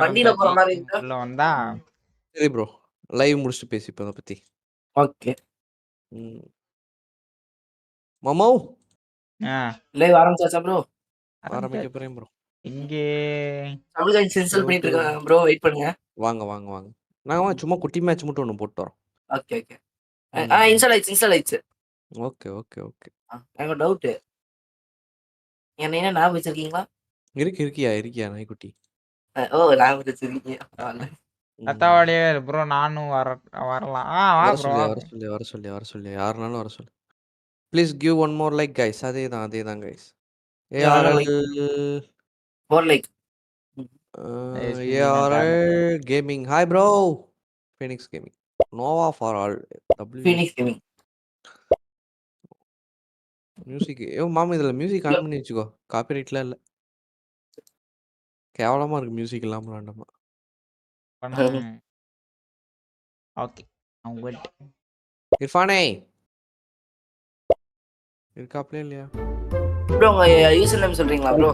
வண்டியில போற மாதிரி இருக்கு. உள்ள வந்தா சரி ப்ரோ. லைவ் முடிச்சுட்டு பேசிப்போம் அத பத்தி. ஓகே. மாமோ லைவ் ஆரம்பிச்சாச்சா ப்ரோ? ஆரம்பிக்க போறேன் ப்ரோ. இங்கே தமிழ்காரன் இன்ஸ்டால் பண்ணிட்டு இருக்காங்க ப்ரோ. வெயிட் பண்ணுங்க. வாங்க வாங்க வாங்க. நாங்க சும்மா குட்டி மேட்ச் மட்டும் ஒன்னு போட்டு வரோம். Okay okay. இன்ஸ்டால் ஆயிடுச்சு. Okay okay okay. எனக்கு டவுட். என்ன ஞாபகம் வச்சிருக்கீங்களா? இருக்கியா நாய்க்குட்டி. ஓ ஞாபகம் வச்சிருக்கீங்க. அத்தாவடியே ப்ரோ நானும் வரலாம். வா ப்ரோ. வர சொல்லு. யாருனாலும் வர சொல்லு. Please give one more like guys. அதேதான் guys. More like. Gaming. Hi bro. Phoenix gaming. Nova for all. Phoenix gaming. Music. மாமா இதுல மியூசிக் ஆன் பண்ணி வச்சுக்கோ. காப்பிரைட்லாம் இல்ல. கேவலமா இருக்கு மியூசிக் இல்லாம வேண்டாமா. ஓகே. I'm good. இர்ஃபானே இருக்காப்ல இல்லையா? ப்ரோ உங்க யூசர் நேம் சொல்றீங்களா bro?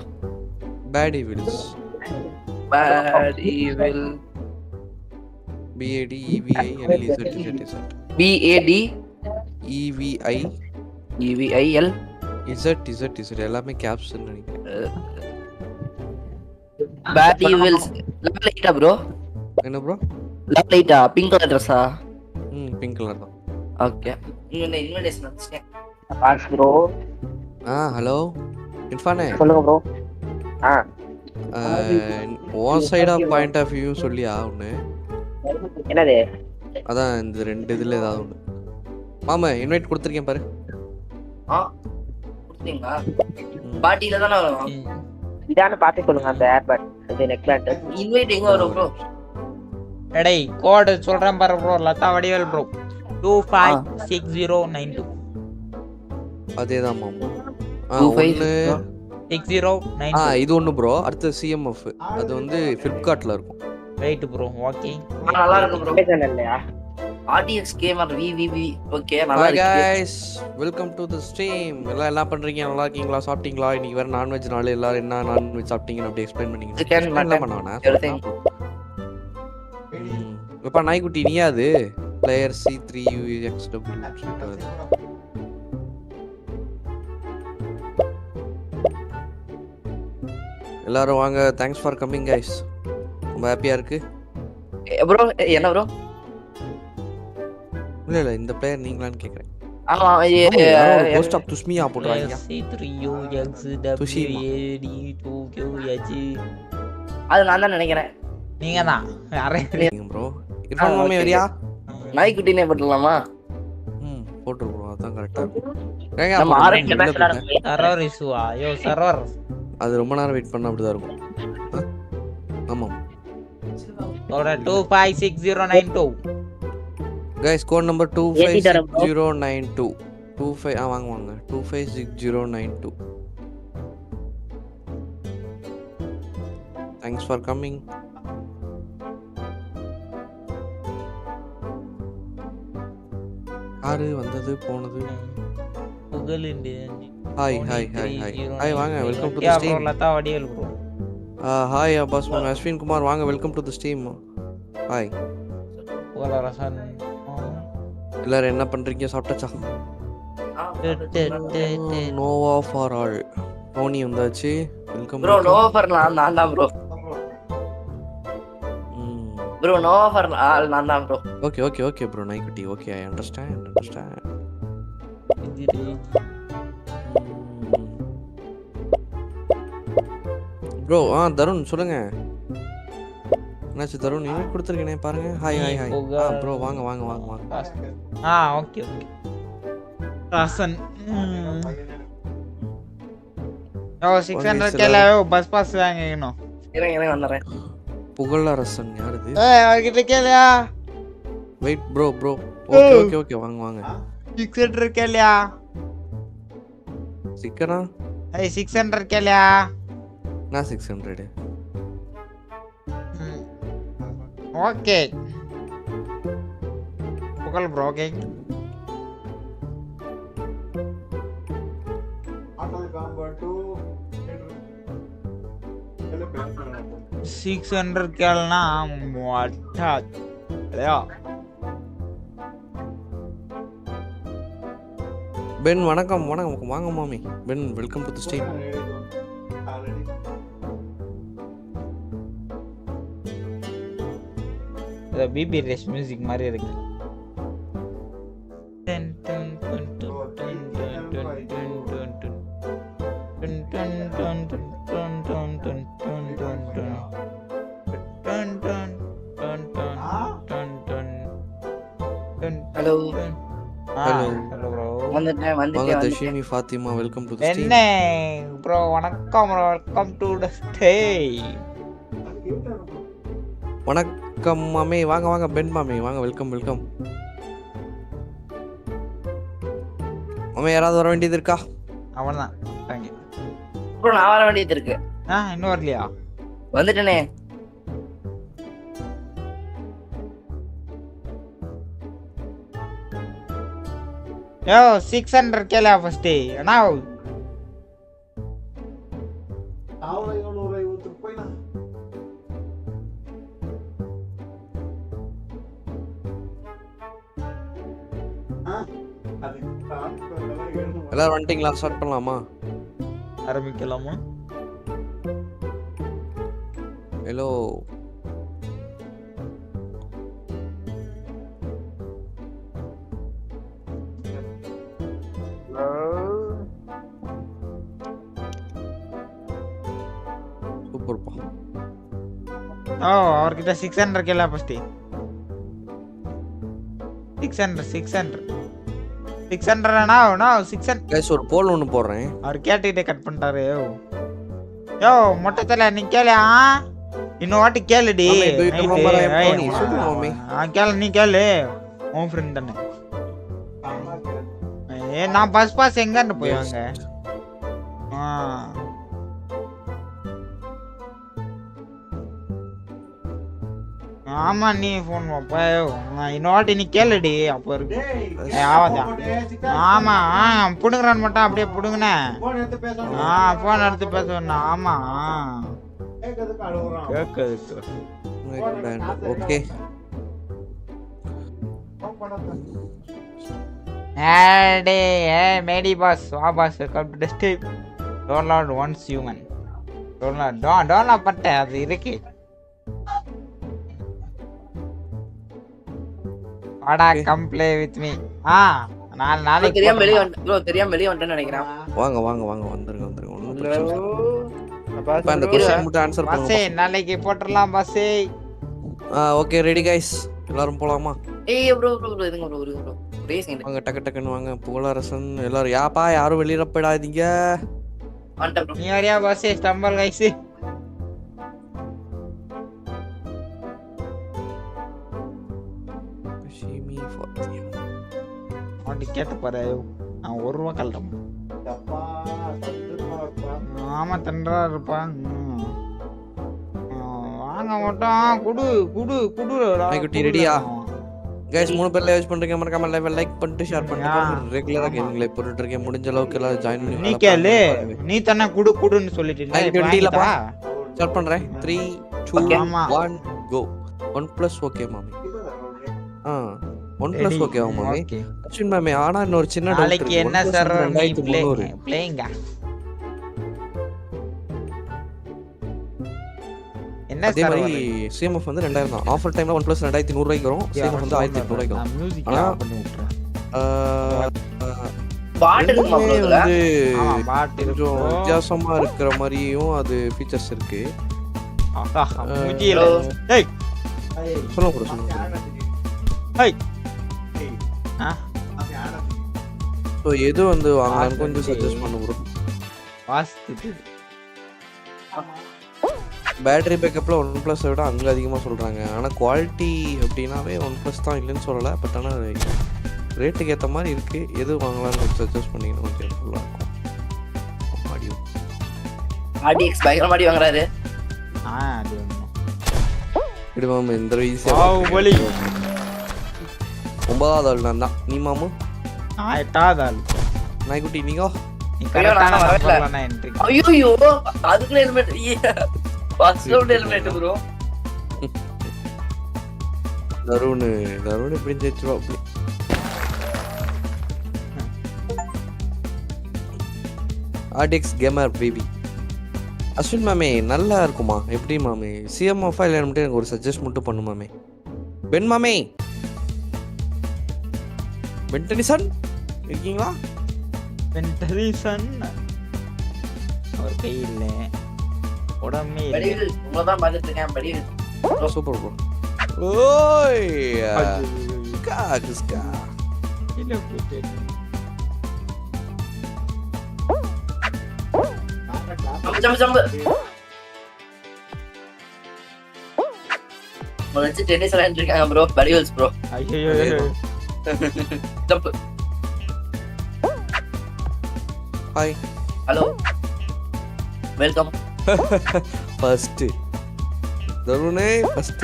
Bad evils. Bad evil. BAD EVIL BAD EVIL Z எல்லாமே கேப்ஸ் நினைக்கிறேன். Bad evils. Level 8 bro? என்ன ப்ரோ? லெவல் 8 பிங்க் கலர் ட்ரெஸ்ஸா? பிங்க் கலர் தான். ஓகே. இன்விடேஷன் வந்துச்சேன். Boss bro. ஹலோ இர்ஃபானே சொல்லுங்க bro. One side of point of view சொல்லியா ஒன்னு? என்னது? அதான் இந்த ரெண்டு இதுல ஏதாவது ஒன்னு. மாமா இன்வைட் கொடுத்திருக்கேன் பாரு. கொடுத்தீங்களா? பார்ட்டில தான வரும். இதான பாத்து சொல்லுங்க அந்த ஏர்பட். அது நெக்லாட். இன்வைட் எங்க வரும் ப்ரோ? டேய் கோட் சொல்றேன் பாரு ப்ரோ. லதா வடிவேல் ப்ரோ. 256092. அதேதான் மாமா. 256092. இது ஒன்னு ப்ரோ. அடுத்து CMF. அது வந்து Flipkartல இருக்கும். Right bro. ஓகே. நல்லா இருக்கு ப்ரோ. இல்லையா? RDX GAMER YT. ஓகே நல்லா இருக்கு. Hi guys, welcome to the stream. எல்லாம் என்ன பண்றீங்க? நல்லா இருக்கீங்களா? சாப்பிட்டீங்களா? இன்னைக்கு வேற நான்வெஜ் நாள். எல்லாரும் என்ன நான்வெஜ் சாப்பிட்டீங்கன்னு அப்படி எக்ஸ்பிளைன் பண்ணீங்க. என்ன பண்ணுவானா? இப்ப நாய்க்குட்டி நீயா அது பிளேயர் C3UXW சொல்லிட்டு எல்லாரும் வாங்க. Thanks for coming guys. ரொம்ப ஹாப்பியா இருக்கு ப்ரோ. என்ன ப்ரோ? இல்ல இந்த பிளேயர் நீங்களான்னு கேக்குறேன். ஆமா கோஸ்ட் ஆஃப் துஷ்மியா போடுறாங்க. C3UXWAD2QH. அது நான் தான் நினைக்கிறேன். நீங்க தான் ப்ரோ. இர்ஃபான் மாமே வரியா? நாய்க்குட்டினே போட்டுடலாமா? போட்டு ப்ரோ. அதான் கரெக்டா இருக்கும். நம்ம ஆரம்பிச்ச மேட்ச்ல சர்வர் இஷ்யூவா? சர்வர் அது ரொம்ப நேரம் வெயிட் பண்ணா அப்படிதான் இருக்கும். ஆமா. 256092. Guys code number 256092. 25 வாங்க 256092. Thanks for coming. யாரு வந்தது போனது? புகழிண்டு. ஹாய் வாங்க. Welcome to the stream. Latha Vadivel bro. Hi Abbas ma'am. Ashwin Kumar வாங்க. Welcome to the stream. Hi. ஓலரசன். எல்லாரும் என்ன பண்றீங்க? சாப்பிட்டாச்சா? Noah for all. டோனி வந்தாச்சு. Welcome bro. நோவா ஃபார் நான் தான் bro. Bro Nova for all நான் தான் ப்ரோ. Okay bro. நாய்க்குட்டி. Okay I understand. Bro Tharun சொல்லுங்க. என்னாச்சு தருண்? இன்வைட் கொடுத்துருக்கேனே பாருங்க. ஹாய் ப்ரோ வாங்க. ஓகே ராசன். 600 கேல பஸ் பாஸ் வாங்கணும். இருங்க வந்துறேன். புகழரசன் யார் இது? அவர்கிட்ட கேளையா? Wait bro. ஓகே வாங்க. 600 கேளையா? சிக்கனா? 600 கேளையா? நான் 600. ஓகே புகழ் ப்ரோ. ஓகே 600 கேள்னா மொட்டா இல்லையா? பென் வணக்கம் வணக்கம் வாங்க மாமி. Ben welcome to the stream. இந்த பிபி ரேஸ் மியூசிக் மாதிரி இருக்கு. Hello hello bro. வாங்க தஷிமி Fathima welcome to the stream. என்ன ப்ரோ வணக்கம் bro, welcome to the stream. வணக்கம் மாமி. வாங்க வாங்க பென் மாமி வாங்க வெல்கம் வெல்கம். மாமி யாராவது வர வேண்டியது இருக்கா? அவன்தான் வாங்க ப்ரோ. நான் வர வேண்டியது இருக்கு. இன்னும் வரலையா? வந்துட்டேனே. யோ 600 கேளா ஃபர்ஸ்ட். அண்ணா எல்லாரும் வந்துட்டீங்களா? ஸ்டார்ட் பண்ணலாமா? ஆரம்பிக்கலாமா? ஹலோ சூப்பர்ப்பா. அவர்கிட்ட 600 கேளா ஃபர்ஸ்ட். 600 அண்ணா. 600 கைஸ் ஒரு போல் ஒன்னு போடுறேன். அவர் கேட்டுக்கிட்டே கட் பண்ணிட்டாரு. யோ மொட்டத்துல நீ கேளு. இன்னும் வாட்டி கேளுடி. கேளு நீ கேளு. உன் ஃப்ரெண்ட் தானே. நான் பஸ் எங்க போய் வாங்க. ஆமா நீ போன் இன்னும் வாட்டி நீ கேளுடி. அப்போ இருக்கு ஆமா புடுங்குறான்னு மட்டும் அப்படியே புடுங்கண்ணே. போன் எடுத்து பேச. ஆமா ஓகே மேடி பாஸ் வா boss welcome to the stream. Download Once Human. Download பண்ணிட்டேன். அது இருக்கு. வாடா கம் ப்ளே வித் மீ. நாளைக்கு தெரியாம வெளிய ப்ரோ தெரியாம வெளிய வந்துட்டேன்னு நினைக்கிறேன். வாங்க வாங்க வாங்க வந்துருங்க வந்துருங்க. ஒண்ணும் பிரச்சனை இல்ல. அந்த क्वेश्चन மட்டும் ஆன்சர் பண்ணுங்க. பஸ்ஸே நாளைக்கு போட்டுறலாம் பஸ்ஸே. ஓகே ரெடி கைஸ் எல்லாரும் போலாமா? ப்ரோ இதுங்க ப்ரோ ரேஸ் எங்க? வாங்க டக்கு டக்குன்னு வாங்க. புகழரசன் எல்லாரும் யாப்பா யாரும் வெளியில போயிடாதீங்க. வந்துட்டேன் ப்ரோ. நீ வரியா பஸ்ஸே? ஸ்டம்பல் கைஸ். கேட்டு பாரு. நான் 1 ரூபா கல்றேன். ஆமா தண்டா இருப்பான். வாங்க மட்டும் குடு குடு குடு. குட்டி ரெடியா கைஸ்? 3 பேர்ல யூஸ் பண்றீங்க. மறக்காம லைக் பண்ணிட்டு ஷேர் பண்ணுங்க. ரெகுலரா கேமிங்ல போட்டுட்டு இருக்கேன். முடிஞ்ச அளவுக்கு எல்லாம் ஜாயின் பண்ணி. நீ கேளு. நீ தான குடு குடுன்னு சொல்லிட்டீங்க. 20 பா ஸ்டார்ட் பண்றேன். 3 2 1 கோ. 1+ ஓகே மாமி. 1+ ஓகேவா மாமி? அஸ்வின் மாமி ஆனா இன்னொரு சின்ன டவுட் இருக்கு. நாளைக்கு என்ன சர்வர் ப்ளேயிங்கா? என்ன அதே மாதிரி சிஎம்எஃப் வந்து 2000 தான். ஆஃபர் டைம்ல 1+ 2100 ரூபாய்க்கு வரும். சிஎம்எஃப் வந்து 1800 ரூபாய்க்கு வரும். மியூசிக் பண்ணி விட்டுறேன். பாட் இருக்குமா ப்ரோ இதுல? ஆமா பாட் இருக்கு. வித்தியாசமா இருக்கிற மாதிரியும் அது ஃபீச்சர்ஸ் இருக்கு. முஜில டேய் சொல்லுங்க ப்ரோ சொல்லுங்க. ஹேய் சோ எது வந்து வாங்கலாம் கொஞ்சம் சஜஸ்ட் பண்ணு ப்ரோ. வாஸ்து பேட்டரி பேக்கப்ல 1+ விட அங்க அதிகமா சொல்றாங்க. ஆனா குவாலிட்டி அப்படினாவே 1+ தான் இல்லைன்னு சொல்லல. பட் ஆனா ரேட்டுக்கு ஏத்த மாதிரி இருக்கு. எது வாங்கலாம்னு சஜஸ்ட் பண்ணீங்கன்னா கொஞ்சம் ஹெல்ப்ஃபுல்லா இருக்கும். ஆடியோ RDX பயங்கரமா அடி வாங்குறாரு. அது இது மாமா இந்த ஈஸியா வலி 9வது ஆள் நான் தான். நீ மாமு 8வது ஆள். நாய்க்குட்டி நீங்க நீ கரெக்டான வரல நான் என்ட்ரி. ஐயோ அதுக்குள்ள helmet first round helmet bro. Tarun இப்படி ஜெயிச்சுவா அப்படி. RDX GAMERVV. அஸ்வின் மாமே நல்லா இருக்குமா எப்படி மாமே? CMF ஃபைல் மட்டும் எனக்கு ஒரு சஜஸ்ட் மட்டும் பண்ணு மாமே. பென் மாமே, பென்டனிசன் இருக்கீங்களா? பென்டனிசன் அவர் கையில் உடம்பே இல்லை. படிவில் உங்களை தான் பார்த்துட்டு இருக்கேன். படிவில் சூப்பர் ப்ரோ. ஓய் கிஸ்கா இல்லை போயிட்டு ஜம்ப் உங்களை வச்சு டென்னிஸ் விளையாண்டு இருக்காங்க ப்ரோ. Bad evils bro. ஐயோ jump. Hi hello welcome. First தருணே ஃபர்ஸ்ட்.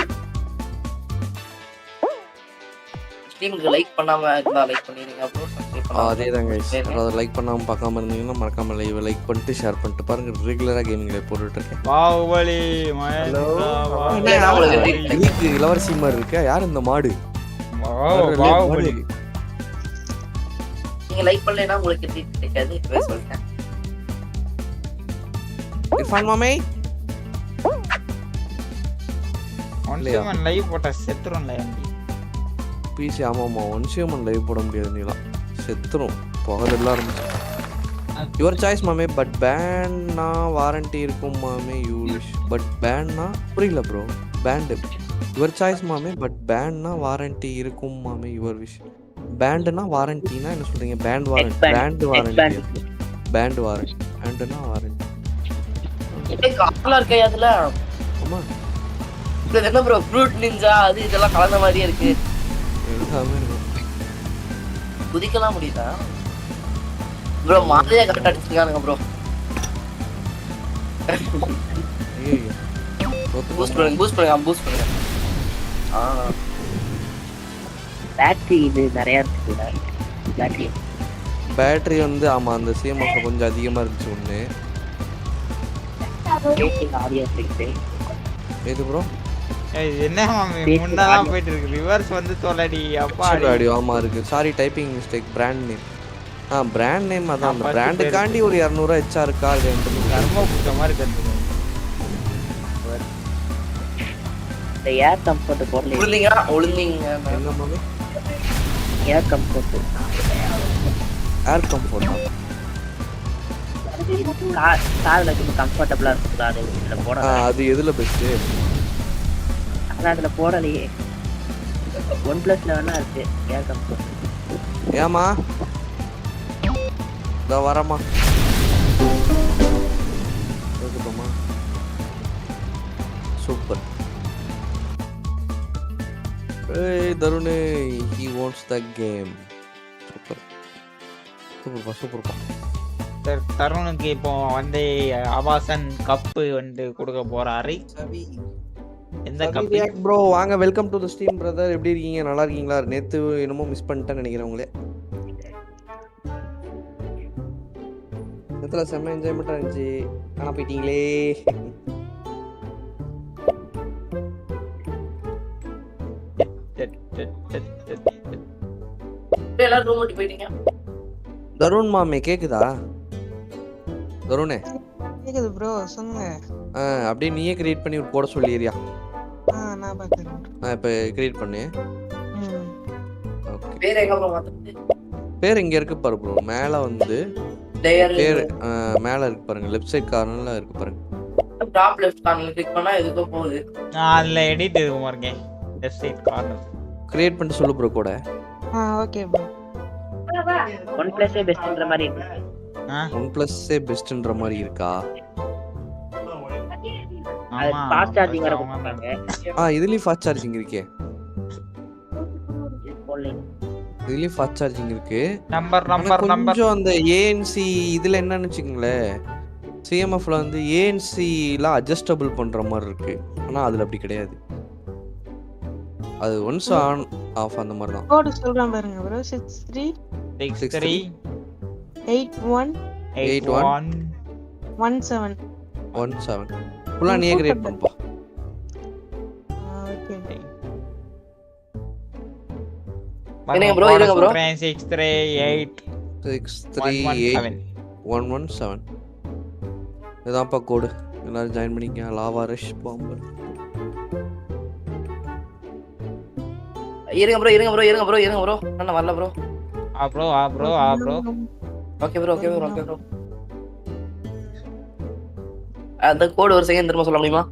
ஸ்ட்ரீமுக்கு லைக் பண்ணாம இருந்தா லைக் பண்ணிடுங்க ப்ரோ. சப்ஸ்கிரைப் அதேதான் கைஸ். அதாவது லைக் பண்ணாம பார்க்காம இருந்தீங்கன்னா மறக்காம லைக் பண்ணிட்டு ஷேர் பண்ணிட்டு பாருங்க. ரெகுலரா கேமிங் லைவ் போட்டுட்டு இருக்கேன். பாகுபலி இதுக்கு இளவரசி மாதிரி இருக்கா? யார் இந்த மாடு? பாகுபலி. நீங்க லைக் பண்ணலைன்னா உங்களுக்கு ட்ரீட் கிடைக்காது. இப்பவே சொல்றேன். இர்ஃபான் மாமே ஒன்ஸ் லைவ் போட்டா செத்துறோம்ல எம்பி. பிசி ஆமாம்மா ஒன்சியமன் லைவ் போட முடியாது நீலாம் செத்துரும் புகதெல்லாம் ஆரம்பிச்சு. யுவர் சாய்ஸ் மாமே பட் பேன்னா வாரண்டி இருக்கும் மாமே யூ விஷ். பட் பேன்னா புரியல ப்ரோ. பேண்டு யுவர் சாய்ஸ் மாமே பட் பேன்னா வாரண்டி இருக்கும் மாமே யுவர் விஷ். பேண்டுனா வாரண்டினா என்ன சொல்றீங்க? பேண்ட் வாரண்டி. பேண்ட் வாரண்டி. பேண்ட் வாரண்டி. பேண்டுனா வாரண்டி. இதே கார்ல இருக்கே அதுல. ஆமா இது என்ன ப்ரோ ஃப்ரூட் நிஞ்சா அது இதெல்லாம் கலந்த மாதிரியே இருக்கு. எல்லாமே இருக்கு. குதிக்கலாம் முடியுதா ப்ரோ? மாதிரியா கரெக்டா அடிச்சிருக்கானுங்க ப்ரோ. ஐயோ பூஸ்ட் பண்ணுங்க. பேட்டரி இது நிறைய இருக்கு. பேட்டரி வந்து ஆமா அந்த சிஎம்எஃப் கொஞ்சம் அதிகமா இருந்துச்சு ஒண்ணு. எது ப்ரோ? என்ன மாமி முன்னதான் போயிட்டு இருக்கு. ரிவர்ஸ் வந்து தோலடி அப்பா ஆடியோ ஆமா இருக்கு. Sorry typing mistake. Brand name brand name அதான். அந்த பிராண்டுக்காண்டி ஒரு 200 எச்சா இருக்கா? கர்ம புத்த மாதிரி கண்டுங்க. இந்த ஏர் கம்ஃபர்ட் போடல. ஒழுங்கீங்க எங்க மாமே? ஏர் கம்ஃபர்ட். ஏர் கம்ஃபர்ட் கார்ல ரொம்ப கம்ஃபர்ட்டபிளா இருக்கு. அது இதுல போட. அது எதுல பெஸ்ட்? ஆனா அதுல போடலையே. OnePlus வேணா இருக்கு ஏர் கம்ஃபர்ட். ஏமா இதோ வரமா ஓகேப்பா. சூப்பர். ஏய் Tarun he wants the game. Super சூப்பர்ப்பா. தருணுக்கு இப்போ வந்து ஆபாசன் கப்பு வந்து கொடுக்க போறாரு. எந்த கப்பு ப்ரோ? வாங்க welcome to the stream brother. எப்படி இருக்கீங்க? நல்லா இருக்கீங்களா? நேத்து என்னமோ மிஸ் பண்ணிட்டேன்னு நினைக்கிறேன் உங்களே. நேத்துல செம்ம என்ஜாய்மெண்டா இருந்துச்சு. ஆனா போயிட்டீங்களே. எல்லாரும் ரூம் விட்டு போயிட்டீங்க. தருண் மாமே கேக்குதா? தருணே கேக்குது ப்ரோ சொல்லுங்க. அப்படியே நீயே கிரியேட் பண்ணி போட சொல்லிறியா? நான் பாத்துறேன். இப்ப கிரியேட் பண்ணு. ஓகே. பேர் எங்க ப்ரோ மாத்துறது? பேர் இங்க இருக்கு பாரு ப்ரோ. மேல வந்து பிளேயர் பேர் மேல இருக்கு பாருங்க. லெஃப்ட் சைடு கார்னர்ல இருக்கு பாருங்க. டாப் லெஃப்ட் கார்னர்ல கிளிக் பண்ணா எதுக்கோ போகுது. அதுல எடிட் இருக்கு பாருங்க. லெஃப்ட் சைடு கார்னர் கிரியேட் பண்ணி சொல்லு ப்ரோ கோட. Okay bro. OnePlus பெஸ்ட்ன்ற மாதிரி இருக்கு. OnePlus பெஸ்ட்ன்ற மாதிரி இருக்கா? அது ஃபாஸ்ட் சார்ஜிங் வர கொடுப்பாங்க. இதுலயும் ஃபாஸ்ட் சார்ஜிங் இருக்கே. இதுலயும் ஃபாஸ்ட் சார்ஜிங் இருக்கு. நம்பர் கொஞ்சம் அந்த ANC இதுல என்னன்னு வெச்சுங்களேன். CMFல வந்து ANC-ல அட்ஜஸ்டபிள் பண்ற மாதிரி இருக்கு. ஆனா அதுல அப்படி கிடையாது. அது ஒன்ஸ் ஆன் ஆஃப் அந்த மாதிரி தான். கோட் சொல்றேன் பாருங்க ப்ரோ. 63 81 81 17 17 ஃபுல்லாக நீயே கிரியேட் பண்ணுப்பா. ஓகே என்னங்க ப்ரோ இருங்க ப்ரோ 638 6381117 இதான்ப்பா கோடு. எல்லாரும் ஜாயின் பண்ணிக்க. Lava rush bomber. இருங்க ப்ரோ நான் வரல ப்ரோ. Bro okay bro. அந்த கோட் ஒரு செகண்ட் திரும்ப சொல்ல முடியுமா?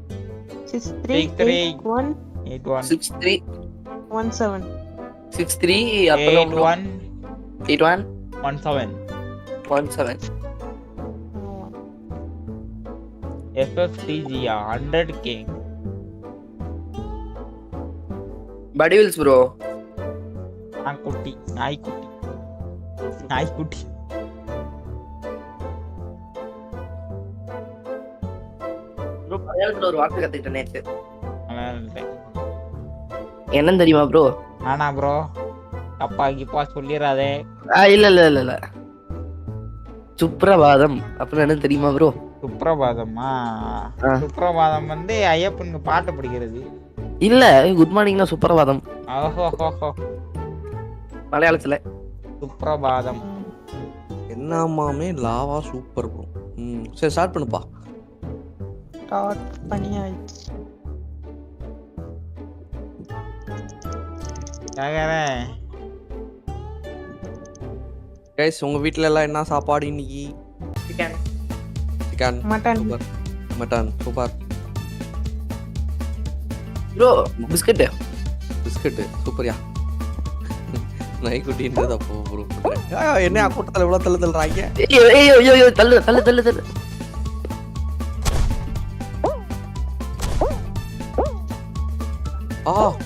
638117 63 அப்புறம் 8117 FFTG 100K படிவில்ஸ் ப்ரோ. நாய்க்குட்டி ப்ரோ மலையாளத்துல ஒரு வார்த்தை கத்துக்கிட்டேன் நேத்து. என்னன்னு தெரியுமா ப்ரோ? ஆனா ப்ரோ அப்பா சொல்லிராதே. இல்ல சுப்ரபாதம் அப்படின்னு என்ன தெரியுமா ப்ரோ? சுப்ரபாதமா? சுப்ரபாதம் வந்து ஐயப்பனுக்கு பாட்டு பிடிக்கிறது. இல்ல குட் மார்னிங்னா சுப்ரபாதம். ஓஹோ மலையாளத்துல சுப்ரபாதம். என்னமாமே லாவா சூப்பர் ப்ரோ. சரி ஸ்டார்ட் பண்ணுப்பா. ஸ்டார்ட் பண்ணியாச்சு. கைஸ் உங்க வீட்ல எல்லாம் என்ன சாப்பாடு இன்னைக்கு? Chicken mutton super bro. Biscuit சூப்பர்யா. நாய்க்குட்டின்றது அப்போ ப்ரோ என்ன கூட்டத்தில் இவ்வளோ தள்ளுறாங்க. ஐயோ தள்ளு.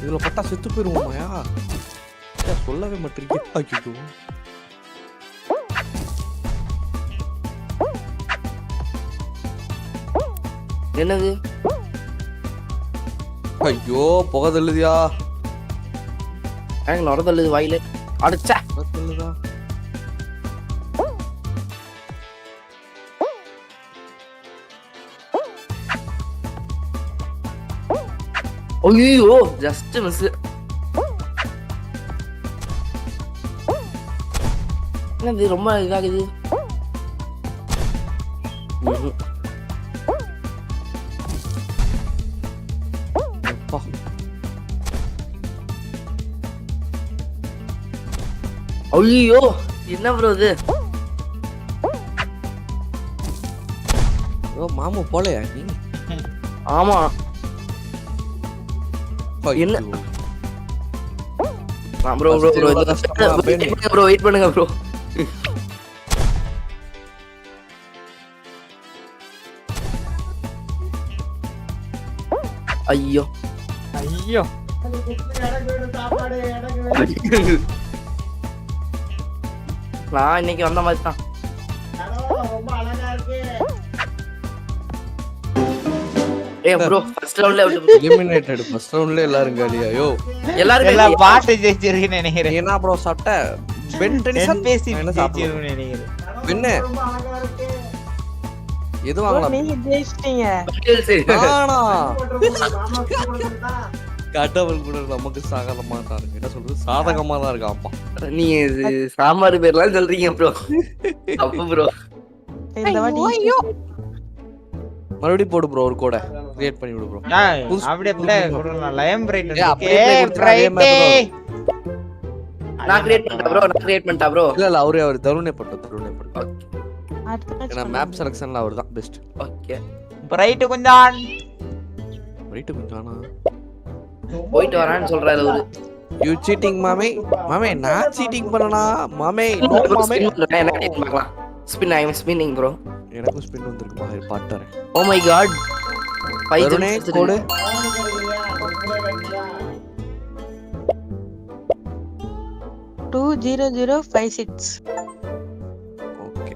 இதுல பட்டா செத்து போயிருவோமாயா? சொல்லவே மாட்டேங்க. என்னது? ஐயோ புகை தள்ளுதியா? எனக்கு நொர தள்ளுது வாயில. அடிச்சா தள்ளுதா? ஐயோ ஜஸ்ட் மிஸ். என்னது ரொம்ப இதாகுது. ஐயோ என்ன ப்ரோ இது? மாமா போலையா நீ? ஆமா என்ன ப்ரோ வெயிட் பண்ணுங்க ப்ரோ. ஐயோ நான் இன்னைக்கு வந்த மாதிரி தான். ப்ரோ ஃபர்ஸ்ட் ரவுண்ட்ல எலிமினேட்டட். ஃபர்ஸ்ட் ரவுண்ட்ல எல்லாரும் காலியாயோ. எல்லாரும் பாட்டு ஜெயிச்சிருக்கீங்க நினைக்கிறேன். ஏனா ப்ரோ சட்ட பென் டென்ஷன் பேசி ஜெயிச்சிருக்கீங்க நினைக்கிறேன். பென் எது வாங்கலாம்? நீங்க ஜெயிச்சிட்டீங்க. ஆனா கடவுள் கூட நமக்கு சாகலமா தான் இருக்கு. என்ன சொல்றது? சாதகமா தான் இருக்கு. அப்பா நீங்க சாம்பார் பேர்லாம் சொல்றீங்க ப்ரோ. அப்ப ப்ரோ இந்த வாட்டி மறுபடியும் போடு ப்ரோ. ஒரு கோட கிரியேட் பண்ணி விடு ப்ரோ. அப்படியே கொடுக்கலாம். லயம் பிரைட் நான் கிரியேட் பண்ணிட்டா ப்ரோ. இல்ல அவர் தருணே போட்டோம். ஏன்னா மேப் செலக்ஷன்ல அவர் தான் பெஸ்ட். ஓகே பிரைட் கொஞ்சம் போயிட்டு வரான்னு சொல்றாரு அவரு. யூ சீட்டிங் மாமே நான் சீட்டிங் பண்ணனா மாமே? நோ மாமே. என்ன பார்க்கலாம். Spin I am spinning bro. எனக்கு ஸ்பின் வந்திருக்கு பாரு பாட்டறேன். Oh my god. பைதனே கோடு 20056. ஓகே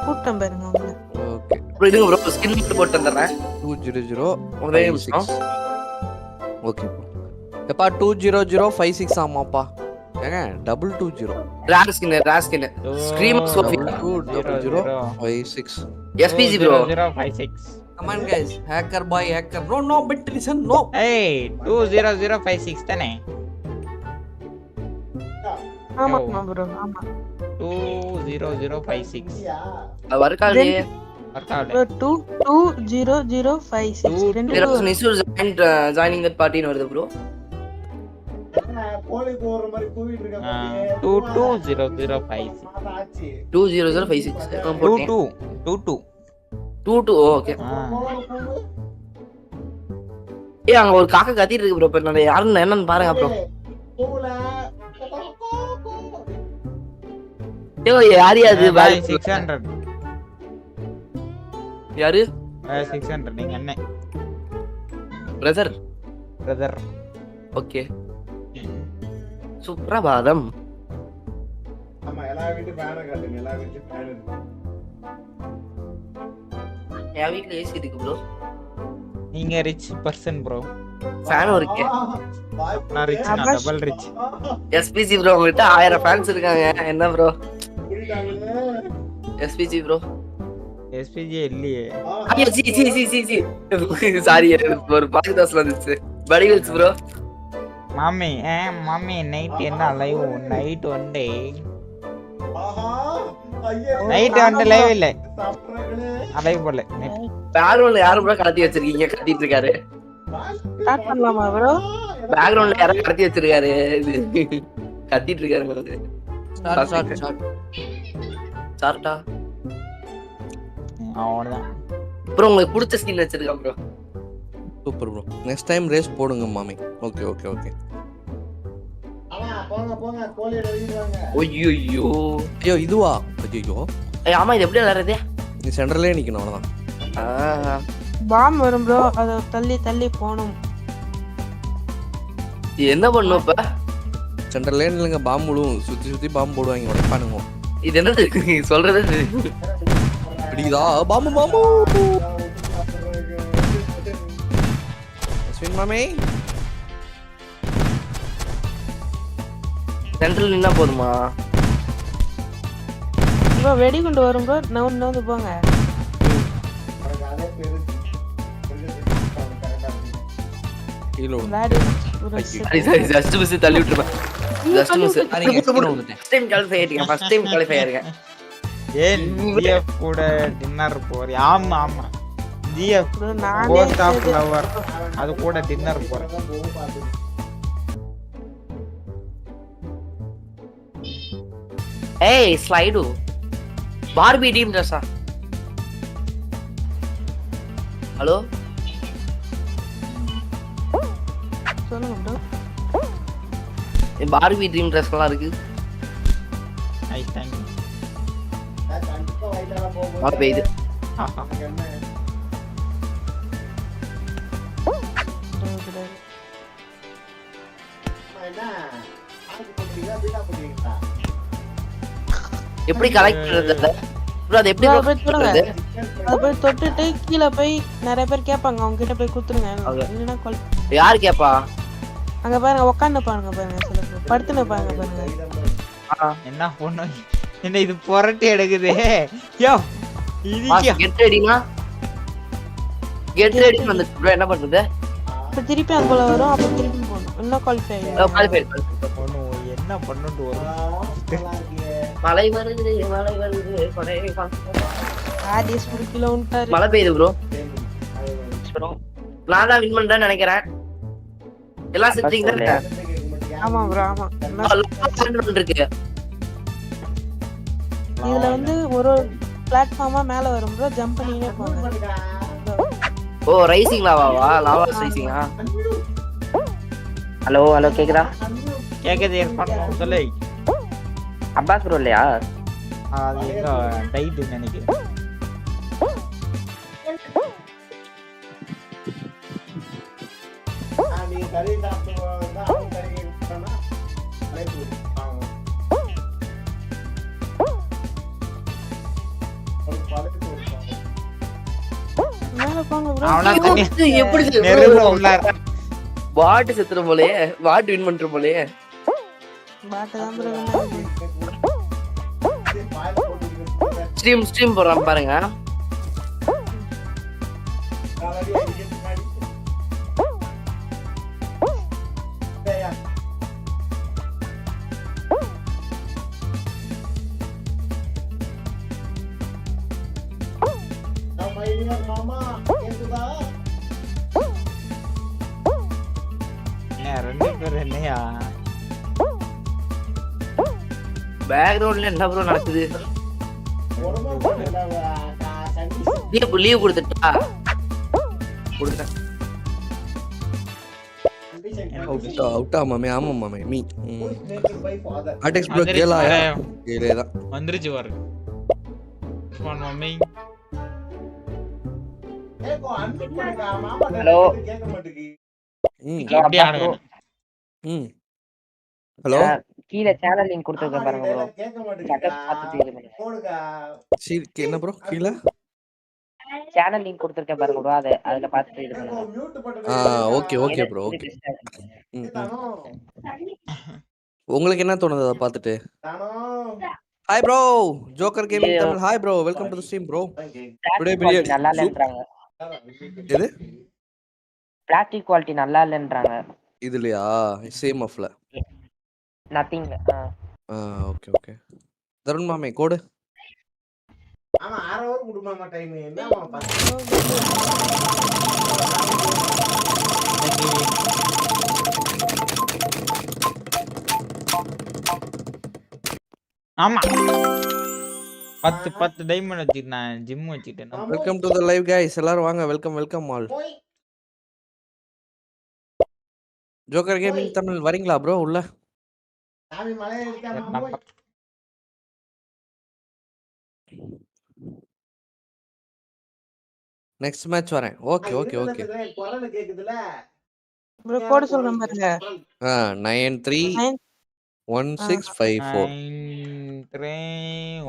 கூட்டம் பாருங்க உங்க. ஓகே ப்ரோ இதுங்க ப்ரோ ஸ்கின் மட்டும் போட்டு தரேன். 20056. ஓகே எப்பா 20056 ஆமாப்பா. ஏங்க 220 rare skin scream Sophie 20056 SPG bro 056 Come on guys, hacker boy hacker. No, but listen, no. ஏய் 20056 தானே? ஆமா Yo. ஆமா ப்ரோ ஆமா 20056 வர்க்காலே வர்க்காலே ப்ரோ 22056 ரெண்டு there was an issue joining that party ன்னு வருது ப்ரோ. 22056 20056 போட்டேன். 22 ஓகே. ஏய் அங்க ஒரு காக்கா கத்திட்டு இருக்கு ப்ரோ. இப்ப நான் யாருன்னு என்னன்னு பாருங்க ப்ரோ. ஏய் யார் அது? பாய் 600 யாரு? 600 நீங்க என்ன பிரதர். ஓகே. சுப்ரபாதம். ஆமா எல்லா வீட்டு ஃபேனை காட்டுங்க. எல்லா வீட்டு ஃபேன் இருக்கு. என் வீட்ல ஏசி இருக்கு ப்ரோ. நீங்க ரிச் பர்சன் ப்ரோ. ஃபேனும் இருக்கு. நான் ரிச் நான் டபுள் ரிச். எஸ்பிஜி ப்ரோ உங்ககிட்ட 1000 ஃபேன்ஸ் இருக்காங்க. என்ன ப்ரோ? SPG bro. எஸ்பிஜி இல்லையே. ஐயோ சி சாரி ஒரு பாக்கிதாஸ்ல வந்துச்சு. வடிவேல்ஸ் ப்ரோ. மாமி நைட் என்ன live? Night one day night one live இல்ல லைவ் போல. பேக்ரவுண்ட்ல யாரும் ப்ரோ கடத்தி வச்சிருக்கீங்க? கத்திட்டு இருக்காரு. ஸ்டார்ட் பண்ணலாமா ப்ரோ? பேக்ரவுண்ட்ல யாரும் கடத்தி வச்சிருக்காரு. கத்திட்டு இருக்காரு. சார்ட்டா அவ்வளவுதான் ப்ரோ. உங்களுக்கு பிடிச்ச ஸ்கின் வச்சிருக்கேன் bro. Super bro. Next time race போடுங்க மாமி. ஓகே. போங்க கோழி எழுதிடுவாங்க. ஐயோ இதுவா? ஐயோ ஆமா இது எப்படி விளையாடுறது? நீ சென்டர்லயே நிக்கணும் அவ்வளவுதான். பாம் வரும் ப்ரோ. அத தள்ளி போணும். என்ன பண்ணும் இப்ப? சென்டர்லயே நில்லுங்க. பாம்பு விழுவும். சுத்தி பாம்பு போடுவாங்க. உடைப்பானுங்க. இது என்னது சொல்றது? பிடிக்குதா? பாம்பு அஸ்வின் மாமே சென்ட்ரல் நின்னா போதுமா ப்ரோ? வெடிகுண்டு வரும் ப்ரோ. நவுந்து போங்க. அதே பேரு கீழே விளையாடி ப்ரோ. சரி ஜஸ்ட் மிஸ் தள்ளி விட்டுறேன். Just miss. First time qualify ஆயிட்டீங்க. ஃபர்ஸ்ட் டைம் குவாலிஃபை ஆயிருக்கேன். ஏன் ஜிஎஃப் கூட டின்னர் போறீங்க? ஆமா ஜிஎஃப் ப்ரோ நானே கோஸ்ட் ஆஃப் லவர் அது கூட டின்னர் போறேன். ஏய் ஸ்லைடு பார்பி டீம் ட்ரெஸ்ஸா? ஹலோ சொல்லுங்க ப்ரோ. பார்பி ட்ரீம் ட்ரெஸ்லாம் இருக்கு. I thank you. கண்டிப்பா வயித்தால போகும். மழை பெய்யுது. என்ன எப்படி கலெக்ட் பண்றது? ப்ரோ அது எப்படி போய் தொடுங்க. பண்றது? அத போய் தொட்டுட்டு கீழ போய் நிறைய பேர் கேட்பாங்க. அவங்க கிட்ட போய் குத்துருங்க. இல்லனா கால் யார் கேப்பா? அங்க பாருங்க உட்கார்ந்து பாருங்க சில பேர் படுத்துன பாருங்க. என்ன பொண்ணு என்ன இது புரட்டி எடுக்குது? யோ இது கெட் ரெடினா கெட் ரெடி வந்து ப்ரோ என்ன பண்றது? இப்ப திருப்பி அங்கல வரும். அப்ப திருப்பி போணும். இன்னும் குவாலிஃபை பொண்ணு என்ன பண்ணுட்டு வரும்? மழை வருது கொடை ஆடியஸ் புடிக்கல உண்டாரு. மழை பெய்யுது ப்ரோ. நான் தான் வின் பண்றேன்னு நினைக்கிறேன். எல்லாம் செட்டிங் தானே? ஆமா ப்ரோ ஆமா. இருக்கு. இதுல வந்து ஒரு பிளாட்ஃபார்மா மேல வரும் ப்ரோ. ஜம்ப் பண்ணினே போங்க. ஓ ரைசிங் லாவாவா? லாவா ரைசிங்கா? ஹலோ கேக்குதா? கேக்குது ஏற்பாடு சொல்லு. அப்பாஸ் ப்ரோ இல்லையா? அது எங்க டைட் நினைக்கிறேன். நீங்க கறி சாப்பிட்டு கறி கேட்கணும்னா மேல போங்க ப்ரோ. அவனா தண்ணி எப்படி நெருப்புல உள்ளார. பாட் செத்துற போலயே. பாட் வின் பண்ற போலயே. பாட்ட தான் ப்ரோ. ஸ்ட்ரீம் போடுறான் பாருங்க. காலடி அடிக்க பின்னாடி டேயா மைடியர் மாமா கேக்குதா என்ன 2 பேர் என்னையா பேக்ரவுண்ட்ல என்ன ப்ரோ நடக்குது? லீவ் கொடுத்துட்டா கொடுத்தேன். அவுட்டா மாமே ஆமா மாமே மீ RDX ப்ரோ கேளாயா கேலேதான் வந்துருச்சு பாரு மம்மி. ஹலோ கேட்க மாட்டேங்குது எப்படி ஆடுவேன்? ஹலோ கீழே சேனல் லிங்க் கொடுத்துருக்கேன் பாருங்க ப்ரோ. கேட்க பார்த்துட்டு இது பண்ணுங்க. போடுங்க சரி என்ன ப்ரோ கீழே சேனல் லிங்க் கொடுத்துருக்கேன் பாருங்க ப்ரோ. அதுல பார்த்துட்டு இது பண்ணுங்க. மியூட் பண்ணிட்டு ஓகே ஓகே ப்ரோ ஓகே தானோ உங்களுக்கு என்ன தோணுது அதை பார்த்துட்டு? தானோ hi bro joker gaming Tamil. Hi bro welcome to the stream bro. Today biryani நல்லா இல்லைன்றாங்க. எது பிளாஸ்டிக் குவாலிட்டி நல்லா இல்லைன்றாங்க. இதுலையா சேம் ஆஃப்ல நத்திங்ல. ஓகே ஓகே தருண் மாமே கோடு ஆமா 6 ஹவர் குடுமாமா டைம் என்னமா ஆமா 10 டைமண்ட் வச்சிட்டேன் ஜிம் வச்சிட்டேன். Welcome to the live guys எல்லாரும் வாங்க welcome welcome all. Joker gaming Tamil வரீங்களா ப்ரோ உள்ள? சாமி மலைய எடுத்தாமா போய் நெக்ஸ்ட் மேட்ச் வரேன். ஓகே ஓகே ஓகே குரல் கேக்குதுல ப்ரோ கோடு சொல்றேன் பாருங்க. 931654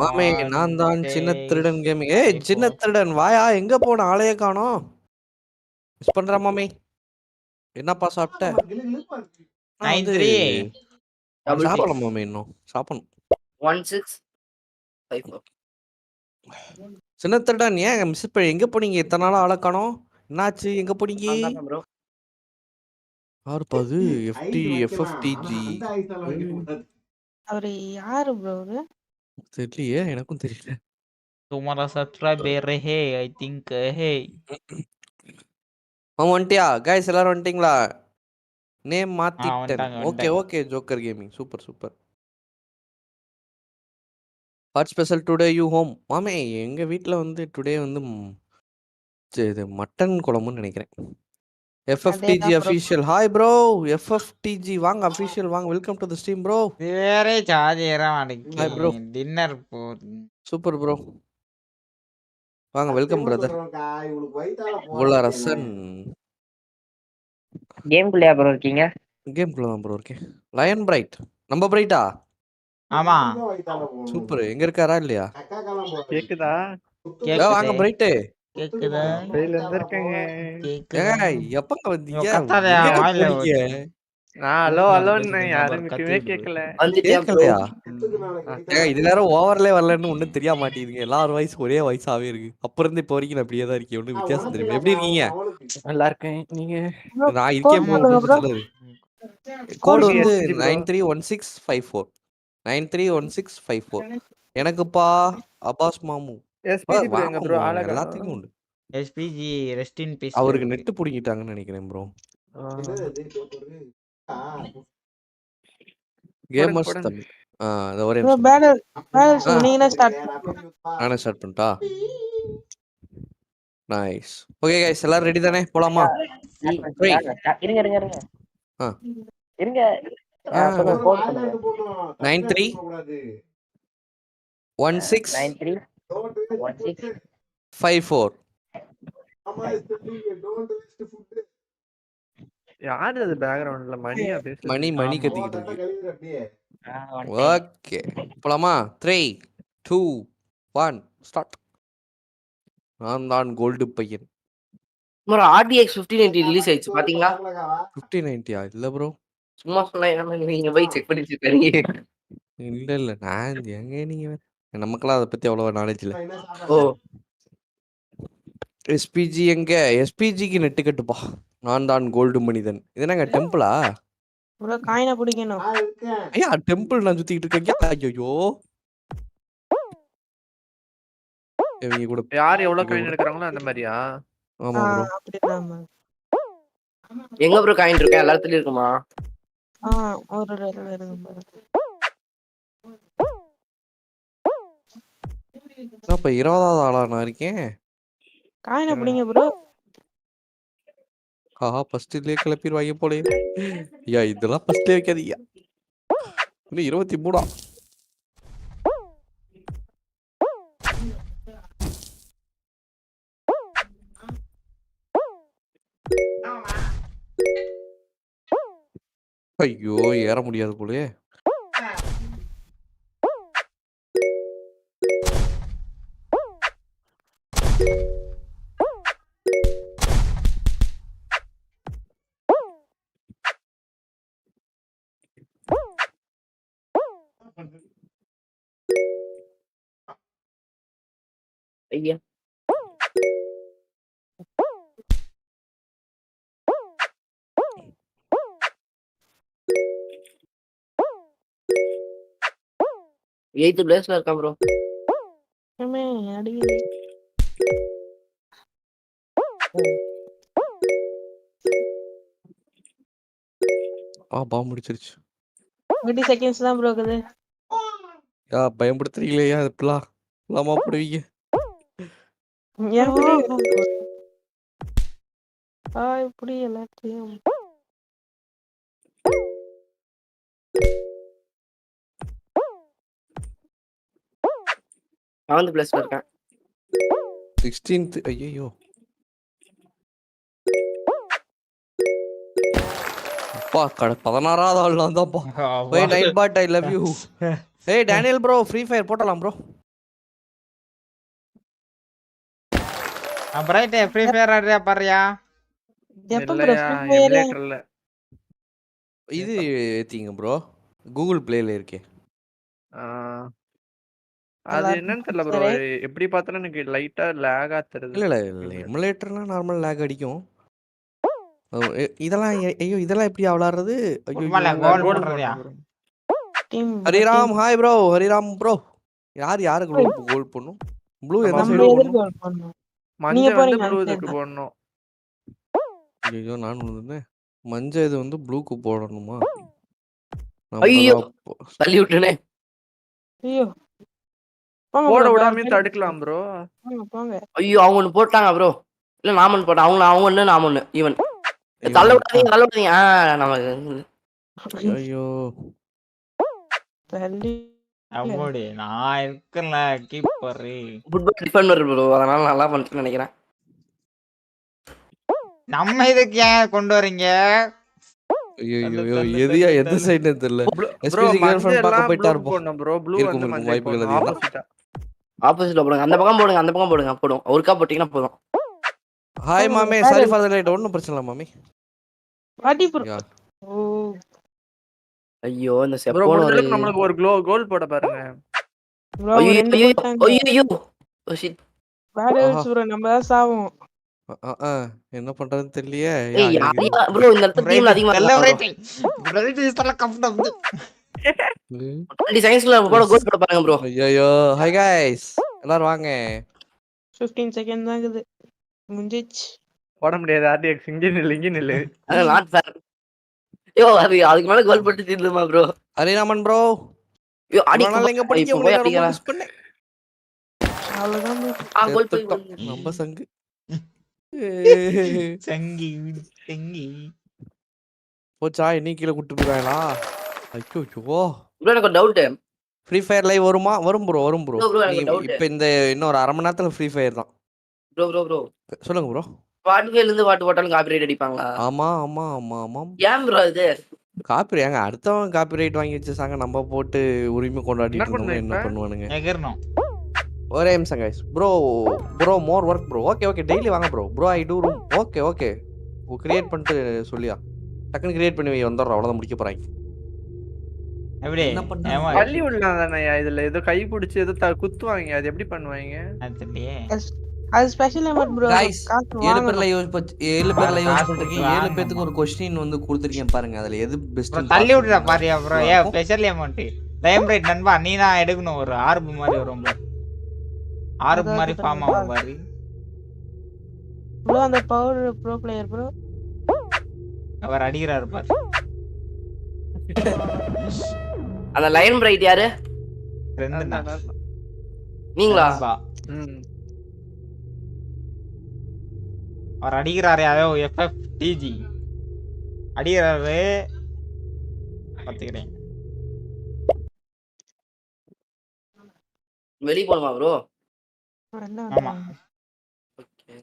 மாமே நான் தான் சின்ன திருடன் கேமிங். ஏய் சின்ன திருடன் வாயா எங்க போன ஆளைய காணோம். மிஸ் பண்ற மாமே. என்னப்பா சாப்பிட்ட? 93 சாப்பிடலாம் மாமே இன்னும் சாப்பிடணும். 1654 சின்ன திருடன் ஏன் மிஸ் எங்க போனீங்க? இத்தனை நாளா ஆளை காணோம். என்னாச்சு எங்க போனீங்க? ப்ரோ. யாருப்பா அது? FFTG அவரு யாரு ப்ரோ அவரு? தெரியலையே எனக்கும் தெரியல. तुम्हारा सब्सक्राइबर है आई थिंक है. வந்துட்டியா गाइस எல்லாரும் வந்துட்டீங்களா? நேம் மாத்திட்டேன். வந்துட்டாங்க, ஓகே வந்துட்டாங்க. Okay joker gaming super super. What special today you home? மாமே எங்க வீட்ல வந்து டுடே வந்து இது மட்டன் குழம்புன்னு நினைக்கிறேன். FFTG அதேதான் bro. Official hi bro. FFTG வாங்க அஃபீஷியல் வாங்க welcome to the stream bro. வேறே சார்ஜ் ஏற Hi bro. மாட்டேங்குது. டின்னர் போகுது. சூப்பர் ப்ரோ வாங்க வெல்கம் பிரதர். இவளுக்கு வயித்தால உலரசன் கேம்குள்ளயா ப்ரோ இருக்கீங்க? கேம்குள்ள தான் ப்ரோ இருக்கேன். லயன் பிரைட் நம்ம பிரைட்டா? ஆமா சூப்பர் எங்க இருக்காரா இல்லையா? அக்கா காலம் போறேன் கேக்குதா? வாங்க பிரைட்டு. கேக்குதா? வெளியில இருந்திருக்கேங்க. கேக்குதா? எப்பங்க வந்தீங்க? கத்தாதயா, எங்கங்க வாயில போனீங்க? நான் ஹலோ ஹலோன்னு யாருக்குமே கேட்கல. வந்துட்டியா ப்ரோ? கேட்கலையா? இது வேற ஓவர்லே வரலன்னு ஒண்ணும் தெரிய மாட்டேங்குதுங்க. எல்லாரும் வாய்ஸ் ஒரே வாய்ஸாவே இருக்கு. அப்ப இருந்து இப்போ வரைக்கும் நான் இப்படியே தான் இருக்கேன். ஒன்றும் வித்தியாசம் தெரியுமா? எப்படி இருக்கீங்க? நல்லா இருக்கேன். நீங்க Bro, நான் இருக்கேன் ப்ரோ. சொல்லுங்க bro. கோடு வந்து SPG bro. 931654 931654. எனக்குப்பா அப்பாஸ் மாமு. SPG bro எங்க ப்ரோ ஆள எல்லாத்துக்கும் உண்டு. SPG rest in peace. அவருக்கு நெட் புடிங்கிட்டாங்கன்னு நினைக்கிறேன் ப்ரோ. கேமர்ஸ் தமிழ். அது ஒரே ப்ரோ நிமிஷம். பேனர் நீங்களே ஸ்டார்ட் நானே ஸ்டார்ட் பண்ணிட்டா? நைஸ். ஓகே गाइस எல்லாரும் ரெடி தானே? போலாமா? இருங்க இருங்க இருங்க ஆ. இருங்க. சொல்லுங்க கோட் சொல்லுங்க. 93 16 93 16 54. யாரு அது பேக்ரவுண்ட்ல மணியா பேசுது? மணி கத்திக்கிட்டு இருக்கு. வந்துட்டேன். ஓகே போலாமா? 3 2 1 ஸ்டார்ட். நான் தான் கோல்டு பையன். ப்ரோ RDX 1590 ரிலீஸ் ஆயிடுச்சு பாத்தீங்களா? 1590 இல்ல ப்ரோ. சும்மா சொன்னா என்ன நீங்க போய் செக் பண்ணி இருக்காங்க. இல்ல நான் எங்க நீங்க வேற. நமக்கெல்லாம் அதை பத்தி அவ்வளவு நாலேஜ் இல்ல. ஓ எஸ்பிஜி எங்க? எஸ்பிஜிக்கு நெட்டு கட்டுப்பா. நான் தான் கோல்டு மனிதன். இது என்னங்க டெம்பிளா? ப்ரோ காயினை பிடிக்கணும். ஐயா டெம்பிள் நான் சுத்திட்டு இருக்கேன். ஐயோ இவங்க கூட யார் எவ்வளவு காயின் எடுக்கறாங்களோ அந்த மாதிரியா? ஆமா ப்ரோ. அப்படிதான். எங்க ப்ரோ காயின் இருக்கேன் எல்லாத்துலயும் இருக்குமா? ஒரு இடத்துல இருக்கு. அப்ப 20வது ஆளா நான் இருக்கேன். காயினை பிடிங்க ப்ரோ. ஃபர்ஸ்ட் இதுலயே கிளப்பிடுவாங்க போலே. ஐயா இதெல்லாம் ஃபர்ஸ்ட்லயே வைக்காதீங்க. இன்னும் 23ஆ? ஐயோ ஏற முடியாது போலே. ஐயா எய்த் பிளேஸ்ல இருக்கான் ப்ரோ. அடிக்குது. பாம்பு முடிச்சிருச்சு. 30 செகண்ட்ஸ் தான் ப்ரோ இருக்குது. பயன்படுத்துறீங்களே இப்பெல்லாம் இல்லாமா போடுவீங்க. இப்படி எல்லாத்தையும் நான் பிளேஸ்ல இருக்கேன். 16th. ஐயோ அப்பா 16வது ஆள் நான் தான்ப்பா. Wait Nightbot I love you. Hey Daniel bro free fire போடலாம் bro. பிரைட் ஃப்ரீ ஃபயர் ஆடுறியா பாருயா? எப்ப ப்ரோ ஃப்ரீ எமுலேட்டர்ல இது ஏத்திங்க ப்ரோ. கூகுள் பிளேல இருக்கே. அது என்னன்னு தெரியல ப்ரோ. எப்படி பார்த்தாலும் எனக்கு லைட்டா லேக் ஆத்துறது. இல்ல எமுலேட்டர்னா நார்மல் லேக் அடிக்கும். இதெல்லாம் ஐயோ இதெல்லாம் எப்படி விளையாடுறது? கோல் போடுறதுயா? Hariram hi bro. Hariram bro யாருக்கு கோல் பண்ணும்? ப்ளூ எந்த சைடு பண்ணனும்? மஞ்சள் வந்து ப்ளூ இதுக்கு போடணும். ஐயோ நான் வந்து மஞ்சள் இது வந்து ப்ளூக்கு போடணுமா? ஐயோ தள்ளி விட்டுனே. ஐயோ போட விடாம தடுக்கலாம் ப்ரோ. போங்க. ஐயோ அவங்க ஒன்னு போட்டாங்க ப்ரோ. இல்ல நாம ஒன்னு போட்டோம். அவங்க ஒன்னு நாம ஒன்னு ஈவன். தள்ள விடாதீங்க. நமக்கு ஐயோ தள்ளி அம்மாடி நான் இருக்கல கீப்பர். Football Defender bro. அதனால நல்லா பண்ணிட்டு நினைக்கிறேன். நம்ம இதுக்கு ஏன் கொண்டு வரீங்க? ஐயோ எதியா எந்த சைடுன்னு தெரியல. எஸ்பிஜி கேர்ள்ஃப்ரெண்ட் பார்க்க போயிட்டா இருப்போம் ப்ரோ. ப்ளூ வந்து மஞ்சள் வாய்ப்புகள் போடணும். அதிகம். ஆப்போசிட்ல போடுங்க. அந்த பக்கம் போடுங்க. போடும். ஒருக்கா போட்டீங்கன்னா போதும். ஹாய் மாமே சாரி ஃபார் தி லேட். ஒண்ணும் பிரச்சனை இல்ல மாமி. வாடி ப்ரோ. ஓ ஐயோ இந்த ப்ரோ செப்போன ஒரு நமக்கு ஒரு கோல் போட பாருங்க. ஐயோ ஓ ஷிட். வேற ப்ரோ நம்ம தான் சாவோம். என்ன பண்றதுன்னு தெரியலையே. ஏய் யாரியா ப்ரோ இந்த இடத்துல டீம்ல அதிகமா செலிபிரிட்டி இதெல்லாம் கம்ஃபர்ட் 20 செகண்ட்ஸ்ல போட கோல் போட பாருங்க ப்ரோ. ஐயோ ஹாய் गाइस எல்லாரும் வாங்க. 15 செகண்ட் தான் இருக்குது. முடிஞ்சிச்சு. போட முடியாது. RDX இங்க நில்லு. Not fair. யோ அதுக்கு மேல கோல் போட்டு தீர்ந்துமா ப்ரோ. ஹரிராமன் ப்ரோ. யோ அடி எங்க படிக்க போய் முடியல. மிஸ் பண்ணேன். அவ்வளவுதான் கோல் போய் நம்ம சங்கு சங்கி போச்சா இன்னைக்கு கீழே கூட்டு போயிடுவாங்களா? ஐயோ ப்ரோ எனக்கு ஒரு டவுட். ஃப்ரீ ஃபயர் லைவ் வருமா? வரும் ப்ரோ இப்போ இந்த இன்னும் ஒரு 1/2 மணி நேரத்துல ஃப்ரீ ஃபயர் தான். ப்ரோ சொல்லுங்க ப்ரோ. ஸ்பாட்டிஃபைல இருந்து பாட்டு போட்டாலும் காப்பிரைட் அடிப்பாங்களா? ஆமா. ஏன் ப்ரோ இது? காப்பி ஏங்க அடுத்தவன் காப்பிரைட் வாங்கி வச்சிருக்காங்க. நம்ம போட்டு உரிமை கொண்டாடிட்டு இருந்தோம்னா என்ன பண்ணுவானுங்க? எகறணும். ஒரே நிமிஷம் गाइस. ப்ரோ மோர் வொர்க் ப்ரோ. ஓகே டெய்லி வாங்க bro I to room. Okay create பண்ணிட்டு சொல்லியா டக்குன்னு கிரியேட் பண்ணி வந்துடுறோம். அவ்வளவுதான் முடிக்க போறாங்க. எப்படி என்ன பண்ண பள்ளி விடலாம் தானே? இதுல ஏதோ கை பிடிச்சி ஏதோ குத்துவாங்க. அது எப்படி பண்ணுவாங்க? அதுலயே அது ஸ்பெஷல் அமௌண்ட் ப்ரோ. गाइस காசு 7 வாங்கணும். பேர்ல யூஸ் 7 பேர்ல யூஸ் பண்றீங்க 7 பேத்துக்கு ஒரு क्वेश्चन வந்து கொடுத்திருக்கேன் பாருங்க அதுல எது பெஸ்ட் ப்ரோ தள்ளி விடுடா பாரியா bro. Special amount time right நண்பா நீ தான் எடுக்கணும். ஒரு ஆர்ப் மாதிரி வரும் ப்ரோ. ஆர்ப் மாதிரி ஃபார்ம் ஆகும் பாரு ப்ரோ. அந்த பவர் ப்ரோ பிளேயர் ப்ரோ. அவர் அடிக்கிறாரு பாரு. அந்த லைன் பிரைட் யாரு? ரெண்டுண்ணா நீங்களா? அவர் அடிக்கிறாரு யாரோ FFTG அடிக்கிறாரு பார்த்துக்கிறேன். வெளிய போணுமா ப்ரோ? ஆமா ஓகே.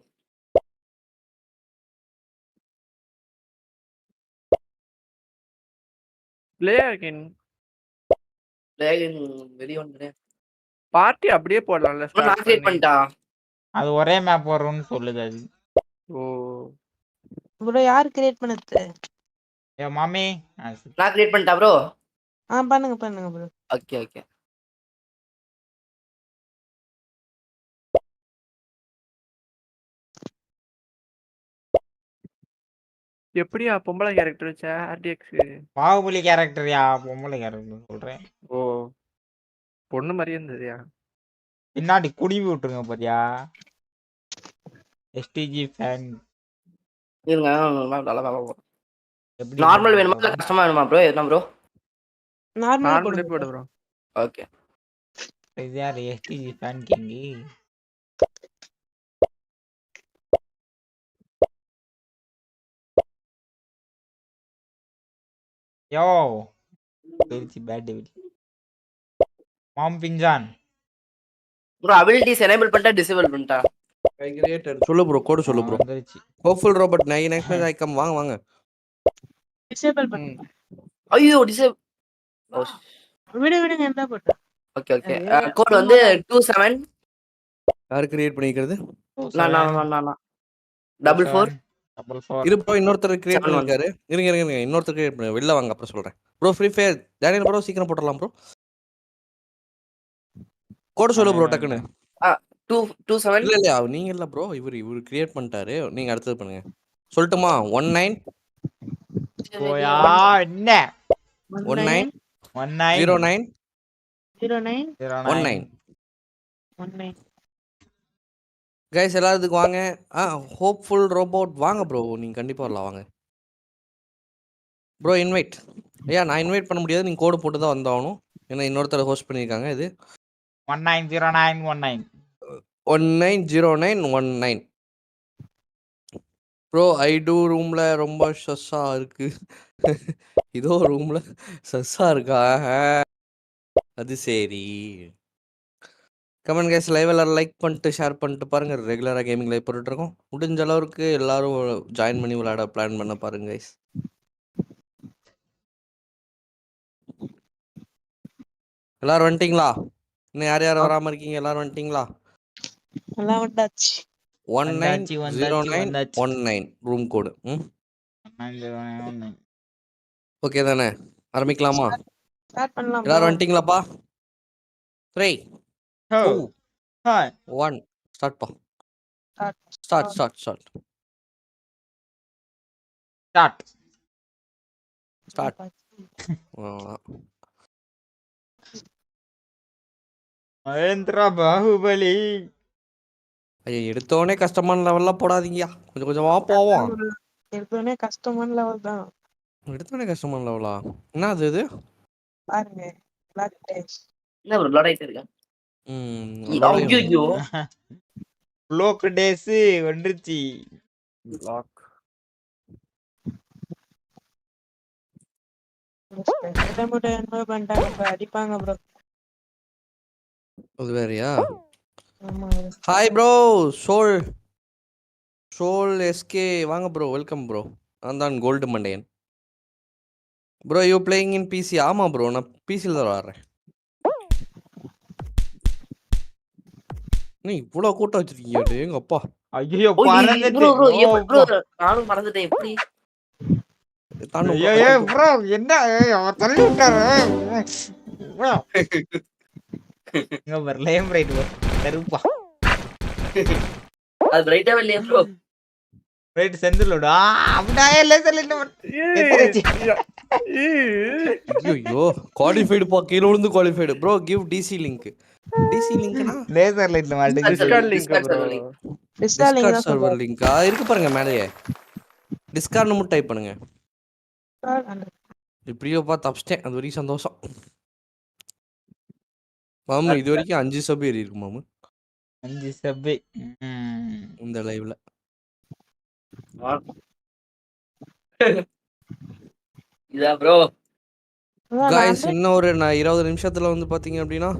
Play again. வெளிய வந்துட்டே. பார்ட்டி அப்படியே போடலாம்ல நான் ஸ்டார்ட் கிரியேட் பண்ணி. பண்ணிட்டா. அது ஒரே மேப் வரும்னு சொல்லுது அது. ஓ ப்ரோ யார் கிரியேட் பண்ணது? ஏ மாமி நான் கிரியேட் பண்ணிட்டா ப்ரோ. பண்ணுங்க பண்ணுங்க ப்ரோ. Okay okay. எப்படியா பொம்பளை கேரக்டர் வச்ச RDX? பாகுபலி கேரக்டர்யா பொம்பளை கேரக்டர் சொல்றேன். ஓ பொண்ணு மாதிரியே இருந்ததுயா. பின்னாடி குடிவி விட்டுருங்க பாத்தியா. STG ஃபேன் இருங்க நல்லா பாப்போம். எப்படி நார்மல் வேணுமா இல்ல கஸ்டமா வேணுமா ப்ரோ? என்ன ப்ரோ? நார்மல் நார்மலே போடுங்க போடு ப்ரோ. ஓகே. இது யார் STG ஃபேன் கிங்கி? யோ பெருச்சி பேட் டெவில் மாம் பிஞ்சான் ப்ரோ அபிலிட்டிஸ் எனேபிள் பண்ணிட்டா டிசேபிள் பண்ணிட்டா? ஐ கிரியேட்டட் சொல்லு ப்ரோ கோட் சொல்லு ப்ரோ. வந்துருச்சு. Hopeful robot next I come வாங்க வாங்க. டிசேபிள் பண்ணுங்க. ஐயோ டிசேபிள். விடுங்க என்ன போட்டா. Okay okay. கோட் வந்து 27 யார் கிரியேட் பண்ணிக்கிறது? நான் 44 இரு ப்ரோ இன்னொருத்தர் கிரியேட் 71. பண்ணிருக்காரு. இருங்க இன்னொருத்தர் கிரியேட் பண்ணி வெளில வாங்க அப்புறம் சொல்றேன். Bro free fire Daniel bro சீக்கிரம் போடலாம் ப்ரோ. கோட் சொல்லு ப்ரோ டக்குன்னு. 27 இல்ல நீங்க இல்ல ப்ரோ இவர் கிரியேட் பண்ணிட்டாரு. நீங்க அடுத்தது பண்ணுங்க. சொல்லட்டுமா? 19 போயா என்ன 19 19 09 09 19 19 கைஸ் எல்லாத்துக்கு வாங்க. ஹோப்ஃபுல் ரோபோட் வாங்க ப்ரோ. நீங்க கண்டிப்பா வரலாம் வாங்க ப்ரோ. இன்வைட் ஐயா நான் இன்வைட் பண்ண முடியாது. நீங்க கோடு போட்டு தான் வந்தாகணும். ஏன்னா இன்னொருத்தர் ஹோஸ்ட் பண்ணியிருக்காங்க. இது 190919 190919 ப்ரோ ஐடு ரூம்ல ரொம்ப ஸ்ட்ரெஸ்ஸா இருக்கு. இதோ ரூம்ல ஸ்ட்ரெஸ்ஸா இருக்கா? அது சரி. கமெண்ட் கைஸ் லைவ் எல்லாரும் லைக் பண்ணிட்டு ஷேர் பண்ணிட்டு பாருங்க. ரெகுலராக கேமிங் லைவ் போட்டுட்டு இருக்கோம். முடிஞ்ச அளவுக்கு எல்லாரும் ஜாயின் பண்ணி விளையாட பிளான் பண்ண பாருங்க கைஸ். எல்லாரும் வந்துட்டீங்களா? இன்னும் யார் யார் வராம இருக்கீங்க? எல்லாரும் வந்துட்டீங்களா? எல்லாம் வந்தாச்சு. 190919 ரூம் கோடு. ஓகே தானே? ஆரம்பிக்கலாமா? ஸ்டார்ட் பண்ணலாம் எல்லாரும் வந்துட்டீங்களாப்பா? 3 2 1 ஸ்டார்ட் பா. ஸ்டார்ட் மகேந்திரா பாகுபலி. ஐயா எடுத்தோடனே கஷ்டமான லெவல்லாம் போடாதீங்கயா. கொஞ்சம் கொஞ்சமா போவோம். எடுத்தோடனே கஷ்டமான லெவல் தான். எடுத்தோடனே கஷ்டமான லெவலா? என்ன அது இது? பாருங்க என்ன ப்ரோ லோட் ஆயிட்டே இருக்கா? ஐயோ ப்ளோக் டேஸ் வந்துருச்சு. லாக் அடிப்பாங்க ப்ரோ. அது வேறயா? ஹாய் ப்ரோ சோல் எஸ்கே வாங்க ப்ரோ. Welcome bro. நான் தான் கோல்டு மண்டையன் bro. You playing in PC? ஆமா ப்ரோ நான் பிசியில் தான் விளாட்றேன். நீ இவ்வளோ கூட்டம் வச்சிருக்கீங்க எங்க அப்பா. ஐயோ ப்ரோ நானும் மறந்துட்டேன். எப்படி ப்ரோ என்ன தள்ளி விட்டாரு. லேம் ரைட் கருப்பா அது பிரைட்டா இல்லையா ப்ரோ? ரைட் செந்திலோட அப்படியே லேசர் லைட் ஐயோ குவாலிஃபைடு பா, கீழ விழுந்து qualified bro. Give DC link. DC லிங்க்னா லேசர் லைட்ல மாட்டுச்சு. Discord link Discord bro. server link. டிஸ்காலிங் டிஸ்கார்ட் தான் சர்வர் சொல்றேன். லிங்க் இருக்கு பாருங்க மேலேயே. டிஸ்கார்ட்னு மட்டும் டைப் பண்ணுங்க. இப்படியோப்பா தப்பிச்சிட்டேன், அது வரைக்கும் சந்தோஷம். மாமு இது வரைக்கும் 5 சப் ஏறி இருக்கு மாமு 5 சப். இந்த லைவ்ல. இதா ப்ரோ. காய்ஸ் இன்னும் ஒரு 20 நிமிஷத்துல வந்து பாத்தீங்க அப்படின்னா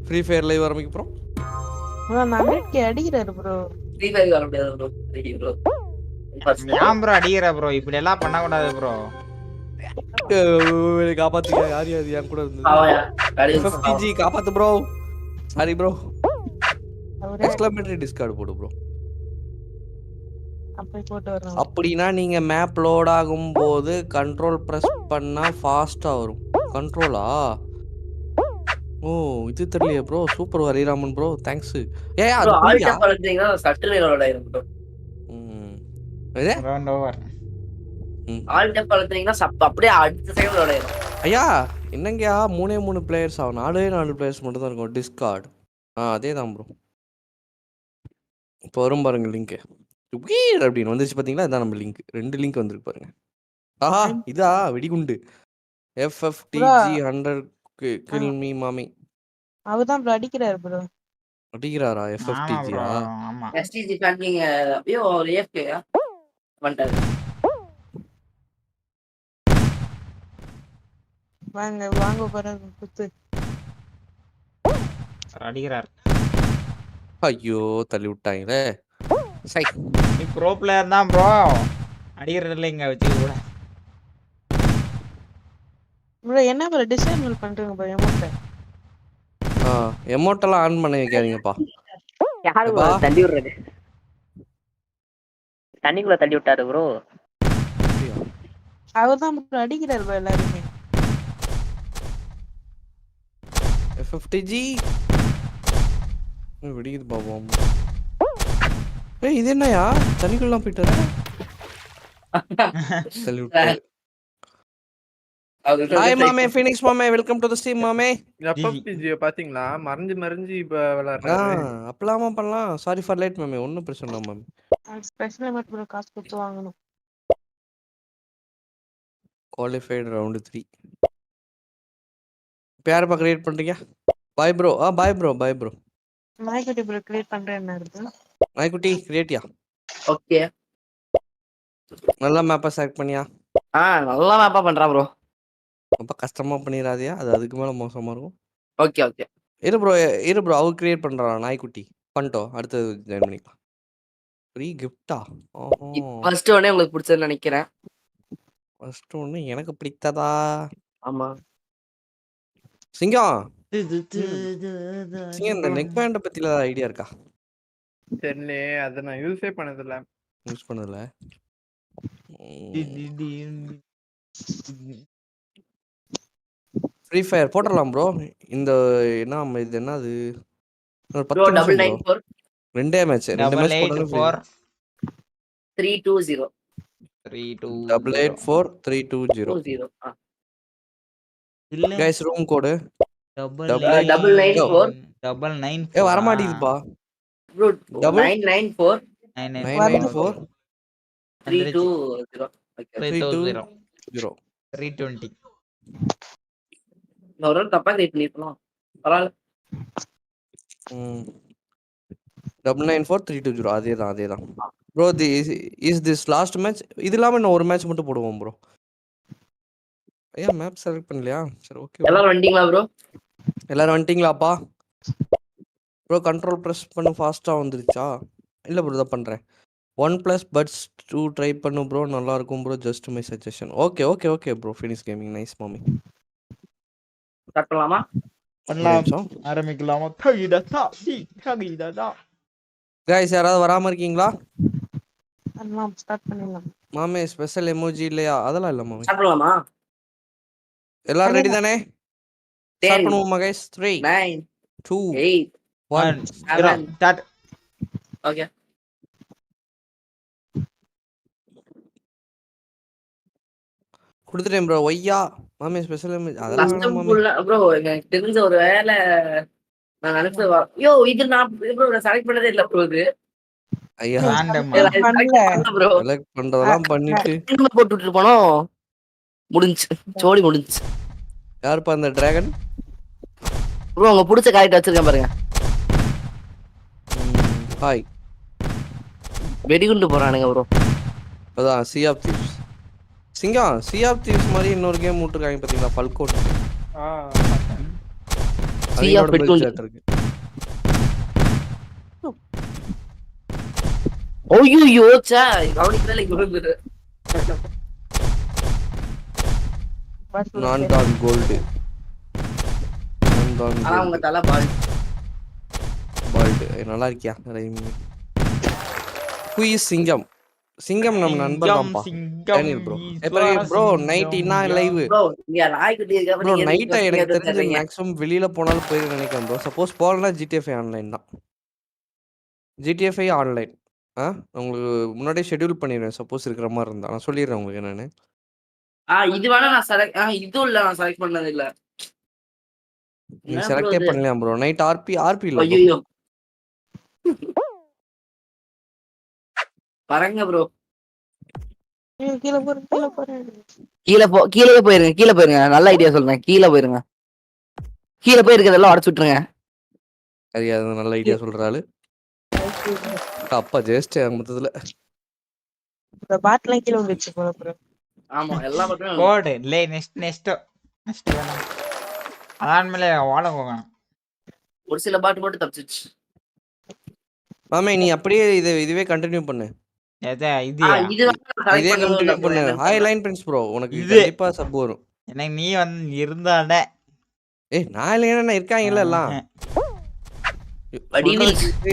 ஃப்ரீ ஃபயர் லைவ் ஆரம்பிக்க போறோம். அடிக்கிறாரு ப்ரோ. ஃப்ரீ ஃபயர் வர முடியாது ப்ரோ. ப்ரோ. ஏன் ப்ரோ அடிக்கிற ப்ரோ? இப்படி எல்லாம் பண்ண கூடாது ப்ரோ. காப்பாத்துங்க. யார் யார் என் கூட இருந்தது? ஆமாயா. கடைசி FFTG காப்பாத்து bro. Sorry bro. Exclamatory Discord போடு ப்ரோ. அப்படி போட்டு வரோம். அப்படின்னா நீங்க மேப் லோட் ஆகும்போது கண்ட்ரோல் பிரஸ் பண்ணா ஃபாஸ்டா வரும். கண்ட்ரோலா? ஓ இது தெரியலையே bro. Super Hariraman bro, thanks. ஏய் அது ப்ரோ ஆல் புரியா? டேப் பண்ணீங்கன்னா சட்டுல லோட் ஆயிரும் ப்ரோ. இது ரவுண்ட் ஓவர். ஆல் டேப் பண்ணீங்கன்னா அப்படியே அடுத்த செகண்ட் லோட் ஆயிரும். ஐயா என்னங்கயா 3 பிளேயர்ஸ் ஆகும். 4 பிளேயர்ஸ் மட்டும் தான் இருக்கும் டிஸ்கார்ட். அதே தான் ப்ரோ. இப்போ வரும் பாருங்க லிங்க். அப்படின்னு வந்துச்சு பாத்தீங்களா? இதான் நம்ம லிங்க். 2 லிங்க் வந்திருக்கு பாருங்க. ஆஹா இதா வெடிகுண்டு. FFTG 100 கில் மீ மாமி. அவர்தான் ப்ரோ அடிக்கிறாரு ப்ரோ. அடிக்கிறாரா ஆமா FFTG? ப்ரோ. ஆமா. STG banding. ஐயோ ஒரு AFK வந்துட்டாரு. வாங்க வாங்க போறாரு குத்து. அடிக்கிறார். ஐயோ தள்ளி விட்டாங்களே. சை நீ ப்ரோ பிளேயர் தான் ப்ரோ. அடிக்கிறதுல இங்க வச்சுக்க கூட. ப்ரோ என்ன ப்ரோ டிசேபிள் பண்றீங்க ப்ரோ எமோட்ட? எமோட்டெல்லாம் ஆன் பண்ணி வைக்காதீங்கப்பா. யாரு எப்பா? தள்ளி விடுறது? தண்ணிக்குள்ள தள்ளி விட்டாரு ப்ரோ. அவர்தான் ப்ரோ அடிக்கிறாரு ப்ரோ எல்லாருமே. FFTG வெடிக்குது பாப்போம். ஏய் இது என்னயா தண்ணிக்குள்ளலாம் போயிட்டாரு? தள்ளி விட்டாரு. ஹாய் மாமே, ஃபீனிக்ஸ் மாமே, வெல்கம் டு தி ஸ்ட்ரீம் மாமே. FFTG பாத்தீங்களா? மறைஞ்சு மறைஞ்சு இப்ப விளையாடுறாரு. அப்பலாமா பண்ணலாம். சாரி ஃபார் லேட் மாமே. ஒன்றும் பிரச்சனை இல்லை மாமே. ஸ்பெஷல் எமோட் ப்ரோ காசு கொடுத்து வாங்கணும். Qualified round 3. இப்போ யாருப்பா கிரியேட் பண்ணுறீங்க? Bye bro. Bye bro, bye bro. நாய்க்குட்டி ப்ரோ கிரியேட் பண்றேன் என்ன இருக்கு? நாய்க்குட்டி கிரியேட்டியா? ஓகே. நல்ல மேப்பை செலக்ட் பண்ணியா? நல்லா மேப்பா பண்றான் ப்ரோ. ரொம்ப கஷ்டமாக பண்ணிடாதியா? அது அதுக்கு மேலே மோசமாக இருக்கும். Okay okay. இரு ப்ரோ அவர் கிரியேட் பண்ணுறான் நாய்க்குட்டி. பண்ணிட்டோம், அடுத்தது ஜாயின் பண்ணிக்கலாம். ஃப்ரீ கிஃப்டா? ஃபர்ஸ்ட் ஒன்னே உங்களுக்கு பிடிச்சதுன்னு நினைக்கிறேன். ஃபர்ஸ்ட் ஒன்று எனக்கு பிடித்ததா? ஆமா. சிங்கம் இந்த நெக் பேண்டை பற்றில ஐடியா இருக்கா? தெரியல, அதை நான் யூஸே பண்ணதில்ல. யூஸ் பண்ணதில்ல. ஃப்ரீ ஃபயர் போட்டுடலாம் ப்ரோ. இந்த என்ன இது என்னது? ஒரு 10 நிமிஷம் ப்ரோ. 2 மேட்ச் போட்டாலும் ஃப்ரீ. 320 884 320. கைஸ் ரூம் கோடு 994 வர மாட்டேங்குதுப்பா. ப்ரோ 994 994 320. 320 320. ஒரு தப்பா கிரியேட் பண்ணிருக்கோம். பரவாயில்ல. 994 320 அதேதான் bro. Is this last match? இது இல்லாம இன்னும் ஒரு மேட்ச் மட்டும் போடுவோம் ப்ரோ. ஐயா மேப் செலக்ட் பண்ணலையா? சரி ஓகே. எல்லாரும் வந்துட்டீங்களா ப்ரோ? எல்லாரும் வந்துட்டீங்களாப்பா? ப்ரோ கண்ட்ரோல் ப்ரெஸ் பண்ணு, ஃபாஸ்ட்டாக வந்துருச்சா? இல்லை ப்ரோ இதை பண்ணுறேன். OnePlus Buds 2 ட்ரை பண்ணு ப்ரோ, நல்லா இருக்கும் bro, just my suggestion. Okay bro. Finish gaming nice மாமி. ஸ்டார்ட் பண்ணலாமா? ஆரம்பிக்கலாமா? கைஸ் யாராவது வராமல் இருக்கீங்களா? ஸ்டார்ட் பண்ணிடலாம். மாமே ஸ்பெஷல் எமோஜி இல்லையா? அதெல்லாம் இல்லை மாமே. ஸ்டார்ட் பண்ணலாமா? எல்லாரும் ரெடி தானே? 10 ஸ்டார்ட் பண்ணுவோமா கைஸ்? 3 9 2 8 1 7. ஸ்டார்ட். ஓகே. குடுத்துட்டேன் ப்ரோ. ஒய்யா மாமே ஸ்பெஷல் அதெல்லாம் வேணாம் கஸ்டம் மாமே. ஃபுல்லா ப்ரோ எனக்கு தெரிஞ்ச ஒரு வேலை நான் நினைச்சது யோ இது நான் ப்ரோ நான் செலக்ட் பண்ணதே இல்ல ப்ரோ இது ஐயா ரேண்டமா பண்ணல ப்ரோ செலக்ட் பண்றதெல்லாம் பண்ணிட்டு போட்டு விட்டு போனோம் முடிஞ்சு சோடி முடிஞ்சு. யாருப்பா அந்த டிராகன்? ப்ரோ உங்க பிடிச்ச கேரக்டர் வச்சிருக்கேன் பாருங்க. ஹாய். வெடிகுண்டு போறானுங்க ப்ரோ. அதான் சி ஆஃப் தீவ்ஸ். சிங்கம் சி ஆஃப் தீவ்ஸ் மாதிரி இன்னொரு கேம் விட்டுருக்காங்க பாத்தீங்களா? ஃபல்கோட். சி ஆஃப் வெடிகுண்டு. இருக்கு. ஓய்யோ சே கவனிக்கல குரு. நான் தான் கோல்டு. ஆனா உங்க தலை பால். பால்டு நல்லா இருக்கியா? ஹூ இஸ் சிங்கம்? சிங்கம் நம்ம நண்பர் தான்ப்பா. Daniel bro. ப்ரோ நைட் என்ன லைவ்? ப்ரோ நீங்க நாய் குட்டி இருக்க ப்ரோ நீங்க நைட்டா எனக்கு தெரிஞ்சு தெரிஞ்சீங்க. மேக்ஸிமம் வெளியில போனாலும் போயிரு நினைக்கிறேன் ப்ரோ. சப்போஸ் போகலன்னா GTA 5 ஆன்லைன் தான். GTA 5 online. உங்களுக்கு முன்னாடியே ஷெட்யூல் பண்ணிடுவேன் சப்போஸ் இருக்கிற மாதிரி இருந்தா. நான் சொல்லிடுறேன் உங்களுக்கு என்னன்னு. இது வேணா நான் செலக்ட் இதுவும் இல்ல நான் செலக்ட் பண்ணது இல்ல. நீ செலக்டே பண்ணலையா ப்ரோ? நைட் ஆர்பி இல்ல ப்ரோ. ஐயோ பாருங்க ப்ரோ. கீழே போறேன் கீழே போயிருங்க. நல்ல ஐடியா சொல்றேன். கீழே போயிருங்க. கீழே போய் இருக்கிறதெல்லாம் உடச்சு விட்டுருங்க. அது நல்ல ஐடியா சொல்றாரு. அப்பா ஜெஸ்ட் மொத்தத்துல இந்த பாட்லாம் கீழே வந்துச்சு போல ப்ரோ. ஆமா எல்லா பக்கமும் கோடு லே நெக்ஸ்ட் வேணும். அதான் மேலே வாழ போகணும். ஒரு சில பாட்டு மட்டும் தப்பிச்சிச்சு. மாமே நீ அப்படியே இதுவே கண்டினியூ பண்ணு. எதை இது இது இதே கண்டினியூ பண்ணு. Hi line Prince bro. உனக்கு இது. கண்டிப்பா சப் வரும். எனக்கு நீ வந்து இருந்தானே. நான் இல்லைன்னா இருக்காங்கல்ல எல்லாம்.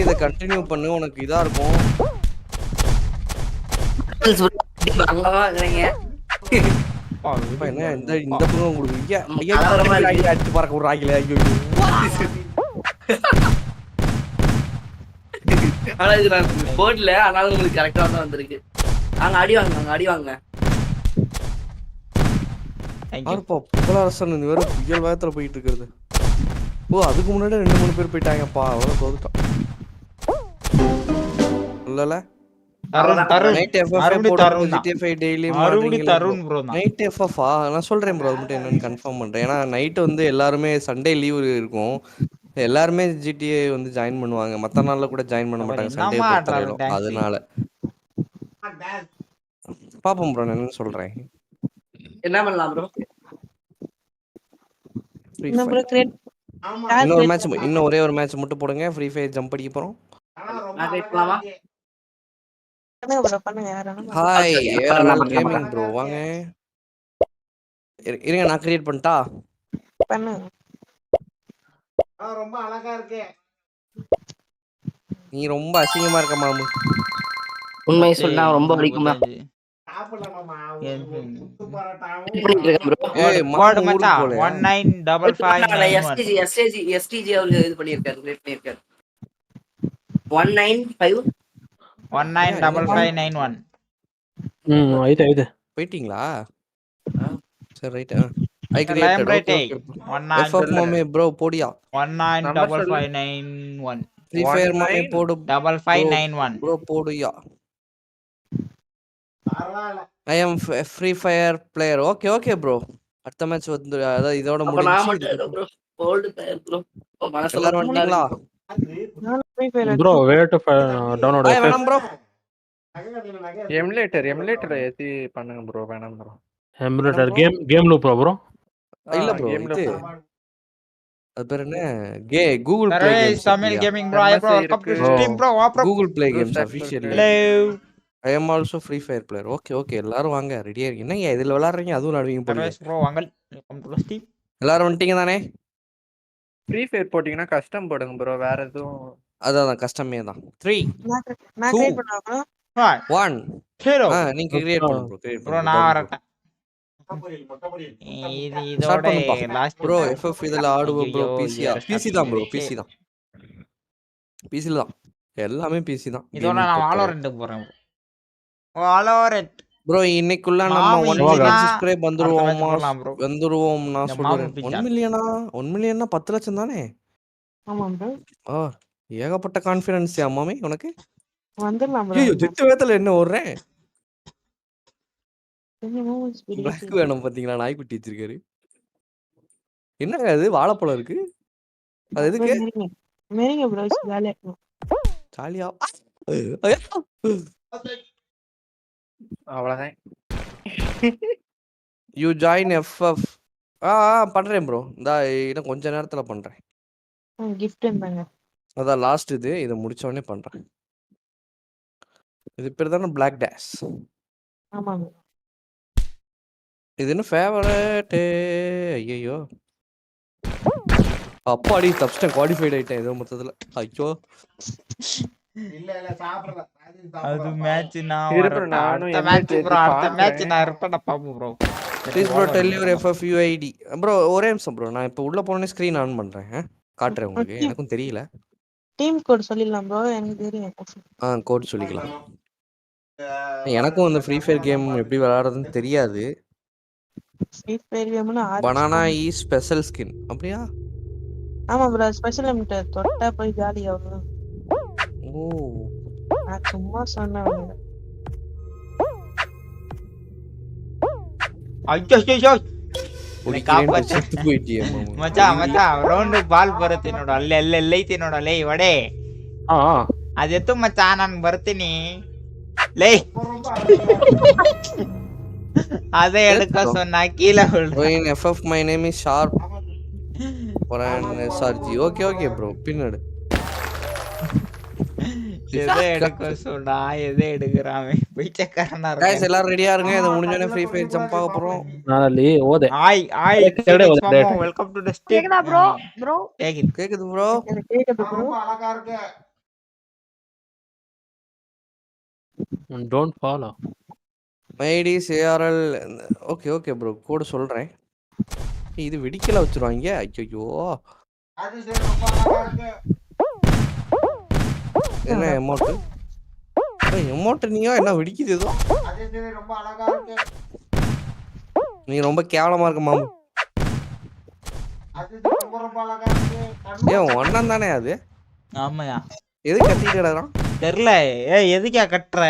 இதை கண்டினியூ பண்ணு. உனக்கு இதா இருக்கும். என்ன இந்த பக்கம் உங்களுக்கு அடிச்சு பறக்க ஒரு ஆகில. ஐயோ ஆனா இது நான் போடல. ஆனாலும் உங்களுக்கு கரெக்டா தான் வந்திருக்கு. அங்க அடி வாங்க. யாருப்பா புகழரசன் வேற புயல் வேகத்துல போயிட்டு இருக்கிறது? அதுக்கு முன்னாடி 2-3 பேர் போயிட்டாங்கப்பா. அவ்வளவு தோத்துட்டான் இல்லல. நைட் எஃப்எஃப் போடுறோம். GTA 5 டெய்லி நைட் எஃப்எஃப் நான் சொல்றேன் ப்ரோ. அது மட்டும் என்னன்னு கன்ஃபார்ம் பண்றேன். ஏன்னா நைட் வந்து எல்லாருமே சண்டே லீவ் இருக்கும். எல்லாருமே GTA வந்து ஜாயின் பண்ணுவாங்க. மத்த நாள்ல கூட ஜாயின் பண்ண மாட்டாங்க சண்டே பொறுத்தவரையிலும். அதனால பாப்போம் ப்ரோ. நான் என்ன சொல்றேன். என்ன பண்ணலாம் ப்ரோ? இன்னொரு மேட்ச் இன்னும் ஒரே ஒரு மேட்ச் மட்டும் போடுங்க. ஃப்ரீ ஃபயர் ஜம்ப் அடிக்க போறோம். ஹாய் ஏஆர்எல் கேமிங் ப்ரோ வாங்க. இருங்க நான் கிரியேட் பண்ணிட்டா. ரொம்ப அழகா இருக்கு. நீ ரொம்ப அசிங்கமா இருக்க மாமு. உண்மை சொன்னா ரொம்ப வலிக்குமா? சாப்பிடலாம் மாமா. குத்து பரோட்டாவும் ஏய் மாமா ஊருக்கு போலையா? 195591 STG அவரு இது பண்ணிருக்காரு. கிரியேட் பண்ணிருக்காரு. 195 195591 ஐது போயிட்டீங்களா? சரி ரைட். ஐ Line created. break okay FF மாமே ப்ரோ போடியா. 195591 ஃப்ரீ ஃபயர் மாமே போடு 5591 ப்ரோ போடுயா. பரவாயில்ல. I am free fire player. Okay bro. அடுத்த மேட்ச் வந்து அதாவது இதோட முடிஞ்சு ப்ரோ கோல்ட் பிளேயர் ப்ரோ. எல்லாரும் வந்துட்டீங்களா? Bro where to download hi வேணாம் ப்ரோ. எமுலேட்டர் ஏத்தி பண்ணுங்க ப்ரோ. வேணாம் bro. Emulator game loop bro. இல்ல ப்ரோ இது அது பேர் என்ன Google Play Games. Tamil gaming bro. I bro welcome to stream bro. Google Play Games officially. Hello I am also free fire player. Okay எல்லாரும் வாங்க. ரெடியா இருக்கீங்க? என்னங்க இதுல விளையாடுறீங்க? அதுவும் நடுவீங்க போறீங்க ப்ரோ. வாங்க வெல்கம் டு ஸ்ட்ரீம். எல்லாரும் வந்துட்டீங்க தானே? ஃப்ரீ ஃபயர் போட்டீங்கன்னா கஸ்டம் போடுங்க ப்ரோ. வேற எதுவும் அதான் கஸ்டமே தான். 3 நான் கிரியேட் பண்ணுவேன் 1 ஹீரோ நீங்க கிரியேட் பண்ணுங்க ப்ரோ. Create bro. பண்ணுங்க நான் வரேன். ஸ்டார்ட் இதோட பண்ணுப்பா லாஸ்ட் ப்ரோ. எஃப்எஃப் இதல ஆடுவோம் ப்ரோ. பிசி தான் ப்ரோ. பிசில தான் எல்லாமே பிசி தான். இதோட நான் வாலோரண்ட் போறேன். வாலோரண்ட் ப்ரோ இன்னைக்குள்ள நம்ம மாமி 1 இல்லைன்னா மில்லியன் சப்ஸ்கிரைப் அடுத்த மேட்ச் வந்துருவோமா? போடலாம் ப்ரோ. வந்துருவோம் நான் இந்த மாமி சொல்றேன். 1 பிச்சான். மில்லியனா? 1 மில்லியன்னா 10 லட்சம் தானே? ஆமா ப்ரோ. ஆ ஏகப்பட்ட கான்ஃபிடன்ஸ் மாமி உனக்கு. வந்துடலாம் ப்ரோ. ஐயோ திட்டு வேத்தல என்ன ஓடுறேன்? கொஞ்சம் மூவ்மெண்ட் ஸ்பீடு பிளாக் வேணும் பாத்தீங்களா? நாய்க்குட்டி வச்சிருக்காரு. என்னங்க அது வாழைப்பழம் இருக்கு? அது எதுக்கு? மெரிங்க ப்ரோ ஜாலியா இருக்கும். ஜாலியா அவ்வளவுதான். You join FF. பண்றேன் ப்ரோ. இன்னும் கொஞ்ச நேரத்துல பண்றேன். கிஃப்ட் இருந்தாங்க. அதான் லாஸ்ட் இதை முடிச்ச உடனே பண்றேன். இது பேர் தானே பிளாக் டேஷ். ஆமா ப்ரோ. இது என்ன ஃபேவரட்? ஐயோ அப்பாடி தப்ஸ்டன் குவாலிஃபைட் ஆயிட்டேன் ஏதோ மொத்தத்துல. ஐயோ இல்ல சாப்பிடல அது மேட்ச் நான் இரு bro, வரேன். நானும் அடுத்த MH மேட்ச் ப்ரோ. அடுத்த பார்க்கிறேன். மேட்ச் நான் இருப்பேன் பாப்போம் bro. Please bro tell your FF UID. Bro ஒரே நிமிஷம் ப்ரோ, நான் இப்போ உள்ள போனே ஸ்க்ரீன் ஆன் பண்றேன். காட்டுறேன் உங்களுக்கு. எனக்கும் தெரியல. டீம் கோட் சொல்லிடலாம் ப்ரோ. எனக்கு தெரியும். கோட் சொல்லிக்கலாம். எனக்கும் அந்த ஃப்ரீ ஃபயர் கேம் எப்படி விளையாடுறதுன்னு தெரியாது. ஃப்ரீ ஃபயர் கேம்னா பனானா ஈ ஸ்பெஷல் ஸ்கின் அப்படியா? ஆமா ப்ரோ. ஸ்பெஷல் லிமிட் தொட்டா போய் ஜாலியா வரும். ஓ நான் சும்மா சொன்னேன். ஐயோ செத்து போயிட்டியே மாமா. மச்சான் ரவுண்ட் ಬಾಲ್ ಬರುತ್ತೆ ನೋಡು. ಅಲ್ಲಿ ಐತಿ ನೋಡು. ಲೇ ವಡೆ ಅದೆತ್ತು ಮಚ್ಚಾ ನಾನು ಬರ್ತೀನಿ. ಲೇ ಅದೇ ಎಡಕ சொன்னா கீழே in FF my name is Sharp Sarji. Okay bro. பின்னாடி எதை எடுக்க சொன்னா எதை எடுக்கறாமே பைச்சக்காரனா guys இருக்கான். எல்லாரும் ரெடியா இருங்க. இது முடிஞ்சோனே ஃப்ரீ ஃபயர் ஜம்ப் ஆக போறோம். ನಾನಲ್ಲಿ ಓದೆ hi welcome to the stack. கேக்குதா ப்ரோ? ப்ரோ கேக்குது ப்ரோ. ரொம்ப அழகா இருக்கு. ಡೋಂಟ್ ಫಾಲೋ மைடிஸ் ஏஆர்எல். ஓகே ப்ரோ கோட் சொல்றேன். இது வெடிக்கல வச்சிருவாங்க. ஐயோ அது சரி ரொம்ப அழகா இருக்கு. என்ன எமோட்? எமோட் நீங்க என்ன வெடிக்குது ஏதோ? அது சரி ரொம்ப அழகா இருக்கு. நீ ரொம்ப கேவலமா இருக்க மாமா. அது சரி ரொம்ப அழகா இருக்கு. ஏன் ஒண்ணன் தானே அது? ஆமாயா எது கத்திட்டு கிடக்குறான் தெரியல. எதுக்கா கட்டுற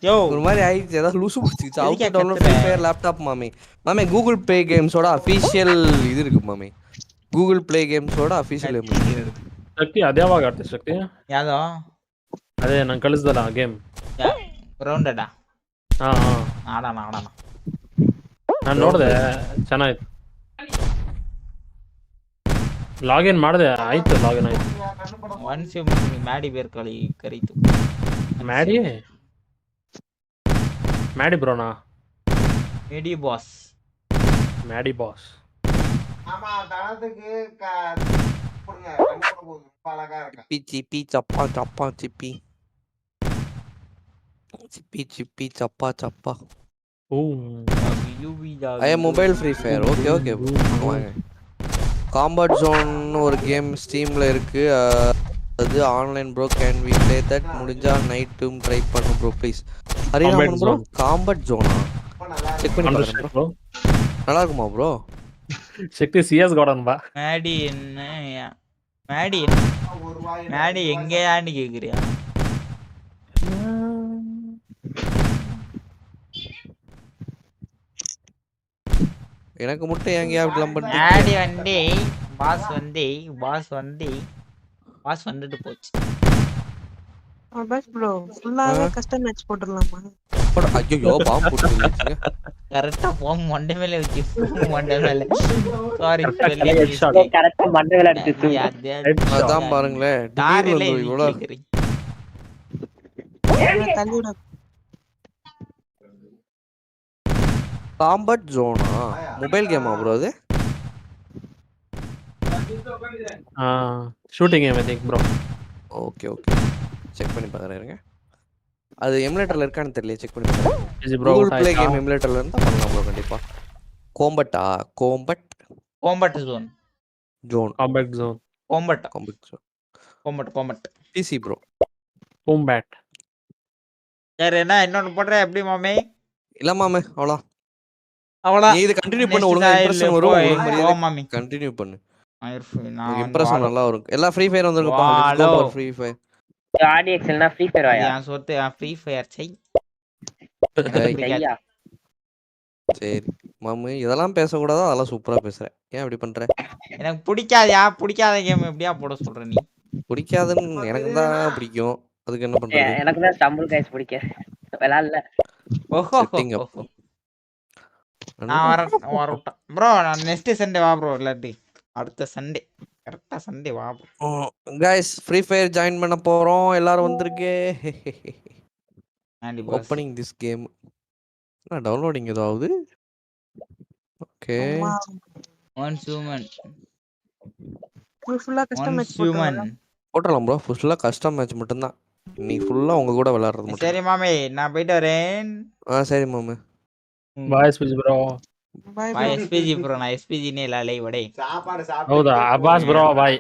யோ? ஒரு மாதிரி ஆயிடுச்சு. ஏதாவது லூசு பிடிச்சிச்சு. எதுக்கு அவுட் டவுன்லோட் கத்துற? ஃப்ரீ ஃபயர் லேப்டாப் மாமி. கூகுள் ப்ளே கேம்ஸோட அஃபிஷியல் இது இருக்கு மாமி. கூகுள் ப்ளே கேம்ஸோட அஃபிஷியல் ಶಕ್ತಿ ಅದ್ಯಾವಾಗ ಆಡ್ತೀವಿ ಶಕ್ತಿ? ಯಾವ್ದೋ ಅದೇ ನಂಗೆ ಕಳಿಸ್ದಲ್ಲ ಗೇಮ್. ರೌಂಡೆಡಾ? ಹಾ ಆಡೋಣ ನಾನು ನೋಡಿದೆ, ಚೆನ್ನಾಗಿತ್ತು. ಲಾಗಿನ್ ಮಾಡಿದೆ, ಆಯ್ತು ಲಾಗಿನ್ ಆಯ್ತು. ಒನ್ಸ್ ಮ್ಯಾಡಿ ಬೇರ್ ಕರೀತು. ಮ್ಯಾಡಿ ಬ್ರೋನಾ? ಮ್ಯಾಡಿ ಬಾಸ್. ஆமா தனத்துக்கு கொடுங்க. ரொம்ப அழகா இருக்கு. சிப்பி சப்பா சிப்பி சப்பா. Oh I mobile free fire. Okay வாங்க. காம்பேட் ஜோன் ஒரு கேம் ஸ்டீம்ல இருக்கு. அது online bro. Can we play that? முடிஞ்சா நைட்டும் ட்ரை பண்ணு bro please. Hariraman bro combat ஜோனா? செக் பண்ணி பாருங்க ப்ரோ. நல்லா இருக்குமா ப்ரோ? ಶಕ್ತಿ CS ಗಾರ್ಡನ್ ಬಾ. ಮ್ಯಾಡಿ எங்கேயான்னு கேக்குறியா? எனக்கு மட்டும் ஏங்க அப்படிலாம் பண்றீங்க? ಮ್ಯಾಡಿ வந்து பாஸ் வந்துட்டு போச்சு. பஸ் ப்ரோ ஃபுல்லாவே கஸ்டம் மேட்ச் போட்டுடலாமா? ஐயோ பாம்பு போட்டுருங்க. கரெக்டா போம் மண்டை மேல வச்சு மண்டை மேல. சாரி கரெக்டா மண்டை மேல அடிச்சு. அதான் பாருங்களேன். தாரில திடீர்னு இவ்வளவு தள்ளிவிட. காம்பேட் ஜோனா மொபைல் கேமா ப்ரோ அது? Shooting game I think bro. Okay check பண்ணி பாக்குறேன். அது எமுலேட்டர்ல இருக்கான்னு தெரியல. செக் பண்ணி பாக்குறேன். கூகுள் ப்ளே கேம் எமுலேட்டர்ல இருந்தா பண்ணலாம் ப்ரோ கண்டிப்பா. Combat PC bro. சரி என்ன இன்னொன்னு போடுற எப்படி மாமே? இல்ல மாமே அவ்வளோ அவ்வளோ நீ இது கண்டினியூ பண்ணு நெக்ஸ்ட் ஒழுங்கா இம்ப்ரெஷன் வரும் ஒழுங்கு போ மரியாதை மாமி கண்டினியூ பண்ணு நான் வந்து இம்ப்ரெஷன் நல்லா வரும் எல்லாம் ஃப்ரீ ஃபயர் வந்துருங்கப்பா லெட்ஸ் கோ வாழோ ஃபார் ஃப்ரீ ஃபயர் RDX இல்லனா ஃப்ரீ ஃபயர் அது வாயா என் சொத்து ஃப்ரீ ஃபயர் செய் எனக்கு பிடிக்காது ஐயா சரி மாமு இதெல்லாம் பேசக்கூடாதா அதெல்லாம் சூப்பரா பேசுறேன் ஏன் இப்படி பண்ற எனக்கு பிடிக்காதயா பிடிக்காத கேம் எப்படியா போட சொல்ற நீ பிடிக்காதுன்னு எனக்கு தான் பிடிக்கும் அதுக்கு என்ன பண்றது எனக்கு தான் ஸ்டம்பிள் கைஸ் பிடிக்க விளாட்ல ஓஹோ செட்டிங் அப் நான் வரட்டேன் ப்ரோ நான் நெக்ஸ்ட் சண்டே வா ப்ரோ இல்லாட்டி அடுத்த சண்டே கரெக்டா சண்டே வா bro guys free fire join பண்ண போறோம் எல்லாரும் வந்திருக்கே ஓப்பனிங் திஸ் கேம் டவுன்லோடிங் ஏதாவது ஓகே ஒன்ஸ் ஹியூமன் ஃபுல்லா கஸ்டம் ஒன்ஸ் மேட்ச் ஹியூமன் போட்டுறலாம். போட்டலாம் ப்ரோ ஃபுல்லாக கஸ்டம் மேட்ச் மட்டும்தான் இன்னைக்கு ஃபுல்லாக உங்க கூட விளையாடுறது மட்டும் சரி மாமே நான் போயிட்டு வரேன் சரி மாமு ಬಾಯ್ ಸ್ಪೀಚ್ ಬ್ರೋ Bye பாய் bro. எஸ்பிஜி ப்ரோ நான் எஸ்பிஜினே இல்லை லை வடை சாப்பாடு ಹೌದಾ ಅಬ್ಬಾಸ್ ಬ್ರೋ ಬಾಯ್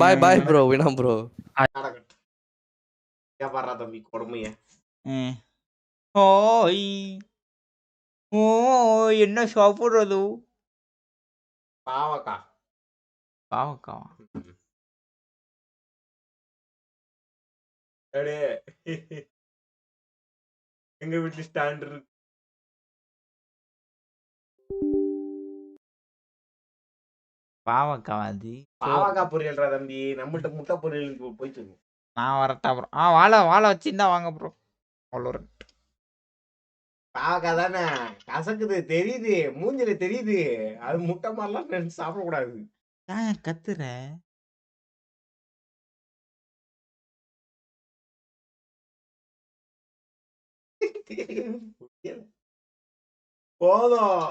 பாய் பாய் ப்ரோ வினா ப்ரோ சாப்பாடுறா தம்பி கொடுமைய ஓய் ஓ என்ன சாப்பிடுறது பாவக்கா பாவக்கா அடே எங்க வீட்டுல ஸ்டாண்ட் இருக்கு பாவக்கா அது பாவக்கா பொரியல்றா தம்பி நம்மள்ட்ட முட்டை பொரியல் போயிட்டு இருக்கு. நான் வரட்டா ப்ரோ வாழை வச்சிருந்தா வாங்க ப்ரோ அவ்வளோ பாவக்கா தானே கசக்குது தெரியுது மூஞ்சில தெரியுது அது முட்டை மாதிரிலாம் நினைச்சு சாப்பிடக்கூடாது ஏன் கத்துற போதும்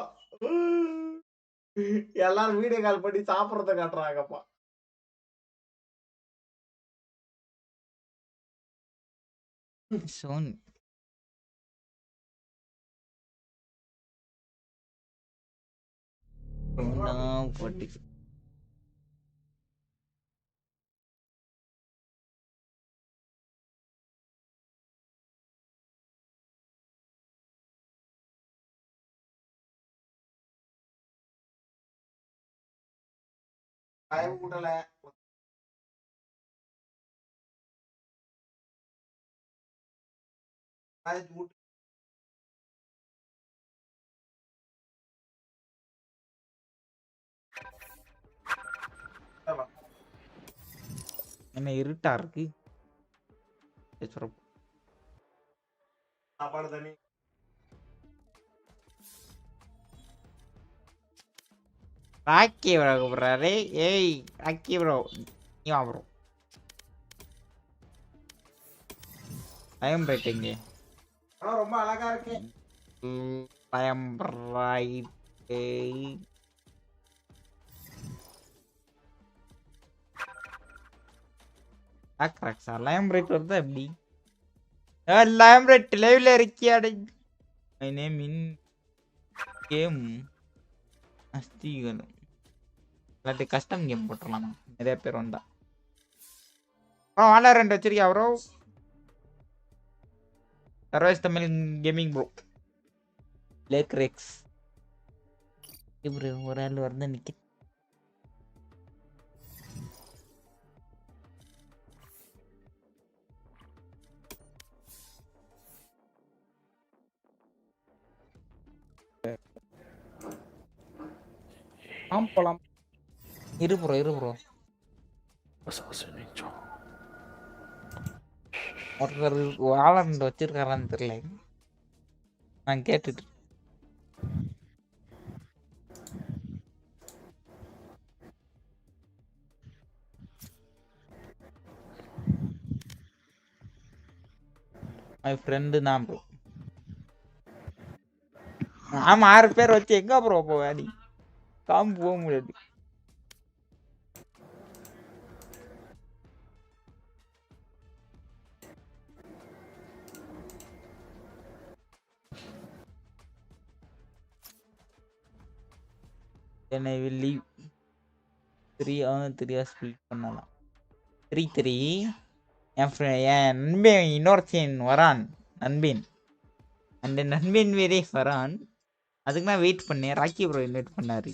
எல்லாரும் வீடியோ கால் பண்ணி சாப்பிடறத காட்டுறாங்கப்பா சோன் போட்டு டைம் கூட்டல என்ன இருட்டா இருக்கு சாப்பாடு தண்ணி ராக்கி ப்ரோ கூப்பிடுறாரு ஏய் ராக்கி ப்ரோ நீ வா ப்ரோ டைம் ரைட்டிங்க ரொம்ப அழகா இருக்கு time right sir Lime right வருதா எப்படி லைம் ரைட் லைவ்ல இருக்கியாடை மை நேம் இன் கேம் அஸ்திகலம் இல்லாட்டி கஸ்டம் கேம் போட்டுடலாமா நிறைய பேர் வந்தா வாழ ரெண்டு வச்சிருக்கியா ப்ரோ சர்வைஸ் தமிழ் கேமிங் ப்ரோ லேக் ரெக்ஸ் ப்ரோ ஒரு ஆள் வந்து நிக்க போலாம் இரு ப்ரோ ஒருத்தர் வாழண்ட் வச்சிருக்காரான்னு தெரியல நான் கேட்டுட்டு மை ஃப்ரெண்டு தான் ப்ரோ ஆமா 6 பேர் வச்சு எங்க ப்ரோ போவாடி காம்பு போக முடியாது Then I will leave 3 split பண்ணலாம் 3 என் நண்பன் இன்னொருத்தன் வரான் நண்பன் அந்த நண்பன் வேறே வரான். அதுக்கு நான் வெயிட் பண்ணேன். ராக்கி ப்ரோ இன்வைட் பண்ணாரு.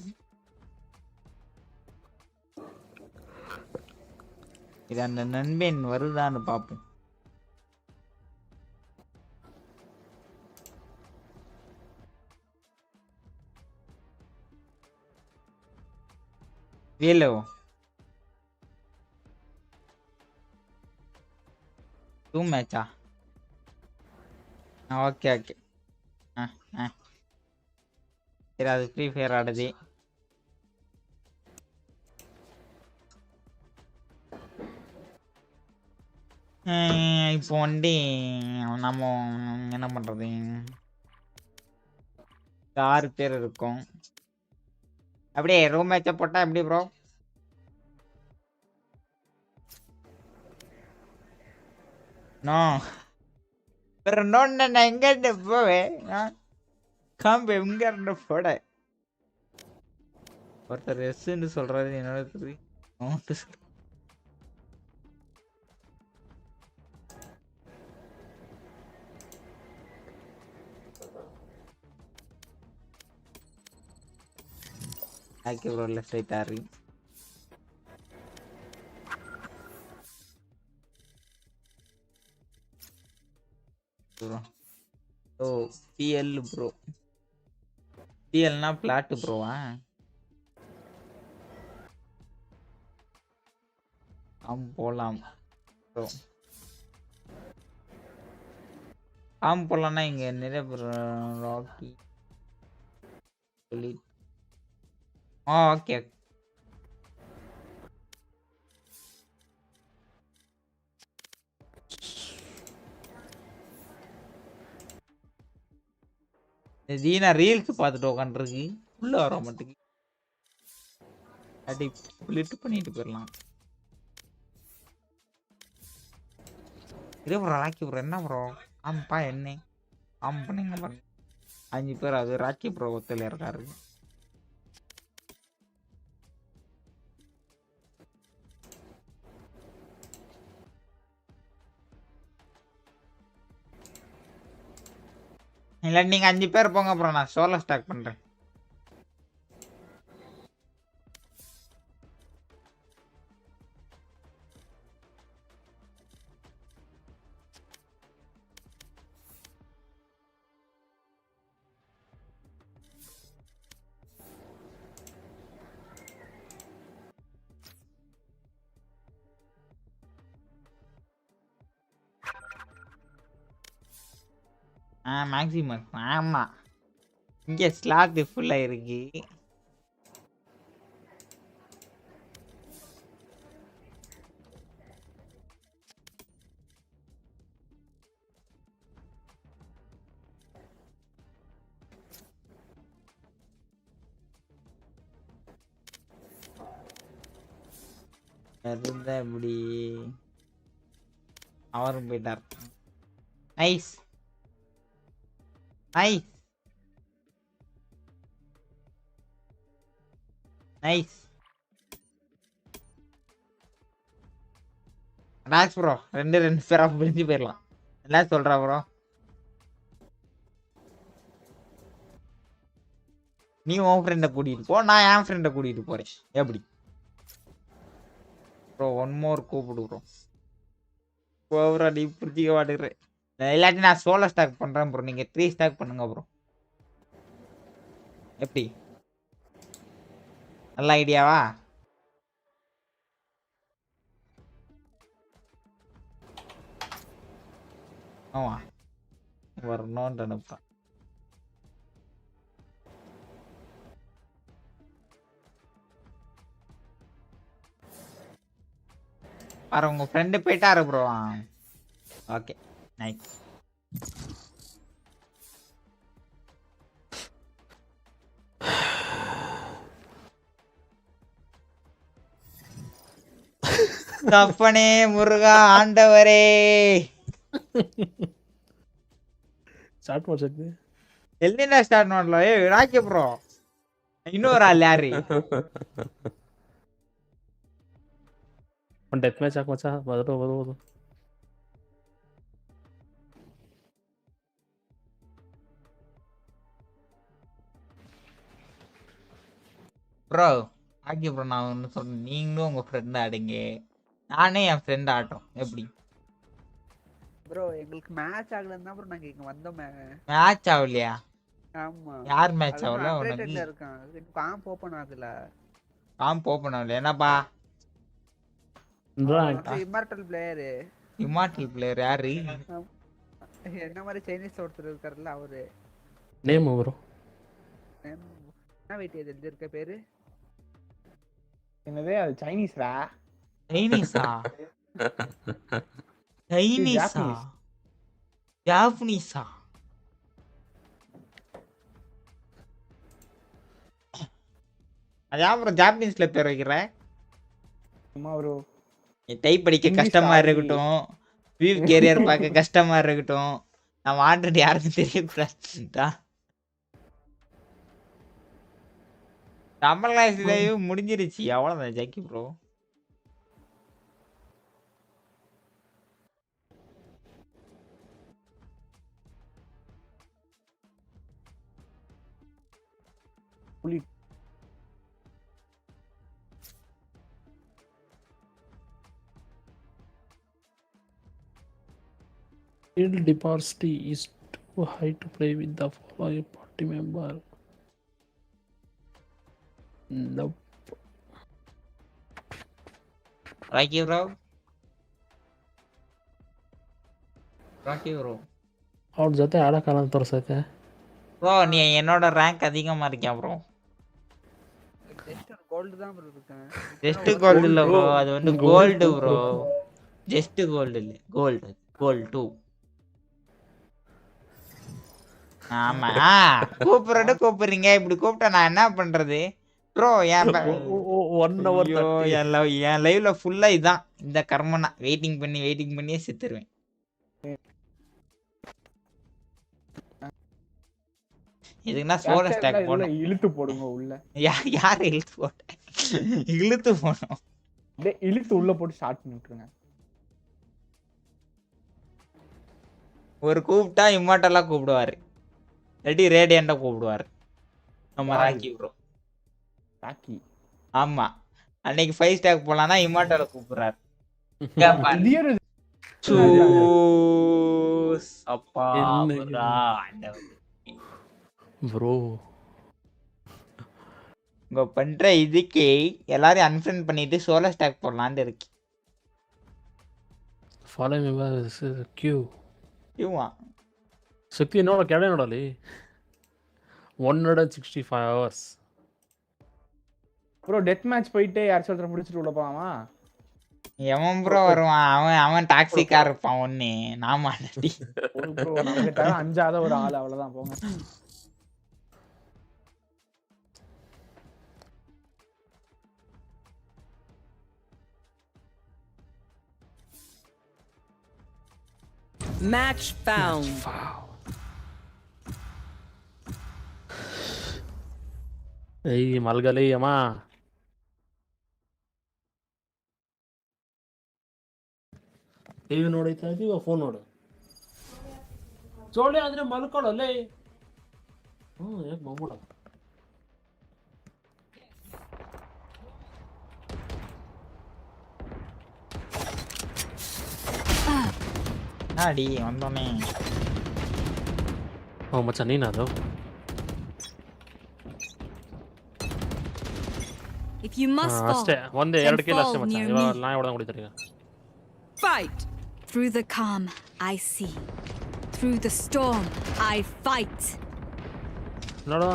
இது அந்த நண்பன் வருதான்னு பார்ப்போம். வேலோ 2 மேட்சா? Okay okay. சரி அது ஃப்ரீ ஃபயர் ஆடுது. இப்போ வந்து நம்ம என்ன பண்றது? 6 பேர் இருக்கோம். அப்படியே ரூம் மேட்சை போட்டா எப்படி ப்ரோ? நோ நான் எங்க இருந்து போவேன்? காம்பு எங்க இருந்து போட? ஒருத்தர் எஸ்ன்னு சொல்றாரு. என்னோட தெரியும். ஓகே ப்ரோ லெஃப்ட் ரைட் ஆறு. ப்ரோ ஓ பிஎல் ப்ரோ. பிஎல்னா பிளாட் ப்ரோவா? போலாம் ப்ரோ. போலாம்னா இங்க நிறைய ராக்கி சொல்லி. ஓகே தீனா ரீல்ஸ் பார்த்துட்டு உட்காந்துருக்கு. உள்ள வர மாட்டேங்குது. அடி ஸ்பிளிட் பண்ணிட்டு போயிடலாம். இதே ப்ரோ ராக்கி ப்ரோ என்ன ப்ரோ? ஆமாப்பா என்ன பண்ணுங்க பாருங்க. 5 பேர் அது ராக்கி ப்ரோ ஒத்துல இருக்காரு. இல்லை நீங்க 5 பேர் போங்க ப்ரோ. நான் சோலோ ஸ்டாக் பண்றேன். மேக்ஸிமம் ஆமா. இங்க ஸ்லாட் ஃபுல்லா இருக்கு. இருந்தா இப்படி அவரும் போயிட்டார். Nice nice nice. Max bro 2 பேரா பிரிஞ்சு போயிடலாம். என்ன சொல்றா ப்ரோ? நீ உன் ஃப்ரெண்டை கூட்டிட்டு போ, நான் என் ஃப்ரெண்டை கூட்டிட்டு போறேன். எப்படி ப்ரோ? 1 மோர் கூப்பிடு ப்ரோ. ஓவரா நீ புரிஞ்சிக்க மாட்டேங்கிறேன். இல்லாட்டி நான் சோலோ ஸ்டாக் பண்றேன் ப்ரோ. நீங்க 3 ஸ்டாக் பண்ணுங்க ப்ரோ. எப்படி? நல்ல ஐடியாவா? ஆமா வரணும்னு நினைப்பேன். பாரு உங்க ஃப்ரெண்டு போயிட்டாரு ப்ரோ. Okay nice. தப்பனே முருகா ஆண்டவரே. ஸ்டார்ட் பண்ணு. எல்லினா ஸ்டார்ட் பண்ணல. ராக்கி ப்ரோ இன்னொரு ஆள் யாரு? ಒಂದು ಡೆತ್ ಮ್ಯಾಚ್ ಹಾಕಿ ಮಚ್ಚ. ಬರೋದು ப்ரோ ஓகே ப்ரோ நான் ஒன்று சொல்றேன் நீங்களும் உங்க ஃப்ரெண்ட் ஆடுங்க நானே என் ஃப்ரெண்ட் ஆடுறோம் எப்படி ப்ரோ எங்களுக்கு மேட்ச் ஆகலன்னு தான் ப்ரோ நாங்க இங்க வந்தோமே. மேட்ச் ஆகலையா ஆமா. யார் மேட்ச் அது ஆகல அன்ரேட்டட்ல உனக்கு இருக்கான். காம்ப் ஓபன் ஆகல. ஓப்பன் ஆகல என்னப்பா இம்மர்டல் பிளேயர். இம்மார்டல் பிளேயர் யாரு என்ன மாதிரி சைனீஸ் ஒருத்தர் இருக்காருல்ல அவரு. Name bro. என்ன வெயிட் எது இருக்க பேரு? என்னது அது சைனீஸ்ரா? சைனீஸா சைனீஸா ஜாப்பனீஸா அதான் அப்புறம் ஜாப்பனீஸ்ல பேர் வைக்கிற சும்மா ப்ரோ டைப் படிக்க கஷ்டமா இருக்கட்டும் வியூ கேரியர் பார்க்க கஷ்டமா இருக்கட்டும் நம்ம ஆல்ரெடி யாருக்கும் தெரியக்கூடாதுடா தமிழ்நாடு லைவ் முடிஞ்சிருச்சு அவ்வளவுதான் ஜக்கி ப்ரோ புலி Field diversity is too high to play with the following party member. Nope. Rakhi bro rakhi bro ಅವ್ರ ಜೊತೆ ಆಡಕ್ಕಾಗಲ್ಲ ಅಂತ ತೋರ್ಸೈತೆ. ப்ரோ நீ என்னோட ரேங்க் அதிகமா இருக்கியா ப்ரோ ஜஸ்ட் கோல்ட் தான் ப்ரோ இருக்கேன். ஜஸ்ட் கோல்டு இல்ல ப்ரோ அது வந்து கோல்டு ப்ரோ ஜஸ்ட் கோல்டு இல்ல கோல்டு கோல்டு 2 ஆமா கூப்பிடுறீங்க இப்படி கூப்பிட்டா நான் என்ன பண்றது ப்ரோ என் 1 hour என் லைவ்ல ஃபுல்லா இதான் இந்த கர்மனா வெயிட்டிங் பண்ணியே செத்துருவேன் இதுக்குன்னா சோழ ஸ்டாக் போடணும் இழுத்து போடுங்க உள்ள யாரு இழுத்து போட்ட இழுத்து போடணும் இழுத்து உள்ள போட்டு ஸ்டார்ட் பண்ணிட்டுருங்க ஒரு கூப்பிட்டா இம்மார்டலா கூப்பிடுவாரு இல்லாட்டி ரேடியண்டா கூப்பிடுவாரு நம்ம ராக்கி ப்ரோ ராக்கி ஆமா அன்னைக்கு 5 ஸ்டாக் போலாம்னா இம்மார்டல கூப்பிடுறாரு அப்பா ப்ரோ உங்க பண்ற இதுக்கு எல்லாரையும் அன்ஃப்ரெண்ட் பண்ணிட்டு சோலோ ஸ்டாக் போடலான்னு இருக்கு ಫಾಲೋ ಮಿ ಕ್ಯೂ இவா ಶಕ್ತಿ ನೋಡ ಕೆಡೆ ನೋಡಲಿ 165 hours. ப்ரோ டெத் மேட்ச் போயிட்டு யார் சொல்ற முடிச்சிட்டு உள்ள போலாமா எவன் ப்ரோ வருவான் அவன் டாக்ஸிக்கா இருப்பான் ஒண்ணு நாம ப்ரோ நமக்கு தேவை அஞ்சாத ஒரு ஆள் அவ்வளவுதான் போங்க Match found. ಏಯ್ ಮಲ್ಗಲಿ ಅಮ್ಮ ಟಿವಿ ನೋಡೈತಾ ಇದೀವ ಫೋನ್ ನೋಡು ಜೋಳಿ ಆದ್ರೆ ಮಲ್ಕೊಳ್ಳಲ್ಲೇ ಯಾಕೆ ಮಮ್ಮೂಡ அடி வந்தோமே ಮಚ್ಚ ನೀನದು If you must fall, ಅಷ್ಟೇ ಒಂದೇ then 2 ಕಿಲ್ ಅಷ್ಟೇ fall ಮಚ್ಚ near ಇವಾಗ me. ನಾ ಹೊಡೆದಂಗೆ ಹೊಡಿತಾರೆ ಈಗ Fight! Through the calm, I see. Through the storm, I fight. ನೋಡು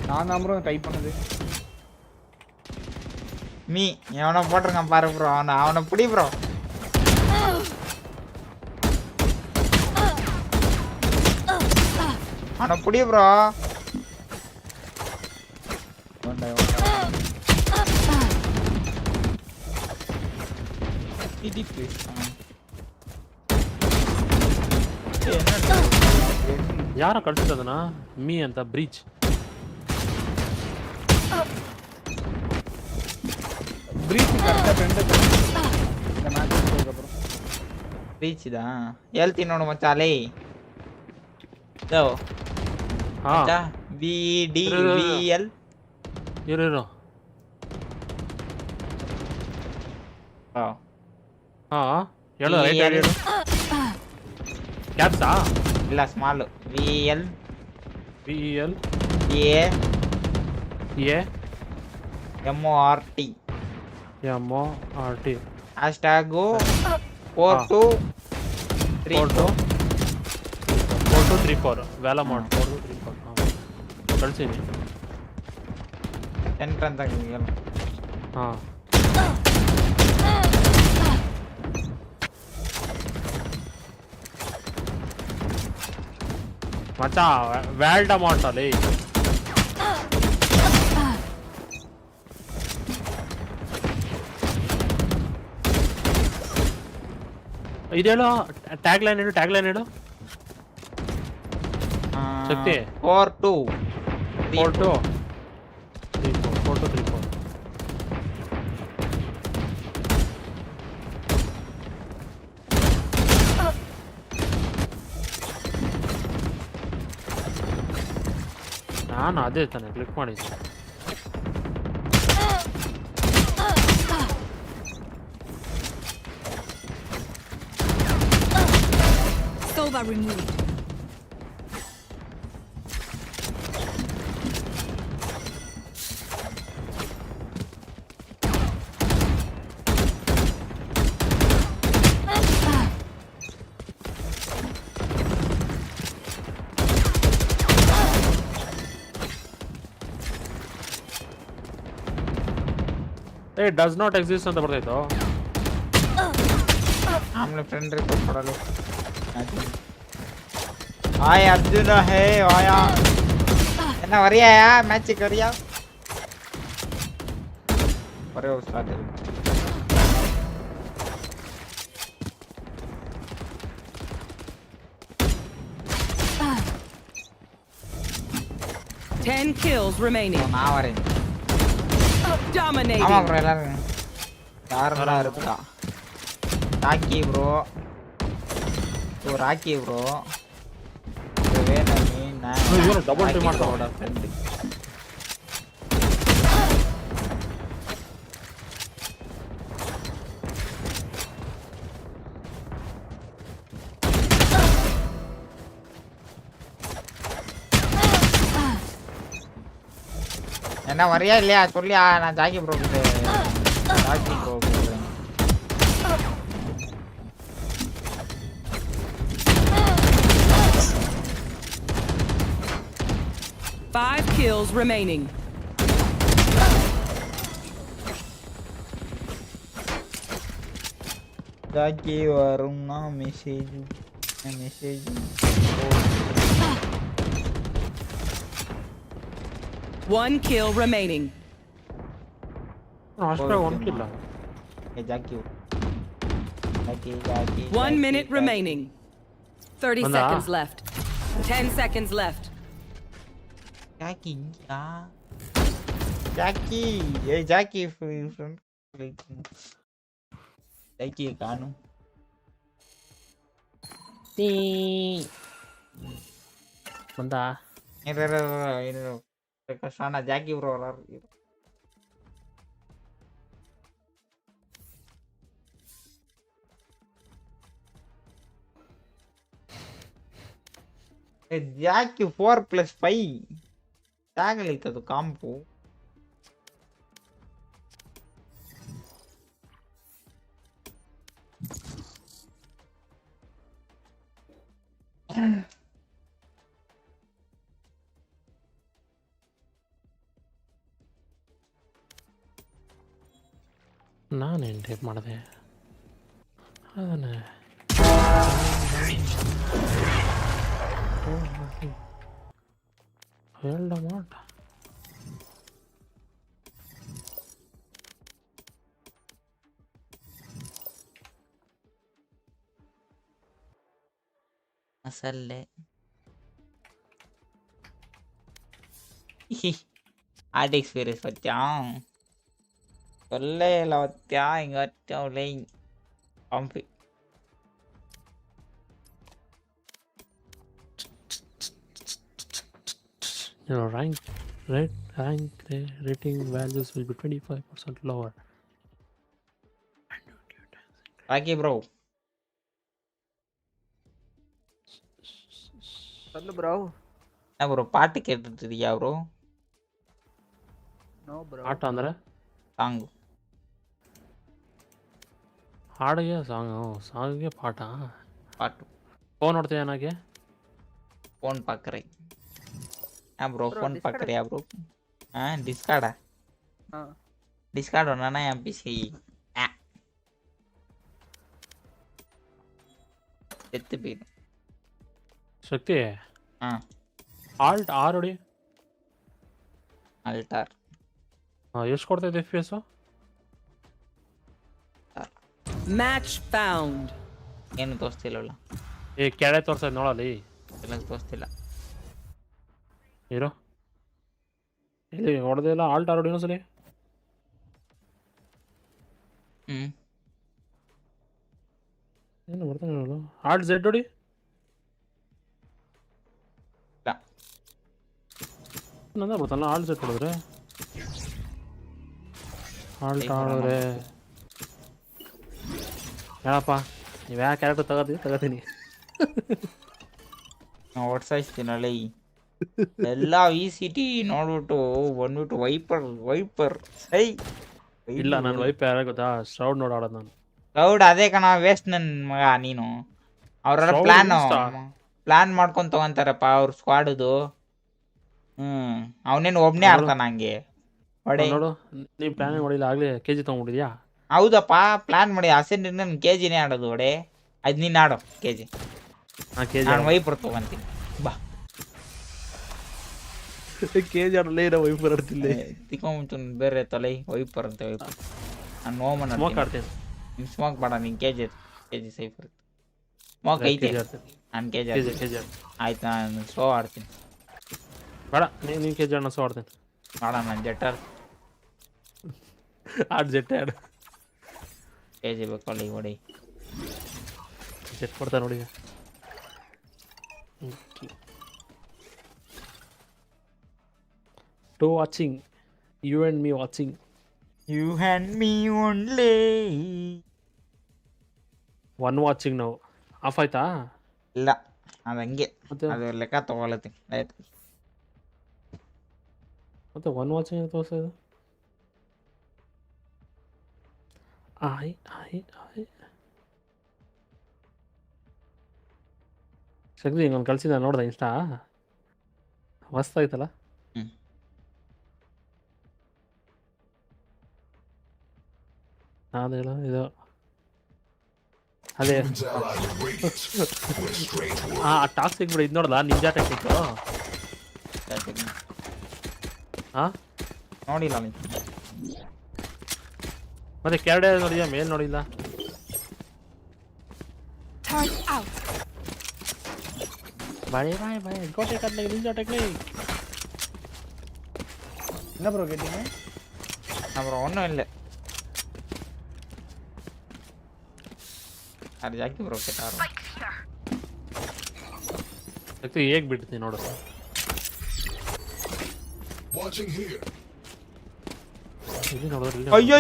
நான் தான் ப்ரோ டைப் பண்ணது மீ எவனை போட்டிருக்கான் பாரு ப்ரோ அவனை பிடி ப்ரோ அவனை பிடி ப்ரோ ಯಾರ ಕಳ್ಸಿದ್ದದನ್ನ ಮೀ ಅಂತ ಬ್ರೀಚ್ ಬ್ರೀಚ್ ಕರೆಕ್ಟ್ ಫ್ರೆಂಡ್ இந்த மேட்ச் முடிஞ்சதுக்கு அப்புறம் ಬ್ರೀಚ್ ಇದಾ ಹೇಳ್ತೀನಿ ನೋಡು ಮಚ್ಚ ಅಲೇ ಯೋ ಹಾ ಮಚ್ಚ ವಿ ಡಿ ವಿ ಎಲ್ ಇರು ಹಾ ಹಾ ಹೇಳು ರೈಟ್ ಹೇಳು ಕ್ಯಾಪ್ಸಾ ಇಲ್ಲ small V L VEL A A MORT MORT hashtag 4234 ವ್ಯಾಲಮಾರ್ಟ್ 4234 ಕಳ್ಸೀನಿ ಎಂಟ್ರ್ ಅಂತ ಹೇಳು ಹಾ ಮಚ್ಚ ವ್ಯಾಲ್ಡಮಾರ್ಟ್ ಅಲ್ಲಿ ಇದೇಳು ಟ್ಯಾಗ್ ಲೈನ್ ಇಡು ಶಕ್ತಿ 4234 ನಾನು ಅದೇ ತಾನೆ ಕ್ಲಿಕ್ ಮಾಡಿದ್ದೆ Sova removed. It does not exist ಅಂತ ಬರ್ತಾಯ್ತು ಆಮೇಲೆ ಫ್ರೆಂಡ್ ರಿಕ್ವೆಸ್ಟ್ ಕೊಡಲು ಹಾಯ್ ಅರ್ಜುನ ಹೇ ಆಯಾ என்ன வரியாயா மேட்சுக்கு வரியா ஒரே ஒரு ஸ்டார்ட் 10 kills remaining. நான் வரேன் Dominating. ஆமா ப்ரோ எல்லாரும் யாரெல்லாம் இருக்கா ராக்கி ப்ரோ ராக்கி ப்ரோ வேணும் நீ நான் ಇವರು ಡಬಲ್ ಟೀಮ್ ಮಾಡ್ತಾರ ಫ್ರೆಂಡ್ என்ன வரியா இல்லையா சொல்லியா நான் ஜாக்கி ப்ரோ ஜாக்கி ப்ரோ கூப்பிடுறேன் 5 kills remaining. ஜாக்கி வரும்னா மெசேஜ் One kill remaining. ಅಷ್ಟೇ ಒಂದಿಲ್ಲ Jackie 1 minute remaining. 30 Wanda? seconds left. 10 seconds left. Jackie Jackie ಏ ಜಾಕಿ ಫ್ರೆಂಡ್ ಜಾಕಿ ಕಾನು ಬಂದಾ ಇರು ಕಷ್ಟ ಜಾಕಿ ಬ್ರೋ ಜಾಕಿ 4+5 ತಾಗಲಿತ್ತದು ಕಾಂಪು ನಾನೇನು ಟೈಪ್ ಮಾಡಿದೆ ಅದನ್ನೇ ಹೇಳ್ದ ಮಾಡ ಅಸಲ್ಲೇ RDX experience வச்சான் சொல்லையில வச்சா இங்க வச்சோலை combi Your rank rating values will be 25% lower. Rocky bro. சொல்லு ப்ரோ. என்ன ப்ரோ பாட்டு கேட்டுட்டு இருக்கியா ப்ரோ? No bro. ಆಟ ಅಂದ್ರೆ ಸಾಂಗ್ ಹಾಡಿಗೆ ಸಾಂಗ್ಗೆ ಪಾಠ ಪಾಟು ಫೋನ್ ನೋಡ್ತೀಯ ನನಗೆ ಫೋನ್ ಪಾಕ್ರೆ ப்ரோ ஃபோன் பார்க்கறியா ப்ரோ டிஸ்கார்டா டிஸ்கார்ட் ஒண்ணா என் பிசி செத்து போயிடும் ಶಕ್ತಿ ಆಲ್ಟ್ ಆರ್ ಹೊಡಿ ಅಲ್ಟಾರ್ ಎಷ್ಟು ಕೊಡ್ತೈತೆ FPS Match found. ಏನು ತೋರಿಸ್ತಿಲ್ಲಲ್ಲ ಕೆಳಗೆ ತೋರ್ಸೋದು ನೋಡಲ್ಲಿ ಎಲ್ಲ ತೋರಿಸ್ತಿಲ್ಲ ಇರೋ ಇಲ್ಲಿ ಹೊಡೆದಿಲ್ಲ ಆಲ್ಟ್ ಆರ್ ಹೊಡಿ ಇನ್ನೊಂದ್ಸಲಿ ಏನು ಬರ್ತಾನೆ ನೋಡು ಆಲ್ಟ್ ಝೆಡ್ ಹೊಡಿ ನಂದ ಬರ್ತಾನಲ್ಲ ಆಲ್ಟ್ ಝೆಡ್ ಹೊಡೆದ್ರೆ ಆಲ್ಟ್ ಆಡಿದ್ರೆ ಹೇಳಪ್ಪ ನೀವು ಯಾವ ಕ್ಯಾರೆಕ್ಟರ್ ತಗೋತೀನಿ ಓಡ್ಸಾಯಿಸ್ತೀನಲ್ಲ ಎಲ್ಲ VCT ನೋಡ್ಬಿಟ್ಟು ಬಂದ್ಬಿಟ್ಟು ವೈಪರ್ ಸೈ ಇಲ್ಲ ನಾನು ವೈಪ್ ಯಾರ ಗೊತ್ತಾ ಶ್ರೌಡ್ ನೋಡಿ ಆಡೋದು ನಾನು ಕ್ರೌಡ್ ಅದೇ ಕಣ ವೇಸ್ಟ್ ನನ್ನ ಮಗ ನೀನು ಅವ್ರ ಪ್ಲಾನ್ ಮಾಡ್ಕೊಂಡು ತಗೊಂತಾರಪ್ಪ ಅವ್ರ ಸ್ಕ್ವಾಡದು ಅವನೇನು ಒಬ್ನೇ ಆಡ್ತಾನ ಹಂಗೆ ಹೊಡೆ ನೋಡು ನೀವು ಪ್ಲಾನ್ ಮಾಡಿಲ್ಲ ಆಗ್ಲೇ KG ತಗೊಂಡ್ಬಿಟ್ಟಿದ್ಯಾ ಹೌದಪ್ಪ ಪ್ಲಾನ್ ಮಾಡಿ ಅಸೆಂಡ್ ನನ್ನ KGನೇ ಆಡೋದು ಹೊಡೆ ಅದು ನೀನು ಆಡೋ KG ನಾನು ವೈಪರ್ ತಗೊಂತೀನಿ ಬಾ KG ಆಡಲೇ ಇರೋ ವೈಪರ್ ಆಡ್ತಿಲ್ಲ ತಿಕ್ಕೊಂಬಿಟ್ಟು ಬೇರೆ ತಲೆ ವೈಪರ್ ಅಂತ ವೈಪರ್ ನಾನು ಓಮನ್ ಸ್ಮೋಕ್ ಆಡ್ತೀನಿ ನೀನು ಸ್ಮೋಕ್ ಬೇಡ ನೀನು KG ಸೈಫರ್ ಸ್ಮೋಕ್ ಐತೆ ನಾನು KG ಆಯ್ತು ನಾನು ಸ್ಲೋ ಆಡ್ತೀನಿ ಬೇಡ ನೀನು KG ಆಡೋಣ ಸೋ ಆಡ್ತೀನಿ ಬೇಡ ನಾನು ಜೆಟ್ಟರ್ ಆಡ್ ಜೆಟ್ಟೆ ಆಡು KG ಬೇಕಲ್ಲ ಈಗ ಹೊಡಿ ಜೆಟ್ ಕೊಡ್ತಾ ನೋಡಿ to watching you and me watching you and me only one watching ನಾವು ಆಫ್ ಆಯ್ತಾ ಇಲ್ಲ ಅದು ಹಂಗೆ ಅದು ಲೆಕ್ಕ ತಗೊಳತ್ತೀನಿ ರೈಟ್ ಮತ್ತೆ ಒನ್ ವಾಚಿಂಗ್ ತೋರಿಸೋದು ಆಯ್ ಶಕ್ತಿ ಹಿಂಗೊಂದು ಕಳ್ಸಿದ ನೋಡ್ದೆ ಇನ್ಸ್ಟಾ ಮಸ್ತಾಯ್ತಲ್ಲ ಅದೇಳ ಇದು ಅದೇ ಟಾಕ್ಸಿಕ್ ಬಿಡಿ ಇದು ನೋಡಲ್ಲ ನಿಂಜಾ ಟೆಕ್ನಿಕ್ ನೋಡಿಲ್ಲ ಮತ್ತೆ ಕೆರಡೆ ನೋಡಿದ್ಯಾ ಮೇಲ್ ನೋಡಿಲ್ಲ ಬಾಯ್ ಗೋಟೆ ಕಟ್ಲೆ ನಿಂಜಾ ಟೆಕ್ನಿಕ್ என்ன ப்ரோ கேட்டீங்க அப்புறம் ஒன்றும் இல்லை ಅದು ಜಾಕಿ ಬ್ರೋ ಕೆಟ್ಟಾರು ಹೇಗೆ ಬಿಡ್ತೀನಿ ನೋಡು ಅಯ್ಯೋ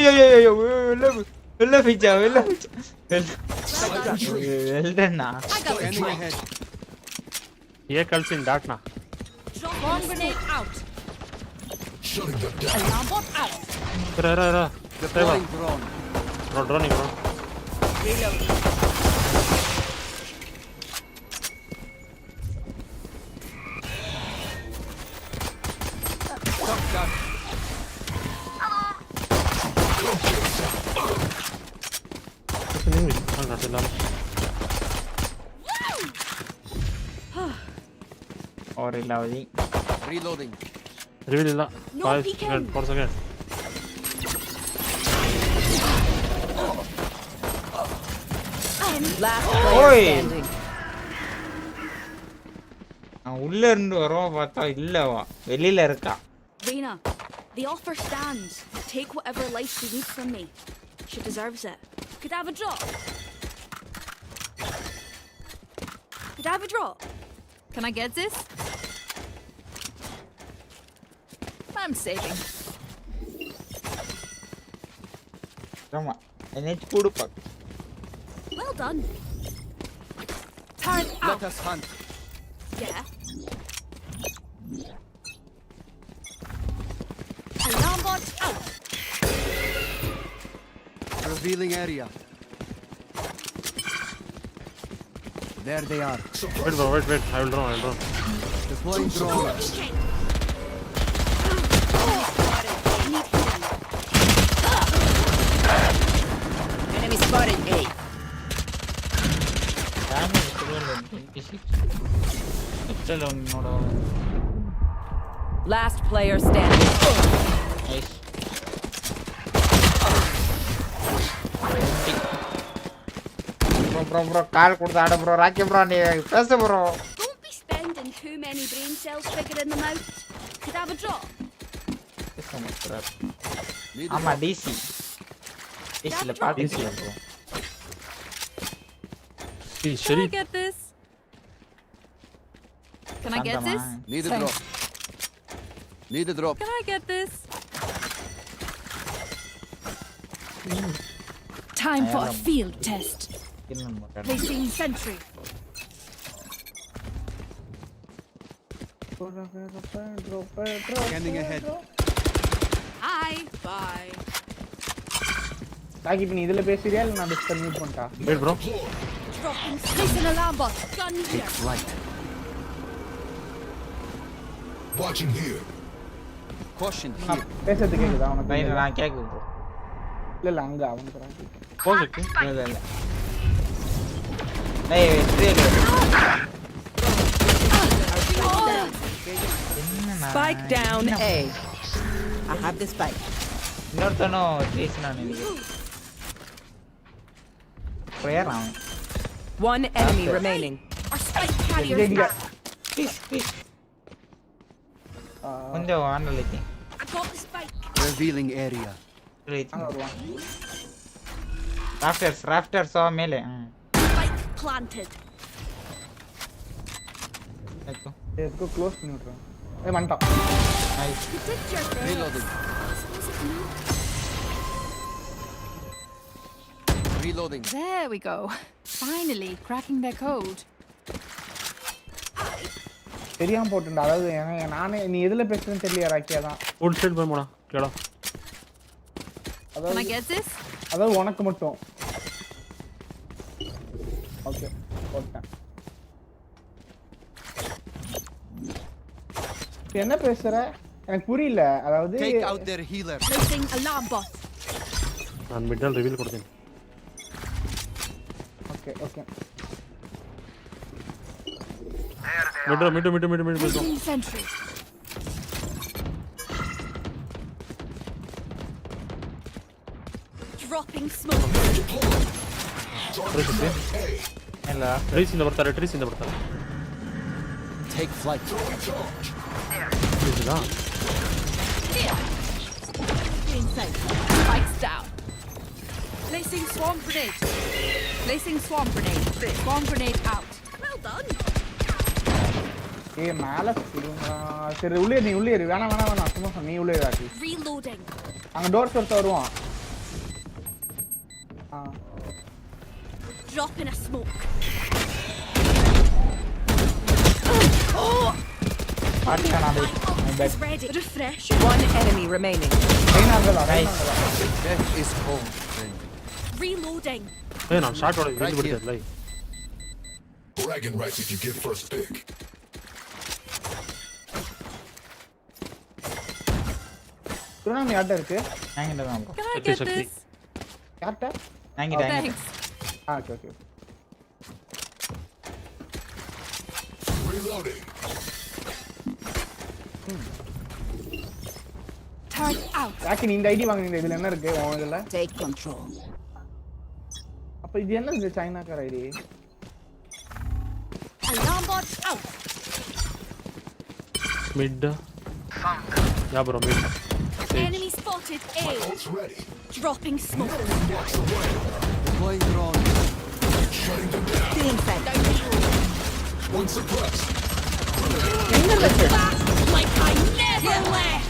ಎಲ್ಲ ಪಿಜ್ಜ ಎಲ್ರನ್ನ ಹೇಗೆ ಕಳ್ಸಿನಿ ಡಾಟ್ನ ಡ್ರೋನಿಂಗ್ ಬ್ರೋ ಅವರಿಲ್ಲ ಅವಧಿ ರಿವೀಲ್ ಇಲ್ಲ 5 second 4 second Last player Oi. standing. உள்ள இருந்து வரவும் பார்த்தா இல்லவா வெளியில இருக்கா. Reyna, the offer stands. Take whatever life she needs from me. She deserves it. Could I have a drop? Could I have a drop? Can I get this? I'm saving. ஆமா எனக்கு கொடுப்பா. Well done. Turn out. Let us hunt. Yeah. Alarm bot out. Revealing area. There they are. Wait, bro, wait. I will draw. Deploying drone. Enemy spotted A. Last player standing. Nice. Bro, கால் கொடுத்து ஆட bro. Rakhi bro நீ பேச bro. Don't be spending too many brain cells figuring them out. Could I have a drop? ஆமா DC. DCல பாத்து bro. Can I get this? Can I get this? Need a drop. Need a drop. Can I get this? Time for a field test. Placing sentry. Scanning ahead. Hi. Bye. Rakhi நீ இதுல பேசுறியா இல்ல நான் discuss mute பண்ணிட்டா? Wait, bro. Dropping. Placing alarm bot. Gun here. Take flight. Watching here. Caution here. பேசுறது கேக்குதா உனக்கு? நான் கேக்குது bro. இல்ல அங்க அவனுக்கு ராக்கி. Pause. இல்ல. ஏய் Spike down A. I have the spike. இன்னொருத்தனோ பேசினா நினைக்கிறேன். prayer அவன். One enemy remaining. Our spike carrier. Please. கொஞ்சம் ஆண்டலிக்கு. I got the spike. Revealing area. Rafters மேலே. Spike planted. ஏதோ க்ளோஸ் பண்ணி விட்டுறேன். ஏய் வந்துட்டான். Nice. You did your best. Reloading. Reloading. There we go. Finally cracking their code. தெரியாம போட்டுடா. அதாவது நானே நீ எதுல பேசுறேன்னு தெரியல ராக்கி அதான். Full shot போடா. கேடா. Can I get this? அதாவது உனக்கு மட்டும். ஓகே. போட்டேன். என்ன பேசுற? எனக்கு புரியல. அதாவது Take out their healer. Placing alarm bot. நான் மிட்டல் ரிவீல் கொடுத்தேன். Okay. Mid. Placing sentry. Dropping smoke. ಇಲ್ಲ ಟ್ರೀಸ್ ಇಂದ ಬರ್ತಾರೆ Take flight. ಇದಾ Spikes down. Placing swarm grenade. Swarm grenade out. Well done. ஏய் மேல சரி உள்ளே இரு. வேணாம் சும்மா நீ உள்ளே ராக்கி. Reloading. அங்க டோர் சர்த்த வருவான். Drop in a smoke. Ready. Refresh. One enemy remaining. Death is home. Reloading. ஏய் நான் ஷாட் ஓட வெளிய போடுறேன் லை. Bragging rights if you get first pick. துணாமி யார்ட்ட இருக்கு? என்கிட்ட தான் bro. Can I get this? யார்ட்ட? என்கிட்ட. Thanks. Okay. Reloading. Turn out. Rocky நீ இந்த ஐடி வாங்குனீங்க. இதுல என்ன இருக்கு உன் இதுல? Take control. அப்ப இது என்ன இது சைனாக்கார ID? Alarm bot out. Mid. Yeah, bro, mid. Enemy spotted A. Dropping smoke. Deploying drone. Shutting them down. Stealing fed. One suppressed. Like I never left.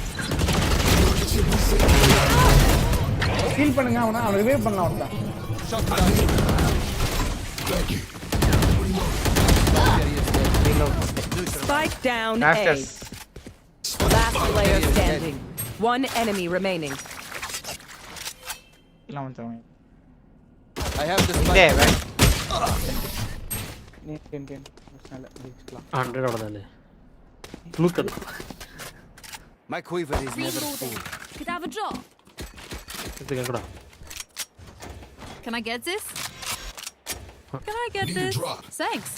Kill பண்ணுங்க அவனை ரிவைவ் பண்ணலாம் அவன்டா. Thank you. Spike down A. Masters. Last player standing. One enemy remaining. இல்ல வந்து I have the இதே spike. right. நீ 10 நல்ல டிஸ்க்லாம் 100 ஓடதானே. Look at. My quiver is never Reloading. full. Could I have a drop? எங்கடா? Can I get this? Can I get Need a this? drop. Thanks.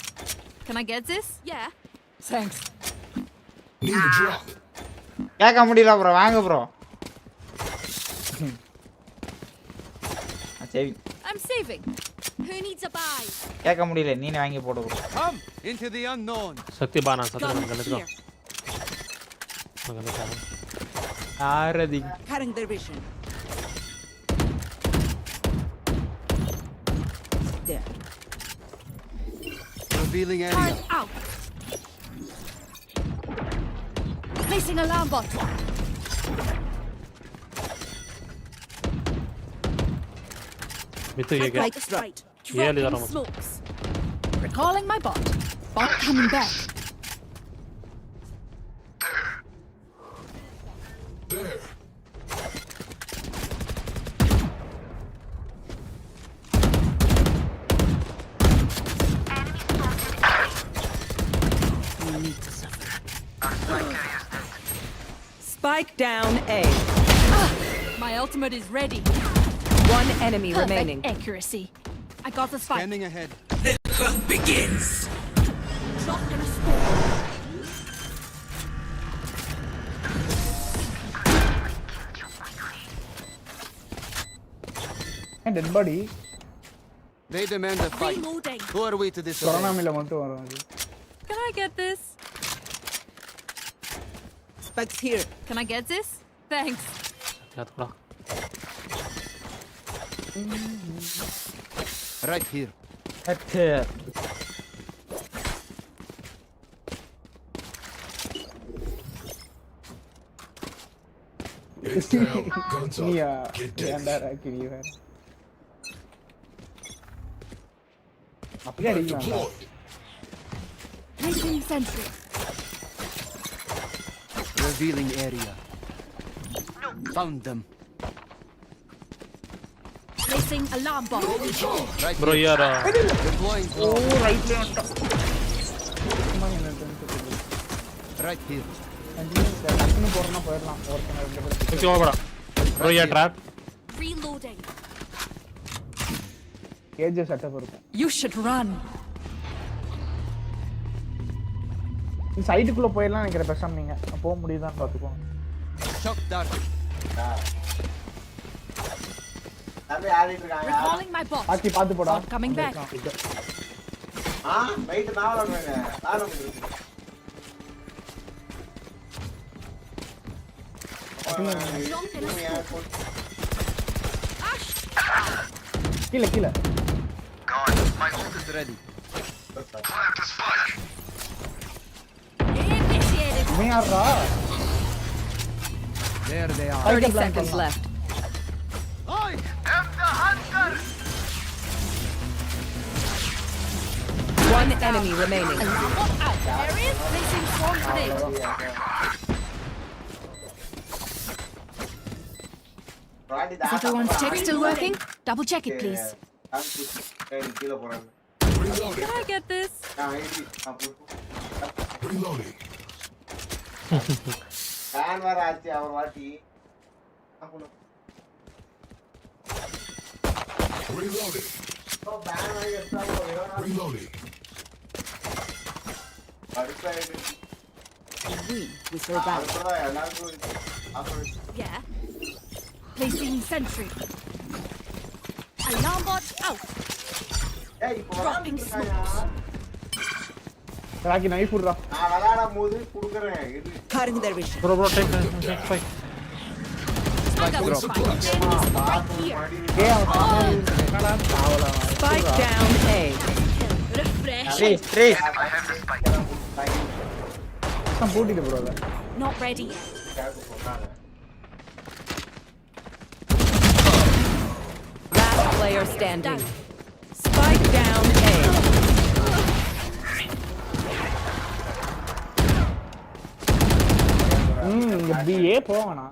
Can I get this? Yeah. Thanks. Need a drop. கேட்க முடியல bro வாங்க bro. சரி I'm saving. Who needs a buy? கேட்க முடியல நீனே வாங்கி போடு bro. Come into the unknown. சக்தி பானா சத்ரு Gun let's go. here. மகனே sir. Aarathi. Cutting their vision. There. Revealing Turn area. out. Placing alarm bot. Mitu ye get. Right, right. Yeah, leader Dropping almost. smokes. Recalling my bot. Bot coming back. There. You need to suffer. Spike down A. My ultimate is ready. One enemy remaining. Perfect accuracy. I got the spike. Scanning ahead. Dropped in a smoke. Dead body They demand a fight. Reloading. Who are we to disobey? Corona மேல மட்டும் வரும் அது. Can I get this? Spike's here. Can I get this? Thanks. Yatra. Right here. Aceh. It's down. Guns up. நீயா Get dead. ஏன்டா ராக்கி நீ வேற. அப்படியே Turret அடிக்கலாம். deployed. Placing sentry. Revealing area. Found them. Placing alarm bot. Right Bro here. here. Deploying O drone. ரைட்ல வந்துட்டா. சும்மா என்ன தெரிஞ்சு. Right here. டக்குனு போறனா போயிடலாம். ஒருத்தங்க ரெண்டு பேரும். Sukti ಹೋಗಬೇಡ. Bro here trap. Reloading. Age setup இருக்கும். You should run. இந்த சைடுக்குள்ள போயிடலாம் நினைக்கிற பேசாம நீங்க போக முடியுதான்னு பாத்துக்கோங்க. Shock dart. தம்பி ஆடிட்டு இருக்காங்க. Recalling my bot. பாத்து போடா. Bot coming back. வெயிட் மேல வரணுங்க. மேல Jump in a smoke. கீழ கீழ. My ult is ready. Initiated. இவன் யாரா? There they are. 30 seconds left. I am the hunter. One enemy remaining. Alarm bot out. There is. Placing swarm grenade. Is everyone's check still working? Double check it, please. கீழ போறாங்க. Can I get this? Reloading. Fan வேற ஆச்சு அவர் வாட்டி. Reloading. Fan வேற எடுத்தாங்க. Reloading. We survived. Yeah. Placing sentry. Alarm bot out. Dropping smokes. Rocky knife விடுறா. நான் விளையாடும் போது குடுக்குறேன். Cutting their vision. Bro, take spike. Spike down A. Three. நான் போட்டிட்டு bro. Not ready yet. Last player standing. Spike down A. இங்க பிஏ போவானா.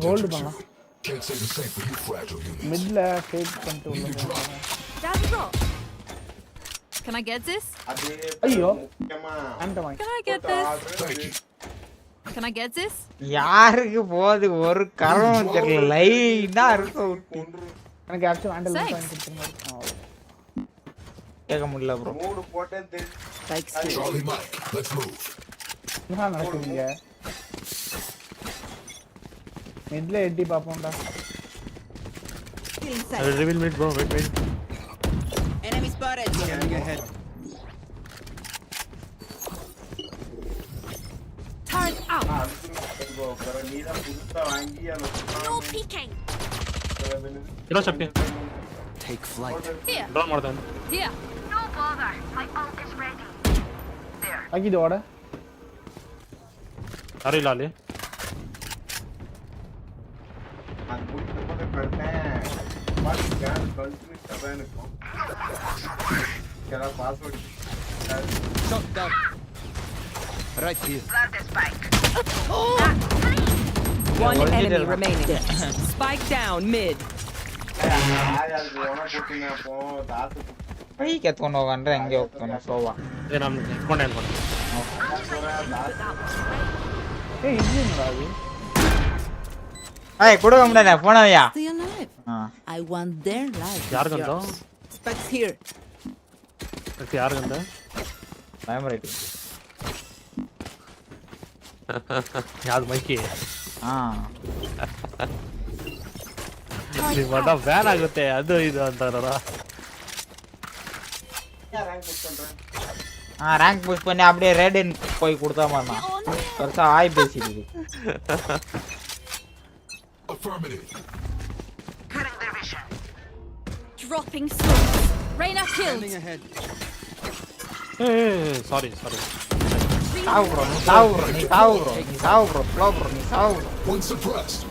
ஹோல்ட் பண்ணலாம். Can't say the same for you fragile humans. மிட்ல ஃபேக் பண்ணிட்டு உள்ள போறாங்க. Daddy rock. Can I get this? ஐயோ. Can I get this? Can I get this? யாருக்கு போது ஒரு கரம் தெரியல லைனா இருக்கு எனக்கு ஆக்சுவலி ஹேண்டில் பண்ணி கொடுத்துருங்க. கேட்க முடியல ப்ரோ. மூணு போட்டேன். Spike Charlie Mike, let's move. என்ன நடக்குதுங்க? மிட்ல எட்டி பாப்போம்டா. I will reveal mid, bro. Wait. Enemy spotted. Scanning ahead. Turret out. நீதான் புதுசா வாங்கி No peeking. Hero shot. Take flight. Here. Draw more than. Here. No bother. My ult is ready. ஆக்கி இதோட. Sorry, Lali. நான் முடிக்கும் போது பார்த்தேன். பாத்துக்கேன் continue தரேனுக்கும். Care password. Shot down. Right here. One enemy remaining. Spike down mid. ಯಾರು ಒಣ ಕೊಟ್ಟಿನ ಪೋ ದಾತು pike ಎತ್ಕೊಂಡು ಹೋಗಂದ್ರೆ ಹಂಗೆ ಹೋಗ್ತಾನೆ ಸೋವಾ. ನಾನು ಎತ್ಕೊಂಡೆ ಅನ್ಕೊಂಡು. ஏய் இது என்னடா இது? ಏಯ್ ಕೊಡು ನಮ್ಮನೆ ಫೋನ್ ಅಯ್ಯ. Stay alive. I want their life. ಯಾರಿಗಂತ? Spikes here. ಯಾರಿಗಂತ? ಮೆಮೊರಿ. ಯಾವ್ದು ಮೈಕಿ? ಮಡ ಬ್ಯಾನ್ ಆಗುತ್ತೆ ಅದು ಇದು ಅಂತಾರಲ್ಲ. ரேங்க் புஷ் பண்ணி அப்படியே ரெட் இன் போய் கொடுத்தா மாதிரி பெருசா ஆய் பேசிடுது. Dropping swords. Reyna killed. Sorry. சாவு ப்ரோ நீ சாவு bro One suppressed.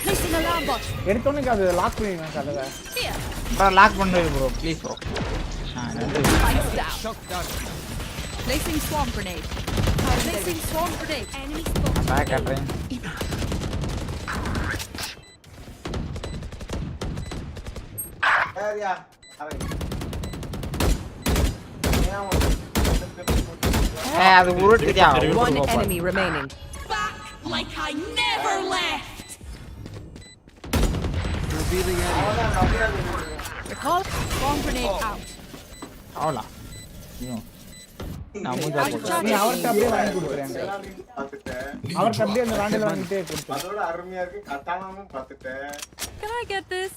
Placing alarm bot. எடுத்தோனே அது லாக் பண்ணிடுங்க கதவை. Here. ப்ரோ லாக் பண்ணுங்க bro please bro. Placing swarm grenade. Placing swarm grenade. Enemy spotted. Back அட்றேன். ஏரியா அது உருட்டுடியா. One enemy remaining. Back like I never left. Revealing area. Recall swarm grenade out. அவ்வளோ நான் மூஞ்சா போட்டு நீ அவர்ட்ட அப்படியே வாங்கி கொடுக்குறேன். பாத்துட்டேன். அவர்ட்ட அப்படியே அந்த ராண்டில் வாங்கிட்டே கொடுத்து. அதோட அருமையா இருக்கு. கட்டானாமும் பாத்துட்டேன். Can I get this?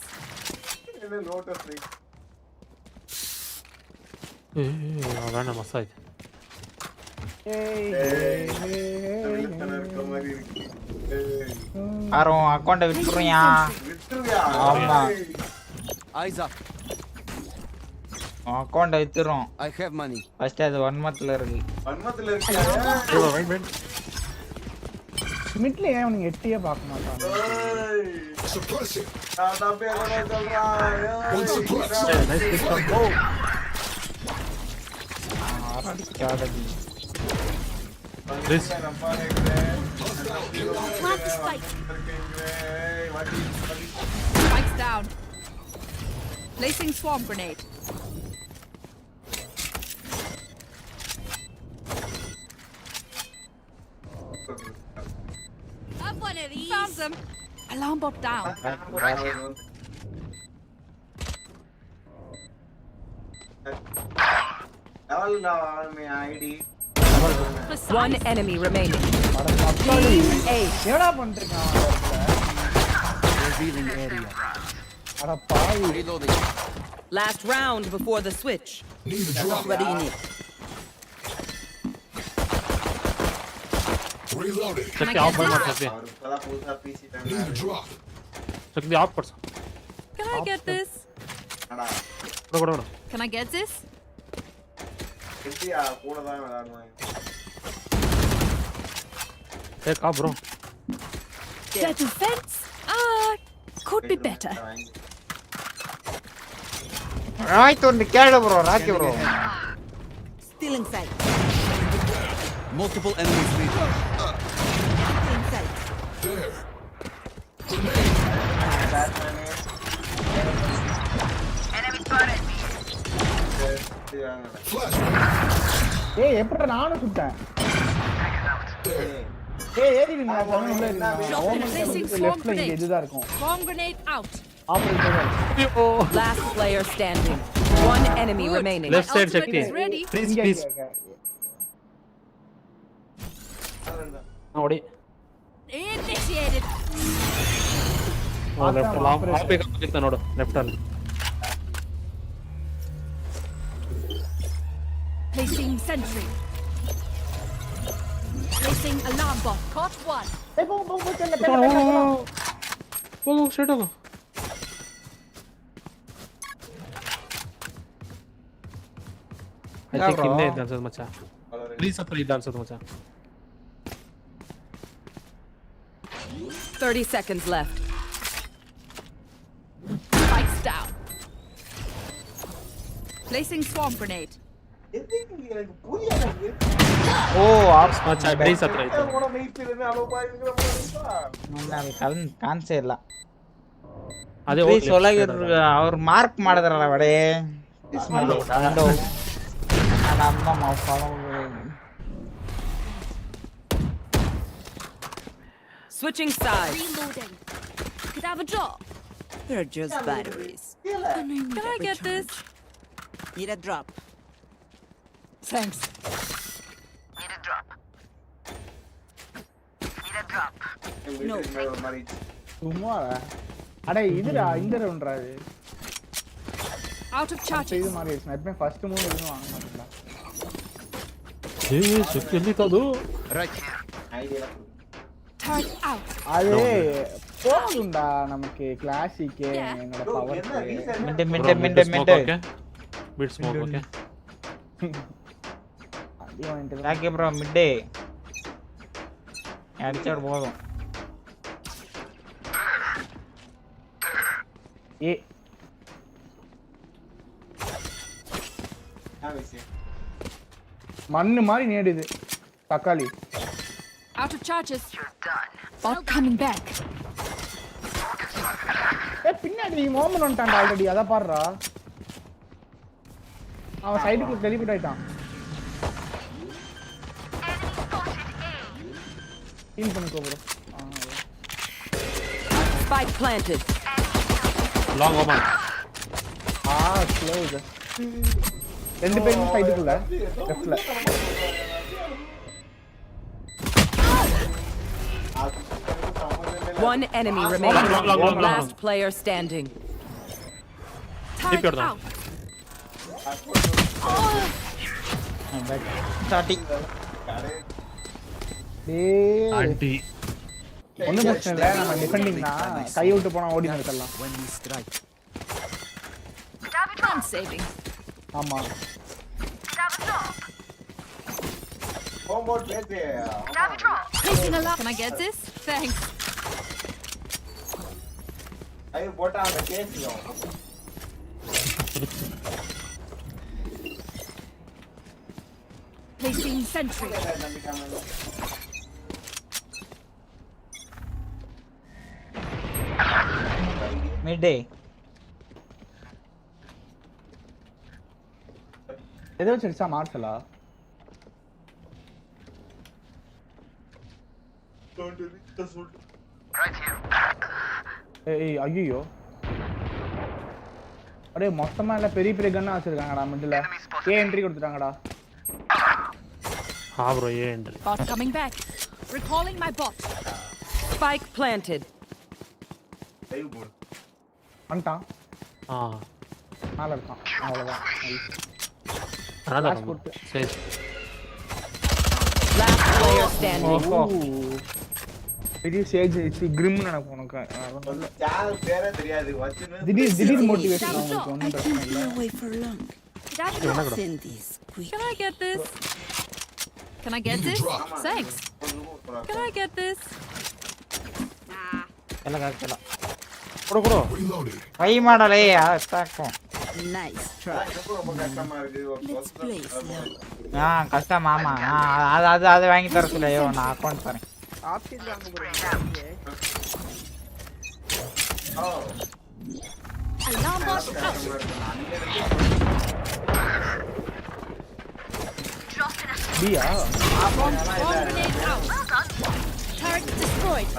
என்ன நோட்டஸ் லைக். வேண்டாம் மசாஜ். யாரும் அக்கௌண்ட்டை விட்டுறியா? ஆமா Eyes up. அக்கௌண்ட்டை வித்துறோம். I have money. ஃபர்ஸ்ட் அது 1 மந்த்ல இருக்கு. வன்மத்துல இருக்கியா? மிட்ல ஏன் நீங்க எட்டியே பார்க்க மாட்டாங்க? Suppressing. தாத்தா பேர சொல்றான். One suppressed. அடிக்காதடி. This. Plant the spike. Spikes down. Placing swarm grenade. Have one of these. Found them. Alarm bot down. ID. One enemy remaining. என்னடா பண்றீங்க அவன்? Revealing area. அட பாவி. Reloading. Last round before the switch. Need a drop. What do you need? Reloading. Shakti off by more Shakti. அவர் இப்பதான் புதுசா PC Need a drop. Shakti off person. Can I get this? அடா Go. Can I get this? எப்படியா கூட தான் விளையாடுவாங்க Take off, bro. Their defense could be better. Right on the carry, bro. Rocky, bro. Still inside. Multiple enemies leaving. Inside. There. ஏய் எப்படா நானும் சுட்டேன் ஏய் ஏறி நின்னா உள்ள நின்னா லெஃப்ட்ல இங்க இதுதான் இருக்கும் Bomb grenade out. Operator Last player standing. One enemy remaining. Left side Shakti. Is ready. Please. Odi. Initiated. Left long. Off pick up nodu. Left all. Placing sentry. Placing alarm bot. Caught one. Go straight go. I think ಹಿಂದೆ ಇದೆ ಅನ್ಸುತ್ತೆ ಮಚ್ಚ. Please ಹತ್ರ ಇದೆ ಅನ್ಸುತ್ತೆ ಮಚ್ಚ. 30 seconds left. Spikes down. Placing swarm grenade. எனக்கு புரியல Oh, ops. ಮಚ್ಚ Please ಹತ್ರ ಇದೆ. கூட மெய்ப்பிரன்னு அலோ பாருங்கற மாதிரி ನಾನು ಕಾಣಿಸೇ ಇಲ್ಲ ಅದೇ ಪ್ಲೀಸ್ ಒಳಗೆ ಅವ್ರು ಮಾರ್ಕ್ ಮಾಡಿದ್ರಲ್ಲ ಬಡೇ Switching sides. Reloading. Could I have a drop? They're just batteries. Can I get this? Need a drop. Thanks. Need a drop. No. மாதிரி சும்மா அடே இதுடா இந்த ரவுண்ட்ரா இது Out of இது charges. மாதிரி நான் எப்பவும் ஃபர்ஸ்ட் மூவ் எதுவும் வாங்க மாட்டேன்டா ಏ ಶಕ್ತಿ ಎಲ್ಲಿತ್ತದು ஐடியா Turret out. அது போகும்டா நமக்கு கிளாசிக் என்னோட பவர் ಮಿಂಟೆ ಓಕೆ ಬಿಟ್ ಸ್ಮೋಕ್ ಓಕೆ அடி வாங்கிட்டு ಯಾಕೆ ಬ್ರೋ ಮಿಡ್ಡೆ ಅಡಿಚಾಡ್ಬೋದು ஏ மண்ணு மாதிரி நேடுது தக்காளி Out of charges. You're done. Bot coming back. ஏ பின்னாடி மோமன் வந்துட்டான்டா ஆல்ரெடி அத பாருடா அவன் சைடுக்கு டெலிபோர்ட் ஆயிட்டான் ஹீல் பண்ணிக்கோ bro Spike planted. Long Omen close ரெண்டு பேரும் சைடுக்குள்ள லெஃப்ட்ல One enemy remaining. long. Last player standing. Keep your Turret down. out. Starting டேய் ಆಂಟಿ ஒண்ணும் பிரச்சனை இல்ல நம்ம டிஃபெண்டிங்னா கை விட்டு போனா ஓடி நிக்கலாம் I'm saving. ஆமா ஹோம்வொர்க் பேசி Placing alarm. Can I get this? Thanks. ஐ போட்டா அந்த கேஸ்ல Placing sentry. ಮಿಡ್ಡೆ ஏதோ சரிசா மார்சலா ஏய் ஐயோ அடே மொத்தமா எல்லாம் பெரிய பெரிய கன்னா வச்சிருக்காங்கடா மிடில் ஏ என்ட்ரி கொடுத்துட்டாங்கடா ಹಾ ಬ್ರೋ ಏ entry Bot coming back. Recalling my bot. Spike planted. வந்துட்டான் ಹಾ மேல இருக்கான் அவ்வளவுதான் nice. ஃபிளாஷ் போட்டு சரி Last player standing. திடீர் சேஜ் கிரிம் நினைப்போம் உனக்கு சேனல் பேரே தெரியாது வச்சிருந்து திடீர் மோட்டிவேஷன் உங்களுக்கு ஒன்றும் பிரச்சனை இல்லை Can I get this? Can I get this? Thanks. Can I get this? எல்லாம் கரெக்டலாம் கூட Reloading. கை மாடலே அத்தாக்கும் Nice try. ரொம்ப கஷ்டமா இருக்கு கஷ்டம் ஆமா அது வாங்கி தர சொல்லையோ நான் அக்கௌண்ட் தரேன் ஆப்ஷன் வாங்க bro Alarm bot out. Pia Bomb grenade out. Turret destroyed.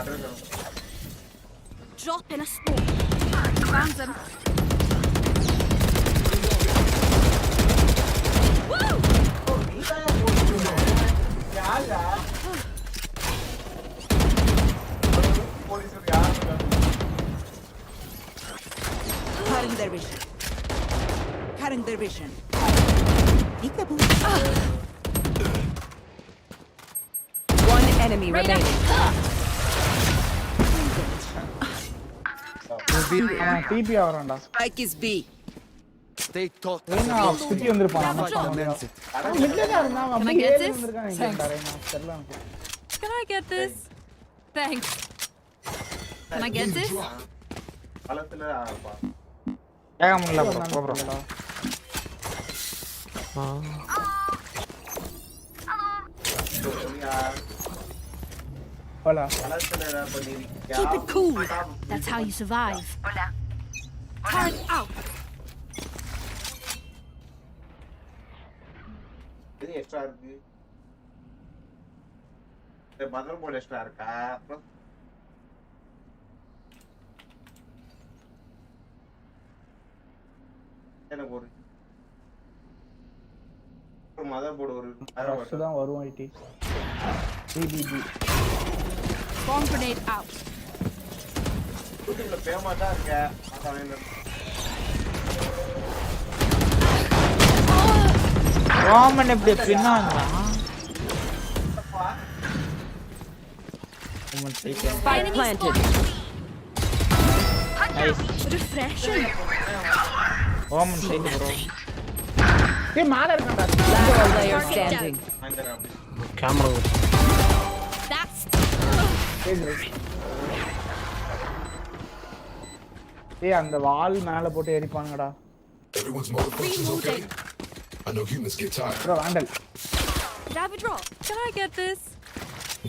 Drop in a smoke. Found them. Woo! Cutting their vision. Cutting their vision. Peekaboo. One enemy remaining. TP ஆவறான்டா Spike is B. Stay taut. ஏன்னா சுத்தி வந்திருப்பான் நம்ம மிட்ல இருந்தா அவன் Can I அப்படியே get ஏறி this? வந்திருக்கான் இங்க நான் தெரியல எனக்கு Can I get this? Thanks. Can I get this? களத்துல கேட்க முடியல ப்ரோ ப்ரோ ஹலோ களத்துல பண்ணிருக்கியா Keep it cool. That's how you survive. Turret out. இது எக்ஸ்ட்ரா இருக்கு இந்த மதர் போர்டு எக்ஸ்ட்ரா இருக்கா அப்புறம் எனக்கு ஒரு மதர் போர்டு ஒரு ரஷ் தான் வரும் ஐடி டிபிபி Bomb grenade out. யூடியூப்ல பேமாட்டா இருக்க அதான் ரோமன் எப்படி பின்னாங்களா Spike planted. Refreshing. Roman side bro ஏய் மேல இருக்கடா Last player standing. Camera That's ஏய் அந்த வால் மேல போட்டு எரிப்பானுங்கடா Everyone's motivation is okay. I know humans get tired. Bro Vandal. Could I have a drop? Can I get this?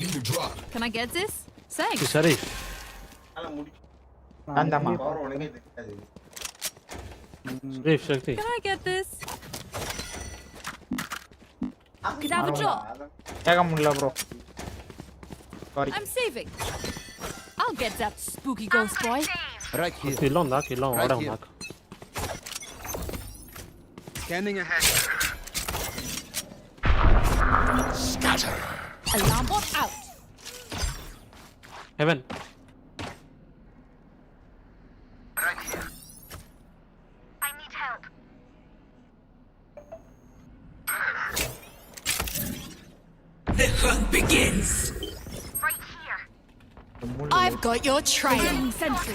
Need a drop. Can I get this? Thanks. சரி அத முடி அந்தமா power உனக்கே தெரியாது ஸ்ரீஃப் சக்தி Can I get this? Could I have a drop? கேட்க முடியல bro sorry I'm saving. I'll get that spooky ghost boy. Right here. కిల్లం దా కిల్లం వాడం నాకు Scanning ahead. Scatter. Alarm bot out. Heaven Right here. I need help. The hunt begins. Right here. I've got your trail. Sentry.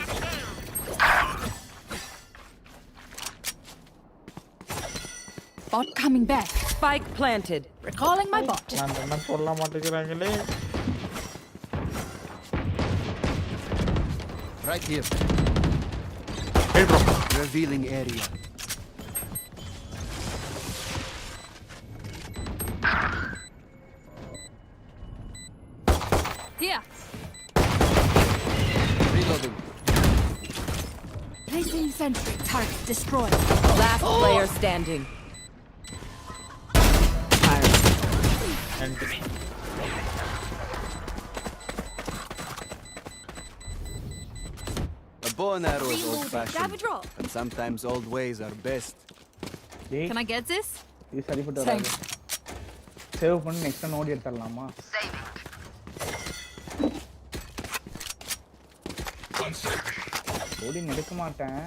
Bot coming back. Spike planted. Recalling my bot. நான் என்ன சொல்ல மாட்டேங்கிறாங்களே Right here. Hey bro. Revealing area. Here. Reloading. Placing sentry. Turret destroyed. Last player standing. A bow and arrow is Reloading. old Grab a fashioned, drop. but sometimes old ways are best. டேய் Can I get this? இது சரிப்பட்டு வராது save பண்ணி next நோடி எடுத்துடலாமா ஓடி எடுக்க மாட்டேன்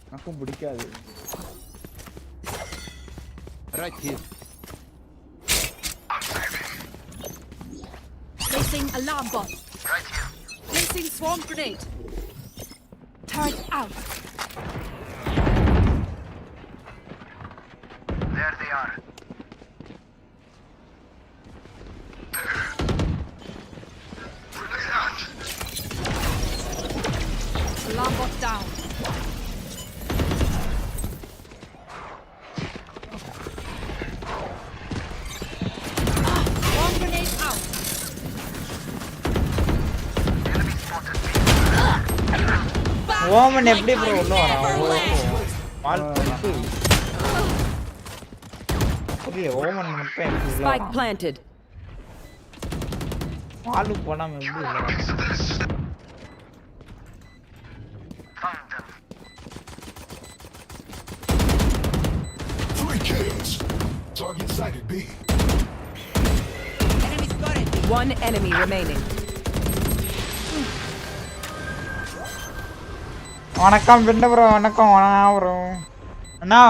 எனக்கும் பிடிக்காது Right here. Placing alarm bot. Right here. Placing swarm grenade. Turret out. There they are. Alarm bot down. Swarm grenade out. Omen எப்படி bro உள்ள வரான்? பால் போட்டு. புரியல ஓமன் மட்டும் எப்படி உள்ள Spike வரான்? planted. பால் போடாம எப்படி உள்ள வரான்? Found them. 3 kills. Target sighted B. Enemy spotted. One enemy remaining. வணக்கம் பிண்ட ப்ரோ வணக்கம் ப்ரோ அண்ணா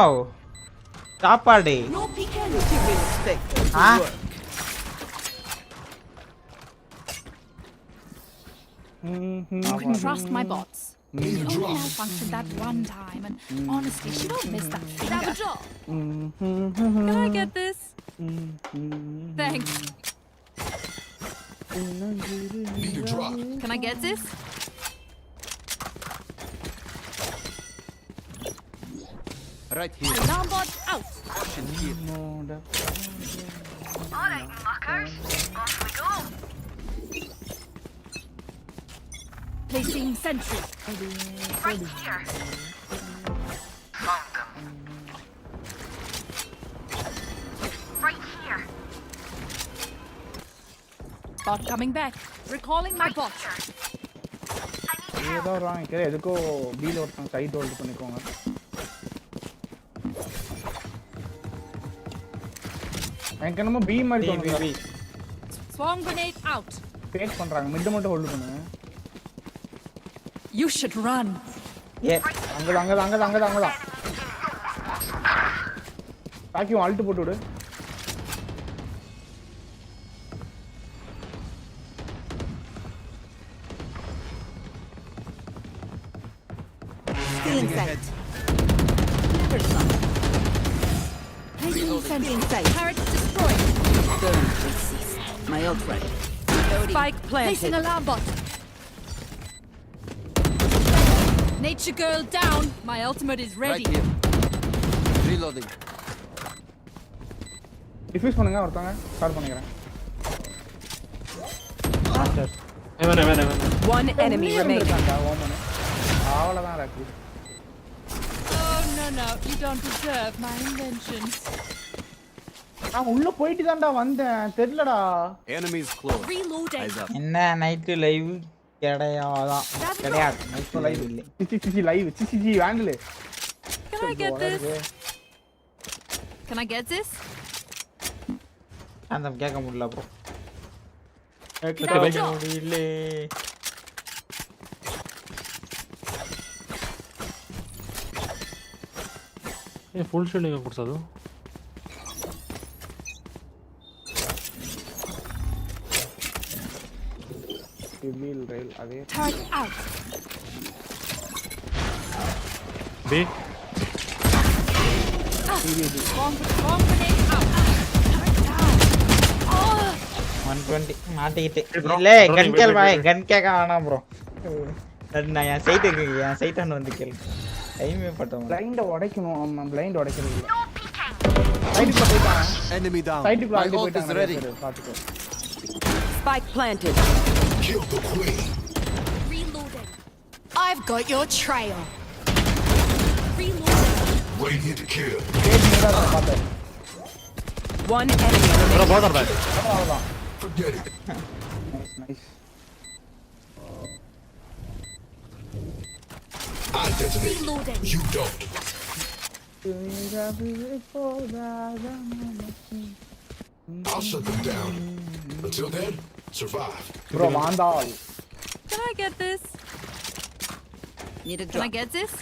சாப்பாடு No peeking. Respect. ஆ You can trust my bots. They only malfunctioned that one time, and honestly, she don't miss that finger. Have a job. Can I get this? Thanks. Need a drop. Can I get this? Right here. Alarm bot out. Alright, muckers. Off we go. Placing sentry. Right here. Found them. Right here. Bot coming back. Recalling my bot. ஏதோ wrong கேக்குது எதுக்கோ பீல ஒருத்தன் side hold பண்ணிக்கோங்க எனக்கு என்னமோ B மாதிரி தோணுது Swarm grenade out. Fake பண்றாங்க மிட் மட்டும் ஹோல்ட் பண்ணுங்க You should run. ஏ அங்கதான் தாக்கியும் அல்ட் போட்டு விடு Still inside. Placing sentry. Inside. Turret destroyed. Don't resist. My ult ready. Spike planted. Placing alarm bot. Nature girl down. My ultimate is ready. Right here. Reloading. Diffuse பண்ணுங்க ஒருத்தங்க start பண்ணிக்கிறேன் One enemy remaining. அவ்வளவுதான் rakhi Oh no, you don't deserve my inventions. நான் உள்ள போயிட்டு தான்டா வந்தேன் தெரியலடா enemies close. Reloading. என்ன நைட் லைவ் கிடையாது நைட் லைவ் இல்ல சிசி லைவ் சிசி வாண்டல Can I get this? Can I get this? அந்த கேட்க முடியல ப்ரோ Can I drop? முடியல ಫುಲ್ ಶೀಲ್ಡಿಂಗ್ ಕೊಡ್ಸೋದು ಸಿವಿಲ್ ರೈಲ್ ಅದೇ Turret out. B Bomb grenade out. Turret down. Oh. 120 மாட்டிக்கிட்டு இல்ல கன் கேல் பாய் கன் கேக்க வேணாம் ப்ரோ நான் என் சைட் வந்து கேள் டைமே பட்டோம் பிளைண்ட் உடைக்கணும் ஆமா பிளைண்ட் உடைக்கிறது இல்ல சைடுக்கு போய்ட்டான் enemy down சைடுக்கு ஆல்ரெடி போய்ட்டாங்க பாத்துக்கோ Spike planted. Kill the queen. Reloading. I've got your trail. Reloading. Wait here to kill. One enemy remaining. Forget it. nice I detonate. Reloading. You don't. I'll shut them down. Until then, survive. bro vandal Can I get this? Need a Can I drop. get this?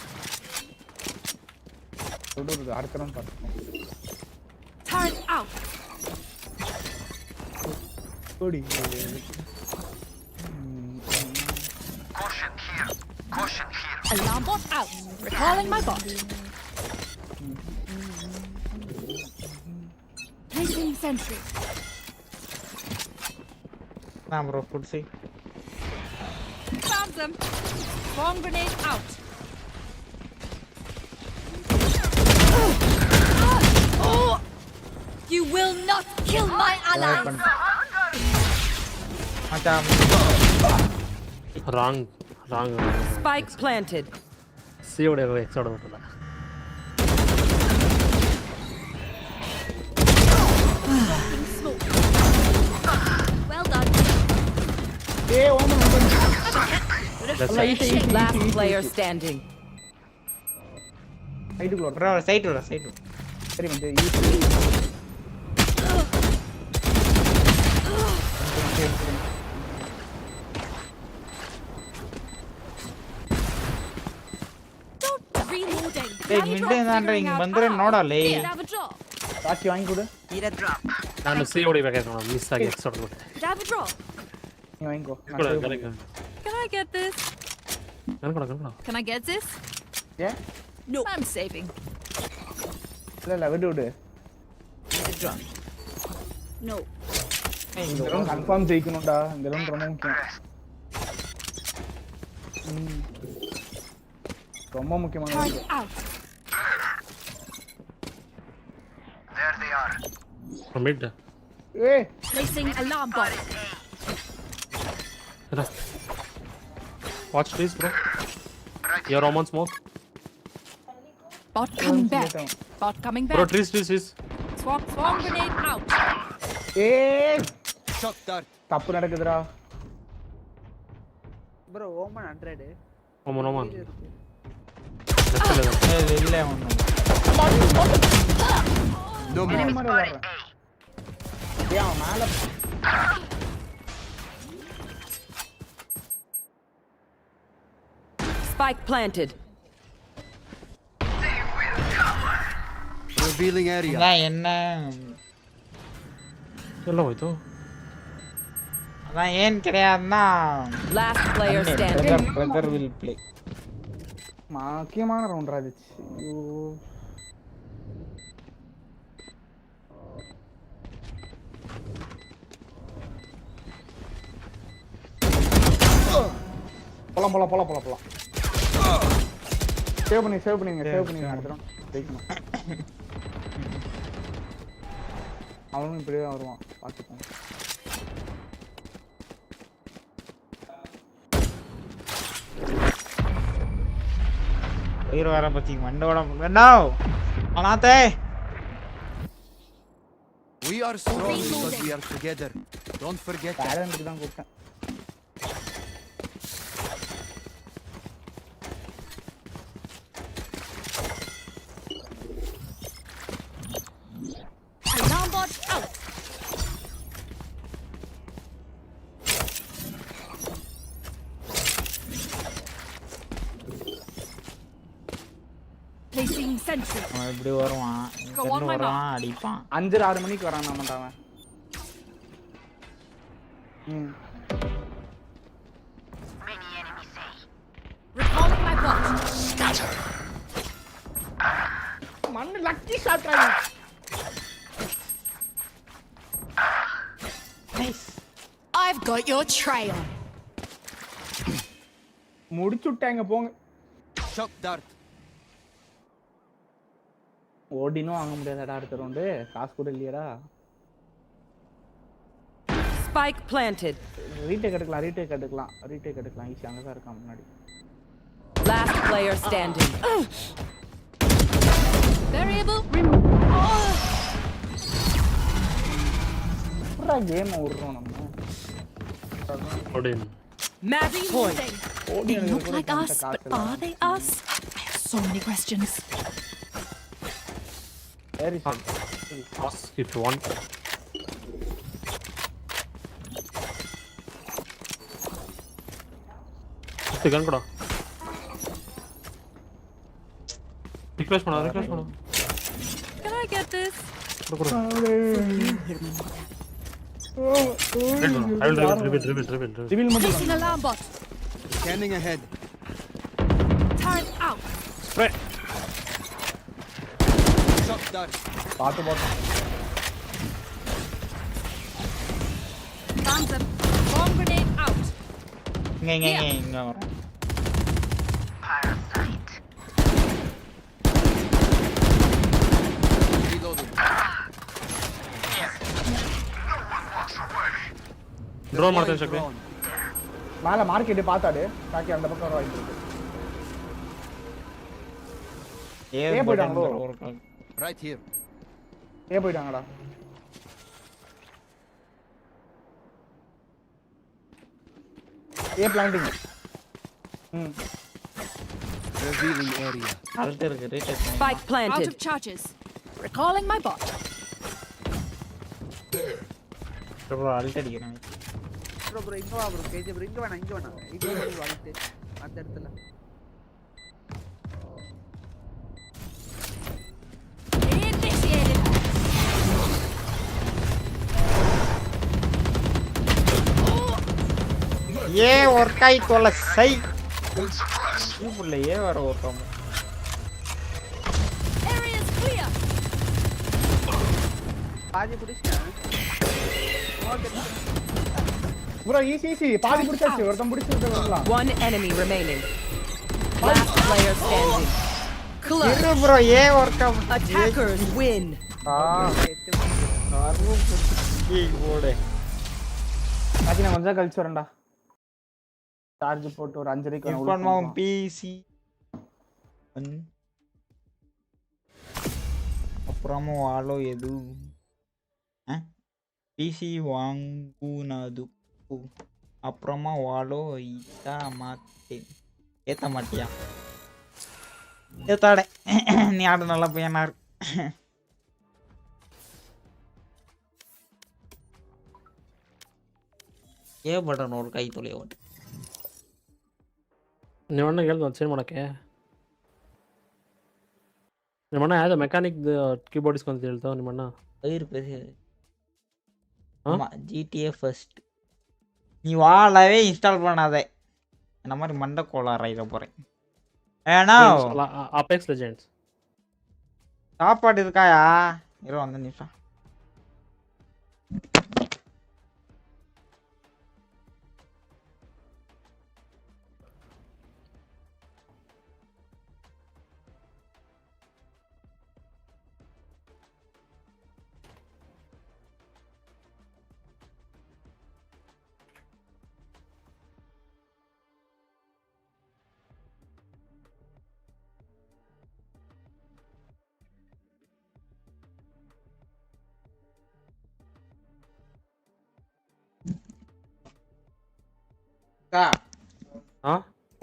சொல்றது அடுத்த round பாத்துக்கோ Turret out. ஓடி Alarm bot out. Recalling my bot. Placing sentry. Nah bro, food see. Found them. Bomb grenade out. You will not kill my allies. Wrong. Spike planted. C-ஓட X-ஓட விட்டுடா. Well done. Last player standing. Bro, side to. சரி வந்து Reloading. Hey, midday தான்டா இங்க வந்துற நோடாலே. Have a drop. Rakhi வாங்கி கொடு. Need a drop. நான் C-ஓட கேட்கணும். Miss ஆகி X-ஓட விட்டு. Have a drop. நீ வாங்கிக்கோ. Can I get this? கணக்கடா. Can I get this? Yeah. No. I'm saving. இல்ல விடு. Need a drop. No. இந்த ரவுண்ட் கன்ஃபார்ம் ஜெயிக்கணும்டா. இந்த ரவுண்ட் ரொம்ப முக்கியம். ரொம்ப முக்கியமான Turret out. There they are. Mid. ஏய் Placing alarm bot. Watch this, bro. You're on smoke. Bot coming back. Bot coming back. Bro, trees. Swamp grenade out. ஏய் தப்பு நடக்குதுடா. Bro Oman 100. Omen. இல்ல ஒண்ணு. மேல Spike planted. Revealing area. என்ன ಎಲ್ಲ ಹೋಯ್ತು. அதான் ஏன் கிடையாதுன்னா Last player standing. brother will play. முக்கியமான ரவுண்ட் ராஜிச். ஐயோ போலாம். சேவ் பண்ணிங்க அடுத்தறோம் ஜெயிக்கணும். அவனும் இப்படியே தான் வருவான் பாத்துக்கோங்க. உயிர் வர பத்தி மண்டோட வேண்டாம். அனாதே. We are strong because we are together. Don't forget that. பேரண்ட்க்கு தான் கூப்பிட்டேன். Alarm bot out. Placing sentry. அவன் இப்படி வருவான். இங்க வருவான் அடிப்பான். 5-6 மணிக்கு வரான் அவன். Many enemies say. Recalling my bot. Scatter. மண்ணு லக்கி ஷாட்ரா. Nice. I've got your trail. முடிச்சுட்டாங்க போங்க. Shock dart. ஓடினும் வாங்க முடியாதடா அடுத்த ரவுண்ட். காசு கூட இல்லையடா. Spike planted. ரீடேக் எடுக்கலாம். ஈஸி அங்க தான் இருக்கான் முன்னாடி. Last player standing. Variable. புறா கேம் ஓடுறோம் நம்ம. Odin. Match point. They look like us, but are they us? I have so many questions. Very good. Ask if you want. Gun koda. Request பண்ணு. Can I get this? Placing alarm bot. Scanning ahead. Turret out. Spray. Shot done. பாத்து போட்டு Found them. Bomb grenade out. இங்க வரோம். Drone ಮಾಡ್ತೇನೆ ಶಕ್ತಿ. மேல market பாத்தாடு காக்கி அந்த பக்கம் வர வாங்கிட்டு ஏ போய்டாங்களோ Right here. ஏ போய்டாங்கடா ஏ பிளான்டிங் Revealing area. அடுத்து இருக்கு ரீடெக். Spike Out planted. of charges. Recalling my bot. Bro ult அடிக்கிறேன். ப்ரோ இங்க வா ப்ரோ கேஜே ப்ரோ இங்க வேணாம் இங்க வந்துட்டு அந்த இடத்துல Initiated. ஏ ஒர்க் ஆயி தொலை சை. புள்ள ஏ வர ஒர்க் ஆகும். Area is clear. பாதி புடிச்சேன். ப்ரோ ஈஸி பாதி புடிச்சாச்சு ஒருத்தன் புடிச்சிட்டு வரலாம் One enemy remaining. Last player standing. இரு ப்ரோ ஏ ஒர்க் ஆகும். Attackers win. கார்வோ புடி போடு. காக்கி நான் கொஞ்சம் கழிச்சு வரேன்டா சார்ஜ் போட்டு ஒரு 5 வரைக்கும் இன்ஃபார்ம் பிசி அப்புறமா வாளோ எது பிசி வாங்குனது அப்புறமா வாளோ இத மாட்டேன் ஏத்த மாட்டியா ஏத்தாட நீ ஆடு நல்லா பையனா ಏ ಬಟ ನೋಡು ಕೈ ತೊಳೆಯ ಒಟ್ಟು ನಿಮ್ಮಣ್ಣ ಹೇಳ್ದ ಚೇಂಜ್ ಮಾಡೋಕ್ಕೆ ನಿಮ್ಮಣ್ಣ ಯಾವ್ದು ಮೆಕ್ಯಾನಿಕ್ ಕೀಬೋರ್ಡ್ ಇಸ್ಕೊಂತ ಹೇಳ್ತಾವ ನಿಮ್ಮಣ್ಣ GTA ஃபர்ஸ்ட் நீ வாழவே இன்ஸ்டால் பண்ணாதே இந்த மாதிரி மண்டை கோளாறு இதை போகிறேன் ஏன்னா அபெக்ஸ் லெஜெண்ட்ஸ் சாப்பாடு இருக்காயா இரு வந்து நிமிஷம்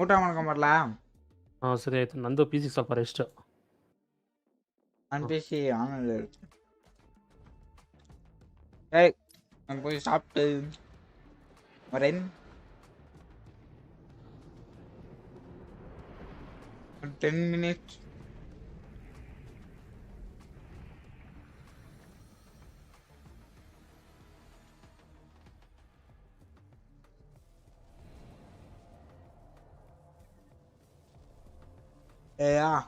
ಊಟ ಮಾಡ್ಕೊಂಬರ್ಲಾ ಹಾಂ ಸರಿ ಆಯ್ತು ನಂದು ಪಿ ಸಿ ಸ್ವಲ್ಪ ರೆಸ್ಟ್ ನಾನು ಪಿ ಸಿ ಆಮೇಲೆ ಏಯ್ ನಾನು போய் சாப்பிட்டு வரேன் 10 minutes Yeah.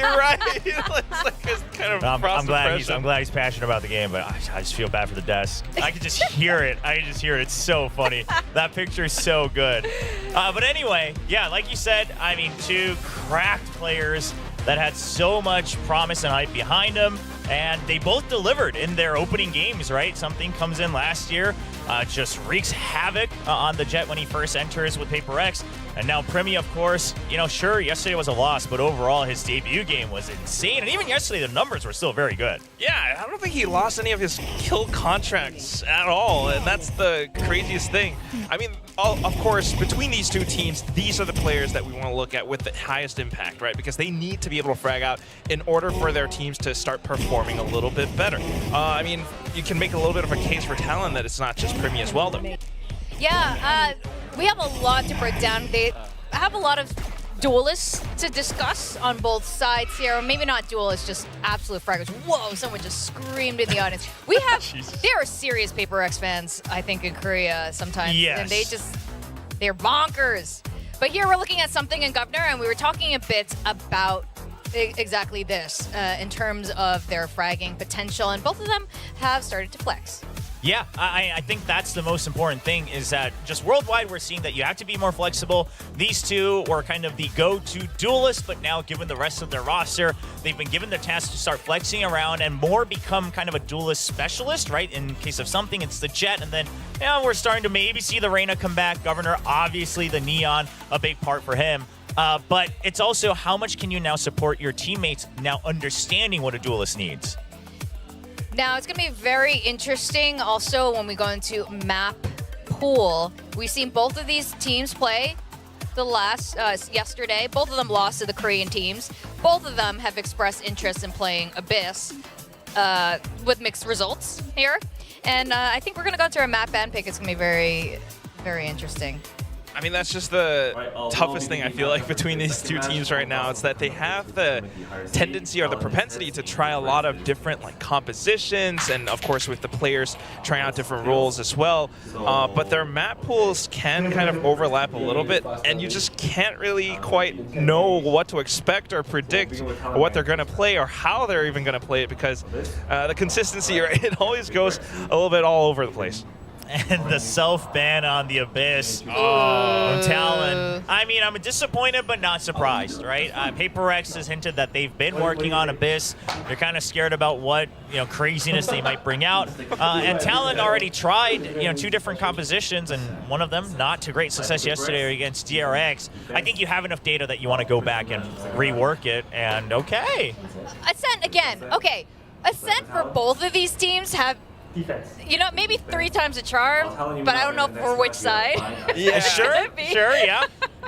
You're right. It's like it's kind of I'm glad he's passionate about the game, but I just feel bad for the desk. I can just hear it. It's so funny. That picture is so good. But anyway, yeah, like you said, I mean, two cracked players that had so much promise and hype behind them, and they both delivered in their opening games, right? Something comes in last year, just wreaks havoc on the Jet when he first enters with Paper X. And now Primi, of course, you know, sure, yesterday was a loss, but overall his debut game was insane. And even yesterday, the numbers were still very good. Yeah, I don't think he lost any of his kill contracts at all, and that's the craziest thing. I mean, of course, between these two teams, these are the players that we want to look at with the highest impact, right? Because they need to be able to frag out in order for their teams to start performing a little bit better. I mean, you can make a little bit of a case for Talon that it's not just Primi as well, though. Yeah, we have a lot to break down. They have a lot of duelists to discuss on both sides here. Or maybe not duelists, just absolute fraggers. Whoa, someone just screamed in the audience. We have, there are serious Paper X fans, I think, in Korea sometimes. Yes. And they're bonkers. But here we're looking at something in Governor, and we were talking a bit about exactly this in terms of their fragging potential, and both of them have started to flex. Yeah, I think that's the most important thing, is that just worldwide we're seeing that you have to be more flexible. These two were kind of the go-to duelists, but now given the rest of their roster, they've been given the task to start flexing around and more become kind of a duelist specialist, right? In case of something, it's the Jet, and then we're starting to maybe see the Reyna come back. Governor, obviously the Neon, a big part for him. But it's also how much can you now support your teammates now understanding what a duelist needs? Now, it's going to be very interesting also when we go into map pool. We've seen both of these teams play yesterday. Both of them lost to the Korean teams. Both of them have expressed interest in playing Abyss with mixed results here. And I think we're going to go to our map ban pick. It's going to be very, very interesting. I mean, that's just the toughest thing I feel like between these two teams right now. It's that they have the tendency or the propensity to try a lot of different compositions, and of course with the players trying out different roles as well. But their map pools can kind of overlap a little bit, and you just can't really quite know what to expect or predict what they're going to play or how they're even going to play it, because the consistency, right, it always goes a little bit all over the place. And the self-ban on the Abyss from Talon. I mean, I'm disappointed but not surprised, right? Paper X has hinted that they've been working on Abyss. They're kind of scared about what craziness they might bring out. And Talon already tried two different compositions, and one of them not to great success yesterday against DRX. I think you have enough data that you want to go back and rework it, and okay. Ascent again. Okay, Ascent for both of these teams have maybe 3 times a charm, but I don't know for which side. Yeah, sure, yeah.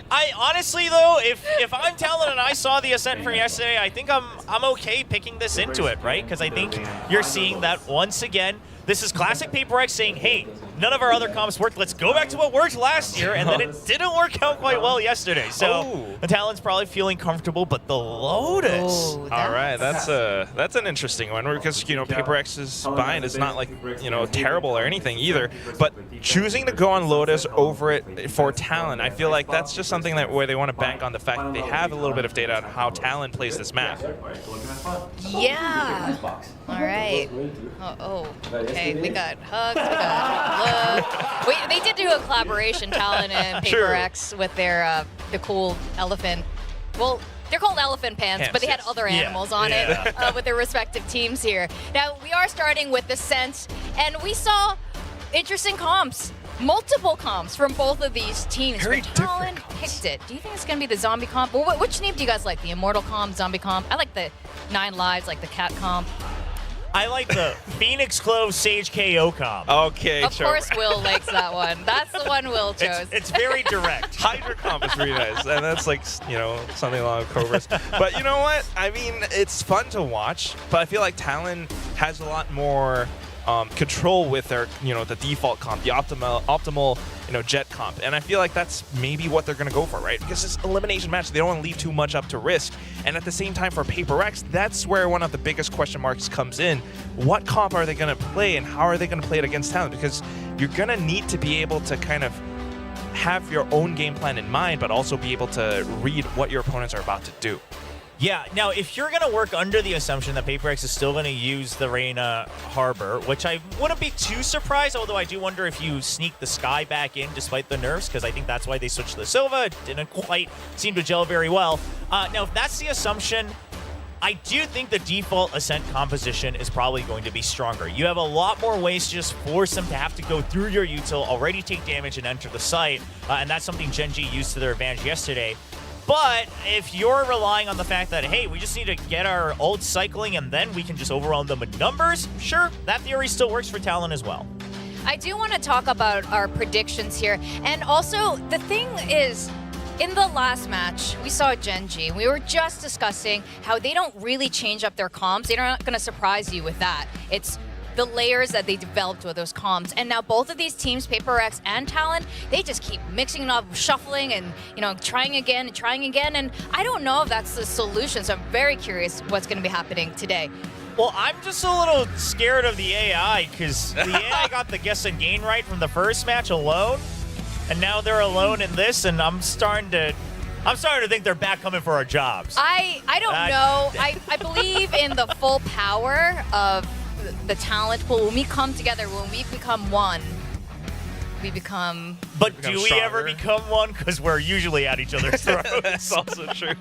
I honestly though, if I'm Talon and I saw the Ascent from yesterday, I think I'm okay picking this into it, right? Because I think you're seeing that once again. This is classic Paper X saying, hey, none of our other comps worked. Let's go back to what worked last year, and then it didn't work out quite well yesterday. So the Talon's probably feeling comfortable, but the Lotus. All right, that's an interesting one, because Paper X's bind is not like terrible or anything either, but choosing to go on Lotus over it for Talon, I feel like that's just something where they want to bank on the fact that they have a little bit of data on how Talon plays this map. Yeah. All right. Okay, we got hugs, we got love. They did do a collaboration, Talon and Paper X, with their the cool elephant. Well, they're called elephant pants, but they had other animals on it with their respective teams here. Now, we are starting with Ascent, and we saw interesting comps. Multiple comps from both of these teams. Very Talon picked it. Do you think it's going to be the zombie comp? Well, which name do you guys like? The Immortal comp, zombie comp? I like the 9 lives, like the cat comp. I like the Phoenix Clove Sage KO comp. Okay, Of course Will likes that one. That's the one Will chose. It's very direct. Hydra comp is really nice, and that's like, something along Cobra's. But you know what? I mean, it's fun to watch, but I feel like Talon has a lot more control with their, the default comp, the optimal, Jet comp. And I feel like that's maybe what they're going to go for, right? Because it's elimination match. They don't want to leave too much up to risk. And at the same time, for Paper X, that's where one of the biggest question marks comes in. What comp are they going to play, and how are they going to play it against Talon? Because you're going to need to be able to kind of have your own game plan in mind, but also be able to read what your opponents are about to do. Yeah, now if you're going to work under the assumption that PaperX is still going to use the Reyna Harbor, which I wouldn't be too surprised, although I do wonder if you sneak the Sky back in despite the nerfs, because I think that's why they switched to the Sova. It didn't quite seem to gel very well. Now, if that's the assumption, I do think the default Ascent composition is probably going to be stronger. You have a lot more ways to just force them to have to go through your util, already take damage and enter the site, and that's something Gen G used to their advantage yesterday. But if you're relying on the fact that, hey, we just need to get our ult cycling and then we can just overwhelm them with numbers, sure, that theory still works for Talon as well. I do want to talk about our predictions here. And also, the thing is, in the last match, we saw Gen G. We were just discussing how they don't really change up their comms. They're not going to surprise you with that. It's the layers that they developed with those comms. And now both of these teams, PaperX and Talon, they just keep mixing it up, shuffling and, trying again and trying again. And I don't know if that's the solution. So I'm very curious what's going to be happening today. Well, I'm just a little scared of the AI because the AI got the guess and gain right from the first match alone. And now they're alone in this, and I'm starting to think they're back coming for our jobs. I don't know. I believe in the full power of the talent pool. When we come together, when we become one, we become... But do we ever become one? Because we're usually at each other's throats. That's also true.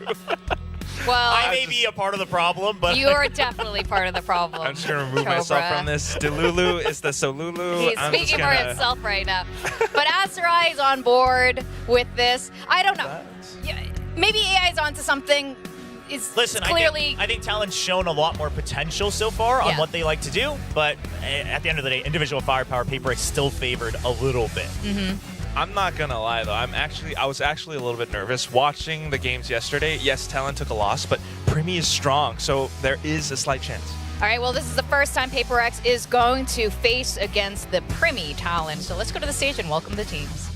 Well, I may be a part of the problem, but... You are definitely part of the problem. I'm just going to remove myself from this. Delulu is the Solulu. He's speaking for himself right now. But Aserai is on board with this. I don't know. Maybe AI is onto something. Listen, clearly... I think Talon's shown a lot more potential so far on what they like to do, but at the end of the day, individual firepower, PaperX still favored a little bit. I'm not gonna lie though, I was actually a little bit nervous watching the games yesterday. Yes, Talon took a loss, but Primi is strong, so there is a slight chance. All right, well, this is the first time PaperX is going to face against the Primi Talon. So let's go to the stage and welcome the teams.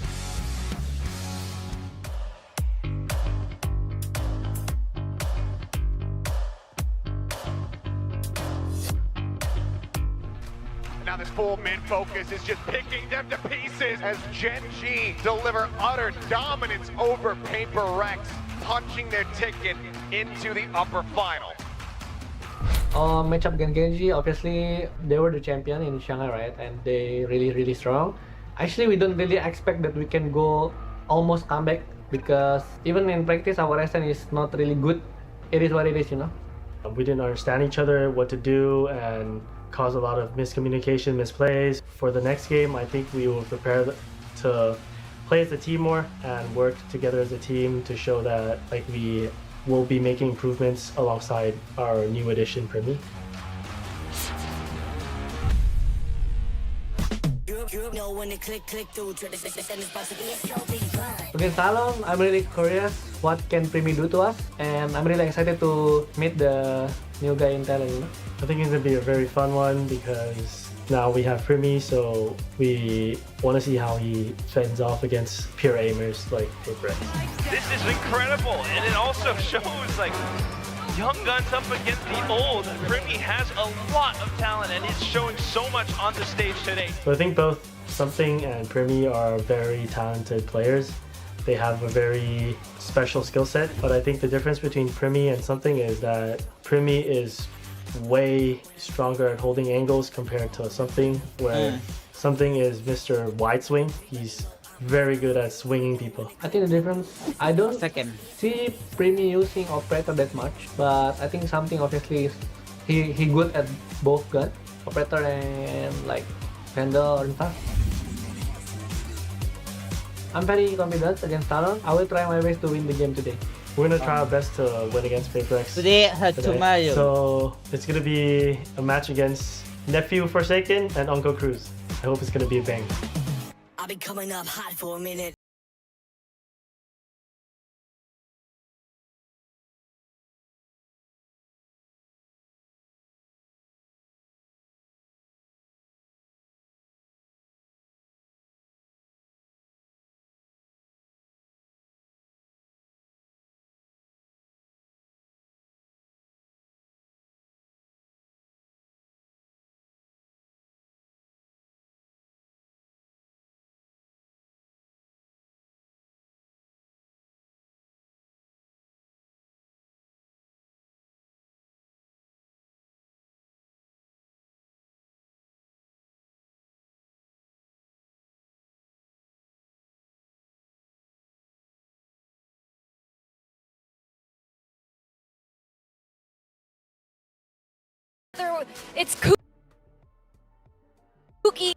Now this full mid focus is just picking them to pieces as Gen G deliver utter dominance over PaperX, punching their ticket into the upper final. Matchup against Genji, obviously they were the champion in Shanghai, right? And they really strong. Actually, we don't really expect that we can go almost comeback because even in practice our Ryzen is not really good. It is what it is, We didn't understand each other, what to do, and caused a lot of miscommunication, misplays. For the next game, I think we will prepare to play as a team more and work together as a team to show that we will be making improvements alongside our new edition Primi. Against Talon, I'm really curious what can Primi do to us, and I'm really excited to meet the new guy in Talon. I think it's going to be a very fun one because now we have Primi, so we want to see how he fends off against pure aimers like PaperX. This is incredible, and it also shows young guns up against the old. Primi has a lot of talent and is showing so much on the stage today. So I think both Something and Primi are very talented players. They have a very special skill set, but I think the difference between Primi and Something is that Primi is way stronger at holding angles compared to Something, where Something is Mr. Wide Swing. He's very good at swinging people. I think the difference, I don't see Primi using operator that much, but I think Something obviously is he good at both guns, operator and Vandal or stuff. I'm very confident against Talon. I will try my best to win the game today. We're gonna try our best to win against PaperX today. Tomorrow. So it's gonna be a match against Nephew Forsaken and Uncle Cruz. I hope it's gonna be a bang. I'll be coming up hot for a minute. It's kooky.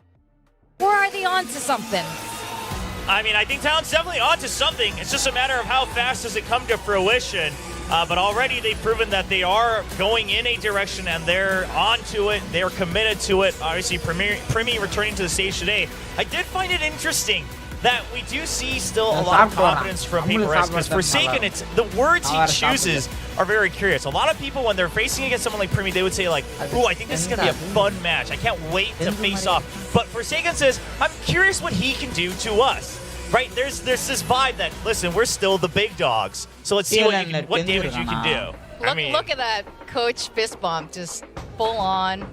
Or are they on to something? I mean, I think Talon's definitely on to something. It's just a matter of how fast does it come to fruition. But already they've proven that they are going in a direction and they're on to it. They're committed to it. Obviously, Primi returning to the stage today. I did find it interesting that we do see still a lot of confidence from PaperX, because Forsaken, it's the words he chooses are very curious. A lot of people, when they're facing against someone like Primi, they would say like, ooh, I think this is going to be a fun match. I can't wait to face off. But Forsaken says, I'm curious what he can do to us. Right? There's this vibe that, listen, we're still the big dogs. So let's see what damage you can do. Look at that Coach fist bump, just full on.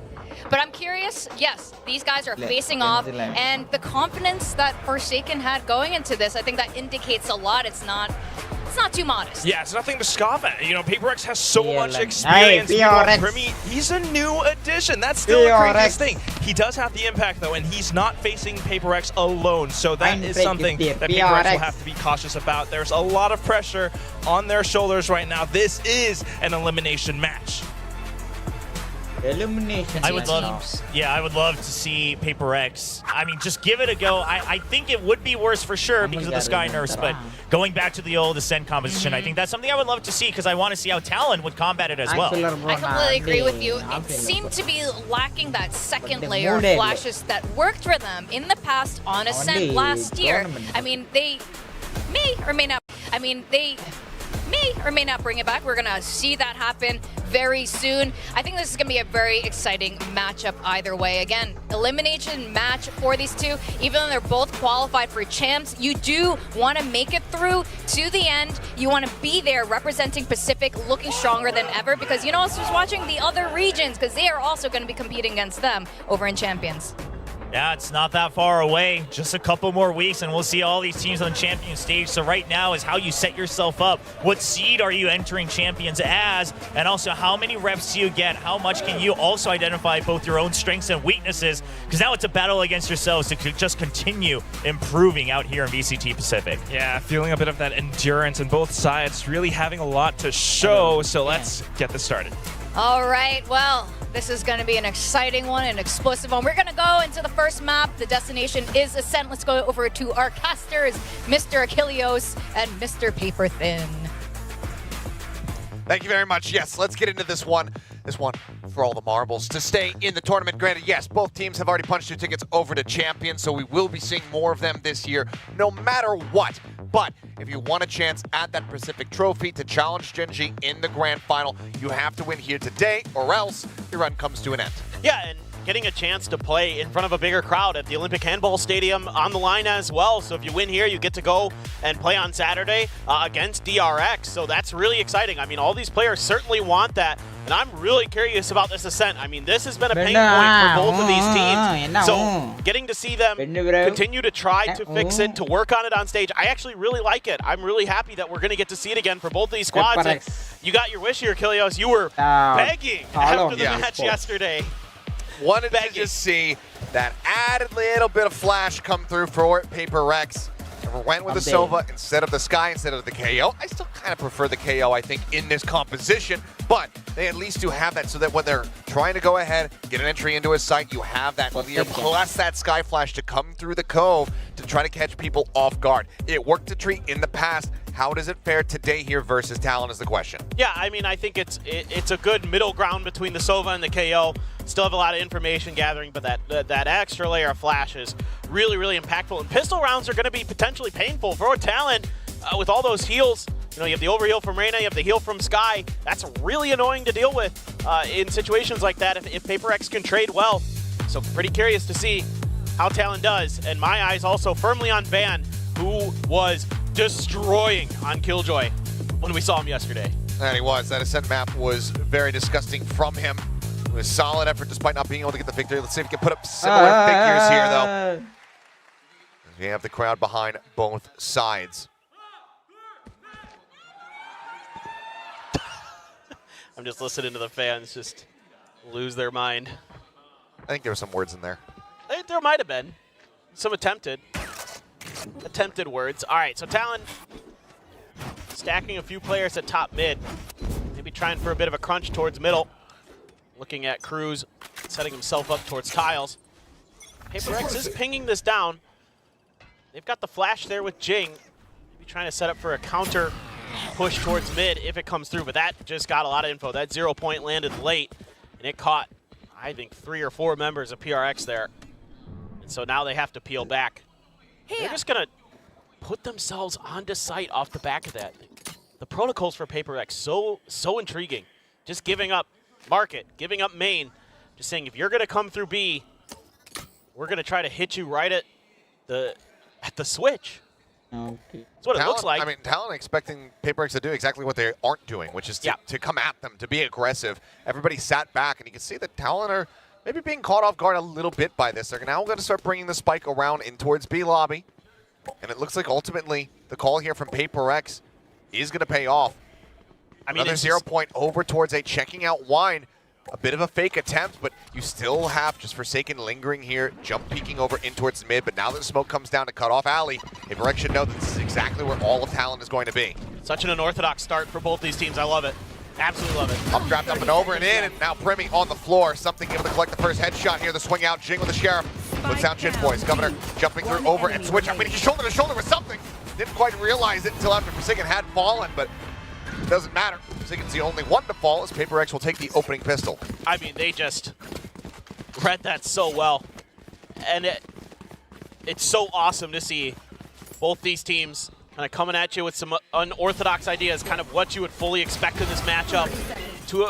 But I'm curious, yes, these guys are facing off, and the confidence that Forsaken had going into this, I think that indicates a lot. It's not too modest. Yeah, it's nothing to scoff at. You know, PaperX has so much experience. Primi, he's a new addition. That's still the craziest thing. He does have the impact, though, and he's not facing PaperX alone. So that is something that PaperX will have to be cautious about. There's a lot of pressure on their shoulders right now. This is an elimination match. Elimination. I would love to see PaperX. I mean, just give it a go. I think it would be worse for sure because of the Sky nerfs, but going back to the old Ascent composition, I think that's something I would love to see because I want to see how Talon would combat it as well. I completely agree with you. It seemed to be lacking that second layer of flashes that worked for them in the past on Ascent last year. I mean, they may or may not. Bring it back. We're gonna see that happen very soon. I think this is gonna be a very exciting matchup either way. Again, elimination match for these two. Even though they're both qualified for champs, you do want to make it through to the end. You want to be there representing Pacific, looking stronger than ever, because you know, also just watching the other regions, because they are also going to be competing against them over in Champions. Yeah, it's not that far away. Just a couple more weeks and we'll see all these teams on the champion stage. So right now is how you set yourself up. What seed are you entering champions as? And also how many reps do you get? How much can you also identify both your own strengths and weaknesses? Because now it's a battle against yourselves to just continue improving out here in VCT Pacific. Yeah, feeling a bit of that endurance on both sides, really having a lot to show. So let's get this started. All right, well, this is going to be an exciting one, an explosive one. We're going to go into the first map. The destination is Ascent. Let's go over to our casters, Mr. Achilleos and Mr. Paper Thin. Thank you very much. Yes, let's get into this one. This one for all the marbles to stay in the tournament. Granted, yes, both teams have already punched their tickets over to champions, so we will be seeing more of them this year, no matter what. But if you want a chance at that Pacific Trophy to challenge Gen G in the grand final, you have to win here today, or else your run comes to an end. Yeah, and getting a chance to play in front of a bigger crowd at the Olympic Handball Stadium on the line as well. So if you win here, you get to go and play on Saturday against DRX. So that's really exciting. I mean, all these players certainly want that. And I'm really curious about this Ascent. I mean, this has been a pain point for both of these teams. So getting to see them continue to try to fix it, to work on it on stage, I actually really like it. I'm really happy that we're going to get to see it again for both of these squads. And you got your wish here, Achilleos. You were begging after the match yesterday. Wanted to just see that added little bit of flash come through for PaperX. Went with the Sova instead of the Sky, instead of the KO. I still kind of prefer the KO, I think, in this composition, but they at least do have that so that when they're trying to go ahead, get an entry into a site, you have that clear, plus that Sky Flash to come through the cove to try to catch people off guard. It worked a treat in the past. How does it fare today here versus Talon is the question. Yeah, I mean, I think it's a good middle ground between the Sova and the KO. Still have a lot of information gathering, but that extra layer of flash is really, really impactful. And pistol rounds are going to be potentially painful for Talon with all those heals. You know, you have the overheal from Reyna, you have the heal from Sky. That's really annoying to deal with in situations like that if PaperX can trade well. So pretty curious to see how Talon does. And my eyes also firmly on Van, who was destroying on Killjoy when we saw him yesterday. And he was. That Ascent map was very disgusting from him. It was a solid effort despite not being able to get the victory. Let's see if we can put up similar figures here, though. We have the crowd behind both sides. I'm just listening to the fans just lose their mind. I think there were some words in there. There might have been some attempted words. All right, so Talon stacking a few players at top mid, maybe trying for a bit of a crunch towards middle. looking at Cruz, setting himself up towards tiles. PaperX is pinging this down. They've got the flash there with Jing. Maybe trying to set up for a counter push towards mid if it comes through, but that just got a lot of info. That 0 point landed late, and it caught, I think, 3 or 4 members of PRX there. And so now they have to peel back. They're just going to put themselves onto site off the back of that. The protocols for PaperX, so intriguing. Just giving up market, giving up main, just saying if you're going to come through B, we're going to try to hit you right at the switch. Okay. That's what it looks like. I mean, Talon expecting PaperX to do exactly what they aren't doing, which is to come at them, to be aggressive. Everybody sat back, and you can see that Talon are maybe being caught off guard a little bit by this. They're now going to start bringing the spike around in towards B lobby. And it looks like ultimately the call here from PaperX is going to pay off. I mean, another 0 point over towards a checking out wine. A bit of a fake attempt, but you still have just Forsaken lingering here, jump peeking over in towards the mid, but now that the smoke comes down to cut off alley, PaperX should know that this is exactly where all of Talon is going to be. Such an unorthodox start for both these teams. I love it. Absolutely love it. Updraft up and over and in, and now Primmy on the floor. Something able to collect the first headshot here. The swing out, Jing with the Sheriff. Puts down Chin Boys. Governor jumping through over and switch. I mean, shoulder to shoulder with something. Didn't quite realize it until after Forsaken had fallen, but it doesn't matter. Forsaken's the only one to fall as PaperX will take the opening pistol. I mean, they just read that so well. And it's so awesome to see both these teams kind of coming at you with some unorthodox ideas, kind of what you would fully expect in this matchup.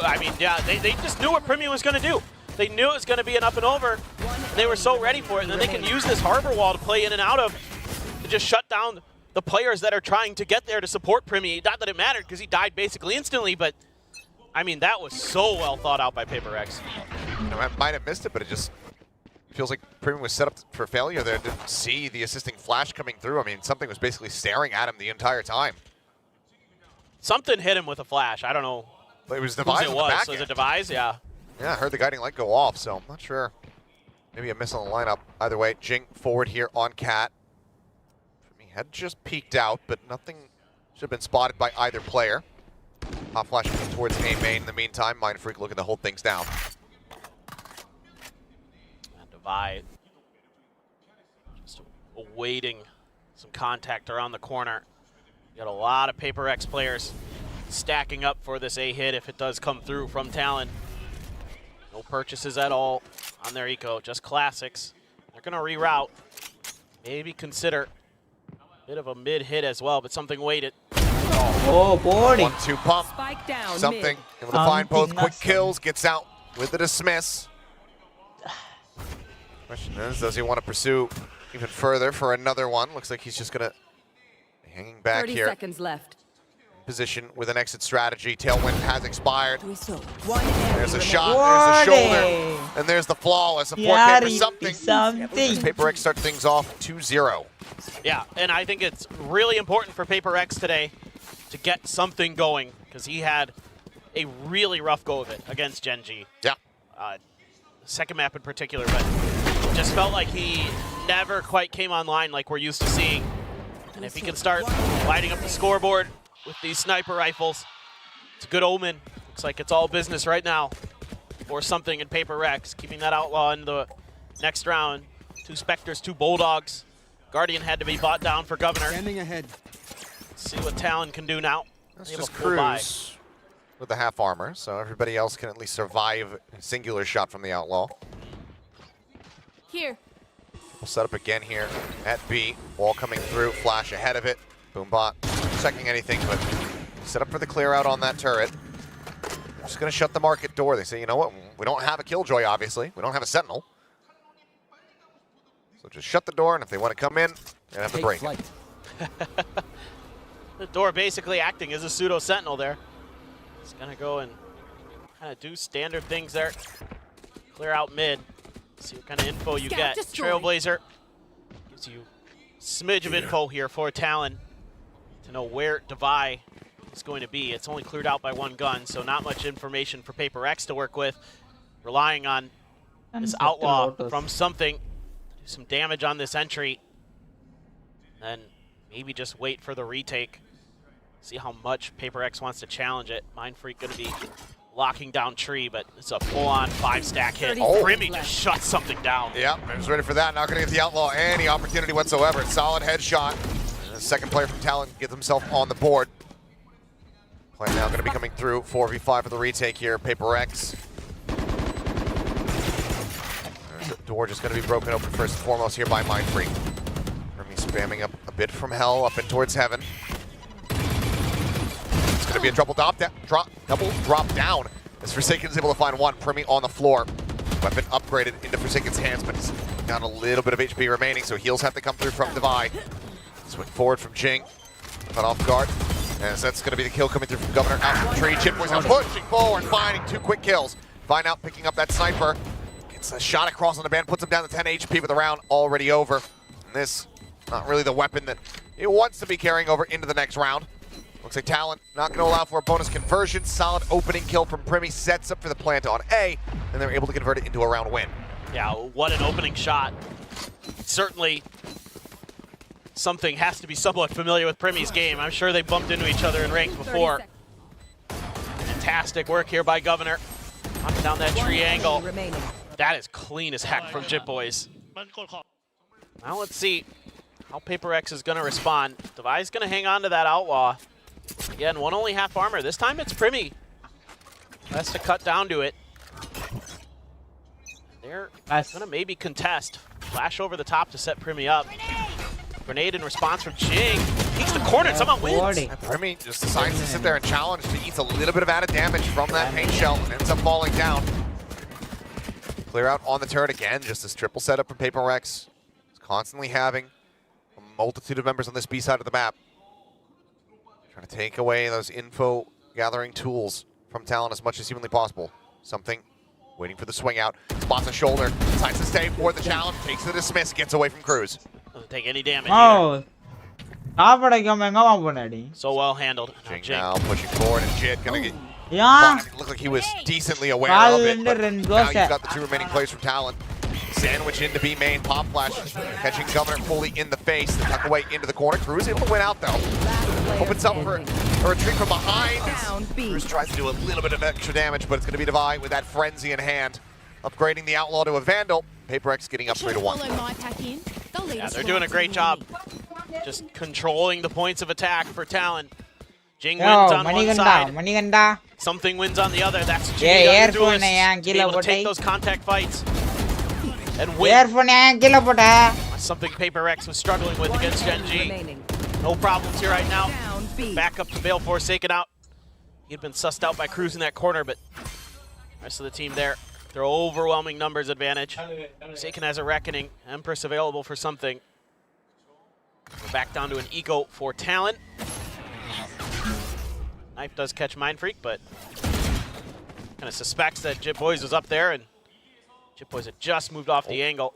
I mean, yeah, they just knew what Premium was going to do. They knew it was going to be an up and over, and they were so ready for it. And then they can use this harbor wall to play in and out of to just shut down the players that are trying to get there to support Primi. Not that it mattered because he died basically instantly, but I mean, that was so well thought out by PaperX. I might have missed it, but it just feels like Primi was set up for failure there. Didn't see the assisting flash coming through. I mean, something was basically staring at him the entire time. Something hit him with a flash. I don't know. But it was Devise on the back Was it Devise? Yeah. Yeah, I heard the guiding light go off, so I'm not sure. Maybe a miss on the lineup. Either way, Jing forward here on Cat. He had just peeked out, but nothing should have been spotted by either player. Hot flash towards A main in the meantime. Mind Freak looking to hold things down. And Devise just awaiting some contact around the corner. You got a lot of PaperX players stacking up for this A hit if it does come through from Talon. No purchases at all on their eco, just classics. They're going to reroute. Maybe consider a bit of a mid hit as well, but something waited. Oh, boy. 1-2 pump. Spike down. Something able to find both quick kills, gets out with the dismiss. Question is, does he want to pursue even further for another one? Looks like he's just going to be hanging back 30 here. seconds left. Position with an exit strategy. Tailwind has expired. There's a One shot, there's a shoulder, and there's the flawless. A 4K for something. As PaperX start things off 2-0. Yeah, and I think it's really important for PaperX today to get something going because he had a really rough go of it against Genji. Yeah. Second map in particular, but just felt like he never quite came online like we're used to seeing. And if he can start lighting up the scoreboard with these sniper rifles, it's a good omen. Looks like it's all business right now or something in PaperX, keeping that outlaw in the next round. 2 Spectres, 2 Bulldogs. Guardian had to be bought down for Governor. Standing ahead. Let's see what Talon can do now. That's just Cruz with the half armor, so everybody else can at least survive a singular shot from the outlaw. Here. We'll set up again here at B. Wall coming through, flash ahead of it. Boombot checking anything, but set up for the clear out on that turret. Just going to shut the market door. They say, you know what, we don't have a Killjoy, obviously. We don't have a Sentinel. So just shut the door, and if they want to come in, they have to break it. The door basically acting as a pseudo Sentinel there. It's going to go and kind of do standard things there. Clear out mid. See what kind of info you get. Trailblazer gives you a smidge of info here for Talon to know where Devi is going to be. It's only cleared out by 1 gun, so not much information for PaperX to work with. Relying on this outlaw from something to do some damage on this entry. Then maybe just wait for the retake. See how much PaperX wants to challenge it. Mind Freak going to be locking down tree, but it's a full-on 5-stack hit. Oh. Brimmy just shuts something down. Yeah, I was ready for that. Not going to give the Outlaw any opportunity whatsoever. Solid headshot. And the second player from Talon gets himself on the board. Play now going to be coming through. 4v5 for the retake here. Paper X. There's the door just going to be broken open first and foremost here by Mindfreak. Remy spamming up a bit from hell up and towards heaven. It's going to be a double drop down as Forsaken is able to find one. Primy on the floor. Weapon upgraded into Forsaken's hands, but he's got a little bit of HP remaining, so heals have to come through from Devi. Swing forward from Jing. Cut off guard. As that's going to be the kill coming through from Governor out from tree. Chipboy's now pushing forward, finding 2 quick kills. Find out picking up that sniper. Gets a shot across on the band, puts him down to 10 HP with the round already over. And this, not really the weapon that he wants to be carrying over into the next round. Looks like Talon not going to allow for a bonus conversion. Solid opening kill from Primy sets up for the plant on A, and they're able to convert it into a round win. Yeah, what an opening shot. Certainly something has to be somewhat familiar with Primy's game. I'm sure they bumped into each other in ranked before. Fantastic work here by Governor. Knocking down that tree angle. That is clean as heck from Jitboys. Now let's see how Paper X is going to respond. Devi's going to hang on to that Outlaw. Again, one only half armor. This time it's Primy. Has to cut down to it. They're going to maybe contest. Flash over the top to set Primy up. Grenade in response from Jing. Takes the corner and somehow wins. And Primy just decides to sit there and challenge to eat a little bit of added damage from that paint shell and ends up falling down. Clear out on the turret again. Just this triple setup from Paper X. It's constantly having a multitude of members on this B side of the map. Trying to take away those info gathering tools from Talon as much as humanly possible. Something waiting for the swing out. Spots a shoulder. Decides to stay for the challenge. Takes the dismiss. Gets away from Cruz. Doesn't take any damage Oh. either. So well handled. Jing now pushing forward, and Jit gonna get. Yeah. It looked like he was decently aware of it. But now you've got the 2 remaining players from Talon. Sandwich into B main, pop flash, catching Governor fully in the face. The tuck away into the corner. Cruz able to win out though. Opens up for a retreat from behind. Cruz tries to do a little bit of extra damage, but it's going to be Devi with that frenzy in hand. Upgrading the Outlaw to a Vandal. Paper X getting up 3-1. Yeah, they're doing a great job. Just controlling the points of attack for Talon. Jing wins on one side. Something wins on the other. That's Jing able to take those contact fights and win. Something Paper X was struggling with against Gen G. No problems here right now. Back up to bail Forsaken out. He had been sussed out by Cruz in that corner, but the rest of the team there. Their overwhelming numbers advantage. Forsaken has a reckoning. Empress available for something. We're back down to an eco for Talon. Knife does catch Mindfreak, but kind of suspects that Jitboys was up there, and Jitboys had just moved off the angle.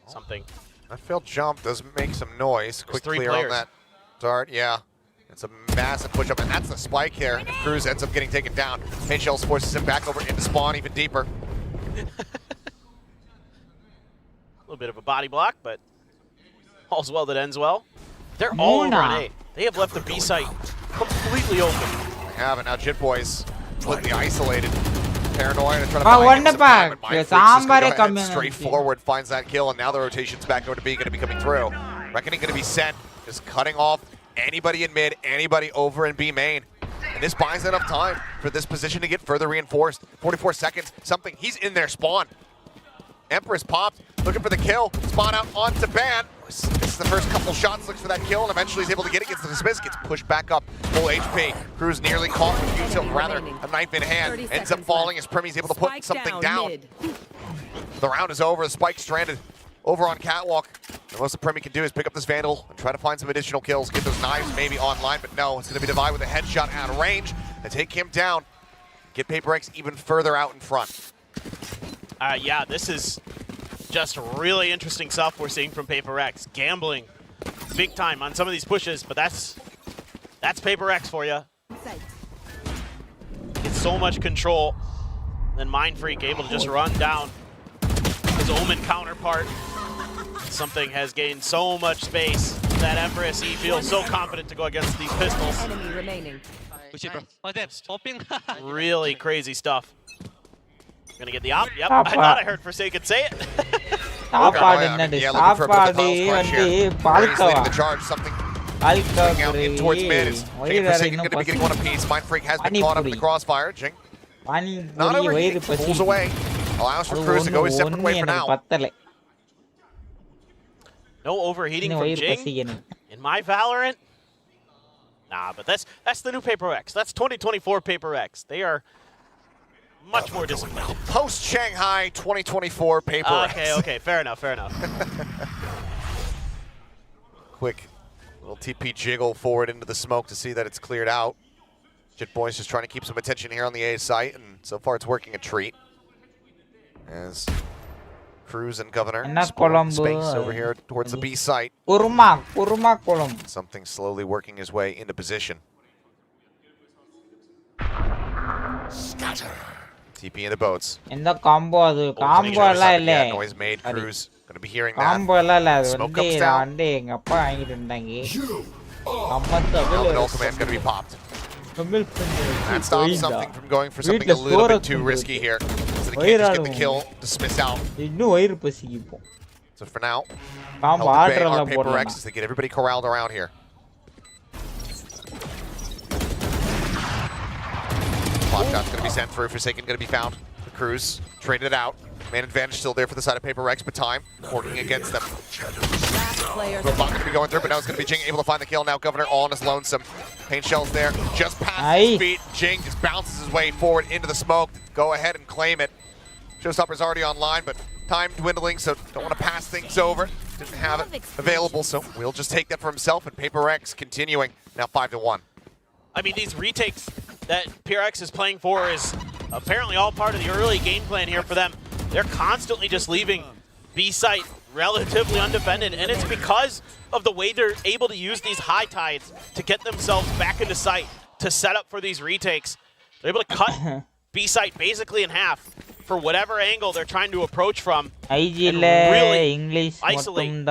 Something. That failed jump does make some noise. Quick 3 clear players. on that dart, yeah. It's a massive push up, and that's the spike here. And Cruz ends up getting taken down. Paint Shells forces him back over into spawn even deeper. A little bit of a body block, but all's well that ends well. They're all over on A. They have left the B site completely open. They have it now. Jitboys completely isolated. Paranoia to try to find him some time, but Mindfreak's just gonna go ahead straight forward, finds that kill, and now the rotation's back over to B, going to be coming through. Reckoning going to be sent, just cutting off anybody in mid, anybody over in B main. And this buys enough time for this position to get further reinforced. 44 seconds, something, he's in their spawn. Empress popped, looking for the kill, spawn out onto Ban. This is the first couple shots, looks for that kill, and eventually he's able to get it, gets the dismiss, gets pushed back up, full HP. Cruz nearly caught with util, rather a knife in hand, ends up falling as Primy's able to put something down. The round is over, the spike stranded over on Catwalk. The most that Primy can do is pick up this Vandal and try to find some additional kills, get those knives maybe online, but no, it's going to be Devi with a headshot out of range and take him down. Get Paper X even further out in front. Yeah, this is just really interesting stuff we're seeing from Paper X. Gambling big time on some of these pushes, but that's Paper X for you. It's so much control. Then Mindfreak able to just run down his Omen counterpart. Something has gained so much space that Empress, he feels so confident to go against these pistols. Enemy remaining. Really crazy stuff. Gonna get the op. Yep, I thought I heard Forsaken say it. சாப்பாடு என்னது சாப்பாடு வந்து பால்கவா the charge, something பால்கவா in towards mid. Is Forsaken going to be getting one apiece? Mind Freak has been caught up in the crossfire. Jing. Not overheating. Pulls away. Allows for Cruz to go his separate way for now. No overheating from Jing in my Valorant. Nah, but that's the new Paper X. That's 2024 Paper X. They are much more disciplined. Post Shanghai 2024 Paper X. Okay, fair enough. Quick little TP jiggle forward into the smoke to see that it's cleared out. Jit Boy's just trying to keep some attention here on the A site, and so far it's working a treat. As Cruz and Governor exploring space over here towards the B site. Kurma kolom. Something slowly working his way into position. Scatter. TP in the boats. In the combo la illa. Noise made. Cruz gonna be hearing that. Combo la illa. Smoke comes down. எங்க அப்பா வாங்கிட்டு இருந்தாங்க. All command's gonna be popped. That stops something from going for something a little bit too risky here. So they can't just get the kill, dismiss out. So for now, help to bay our Paper X as they get everybody corralled around here. Clock shot's going to be sent through. Forsaken going to be found. The Cruz traded it out. Man advantage still there for the side of Paper X, but time working against them. Robot going to be going through, but now it's going to be Jing able to find the kill. Now Governor all on his lonesome. Paint shells there, just past his feet. Jing just bounces his way forward into the smoke. Go ahead and claim it. Showstopper's already online, but time dwindling, so don't want to pass things over. Didn't have it available, so we'll just take that for himself. And Paper X continuing now 5-1. I mean, these retakes that PRX is playing for is apparently all part of the early game plan here for them. They're constantly just leaving B site relatively undefended, and it's because of the way they're able to use these high tides to get themselves back into sight to set up for these retakes. They're able to cut B site basically in half for whatever angle they're trying to approach from and really isolate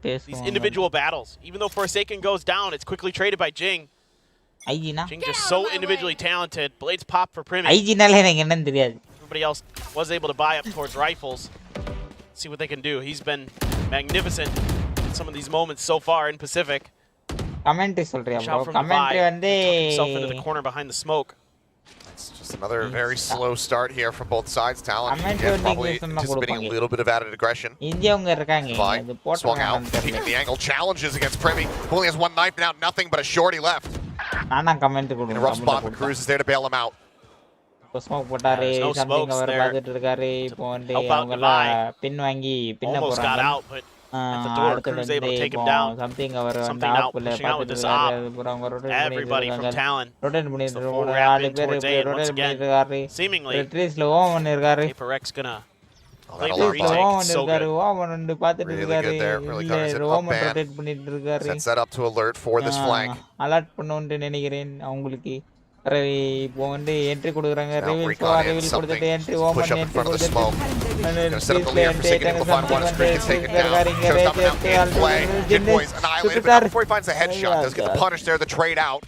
these individual battles. Even though Forsaken goes down, it's quickly traded by Jing. Jing just so individually talented. Blades pop for Primi. Everybody else was able to buy up towards rifles. See what they can do. He's been magnificent in some of these moments so far in Pacific. Commentary சொல்றியா bro? Commentary வந்து himself into the corner behind the smoke. It's just another very slow start here from both sides. Talon again, probably anticipating a little bit of added aggression. இந்தியவங்க இருக்காங்க. அது swung out, keeping the angle, challenges against Primi. Who only has one knife now, nothing but a shorty left. நானா commentary in a rough spot, but Cruz is there to bail him out. Smoke போட்டாரு something அவர் பார்த்துட்டு இருக்காரு இப்போ வந்து அவங்கள பின் வாங்கி பின்ன போறாங்க at the door, Cruz able to take him down. Something our something out, pushing out with this op. Everybody from Talon. So full wrap in towards A, and once again, seemingly, Paper X gonna play the retake. So good. Really good there. Really covers it up band. Sets that up to alert for this flank. Alert பண்ணனும்னு நினைக்கிறேன் அவங்களுக்கு இப்போ வந்து entry கொடுக்குறாங்க reveal கொடுத்துட்டு entry Oman entry கொடுத்துட்டு gonna set up the lead for Forsaken to find one streak and take it down. Showstopper now in play. Jit Boy's annihilated, but before he finds the headshot, does get the punish there, the trade out.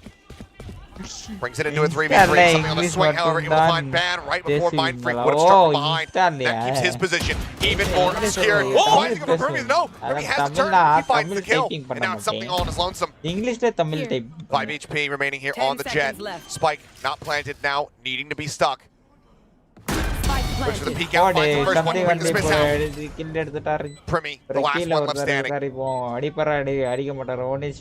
Brings it into a 3v3, something on the swing, however, able to find Ban right before Mind Freak would have struck from behind. That keeps his position even more obscured. Why is he going to Primi? No, Primi has to turn, he finds the kill, and now it's something all on his lonesome. English le Tamil type. 5 HP remaining here on the jet. Spike not planted now, needing to be stuck. Looks for the peek out, finds the first one, quick dismiss out. Primi, the last one left standing.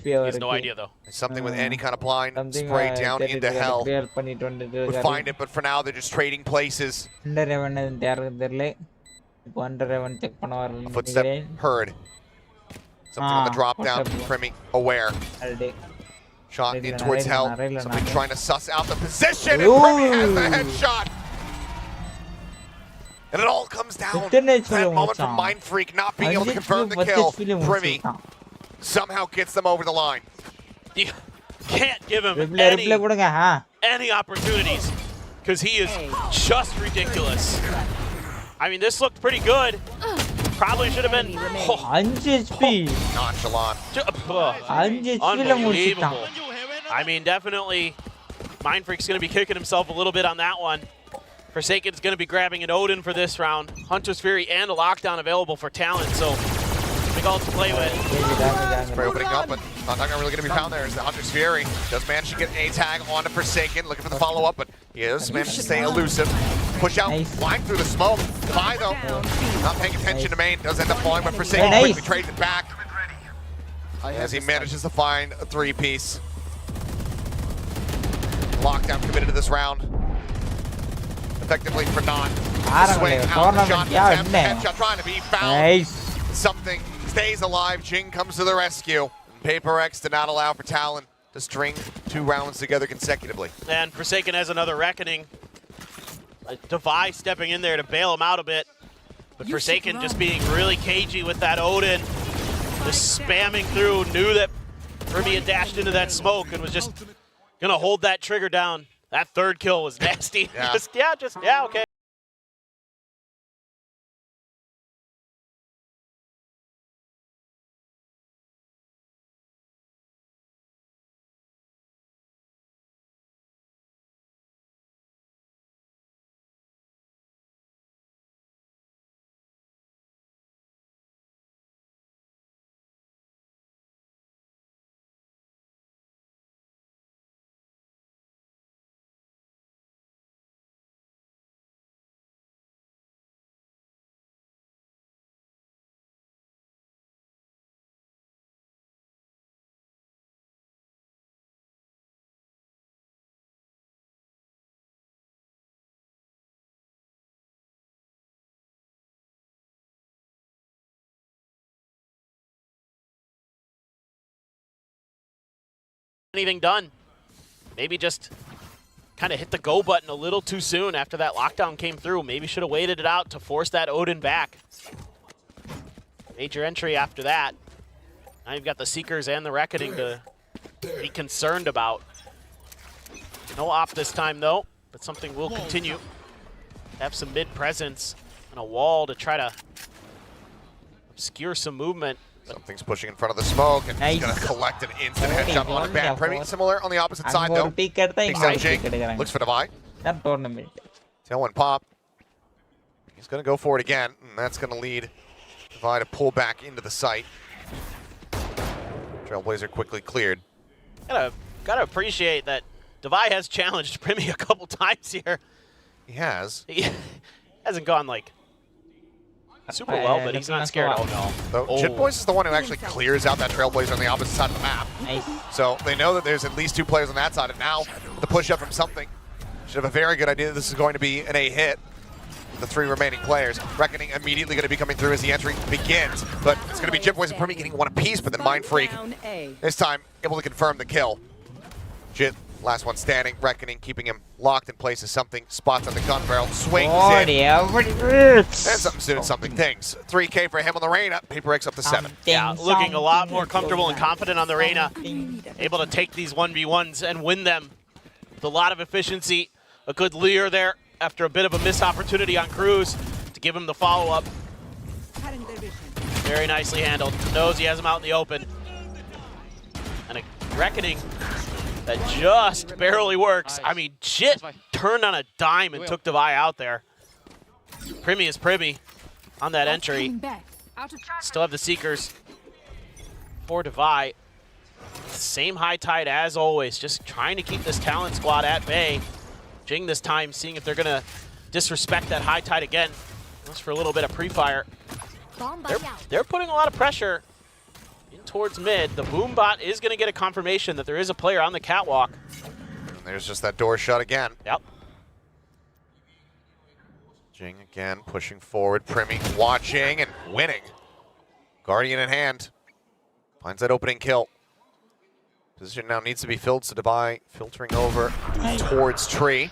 He has no idea though. Something with any kind of blind spray down into hell. Would find it, but for now they're just trading places. A footstep heard. Something on the drop down. Primi aware. Shot in towards hell. Somebody trying to suss out the position, and Primi has the headshot. And it all comes down to that moment from Mind Freak not being able to confirm the kill. Primi somehow gets them over the line. You can't give him any opportunities because he is just ridiculous. I mean, this looked pretty good. Probably should have been 5 HP. Nonchalant. Unbelievable. I mean, definitely Mindfreak's going to be kicking himself a little bit on that one. Forsaken's going to be grabbing an Odin for this round. Hunter's Fury and a lockdown available for Talon, so big ult to play with. Spray opening up, but not really going to be found there. As the Hunter's Fury does manage to get a tag onto Forsaken, looking for the follow-up, but he has managed to stay elusive. Push out, flying through the smoke. High though, not paying attention to main, does end up falling, but Forsaken quickly trades it back as he manages to find a 3-piece. Lockdown committed to this round. Effectively for not. Swing out the shot attempt, headshot trying to be found. Something stays alive. Jing comes to the rescue. Paper X did not allow for Talon to string 2 rounds together consecutively. And Forsaken has another Reckoning. Devi stepping in there to bail him out a bit. But Forsaken just being really cagey with that Odin. Just spamming through, knew that Remy had dashed into that smoke and was just gonna hold that trigger down. That 3rd kill was nasty. Yeah, okay. Anything done. Maybe just kind of hit the go button a little too soon after that lockdown came through. Maybe should have waited it out to force that Odin back. Major entry after that. Now you've got the Seekers and the Reckoning to be concerned about. No op this time though, but something will continue. Have some mid presence and a wall to try to obscure some movement. Something's pushing in front of the smoke, and he's going to collect an instant headshot on a band. Pretty similar on the opposite side, though. Takes out Jake, looks for Devi. Tailwind pop. He's going to go for it again, and that's going to lead Devi to pull back into the site. Trailblazer quickly cleared. Gotta appreciate that Devi has challenged Primi a couple times here. He has. He hasn't gone like super well, but he's not scared. So Jitboys is the one who actually clears out that Trailblazer on the opposite side of the map. So they know that there's at least 2 players on that side, and now the push up from something should have a very good idea that this is going to be an A hit. The 3 remaining players. Reckoning immediately going to be coming through as the entry begins, but it's going to be Jitboys and Primi getting 1 apiece, but then Mindfreak this time able to confirm the kill. Jit, last one standing. Reckoning keeping him locked in place as something spots on the gun barrel, swings in. And something soon, something things. 3K for him on the Reyna. Paper X up to 7. Yeah, looking a lot more comfortable and confident on the Reyna. Able to take these 1v1s and win them with a lot of efficiency. A good leer there after a bit of a missed opportunity on Cruz to give him the follow-up. Very nicely handled. Knows he has him out in the open. And a Reckoning that just barely works. I mean, Jit turned on a dime and took Devi out there. Primi is Primi on that entry. Still have the Seekers for Devi. Same high tide as always, just trying to keep this Talon squad at bay. Jing this time, seeing if they're going to disrespect that high tide again. Just for a little bit of pre-fire. They're putting a lot of pressure in towards mid. The Boombot is going to get a confirmation that there is a player on the catwalk. And there's just that door shut again. Yep. Jing again pushing forward. Primi watching and winning. Guardian in hand. Finds that opening kill. Position now needs to be filled, so Devi filtering over towards Tree.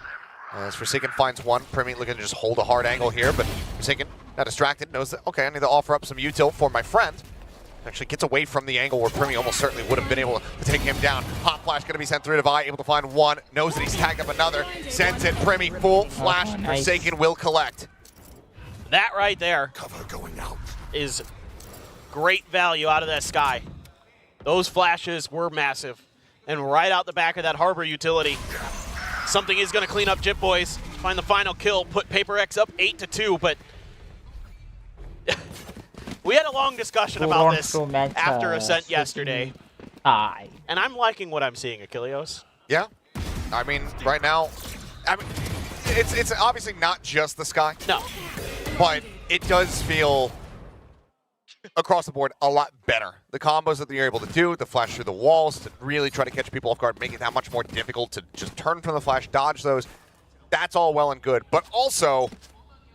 As Forsaken finds one, Primi looking to just hold a hard angle here, but Forsaken not distracted, knows that, okay, I need to offer up some util for my friend. Actually gets away from the angle where Primi almost certainly would have been able to take him down. Hot flash going to be sent through Devi, able to find one, knows that he's tagged up another, sends it, Primi full flash, Forsaken will collect. That right there is great value out of that Sky. Those flashes were massive. And right out the back of that Harbor utility. something is going to clean up Jip Boys, find the final kill, put Paper X up 8-2, but we had a long discussion about this after Ascent yesterday. And I'm liking what I'm seeing, Achilleos. Yeah. I mean, right now, I mean, it's obviously not just the sky. No. But it does feel, across the board, a lot better. The combos that they're able to do, the flash through the walls, to really try to catch people off guard, make it that much more difficult to just turn from the flash, dodge those. That's all well and good. But also,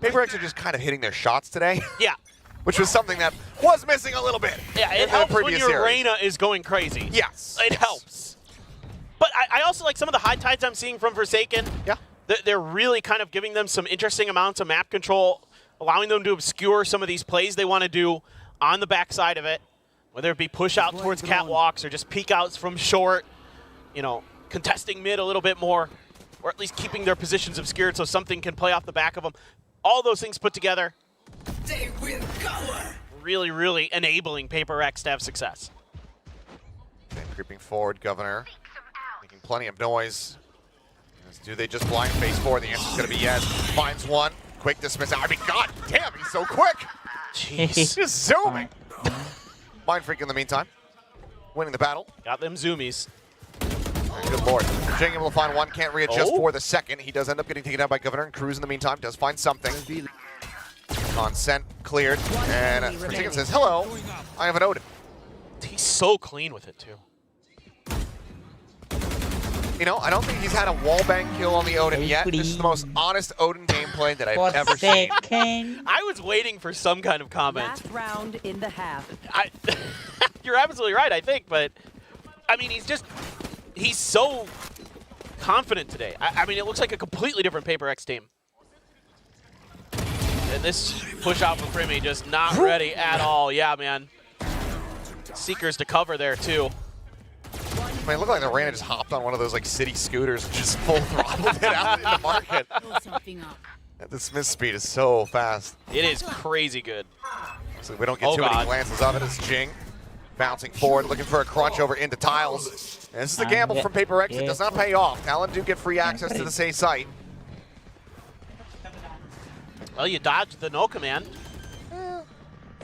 Paper X are just kind of hitting their shots today. Yeah. Which was something that was missing a little bit. Yeah, it helps when your Reyna is going crazy. Yes. It helps. But I also like some of the high tides I'm seeing from Forsaken. Yeah. They're really kind of giving them some interesting amounts of map control, allowing them to obscure some of these plays they want to do on the backside of it, whether it be push out towards catwalks or just peek outs from short, you know, contesting mid a little bit more, or at least keeping their positions obscured so something can play off the back of them. All those things put together, really, really enabling Paper X to have success. Okay, creeping forward, Governor, making plenty of noise. Do they just blind phase 4? The answer's going to be yes. Finds one. Quick dismiss. I mean, god damn, he's so quick. Jeez. Just zooming. Mind Freak in the meantime. Winning the battle. Got them zoomies. Good lord. Jing able to find one. Can't readjust for the second. He does end up getting taken out by Governor, and Cruz in the meantime does find something. Consent cleared. And Forsaken says, hello, I have an Odin. He's so clean with it, too. You know, I don't think he's had a wallbang kill on the Odin yet. This is the most honest Odin gameplay that I've ever seen. I was waiting for some kind of comment. Last round in the half. You're absolutely right, I think, but I mean, he's so confident today. I mean, it looks like a completely different Paper X team. And this push out from Primi just not ready at all. Yeah, man. Seekers to cover there, too. I mean, it looked like the Reyna just hopped on one of those like city scooters and just full throttled it out in the market. The Smith speed is so fast. It is crazy good. So we don't get too many glances of it as Jing bouncing forward, looking for a crunch over into tiles. And this is a gamble from Paper X. It does not pay off. Talon do get free access to the safe site. Well, you dodged the no command.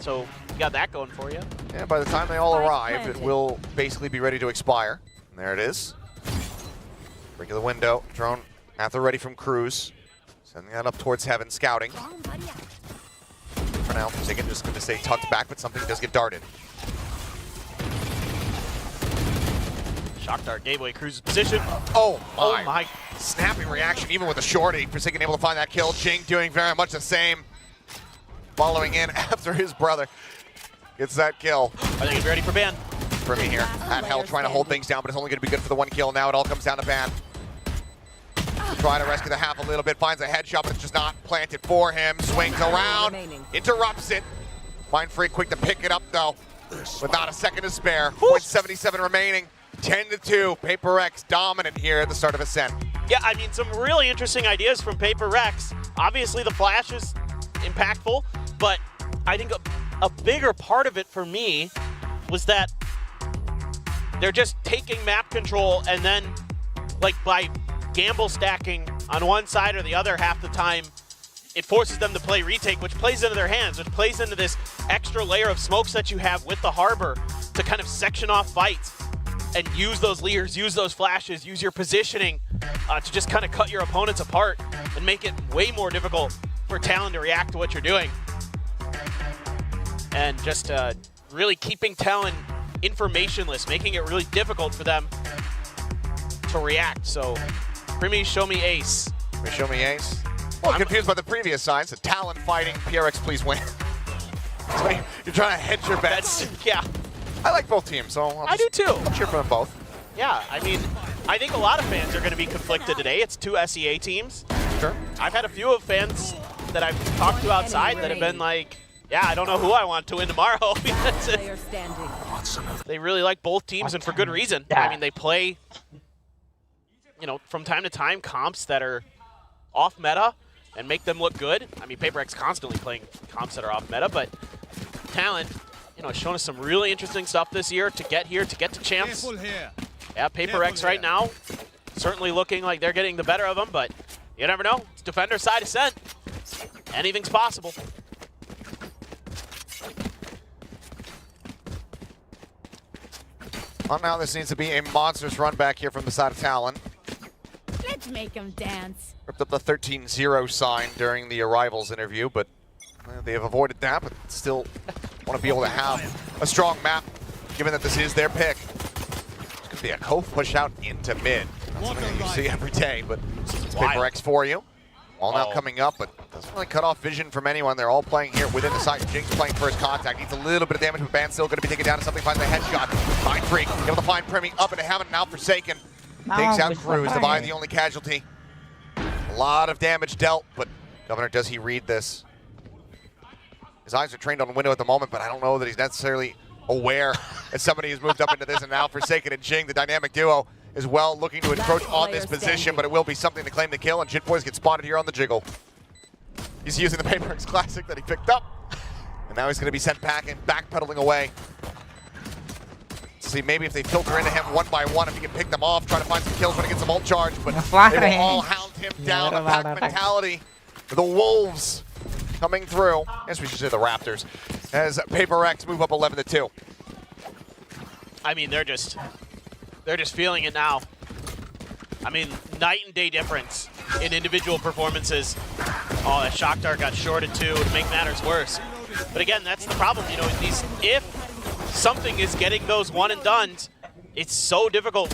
So you got that going for you. Yeah, by the time they all arrive, it will basically be ready to expire. And there it is. Break of the window. Drone at the ready from Cruz. Sending that up towards heaven, scouting. For now, Forsaken just going to stay tucked back, but something does get darted. Shock dart gave away Cruz's position. Oh Oh my. Snappy reaction, even with the shorty. Forsaken able to find that kill. Jing doing very much the same. Following in after his brother gets that kill. I think he's ready for ban. For me here. At hell trying to hold things down, but it's only going to be good for the one kill. Now it all comes down to ban. Try to rescue the half a little bit. Finds a headshot, but it's just not planted for him. Swings around. Interrupts it. Mind Freak quick to pick it up, though. Without a second to spare. 0.77 remaining. 10-2. Paper X dominant here at the start of Ascent. Yeah, I mean, some really interesting ideas from Paper X. Obviously, the flash is impactful, but I think a bigger part of it for me was that they're just taking map control and then, like, by gamble stacking on one side or the other half the time, it forces them to play retake, which plays into their hands, which plays into this extra layer of smokes that you have with the Harbor to kind of section off fights and use those leers, use those flashes, use your positioning to just kind of cut your opponents apart and make it way more difficult for Talon to react to what you're doing. And just really keeping Talon informationless, making it really difficult for them to react. So, Primi, show me ace. Show me ace. Well, I'm confused by the previous signs. So Talon fighting, PRX please win. So you're trying to hedge your bets. Yeah. I like both teams, so I do too. I'll cheer for them both. Yeah, I mean, I think a lot of fans are going to be conflicted today. It's two SEA teams. Sure. I've had a few of fans that I've talked to outside that have been like, yeah, I don't know who I want to win tomorrow. They really like both teams, and for good reason. I mean, they play, you know, from time to time comps that are off meta and make them look good. I mean, Paper X constantly playing comps that are off meta, but Talon, you know, showing us some really interesting stuff this year to get here, to get to champs. Yeah, Paper X right now, certainly looking like they're getting the better of them, but you never know. It's defender side ascent. Anything's possible. Well, now this needs to be a monstrous run back here from the side of Talon. Let's make them dance. Ripped up the 13-0 sign during the arrivals interview, but they have avoided that, but still want to be able to have a strong map, given that this is their pick. It's going to be a Cove push out into mid. That's something that you see every day, but it's Paper X for you. All now coming up, but doesn't really cut off vision from anyone. They're all playing here within the site. Jinx playing first contact. Needs a little bit of damage, but Ban still going to be taken down to something. Finds the headshot. Mind Freak able to find Primi up into heaven. Now Forsaken. Takes out Cruz. Divide the only casualty. A lot of damage dealt, but Governor, does he read this? His eyes are trained on the window at the moment, but I don't know that he's necessarily aware that somebody has moved up into this, and now Forsaken and Jing, the dynamic duo, is well looking to encroach on this position, but it will be something to claim the kill, and Jitboys get spotted here on the jiggle. He's using the Paper X Classic that he picked up, and now he's going to be sent back and backpedaling away. See, maybe if they filter into him one by one, if he can pick them off, try to find some kills when he gets some ult charge, but they will all hound him down. The pack mentality. The Wolves coming through. I guess we should say the Raptors, as Paper X move up 11-2. I mean, they're just feeling it now. I mean, night and day difference in individual performances. Oh, that Shock Dart got shorted too to make matters worse. But again, that's the problem. You know, if something is getting those one and dones, it's so difficult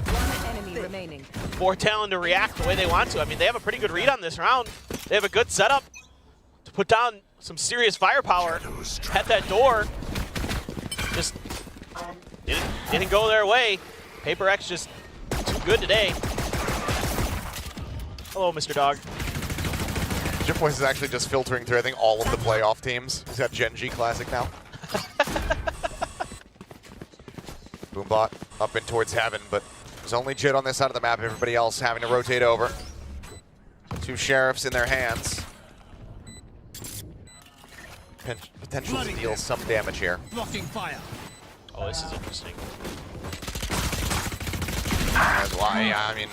for Talon to react the way they want to. I mean, they have a pretty good read on this round. They have a good setup to put down some serious firepower at that door. Just didn't go their way. Paper X just too good today. Hello, Mr. Dog. Jitboys is actually just filtering through, I think, all of the playoff teams. He's got Gen G Classic now. Boombot up in towards heaven, but there's only Jit on this side of the map. Everybody else having to rotate over. Two Sheriffs in their hands. Potential to deal some damage here. Blocking fire. Oh, this is interesting. That's why, I mean,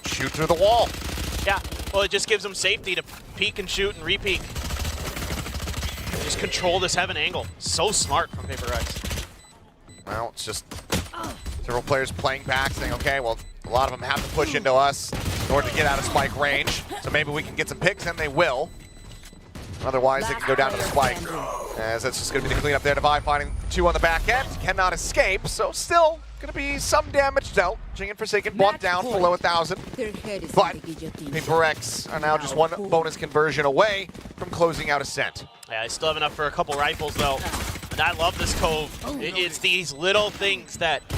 shoot through the wall. Yeah, well, it just gives them safety to peek and shoot and re-peek. Just control this heaven angle. So smart from Paper X. Well, it's just several players playing back, saying, okay, well, a lot of them have to push into us in order to get out of spike range. So maybe we can get some picks, and they will. Otherwise, they can go down to the spike. As that's just going to be the cleanup there. Divide finding two on the back end. Cannot escape, so still going to be some damage dealt. Jing and Forsaken bought down below 1,000. But Paper X are now just one bonus conversion away from closing out Ascent. Yeah, I still have enough for a couple rifles, though. And I love this Cove. It's these little things that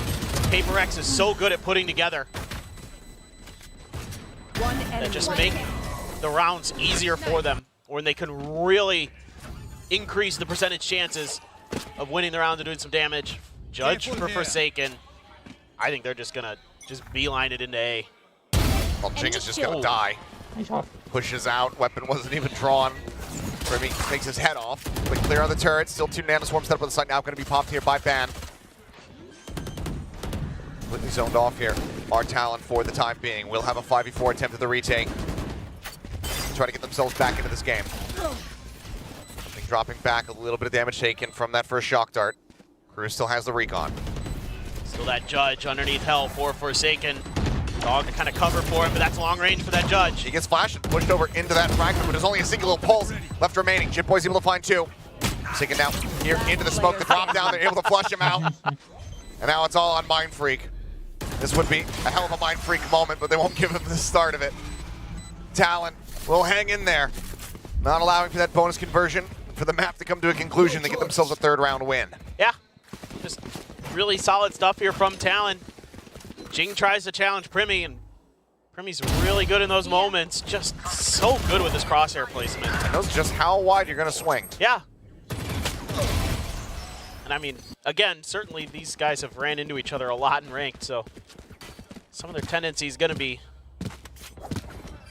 Paper X is so good at putting together that just make the rounds easier for them, when they can really increase the percentage chances of winning the round and doing some damage. Judge for Forsaken. I think they're just gonna beeline it into A. Well, Jing is just gonna die. Pushes out, weapon wasn't even drawn. Remy takes his head off. Quick clear on the turret. Still two nanoswarms set up on the site now. Gonna be popped here by Ban. Completely zoned off here. Our Talon for the time being. We'll have a 5v4 attempt at the retake. Try to get themselves back into this game. Dropping back, a little bit of damage taken from that first Shock Dart. Cruz still has the recon. Still that Judge underneath hell for Forsaken. Dog to kind of cover for him, but that's long range for that Judge. He gets flashed and pushed over into that fragment, but there's only a single little pulse left remaining. Jitboy's able to find two. Forsaken now here into the smoke. The drop down, they're able to flush him out. And now it's all on Mind Freak. This would be a hell of a Mind Freak moment, but they won't give him the start of it. Talon will hang in there. Not allowing for that bonus conversion, for the map to come to a conclusion. They get themselves a third round win. Yeah, just really solid stuff here from Talon. Jing tries to challenge Primi, and Primi's really good in those moments. Just so good with his crosshair placement. And knows just how wide you're going to swing. Yeah. And I mean, again, certainly these guys have ran into each other a lot in ranked, so some of their tendencies going to be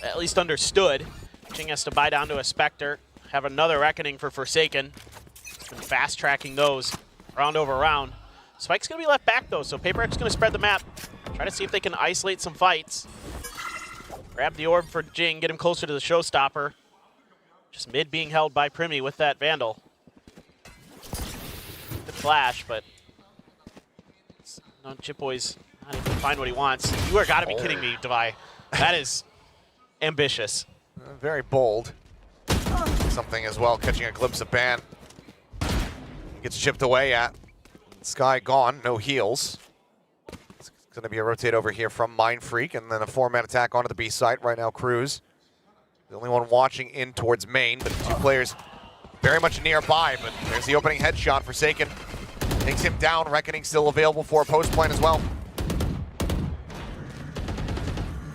at least understood. Jing has to buy down to a Spectre, have another Reckoning for Forsaken. He's been fast-tracking those round over round. Spike's going to be left back, though, so Paper X is going to spread the map. Try to see if they can isolate some fights. Grab the orb for Jing, get him closer to the showstopper. Just mid being held by Primi with that Vandal. Good flash, but no, Chip Boy's not able to find what he wants. You are gotta be kidding me, Devi. That is ambitious. Very bold. Something as well, catching a glimpse of Ban. Gets chipped away at. Sky gone, no heals. It's going to be a rotate over here from Mind Freak, and then a 4-man attack onto the B site. Right now, Cruz, the only one watching in towards main, but two players very much nearby. But there's the opening headshot. Forsaken takes him down. Reckoning still available for a post plan as well.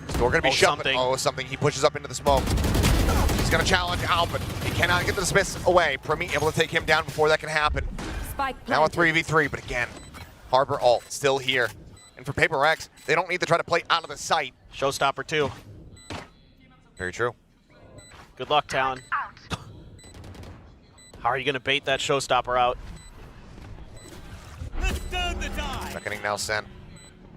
So we're going to be shut. Something. He pushes up into the smoke. He's going to challenge out, but he cannot get the dismiss away. Primi able to take him down before that can happen. Now a 3v3, but again, Harbor ult still here. And for Paper X, they don't need to try to play out of the sight. Showstopper too. Very true. Good luck, Talon. How are you going to bait that Showstopper out? Reckoning now sent.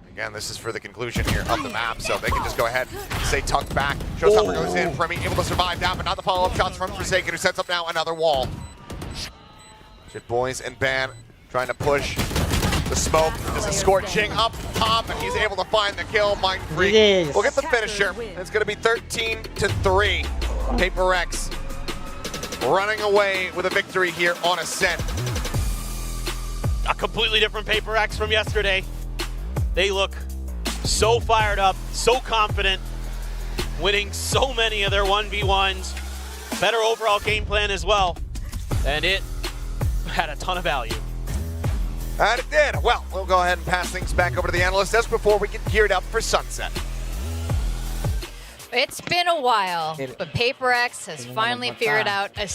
Again, this is for the conclusion here of the map, so they can just go ahead and stay tucked back. Showstopper goes in, Primi able to survive that, but not the follow-up shots from Forsaken, who sets up now another wall. Shit Boys and Ban trying to push the smoke. Does it score Jing up top, and he's able to find the kill. Mind Freak will get the finisher. It's going to be 13-3. Paper X running away with a victory here on Ascent. A completely different Paper X from yesterday. They look so fired up, so confident, winning so many of their 1v1s. Better overall game plan as well, and it had a ton of value. And it did. Well, we'll go ahead and pass things back over to the analyst desk before we get geared up for sunset. It's been a while, but Paper X has finally figured out a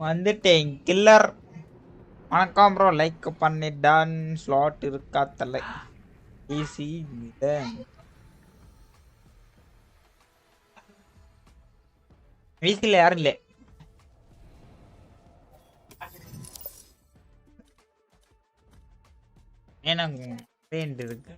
வந்துட்டேன் killer. வணக்கம் bro, like பண்ணி ton. Slot இருக்கா தலை? Easy வீசில் யாரும் இல்லை. எனக்கு ரெண்டு இருக்கு.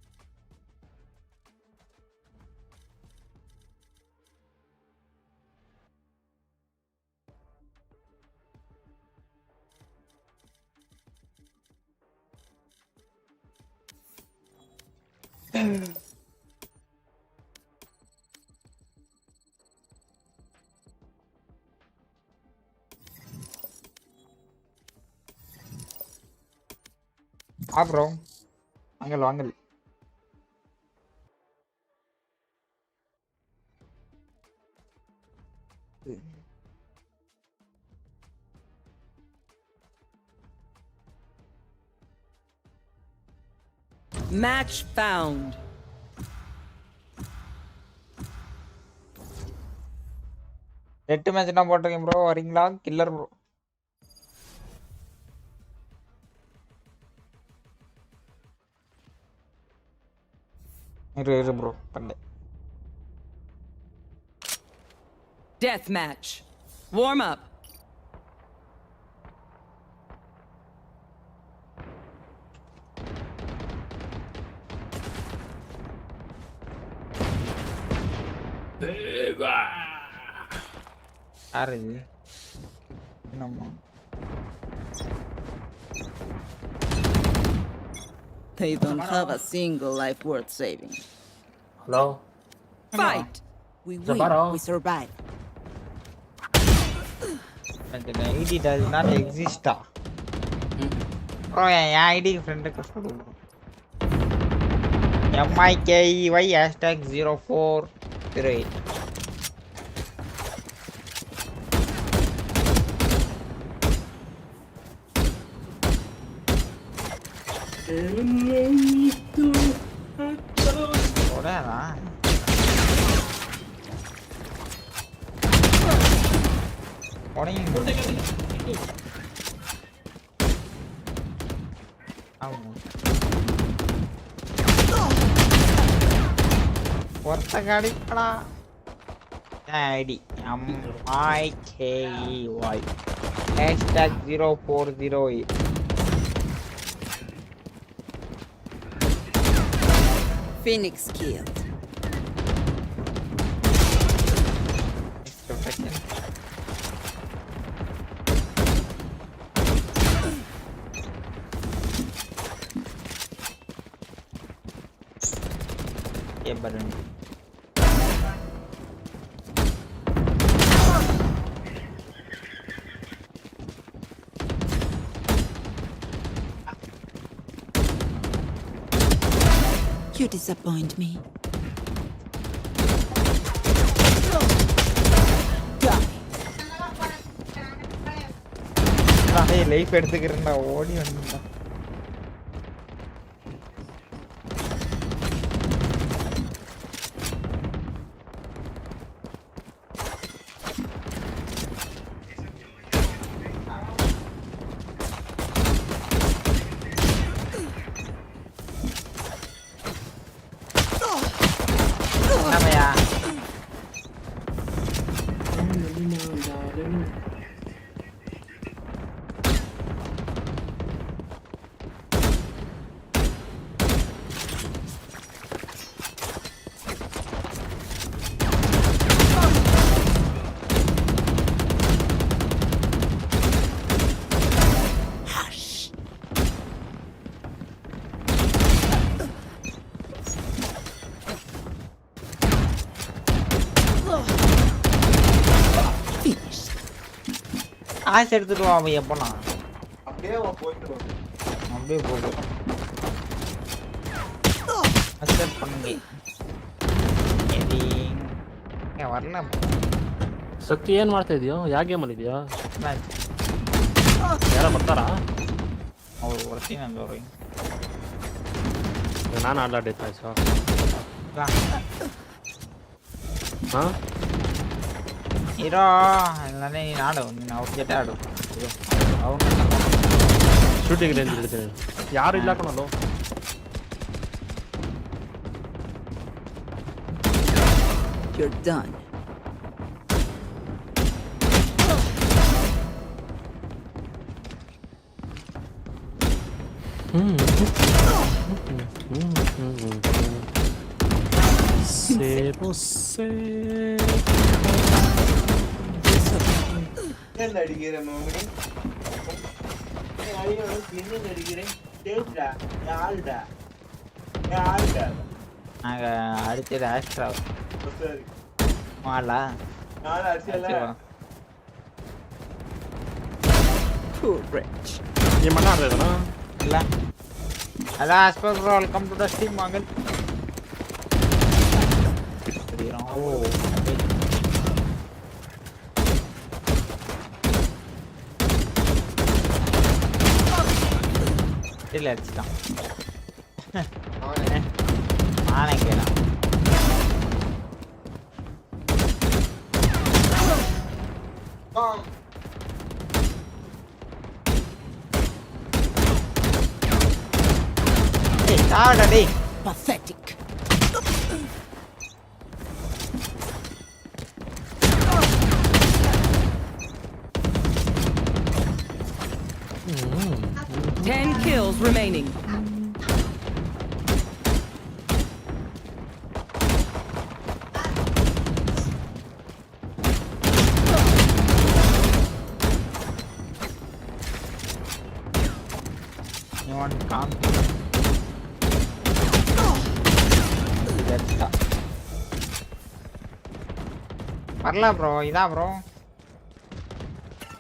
ப்ரோ வாங்கல் வாங்கல். Match found. ரெட்டு மேட்ச் என்ன போட்டிருக்கேன் ப்ரோ, வரீங்களா? Killer bro. இரு ப்ரோ பண்ணு. Death match. Warm up. யாரு இது? என்னம்மா? They don't have a single life worth saving. Hello? Fight! We win, Zabaro. we survive. The ID does not exist. Bro, என் ஐடிக்கு ஃப்ரெண்டுக்கு சொல்லு ப்ரோ. MIKEY #0408. ஒருத்தகடிக்கடா. ID MIKEY #0408. Phoenix killed. Button. You disappoint me. Life எடுத்துக்கிறேன்டா, ஓடி வந்தா. காசு எடுத்துட்டு வா அவன் எப்பனா அப்படியே போயிட்டு அப்படியே போடு. அக்செப்ட் பண்ணுங்க. வரல ಸತ್ಯ ಏನ್ ಮಾಡ್ತಾ ಇದೀಯೋ? ಯಾವ ಗೇಮ್ ಅಲ್ಲಿ ಇದೀಯೋ? ಯಾರೋ ಬರ್ತಾರಾ? ಅವ್ರು ಬರ್ತೀನಿ ಅಂದವ್ರು. ನಾನು ಆಡ್ಲಾಡಿದ್ದೆ ಸರ್. ಹಾ ಇರೋ ನಾನೇ ನೀನು ಆಡು, ನೀನು ಅವ್ರ ಜೊತೆ ಆಡು. ಅವ್ರು ಶೂಟಿಂಗ್ ರೇಂಜ್ ಇಡ್ತೀನಿ. ಯಾರು ಇಲ್ಲ ಕಣಲ್ಲೋ. You're done. Se você என்ன அடிக்கிற மாமணி என்ன அடிக்கிறேன் கேட்டா யாருடா யாருடா நாங்க அடிச்சது ஆஸ்ட்ரா சரி மாலா நான் அடிச்சல Poor wretch. ये मना रहे थे ना இல்ல ஹலோ ஆஸ்பர் bro welcome to the stream வாங்க ஓ இல்ல அடிச்சிட்டான் நானே கேலாம் Hey, pathetic. Ten kills remaining. You want to count? வரல ப்ரோ இதான் ப்ரோ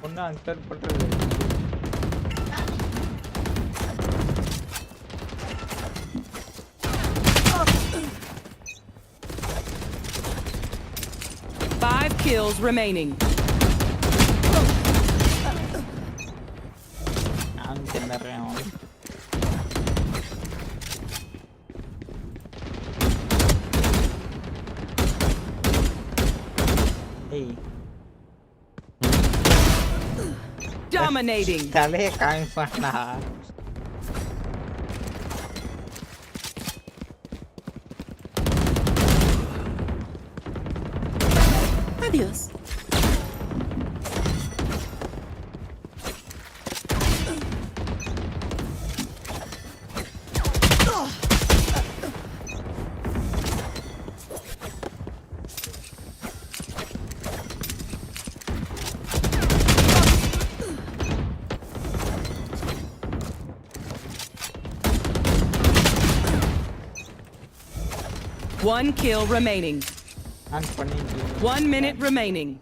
ஒன்றும் அக்செப்ட் பண்ணுறது Five kills remaining. நான் தின்னறேன் Dominating. தலையை காமிப்பானா Adios. One kill remaining. 1 minute remaining.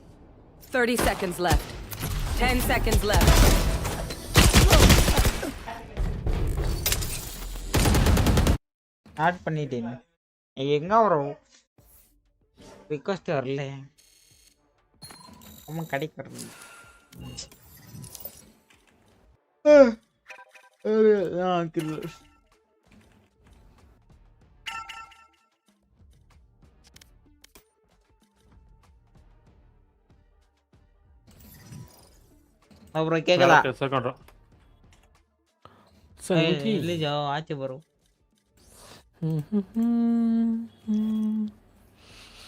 30 seconds left. 10 seconds left. Add பண்ணிட்டேன் எங்க வரும் ரிக்வெஸ்ட் வரல நம்ம கிடைக்கிறது அப்புறம் கேட்கலாம் कैसा कर रहा ले जाओ आचे बरो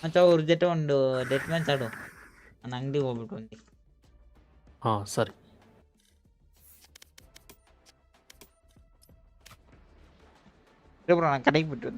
अच्छा और जेट ಒಂದು ಡೆತ್ ಮ್ಯಾಚ್ ಆಡು ನಾನು ಅಂಗಡಿ ಹೋಗ್ಬಿಟ್ಟು ಬಂದೆ हाँ सर ಬ್ರೋ ನಾನು ಕಡೆಗೆ ಬಿಟ್ಟು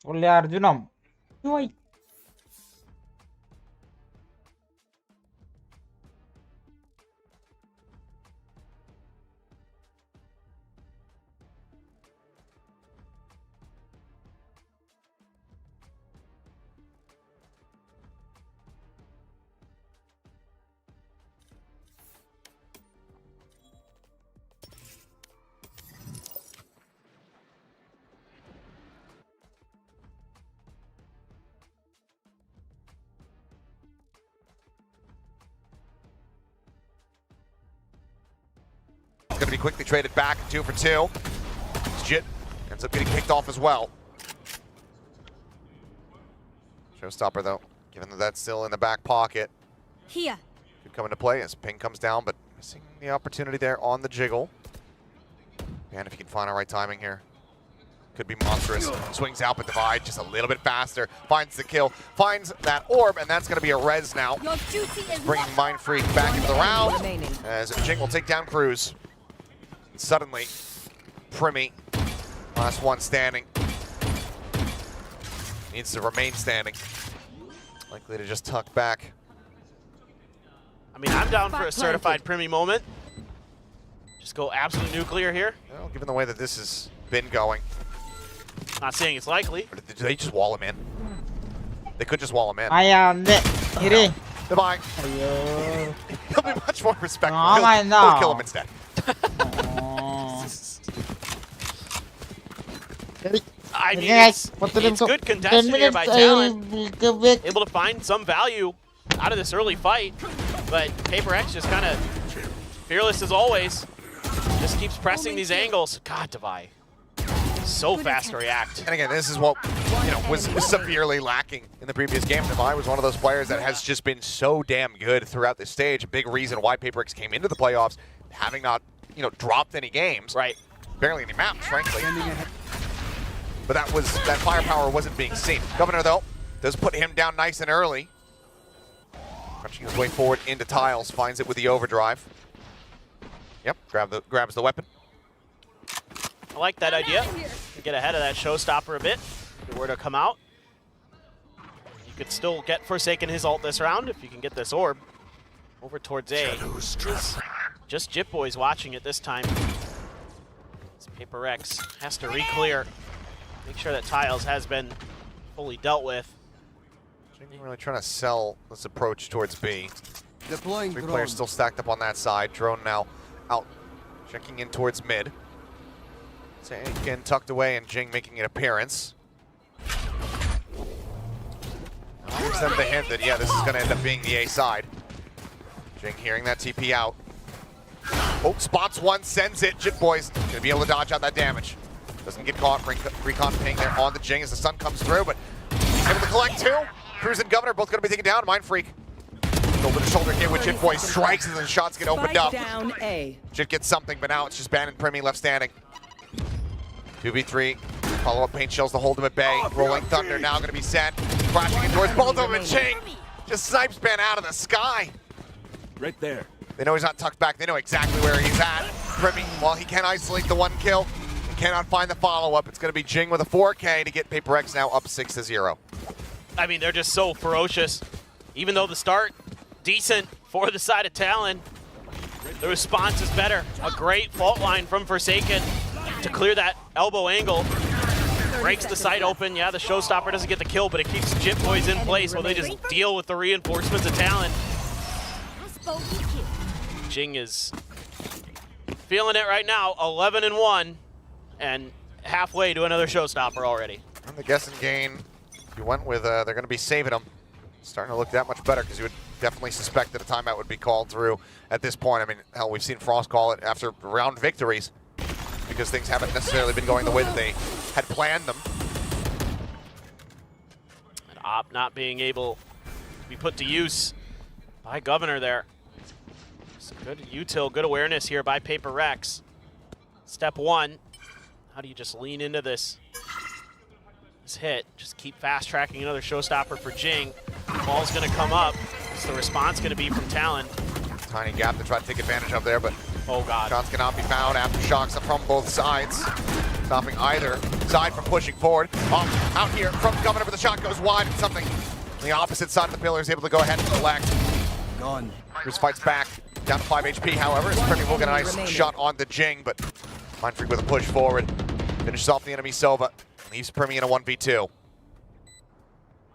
Only Arjunam. Oi. Going to be quickly traded back, 2 for 2. Jit ends up getting kicked off as well. Showstopper though, given that that's still in the back pocket. Here. Could come into play as ping comes down, but missing the opportunity there on the jiggle. And if he can find the right timing here, could be monstrous. Swings out, but Divide just a little bit faster. Finds the kill, finds that orb, and that's going to be a res now. Bringing Mindfreak back into the round as Jing will take down Cruz. Suddenly, Primmy, last one standing, needs to remain standing. Likely to just tuck back. I mean, I'm down for a certified Primmy moment. Just go absolute nuclear here. Well, given the way that this has been going. Not saying it's likely. Or did they just wall him in? They could just wall him in. Iri. Goodbye. He'll be much more respectful. No, He'll kill him instead. I mean, it's good contested here by Talon. Able to find some value out of this early fight, but Paper X just kind of fearless as always. Just keeps pressing these angles. God, Devi. So fast to react. And again, this is what was severely lacking in the previous game. Devi was one of those players that has just been so damn good throughout this stage. A big reason why Paper X came into the playoffs, having not dropped any games. Right. Barely any maps, frankly. But that firepower wasn't being seen. Governor, though, does put him down nice and early. Crunching his way forward into tiles, finds it with the overdrive. Yep, grabs the weapon. I like that idea. Get ahead of that showstopper a bit. If it were to come out. You could still get Forsaken his ult this round if you can get this orb. Over towards A. Just Jit Boys watching it this time. This Paper X has to re-clear. Make sure that tiles has been fully dealt with. Really trying to sell this approach towards B. Deploying 3 players still stacked up on that side. Drone now out, checking in towards mid. Again, tucked away and Jing making an appearance. Gives them the hint that, yeah, this is going to end up being the A side. Jing hearing that TP out. Oh, spots one, sends it. Jit Boys going to be able to dodge out that damage. Doesn't get caught. Recon ping there on the Jing as the sun comes through, but he's able to collect 2. Cruz and Governor both going to be taken down. Mindfreak. Shoulder to shoulder here with Jit Boys. Strikes and the shots get opened up. Jit gets something, but now it's just Ban and Primmy left standing. 2v3. Follow-up paint shells to hold him at bay. Rolling Thunder now going to be sent. Crashing in towards both of them, and Jing just snipes Ban out of the sky. Right there. They know he's not tucked back. They know exactly where he's at. Primmy, while he can isolate the 1 kill, he cannot find the follow-up. It's going to be Jing with a 4K to get Paper X now up 6-0. I mean, they're just so ferocious. Even though the start, decent for the side of Talon, the response is better. A great fault line from Forsaken to clear that elbow angle. Breaks the site open. Yeah, the showstopper doesn't get the kill, but it keeps Jit Boys in place while they just deal with the reinforcements of Talon. Jing is feeling it right now, 11-1, and halfway to another showstopper already. On the guessing game, you went with, they're going to be saving him. Starting to look that much better because you would definitely suspect that a timeout would be called through at this point. I mean, hell, we've seen Frost call it after round victories because things haven't necessarily been going the way that they had planned them. And Op not being able to be put to use by Governor there. Some good util, good awareness here by Paper Rex. Step 1, how do you just lean into this hit? Just keep fast tracking another showstopper for Jing. Ball's gonna come up. What's the response gonna be from Talon? Tiny gap to try to take advantage of there, but oh god, shots cannot be found. Aftershocks from both sides. stopping either side from pushing forward. Out here from Governor, but the shot goes wide and something on the opposite side of the pillar is able to go ahead and collect. Gone. Cruz fights back, down to 5 HP, however. Premier will get a nice shot on the Jing, but Mindfreak with a push forward. Finishes off the enemy Sova. Leaves Premier in a 1v2.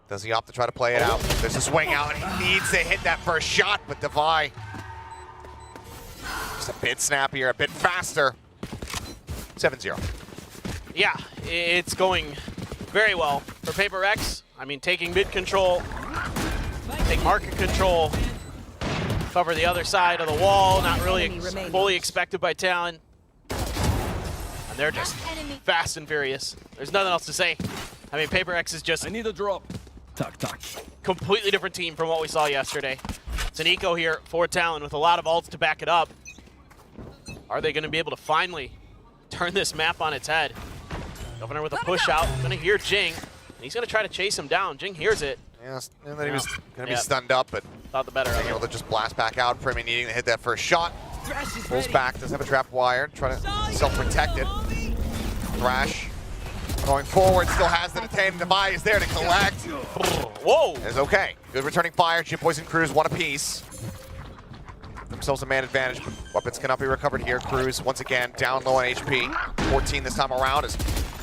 Does he opt to try to play it out? There's a swing out, and he needs to hit that first shot, but Devi just a bit snappier, a bit faster. 7-0. Yeah, it's going very well for Paper Rex. I mean, taking mid control, take market control, cover the other side of the wall, not really fully expected by Talon. And they're just fast and furious. There's nothing else to say. I mean, Paper Rex is just... I need a drop. Tuck, tuck. Completely different team from what we saw yesterday. It's an eco here for Talon with a lot of ults to back it up. Are they going to be able to finally turn this map on its head? Governor with a push out. Going to hear Jing. And he's going to try to chase him down. Jing hears it. Yeah, and then he was going to be stunned up, but thought the better of it. Able to just blast back out. Premier needing to hit that first shot. Pulls back, doesn't have a trap wire. Trying to self-protect it. Thrash going forward, still has the detain. Devi is there to collect. Whoa! It's okay. Good returning fire. Jitboys and Cruz one apiece. Themselves a man advantage. Weapons cannot be recovered here. Cruz once again down low on HP. 14 this time around is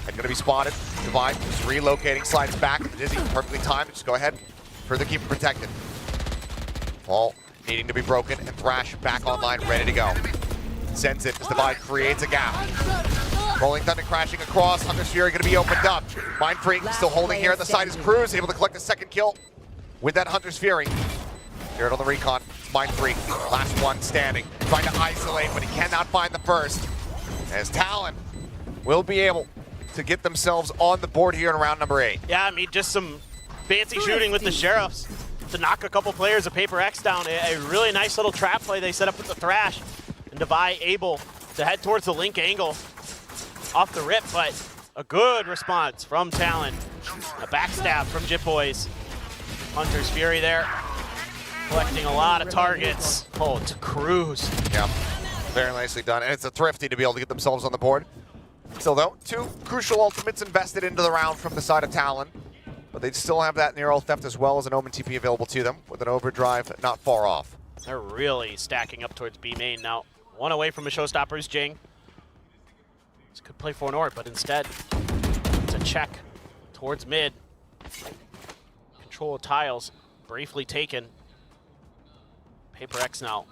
going to be spotted. Devi is relocating, slides back. Dizzy perfectly timed. Just go ahead. Further keep it protected. Fall needing to be broken, and Thrash back online, ready to go. Sends it as Devi creates a gap. Rolling Thunder crashing across. Hunter's Fury going to be opened up. Mindfreak still holding here at the side is Cruz, able to collect a second kill with that Hunter's Fury. Here on the recon, Mindfreak, last one standing, trying to isolate, but he cannot find the first. As Talon will be able to get themselves on the board here in round number 8. Yeah, I mean, just some fancy shooting with the Sheriffs to knock a couple players of Paper X down. A really nice little trap play they set up with the Thrash. And Devi able to head towards the link angle off the rip, but a good response from Talon. A backstab from Jitboys. Hunter's Fury there, collecting a lot of targets. Oh, to Cruz. Yeah, very nicely done. And it's a thrifty to be able to get themselves on the board. Still though, 2 crucial ultimates invested into the round from the side of Talon. But they still have that near ult theft as well as an Omen TP available to them with an overdrive not far off. They're really stacking up towards B main now. One away from a showstopper's Jing. This could play for an orb, but instead it's a check towards mid. Control of tiles briefly taken. Paper X now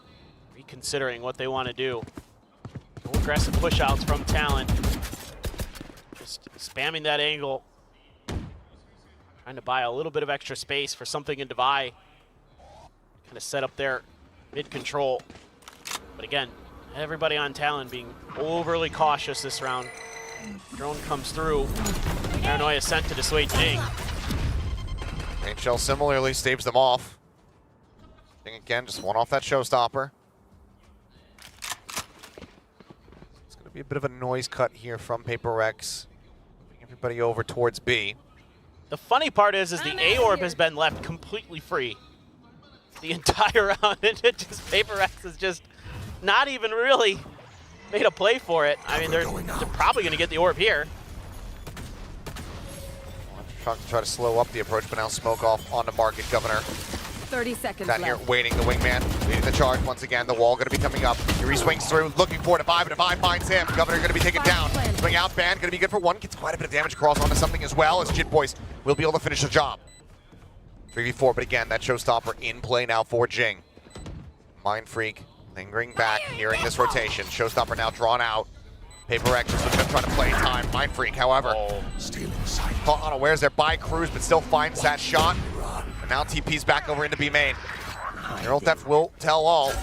reconsidering what they want to do. No aggressive push-outs from Talon. Just spamming that angle. Trying to buy a little bit of extra space for something in Devi. Kind of set up their mid-control. But again, everybody on Talon being overly cautious this round. Drone comes through. Paranoia sent to dissuade Jing. Rain Shell similarly staves them off. Jing again, just one off that showstopper. It's going to be a bit of a noise cut here from Paper Rex. Moving everybody over towards B. The funny part is the A orb has been left completely free the entire round. It just Paper Rex is just not even really made a play for it. I mean, they're probably going to get the orb here. Try to slow up the approach, but now smoke off onto market. Governor 30 seconds down left. here waiting, the wingman leading the charge once again. The wall going to be coming up. He swings through, looking for Devi, but Devi finds him. Governor going to be taken down. Swing out, Ban going to be good for one. Gets quite a bit of damage across onto something as well, as Jitboys will be able to finish the job. 3v4, but again, that showstopper in play now for Jing. Mindfreak lingering back, hearing this rotation. Showstopper now drawn out. Paper X is just trying to play time. Mindfreak, however, caught unawares there by Cruz, but still finds that shot. And now TP's back over into B main. Neural Theft will tell all.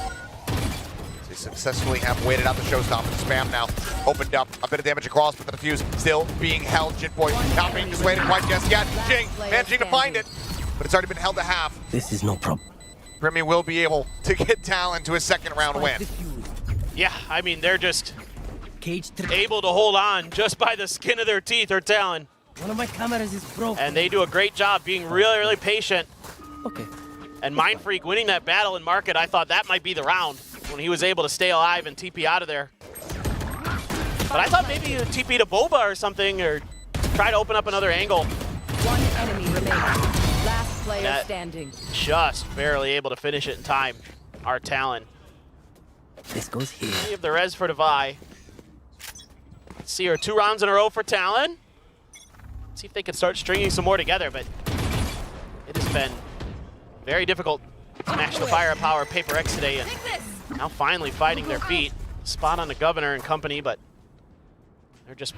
They successfully have waited out the showstopper. Spam now opened up. A bit of damage across, but the defuse still being held. Jitboy not being dissuaded quite just yet. Jing managing to find it, but it's already been held to half. This is no problem. Premier will be able to get Talon to his second round win. Yeah, I mean, they're just able to hold on just by the skin of their teeth or Talon. One of my cameras is broken. And they do a great job being really, really patient. Okay. And Mindfreak winning that battle in market, I thought that might be the round when he was able to stay alive and TP out of there. But I thought maybe you TP to Boba or something, or try to open up another angle. One enemy remaining. Last player standing. Just barely able to finish it in time. Our Talon. This goes here. We have the res for Devi. Let's see her 2 rounds in a row for Talon. Let's see if they can start stringing some more together, but it has been very difficult to match the firepower of Paper X today, and now finally finding their feet. Spot on the Governor and company, but they're just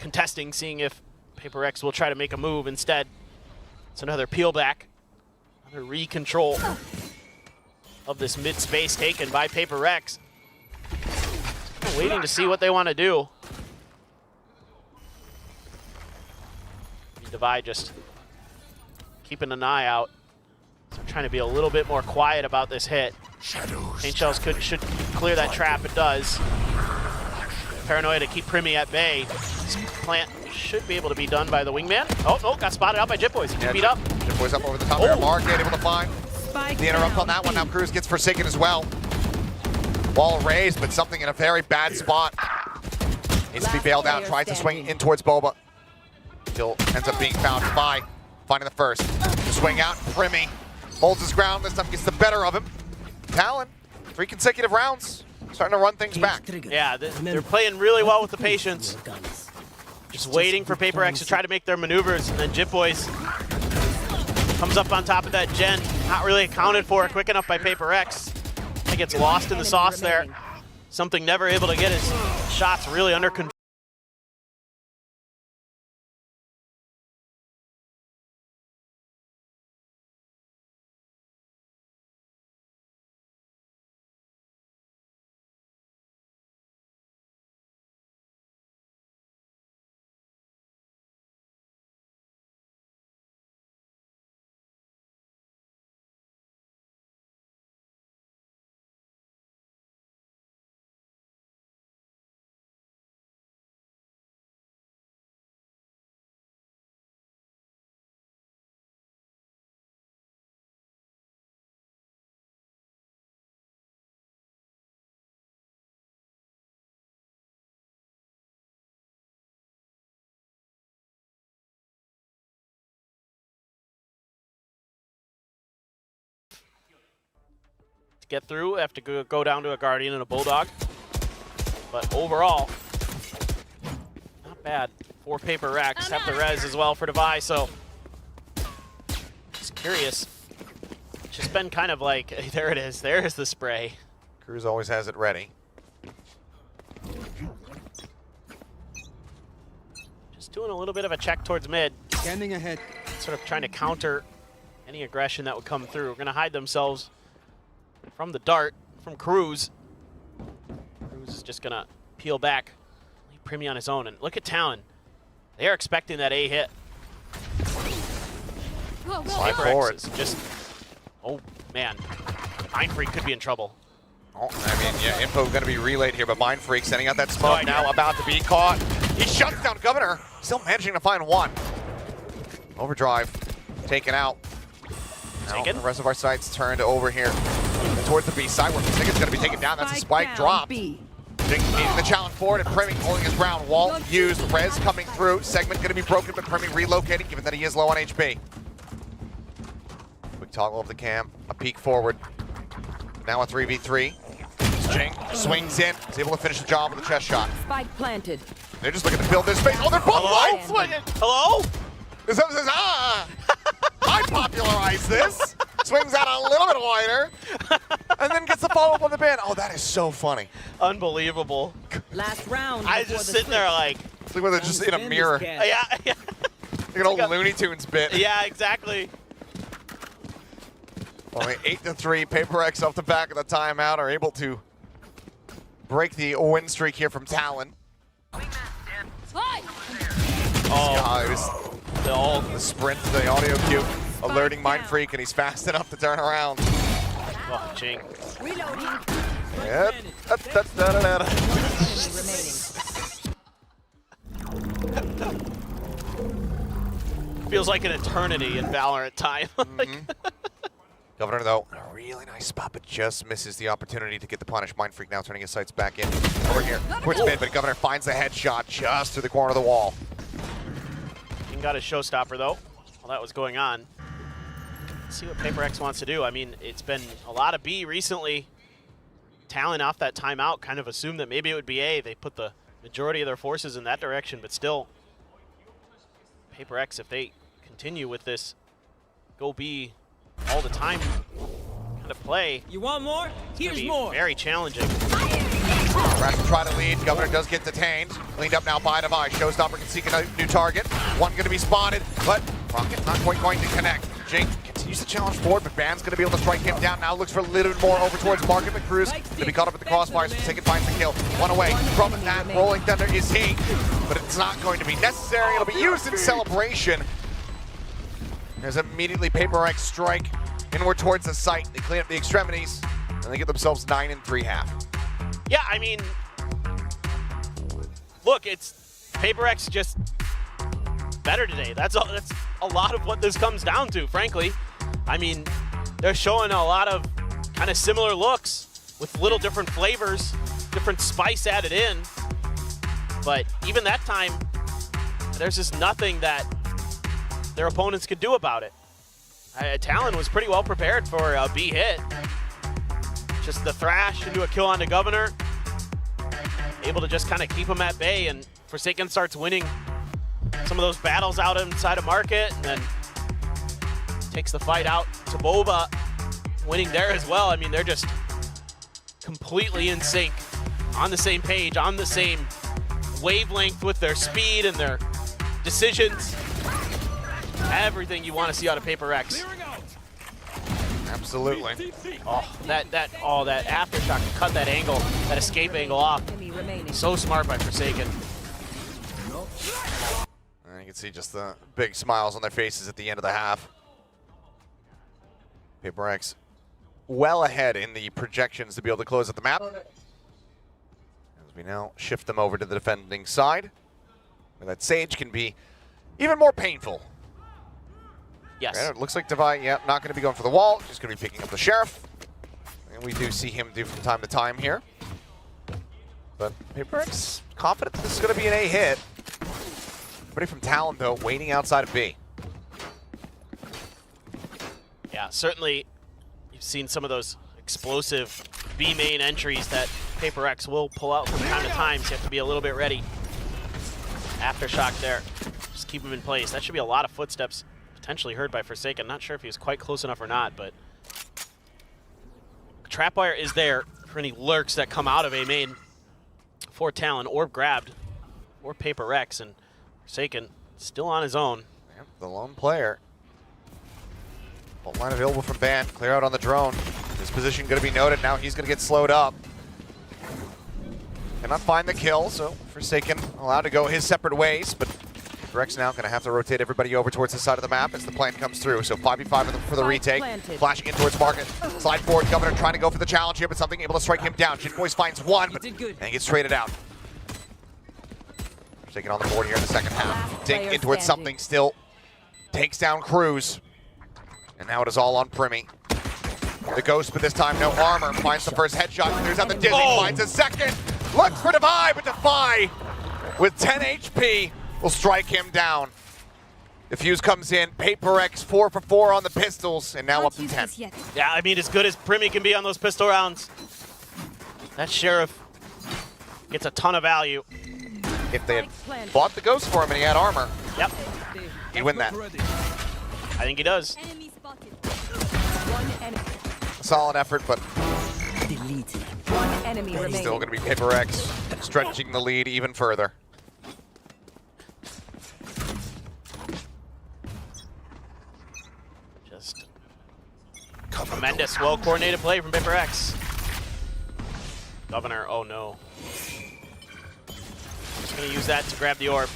contesting, seeing if Paper X will try to make a move instead. It's another peel back, another re-control of this mid space taken by Paper X. Waiting to see what they want to do. Devi just keeping an eye out. So I'm trying to be a little bit more quiet about this hit. Paint Shells should clear that trap. It does. Paranoia to keep Primi at bay. This plant should be able to be done by the wingman. Oh, no, got spotted out by Jitboys. Yeah, beat up. Jitboys up over the top there. Mark able to find the interrupt on that one. Now Cruz gets Forsaken as well. Wall raised, but something in a very bad spot. Needs to be bailed out. Tries to swing in towards Boba. Still ends up being found by finding the first. Swing out. Primi holds his ground. This time gets the better of him. Talon, 3 consecutive rounds. Starting to run things back. Yeah, they're playing really well with the patience. Just waiting for Paper X to try to make their maneuvers, and then Jitboys comes up on top of that gen. Not really accounted for quick enough by Paper X. He gets lost in the sauce there. Something never able to get his shots really under control. Get through, have to go down to a Guardian and a Bulldog. But overall, not bad for Paper X. Have the res as well for Devi, so just curious. It's just been kind of like, there it is, there's the spray. Cruz always has it ready. Just doing a little bit of a check towards mid. Scanning ahead. Sort of trying to counter any aggression that would come through. We're gonna hide themselves from the dart, from Cruz. Cruz is just gonna peel back, leave Primi on his own, and look at Talon. They are expecting that A hit. Slide forward. Just, oh man, Mind Freak could be in trouble. Oh, I mean, yeah, info gonna be relayed here, but Mind Freak sending out that smoke now, about to be caught. He shuts down Governor, still managing to find one. Overdrive taken out. Now the rest of our sights turned over here towards the B side where Forsaken's going to be taken down. That's a spike drop. Meeting the challenge forward, and Primi holding his ground. Wall used, res coming through. Segment going to be broken, but Primi relocating, given that he is low on HP. Quick toggle of the cam, a peek forward. Now a 3v3. Jing swings in, is able to finish the job with a chest shot. Spike planted. They're just looking to build this space. Oh, they're both low swinging. Hello? I popularized this. Swings out a little bit wider, and then gets the follow-up on the bin. Oh, that is so funny. Unbelievable. Last round. I just sitting there like. It's like when they're just in a mirror. Yeah. Like an old Looney Tunes bit. Yeah, exactly. Only 8-3. Paper X off the back of the timeout are able to break the win streak here from Talon. Oh, it was the sprint to the audio cue, alerting Mind Freak, and he's fast enough to turn around. Oh, Jing. Yep. Feels like an eternity in Valorant time. Governor, though, in a really nice spot, but just misses the opportunity to get the punish. Mind Freak now turning his sights back in over here towards mid, but Governor finds the headshot just through the corner of the wall. He got his showstopper, though, while that was going on. Let's see what PaperX wants to do. I mean, it's been a lot of B recently. Talon off that timeout kind of assumed that maybe it would be A. They put the majority of their forces in that direction, but still, PaperX, if they continue with this go B all the time kind of play. You want more? Here's more. Very challenging. Rash will try to lead. Governor does get detained. Cleaned up now by Device. Showstopper can seek a new target. One going to be spotted, but Rocket not quite going to connect. Jake continues to challenge forward, but Van's going to be able to strike him down. Now looks for a little bit more over towards Market, but Cruz to be caught up at the crossfires. Forsaken finds the kill. One away from that rolling thunder is he, but it's not going to be necessary. It'll be used in celebration. There's immediately PaperX strike inward towards the site. They clean up the extremities, and they get themselves 9 and 3/2. Yeah, I mean, look, it's PaperX just better today. That's a lot of what this comes down to, frankly. I mean, they're showing a lot of kind of similar looks with little different flavors, different spice added in. But even that time, there's just nothing that their opponents could do about it. Talon was pretty well prepared for a B hit. Just the thrash into a kill on the Governor. Able to just kind of keep him at bay, and Forsaken starts winning some of those battles out inside of Market, and then takes the fight out to Boba, winning there as well. I mean, they're just completely in sync, on the same page, on the same wavelength with their speed and their decisions. Everything you want to see out of PaperX. Absolutely. Oh, that aftershock to cut that angle, that escape angle off. So smart by Forsaken. And you can see just the big smiles on their faces at the end of the half. PaperX well ahead in the projections to be able to close at the map. As we now shift them over to the defending side, where that Sage can be even more painful. Yes. And it looks like Devi, yeah, not going to be going for the wall, just going to be picking up the Sheriff. And we do see him do from time to time here. But PaperX confident that this is going to be an A hit. Somebody from Talon, though, waiting outside of B. Yeah, certainly you've seen some of those explosive B main entries that PaperX will pull out from time to time, so you have to be a little bit ready. Aftershock there. Just keep him in place. That should be a lot of footsteps potentially heard by Forsaken. Not sure if he was quite close enough or not, but Trapwire is there for any lurks that come out of A main for Talon. Orb grabbed or PaperX, and Forsaken still on his own. Yep, the lone player. Bolt line available from Van. Clear out on the drone. His position going to be noted. Now he's going to get slowed up. Cannot find the kill, so Forsaken allowed to go his separate ways, but PaperX now going to have to rotate everybody over towards the side of the map as the plan comes through. So 5v5 for the retake. Flashing in towards Market. Slide forward. Governor trying to go for the challenge here, but something able to strike him down. Jinboys finds one, but and he gets traded out. Forsaken on the board here in the second half. Dink in towards something still. Takes down Cruz. And now it is all on Primi. The Ghost, but this time no armor. Finds the first headshot. Clears out the Dizzy. Finds a second. Looks for Devi, but Devi with 10 HP will strike him down. The fuse comes in. PaperX 4 for 4 on the pistols, and now up to 10. Yeah, I mean, as good as Primi can be on those pistol rounds, that Sheriff gets a ton of value. If they had bought the Ghost for him and he had armor, yep, he'd win that. I think he does. A solid effort, but One enemy remaining. still going to be PaperX stretching the lead even further. Just tremendous, well-coordinated play from PaperX. Governor, oh no. Just going to use that to grab the orb.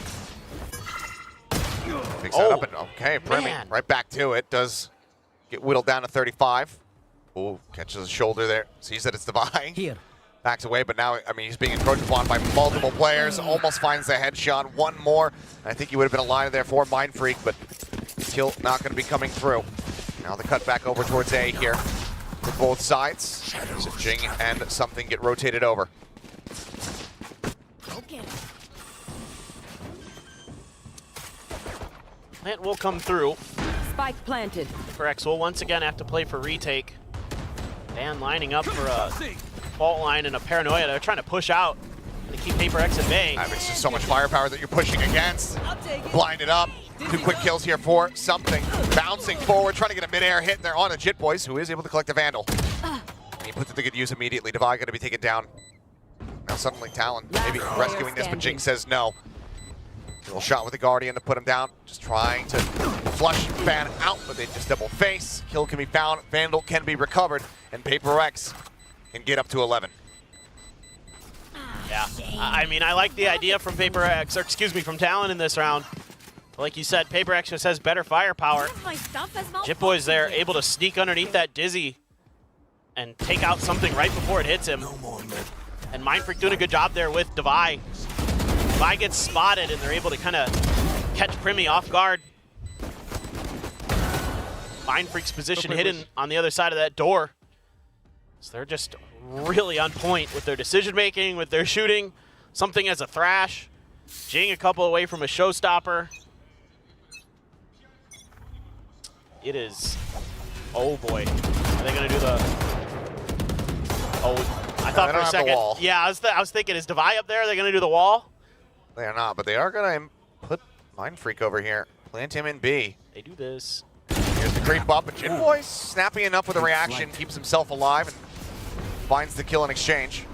Picks that up and okay, Primi right back to it. Does get whittled down to 35. Oh, catches his shoulder there. Sees that it's Devi. Here. Backs away, but now, I mean, he's being encroached upon by multiple players. Almost finds the headshot. One more. I think he would have been alive there for Mind Freak, but kill not going to be coming through. Now the cut back over towards A here for both sides. So Jing and something get rotated over. Plant will come through. Spike planted. X will once again have to play for retake. Dan lining up for a fault line and a paranoia. They're trying to push out to keep Paper X at bay. It's just so much firepower that you're pushing against. Blinded up. 2 quick kills here for something. Bouncing forward, trying to get a mid-air hit there on the Jitboys, who is able to collect the Vandal. And he puts it to good use immediately. Devi going to be taken down. Now suddenly Talon maybe rescuing this, but Jing says no. Little shot with the Guardian to put him down. Just trying to flush Fan out, but they just double face. Kill can be found, Vandal can be recovered, and Paper X can get up to 11. Yeah, I mean, I like the idea from Paper X, or excuse me, from Talon in this round. Like you said, Paper X just has better firepower. Jitboys there able to sneak underneath that Dizzy and take out something right before it hits him. And Mindfreak doing a good job there with Devi. Devi gets spotted and they're able to kind of catch Primi off guard. Mindfreak's position hidden on the other side of that door. So they're just really on point with their decision making, with their shooting. Something as a thrash. Jing a couple away from a showstopper. It is, oh boy. Are they gonna do the, I thought for a second. Yeah, I was thinking, is Devi up there? Are they gonna do the wall? They are not, but they are gonna put Mindfreak over here. Plant him in B. They do this. Here's the creep up, but Jitboy snappy enough with a reaction, keeps himself alive and finds the kill in exchange.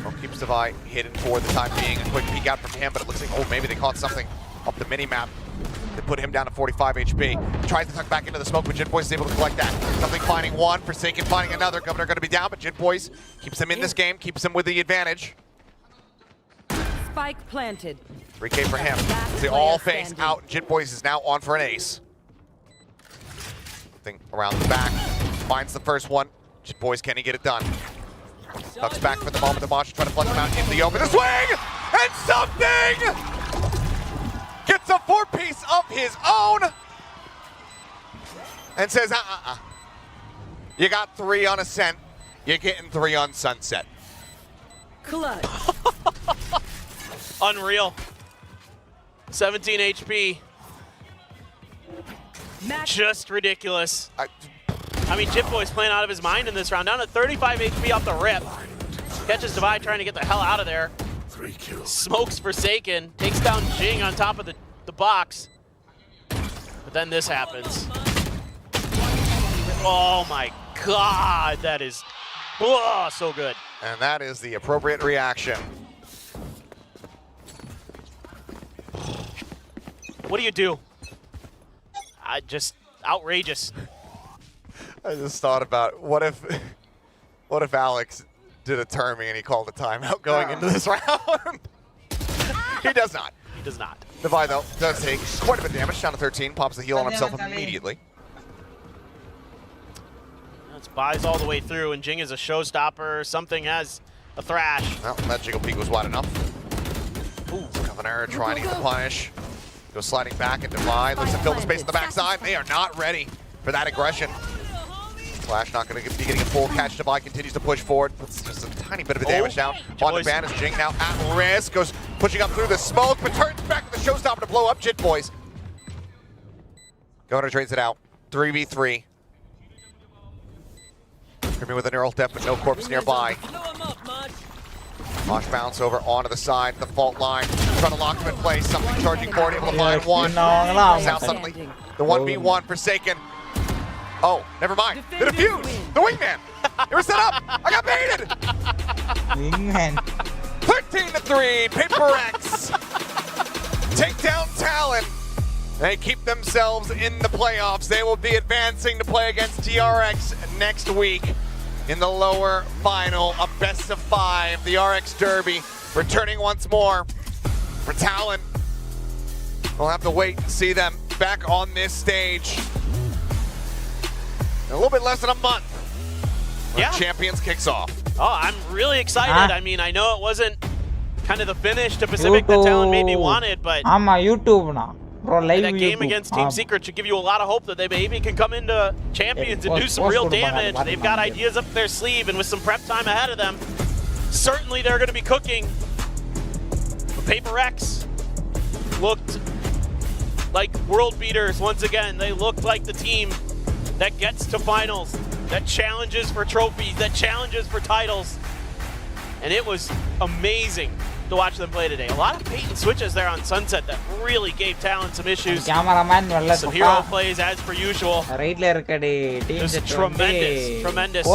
Smoke keeps Devi hidden for the time being. A quick peek out from him, but it looks like, oh, maybe they caught something up the mini-map. They put him down to 45 HP. Tries to tuck back into the smoke, but Jitboys is able to collect that. Something finding one, Forsaken finding another. Governor going to be down, but Jitboys keeps him in this game, keeps him with the advantage. Spike planted. 3K for him. They all face out. Jitboys is now on for an ace. Something around the back. Finds the first one. Jitboys, can he get it done? Tucks back for the moment. The Mosh trying to flush him out into the open. The swing! And something! Gets a 4-piece of his own and says, You got 3 on Ascent, you're getting 3 on Sunset. Clutch. Unreal. 17 HP. Just ridiculous. I mean, Jitboy's playing out of his mind in this round. Down to 35 HP off the rip. Catches Devi trying to get the hell out of there. Smokes Forsaken, takes down Jing on top of the box. But then this happens. Oh my god, that is so good. And that is the appropriate reaction. What do you do? Just outrageous. I just thought about what if Alex did a terming and he called a timeout going into this round. He does not. He does not. Devi, though, does take quite a bit of damage. Down to 13. Pops the heal on himself immediately. That's buys all the way through, and Jing is a showstopper. Something has a thrash. Well, that jiggle peek was wide enough. Ooh, Governor trying to get the punish. Goes sliding back, and Devi looks to fill the space on the backside. They are not ready for that aggression. Flash not going to be getting a full catch. Devi continues to push forward. Puts just a tiny bit of damage down on the band as Jing now at risk. Goes pushing up through the smoke, but turns back with the showstopper to blow up Jitboys. Governor trades it out. 3v3. Screaming with a neural depth, but no corpse nearby. Mosh bounce over onto the side, the fault line. Trying to lock him in place. Something charging forward, able to find one. Now suddenly, the 1v1 Forsaken. Oh, never mind. The defuse! The wingman! It was set up! I got baited! Wingman. 13-3, Paper X. Take down Talon. They keep themselves in the playoffs. They will be advancing to play against DRX next week in the lower final, a best of 5. The RX Derby returning once more for Talon. We'll have to wait and see them back on this stage. In a little bit less than a month when Champions kicks off. Oh, I'm really excited. I mean, I know it wasn't kind of the finish to Pacific that Talon maybe wanted, but YouTube now. Bro, live that game YouTube. against Team Secret should give you a lot of hope that they maybe can come into Champions and do some real damage. They've got ideas up their sleeve, and with some prep time ahead of them, certainly they're going to be cooking. But Paper X looked like world beaters once again. They looked like the team that gets to finals, that challenges for trophies, that challenges for titles. And it was amazing to watch them play today. A lot of bait and switches there on Sunset that really gave Talon some issues. Some hero plays as per usual. Just tremendous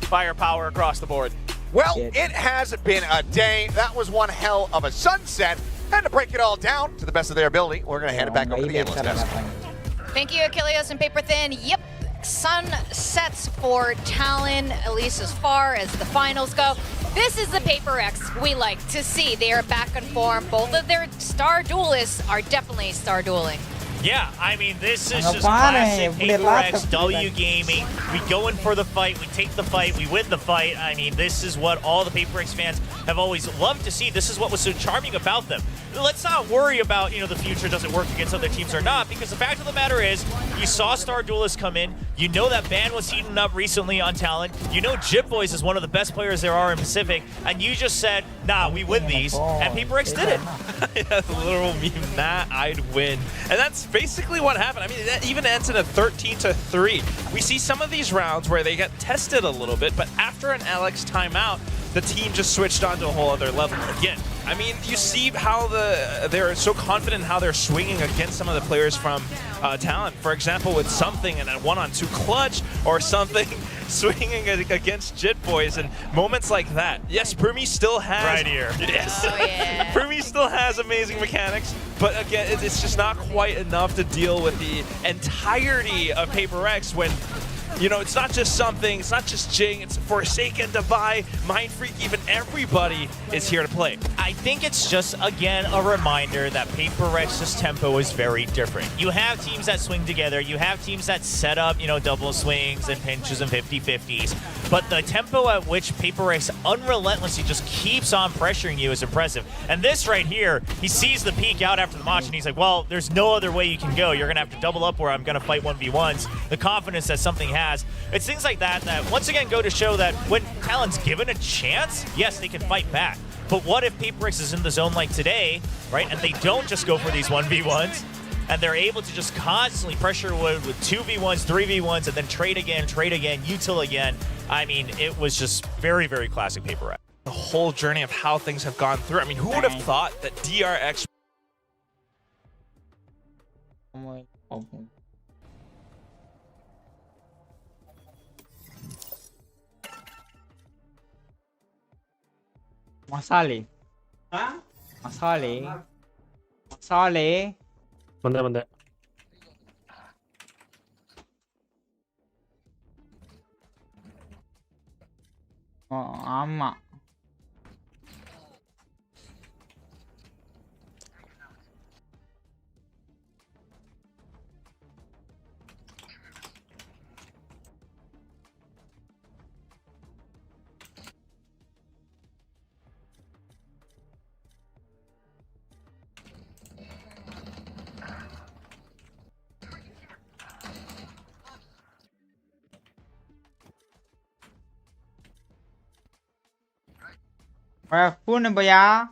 firepower across the board. Well, it has been a day. That was one hell of a sunset. And to break it all down to the best of their ability, we're going to hand it back over to the analyst desk. Thank you, Achilles and Paper Thin. Yep, sunsets for Talon, at least as far as the finals go. This is the Paper X we like to see. They are back in form. Both of their star duelists are definitely star dueling. Yeah, I mean, this is just classic Paper X, W Gaming. We go in for the fight, we take the fight, we win the fight. I mean, this is what all the Paper X fans have always loved to see. This is what was so charming about them. Let's not worry about, the future doesn't work against other teams or not, because the fact of the matter is, you saw Star Duelists come in, you know that ban was heating up recently on Talon, you know JitBoys is one of the best players there are in Pacific, and you just said, nah, we win these, and Paper X did it. Yeah, the literal meme, nah, I'd win. And that's basically what happened. I mean, that even ends in a 13-3. We see some of these rounds where they get tested a little bit, but after an Alex timeout, the team just switched on to a whole other level again. I mean, you see how they're so confident in how they're swinging against some of the players from Talon. For example, with something in a 1-on-2 clutch or something swinging against JitBoys and moments like that. Yes, Prumi still has... Right here. Yes. Oh, yeah. Prumi still has amazing mechanics, but again, it's just not quite enough to deal with the entirety of Paper X when... it's not just something, it's not just Jing, it's Forsaken, Dubai, Mind Freak, even everybody is here to play. I think it's just, again, a reminder that Paper X's tempo is very different. You have teams that swing together, you have teams that set up, double swings and pinches and 50-50s, but the tempo at which Paper X unrelentlessly just keeps on pressuring you is impressive. And this right here, he sees the peak out after the match and he's like, well, there's no other way you can go. You're going to have to double up or I'm going to fight 1v1s. The confidence that something has. It's things like that that once again go to show that when Talon's given a chance, yes, they can fight back. But what if Paper X is in the zone like today, right? And they don't just go for these 1v1s, and they're able to just constantly pressure with 2v1s, 3v1s, and then trade again, util again. I mean, it was just very, very classic Paper X. The whole journey of how things have gone through. I mean, who would have thought that DRX... Masale. Manda. ஆமா. Phun ba ya?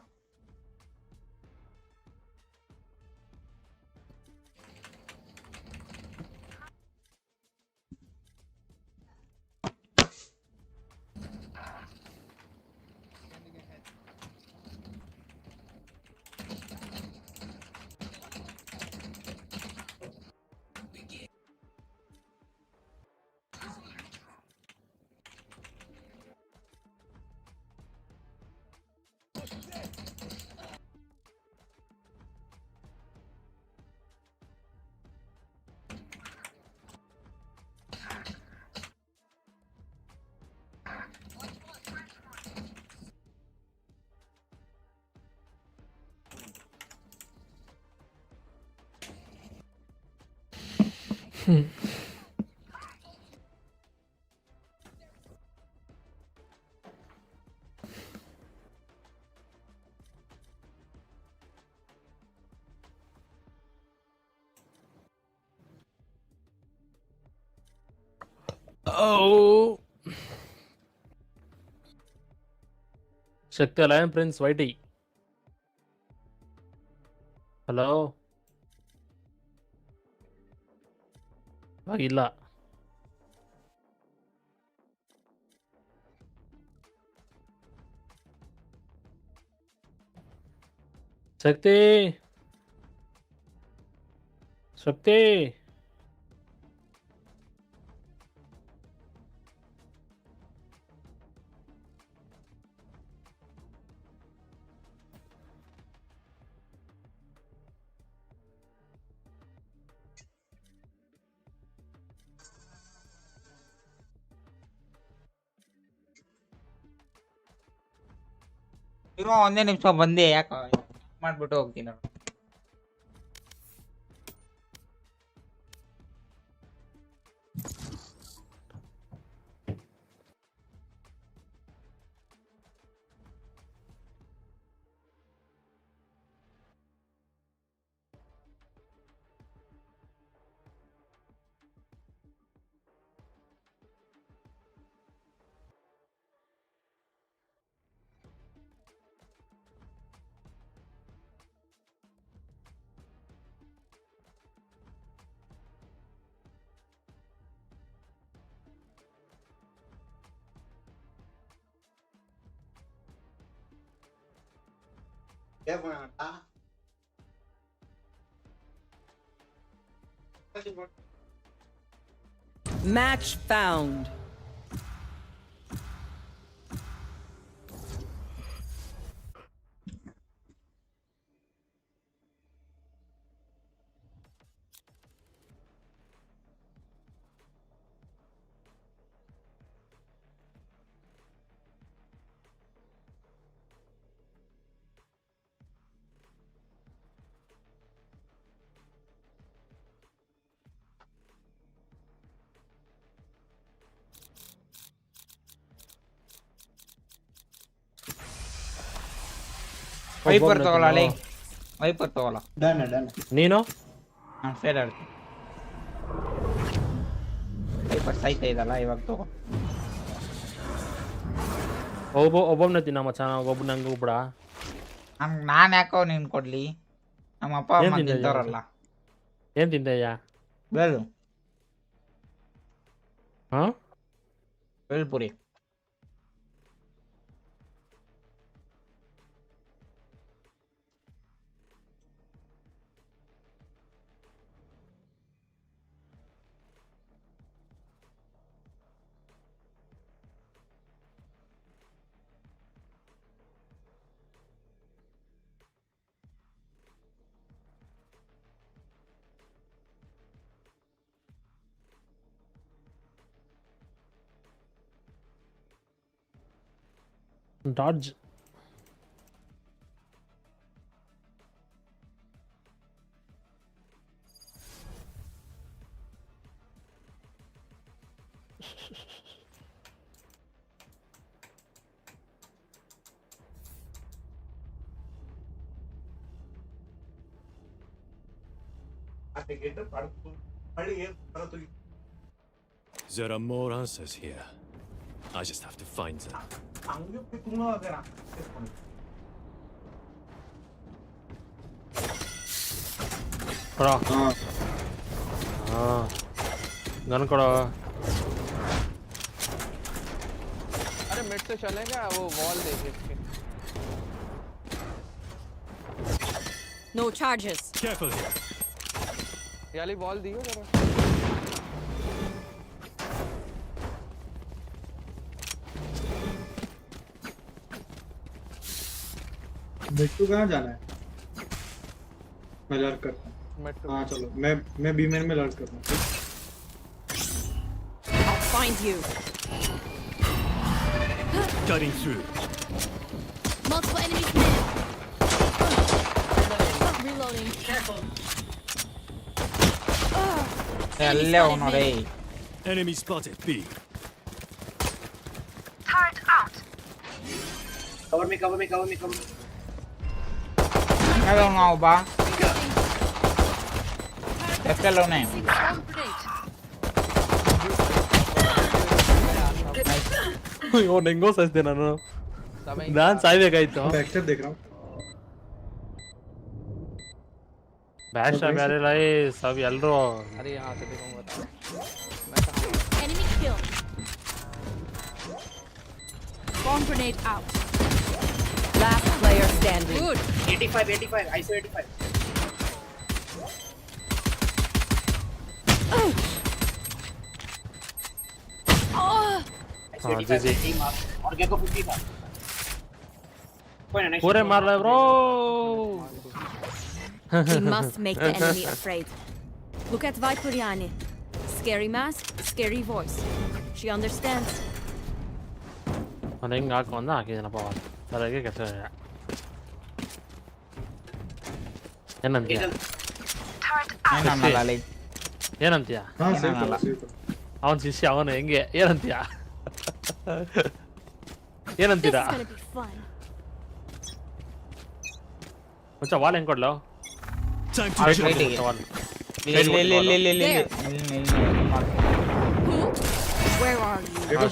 Oh. Shakti Lion Prince YT. Hello. Bagilla. Shakti. Shakti. ಇರೋ ಒಂದೇ ನಿಮಿಷ ಬಂದೆ ಯಾಕೆ ಮಾಡ್ಬಿಟ್ಟು ಹೋಗ್ತೀನಿ ನಾನು. Match found. Wiper ತಗೊಳ್ಳಲಿ wiper ತಗೊಳ್ಳ ನೀನು ನಾನು ಫೇರ್ ಹೇಳ್ತೀನಿ ವೈಪರ್ ಸಾಯ್ತಾ ಇದಲ್ಲ ಇವಾಗ ತಗೋ ಒಬ್ಬೊಬ್ಬನೇ ತಿನ್ನ ಮಚ್ಚ ಒಬ್ಬ ನಂಗೆ ಬಿಡ ನಾನು ಯಾಕೋ ನೀನು ಕೊಡ್ಲಿ ನಮ್ಮ ಅಪ್ಪ ಅಮ್ಮ ತಿಂತಾರಲ್ಲ ಏನು ತಿಂತಯ್ಯ ಬೇಳು ಹಾಂ ಬೇಳ್ಪುರಿ Dodge. There are more answers here. I just have to find them. Kora. Gun करो अरे मिड से चलेगा वो वॉल देखे इसके No charges. Careful here. ये वाली वॉल दियो जरा मिट्टू कहाँ जाना है? मैं लर्क करता हूँ। हाँ चलो मैं बीमेन में लर्क करता हूँ। I'll find you. Cutting through. Multiple enemies mid. Reloading. Careful. Enemy spotted. B. Turret out. Cover me, cover me, cover me, cover me. I don't know, ba. Let's go now. वो नेंगो सच देना ना dance आए गए तो backstep देख रहा हूं bash मेरे लाए सब एल्रो अरे यहां से देखूंगा Enemy kill. Bomb grenade out. Last player standing. Good. 85 ISO 85 Oh. जी और गेको 50 था पूरे मार रहे bro We must make the enemy afraid. Look at Viperiani. Scary mask, scary voice. She understands. मैंने इंगा कौन ना आके जना पावा सारे के कैसे है ये नंतिया ये नंतिया ಅವನ್ ಶಿಷ್ಯ ಅವನು ಹೆಂಗೆ ಏನಂತೀಯ ಏನಂತೀರಾ ಮಚ್ಚ ವಾಲ್ ಹೆಂಗ್ ಕೊಡ್ಲೋ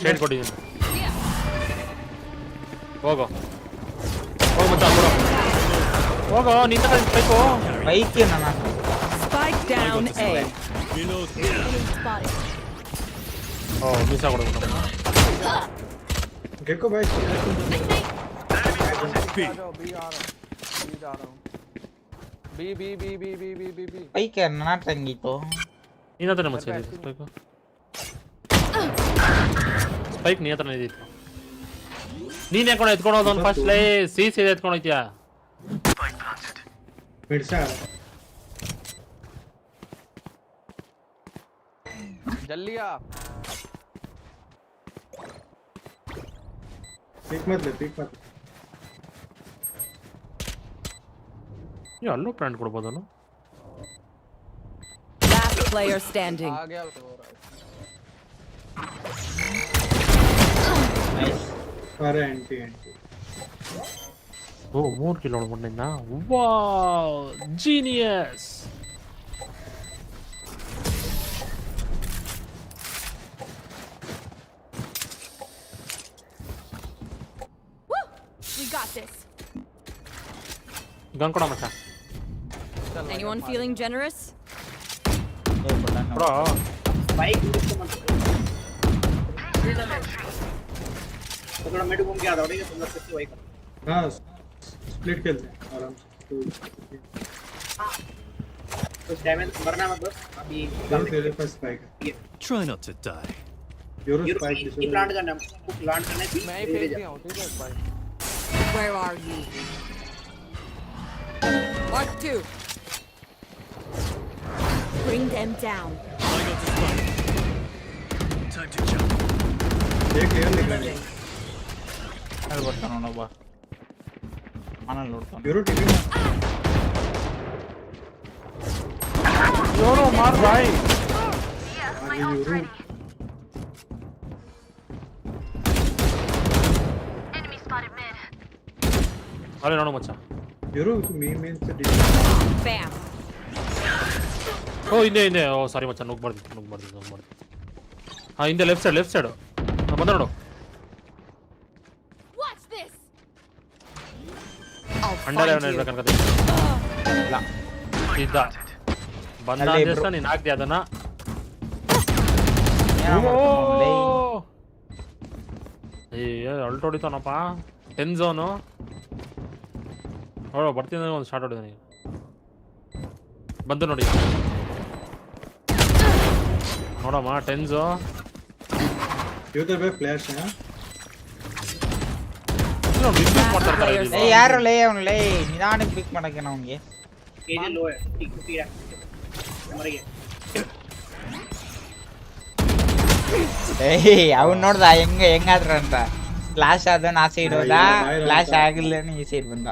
ಶೇಡ್ ಕೊಟ್ಟಿದ್ದೀನಿ ಹೋಗೋ ಹೋಗು ಮಚ್ಚ ಹೋಗೋ ನಿಂತ ಬೇಕು ಬೈಕ್ ನಾನು Spike down A. Oh, bisa aku dong. Gekko भाई B. Ay karena natin gitu. Ini natin naman siya dito. Spike ko. Spike niya natin dito. ನೀನ್ ಯಾಕೊಂಡು ಎತ್ಕೊಂಡು ಒಂದು ಫಸ್ಟ್ ಲೈ ಸಿಸಿ ಎತ್ಕೊಂಡೋಯ್ತೀಯಾ मिर्चा जल्दी आ पिक मत ये अल्लो प्लांट ಕೊಡಬಹುದು ಅಲ್ಲ Last player standing. आ गया nice अरे एंटी ಓ 3 ಕಿಲೋ ಹೊಡೆದಿದ್ದ wow genius We got this. Gun ಕೊಡ ಮಚ್ಚ Anyone feeling generous? bro bike तो थोड़ा मेड घूम के आ रहा है तुम लोग सकते हो हां स्प्लिट खेलते हैं आराम से कुछ डैमेज मरना मत बस अभी तेरे पास स्पाइक है Try not to die. Yoru spike ये प्लांट करना है प्लांट करना है मैं ही फेंक दिया हूं ठीक है भाई Where are you? Mark 2. Bring them down. I got the spike. Time to jump. देख यार निकल ಅದು ಬರ್ತಾನ ನೋಡಬ್ಬ ಮನಲ್ಲಿ ನೋಡ್ತಾನೆ योरो टीवी ಯೋರೋ ಮಾರ್ ಭಾई योरो Enemy spotted mid. ಅರೆ ನೋಡು ಮಚ್ಚ योरो तू मेन से Bam. ಓ ಹಿಂದೆ ಓ ಸಾರಿ ಮಚ್ಚ ನುಗ್ ಮಾಡ್ದಿ ಹಾ ಹಿಂದೆ ಲೆಫ್ಟ್ ಸೈಡ್ ಬಂದ ನೋಡು Watch this. ಅಂಡರ್ ಅವನ ಇರ್ಬೇಕನ್ಕತ್ತೆ ಇಲ್ಲ ಇದ್ದ ಬಂದ ದೇಶ ನೀನು ಹಾಕ್ದೆ ಅದನ್ನ ಏ ಅಲ್ಟ್ ಹೊಡಿತಾನಪ್ಪ 10 ಝೋನು ನೋಡು ಬರ್ತೀನಿ ಒಂದು ಶಾರ್ಟ್ ಹೊಡಿದ ನೀನು ಬಂದು ನೋಡಿ ನೋಡಮ್ಮ 10 ಝೋ योर पे फ्लैश है ಏ ಯಾರು ಲೇ ಅವನು ಲೇ ನಿಧಾನಕ್ಕೆ ಪಿಕ್ ಮಾಡಕ್ಕೆ ಅವನಿಗೆ ये लो है ठीक है मर गया ಏಯ್ ಅವನು ನೋಡ್ದ ಹೆಂಗಾದ್ರ ಅಂತ ಫ್ಲಾಶ್ ಆದವನು ಆ ಸೈಡ್ ಹೋದ ಫ್ಲಾಶ್ ಆಗಿಲ್ಲ ಈ ಸೈಡ್ ಬಂದ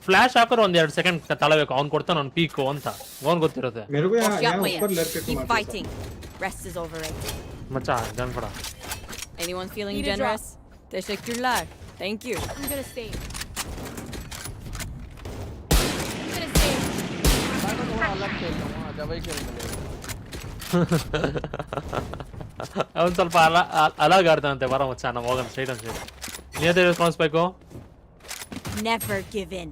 ಫ್ಲಾಶ್ ಹಾಕೋರು ಒಂದ್ 2 ಸೆಕೆಂಡ್ ತಳಬೇಕು ಅವ್ನು ಕೊಡ್ತಾನ ಅವ್ನು ಪೀಕು ಅಂತ ಅವ್ನು ಗೊತ್ತಿರುತ್ತೆ मेरे को Watch यहाँ out, ऊपर player. लड़के को Keep मार fighting. Rest is overrated. ಮಚ್ಚ ಗನ್ ಕೊಡ Anyone feeling Need a generous? Teşekkürler. Thank you. I'm gonna save. मैं तो थोड़ा अलग खेलता हूं जब ही खेल मिलेगा ಅವನು ಸ್ವಲ್ಪ ಅಲಾಗ್ ಆಡ್ತಾನಂತೆ ಬರ ಮಚ್ಚ ನಮ್ಮ ಹೋಗನ್ ಸ್ಟ್ರೈಟ್ ಅಂತ ಹೇಳಿ ನೀವೇ ರೆಸ್ಪಾನ್ಸ್ಬೇಕು Never give in.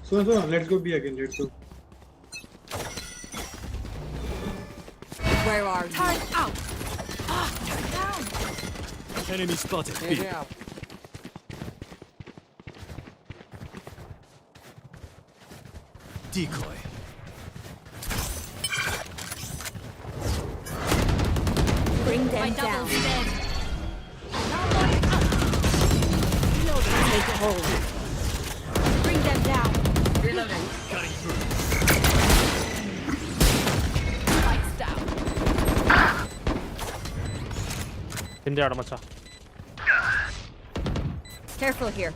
So let's go B again. Let's go. Where are you? Turn out. Turn down. Enemy spotted. B. Decoy. Bring them My down. double's dead. Take hold. Bring them down. Reloading. Cutting through. Lights down. ಹಿಂದೆ ಆಡ ಮಚ್ಚ Careful here.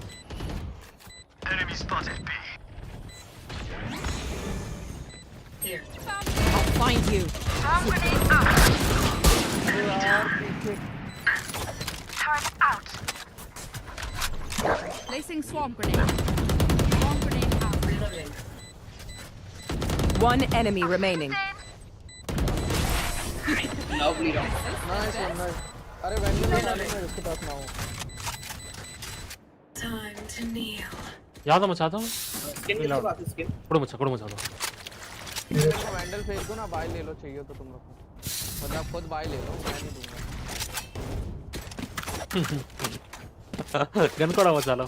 Enemy spotted B. Here. I'll find you. Placing swarm grenade. Swarm grenade out. Reloading. One enemy remaining. Now bleed out. Nice. अरे vendor में इसके पास ना हो Time to kneel. ಯಾವ್ದು ಮಚ್ಚ ಅದು Skin किसके पास है skin? ಕೊಡು ಮಚ್ಚ ಅದು वेंडर फेंक दो ना बाय ले लो चाहिए तो तुम लोग को मतलब खुद बाय ले लो मैं नहीं दूंगा ಗನ್ ಕೊಡ ಮಚ್ಚ ಅಲ್ಲ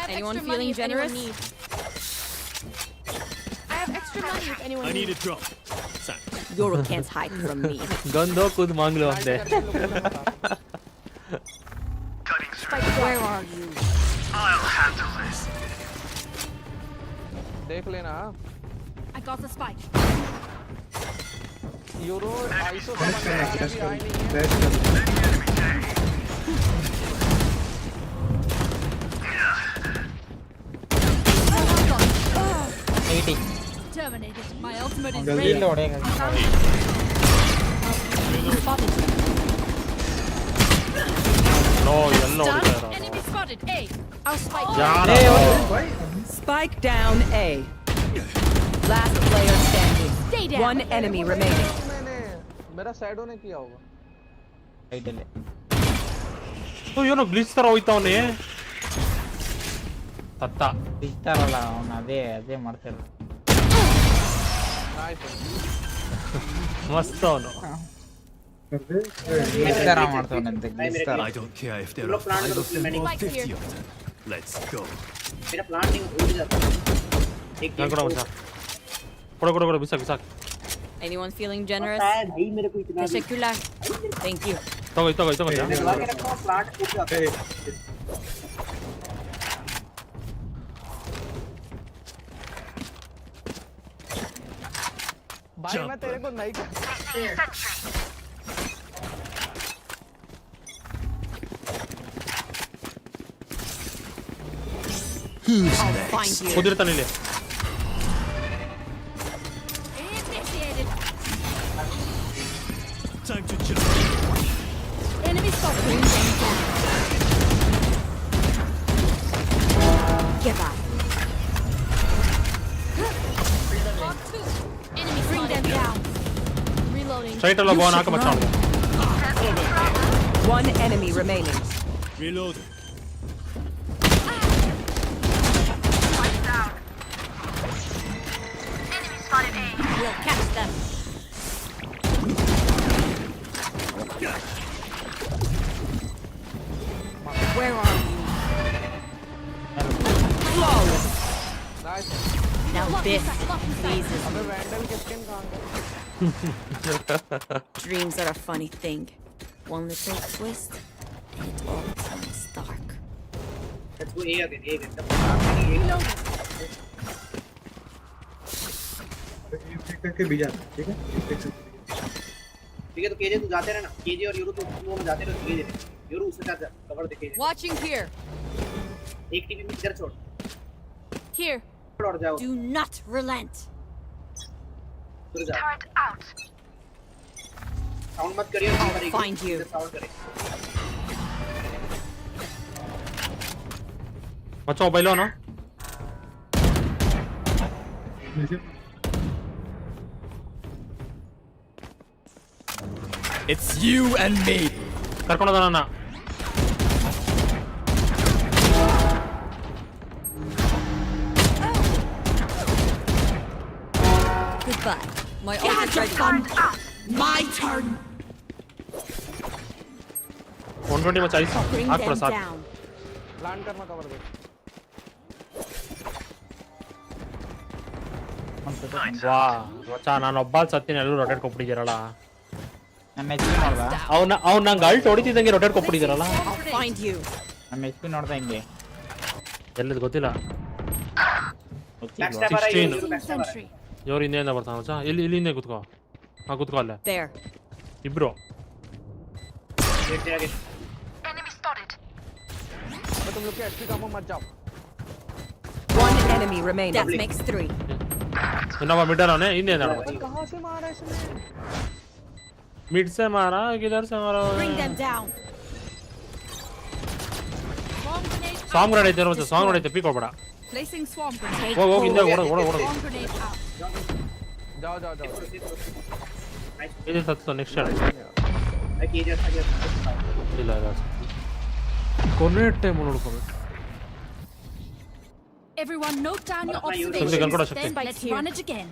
Anyone feeling generous? I have extra money if anyone I need a needs. drop. Thanks. Yoru can't hide from me. ಗಂದೋ ಕೂದ್ ಮಾಂಗ್ಲು ಅಂತೆ Where are you? I'll handle this. देख लेना I got the spike. Euro ISO का बंदा भी आए नहीं है Terminated. My ultimate is जल्दी ready. लोडेगा ನೋ ಎಲ್ಲ ಹೊಡಿತಾ Enemy spotted. A. Our spike. Spike down A. Last player standing. Stay down. One enemy remaining. मैंने मेरा शैडो ने किया होगा ಐಡಲ್ ಏನೋ ಗ್ಲಿಚ್ ತರ ಹೋಯ್ತಾವನೆ ತತ್ತ ಇರ್ತಾರಲ್ಲ ಅವನು ಅದೇ ಮಾಡ್ತಾರೆ ಮಸ್ತ್ ಅವನು ತರ ಮಾಡ್ತಾವನಂತೆ ಗಿಸ್ತಾರ I don't care if there are 5 of them or 50 of them. Let's go. मेरा प्लांट नहीं उड़ जाता एक ಗನ್ ಕೊಡ ಮಚ್ಚ ಕೊಡ ಬಿಸಾಕ್ Anyone feeling generous? भाई मेरे को इतना Teşekkürler. Thank you. ತಗೋ लगा के रखो प्लांट उड़ जाता है भाई मैं तेरे को नहीं I'll find you. ಕುದಿರ್ತಾನೆ ಇಲ್ಲಿ Initiated. Time to jump. Enemy spotted. Bring them down. Give up. Mark 2. Enemy Bring them spotted. down. Reloading. Straight ಅಲ್ಲ ಬೋನ್ ಹಾಕ ಮಚ್ಚ One enemy remaining. Reloading. We'll catch them. Where are you? Flawless. Nice Now this pleases अबे me. Vendor के skin कहां गए Dreams are a funny thing. One little twist, and it all turns dark. let's go A again करके भी जाना ठीक है ठीक है तो केजे तू जाते रहे ना केजे और यूरो तो वो में जाते रहे केजे यूरो उससे साथ कवर दे केजे Watching here. एक टीवी में इधर छोड़ Here. और जाओ Do not relent. दूर जाओ साउंड मत करिए I'll find you. साउंड करे ಮಚ್ಚ ಮೊಬೈಲ್ ಅವನು It's you and me. ಕರ್ಕೊಂಡೋದಣ್ಣ. Goodbye. My ult is ready. My turn. 120 ಮಚ್ಚ ಐಸ್ ಹಾಕ್ಬಿಡ ಸಾಕು. लैंड करना कवर दे. ವಾ ಮಚ್ಚ ನಾನು ಒಬ್ಬ ಸತ್ತಿನ ಎಲ್ಲರೂ ರೊಟೇಟ್ ಕೊಟ್ಬಿಟ್ಟಿದ್ದೀರಲ್ಲ. ನನ್ನ HP ನೋಡ್ದ? ಅವ್ನು ನಂಗೆ ಅಲ್ಟ್ ಹೊಡಿತಿದ್ದಂಗೆ ರೊಟೇಟ್ ಕೊಟ್ಬಿಟ್ಟಿದ್ದೀರಲ್ಲ. Find you. ನಮ್ಮ HP ನೋಡ್ದ ಹಿಂಗೆ. ಎಲ್ಲಿದ್ ಗೊತ್ತಿಲ್ಲ. 16. ಇವ್ರು ಹಿಂದೆಯಿಂದ ಬರ್ತಾನ ಮಚ್ಚ. ಇಲ್ಲಿ ಹಿಂದೆ ಕೂತ್ಕೋ. ಕೂತ್ಕೋ ಅಲ್ಲೇ. There. ಇಬ್ರು. Enemy spotted. तुम लोग के एचपी कम मत जाओ. One enemy remaining. That makes 3. ಇನ್ನೊಬ್ಬ ಮಿಡಲ್ ಅವನೇ ಹಿಂದೆ कहां से मारा इसने? मिड से मारा किधर से मारा? Bring them down. swarm grenade ಇದ್ದಾರೆ ಮತ್ತೆ swarm grenade ಪೀಕ್ ಹೋಗ್ಬೇಡ. Placing swarm grenade. ಹೋಗಿ ಹಿಂದೆ ಓಡ. Swarm grenade out. जाओ. ಇದು ಸತ್ತು ನೆಕ್ಸ್ಟ್ ಶಾಟ್. ಇಲ್ಲ ಕೊನೆ ಟೈಮ್ ನೋಡ್ಕೋಬೇಕು. Everyone note down your Shakti, observations. Shakti. Then let's run it again.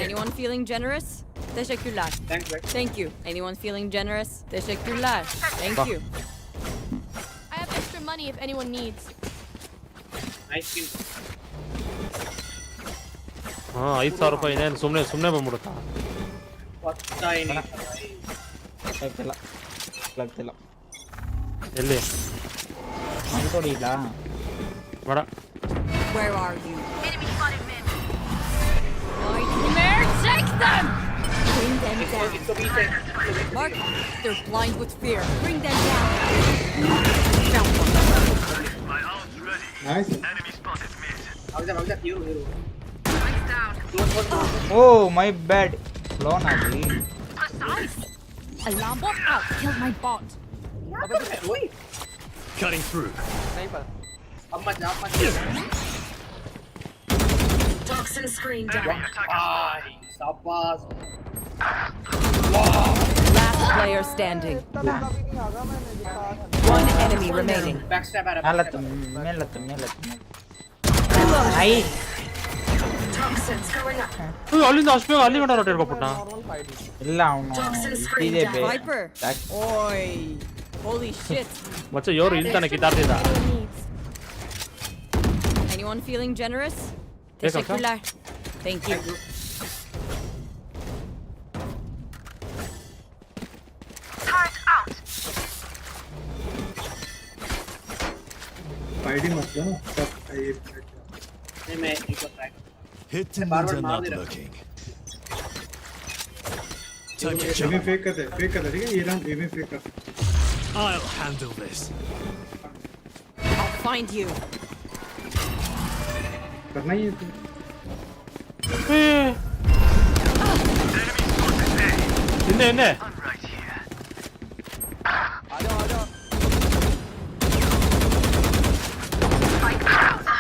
Anyone feeling generous? Teşekkürler. Thank you. Anyone feeling generous? Teşekkürler. Thank you. I have extra money if anyone needs. ಹಾ 5000 ರೂಪಾಯಿ ಇನ್ನೇನು ಸುಮ್ಮನೆ ಬಂದ್ಬಿಡುತ್ತಾ? ಆಗ್ತಿಲ್ಲ. ಎಲ್ಲಿ ಇಲ್ಲ ಬೇಡ. Where are you? Enemy spotted mid. Nightmare, take them! Bring them down. Mark, they're blind with fear. Bring them down. Found one. My ult's ready. Nice. Enemy spotted mid. Oh my bad. Blown ಆಗಿ. Precise. Alarm bot out. Kill my bot. Cutting through. नहीं पर. Toxin screen down. Last player standing. One enemy remaining. ಮೇಲತ್ತು. Toxins going up. ಅಲ್ಲಿಂದ ಅಷ್ಟು ಬೇಗ ಅಲ್ಲಿ ಗಂಟ rotate ಕೊಟ್ಬಿಟ್ಟ. ಇಲ್ಲ ಅವನು ಇದೇ Cyper. Oi. Holy shit. ಮಚ್ಚ ಇವರು ಇಂತಾನೆ ಕಿತ್ತಾಡ್ತಿದ್ದ. Anyone feeling generous? Teşekkürler. Thank you. Turret out. ID मत लो ना. Hidden are not looking. Time to ये jump. भी फेक करते ठीक है. ये राउंड ये भी फेक करते. I'll handle this. I'll find you. करना ही है तू. ಹಿಂದೆ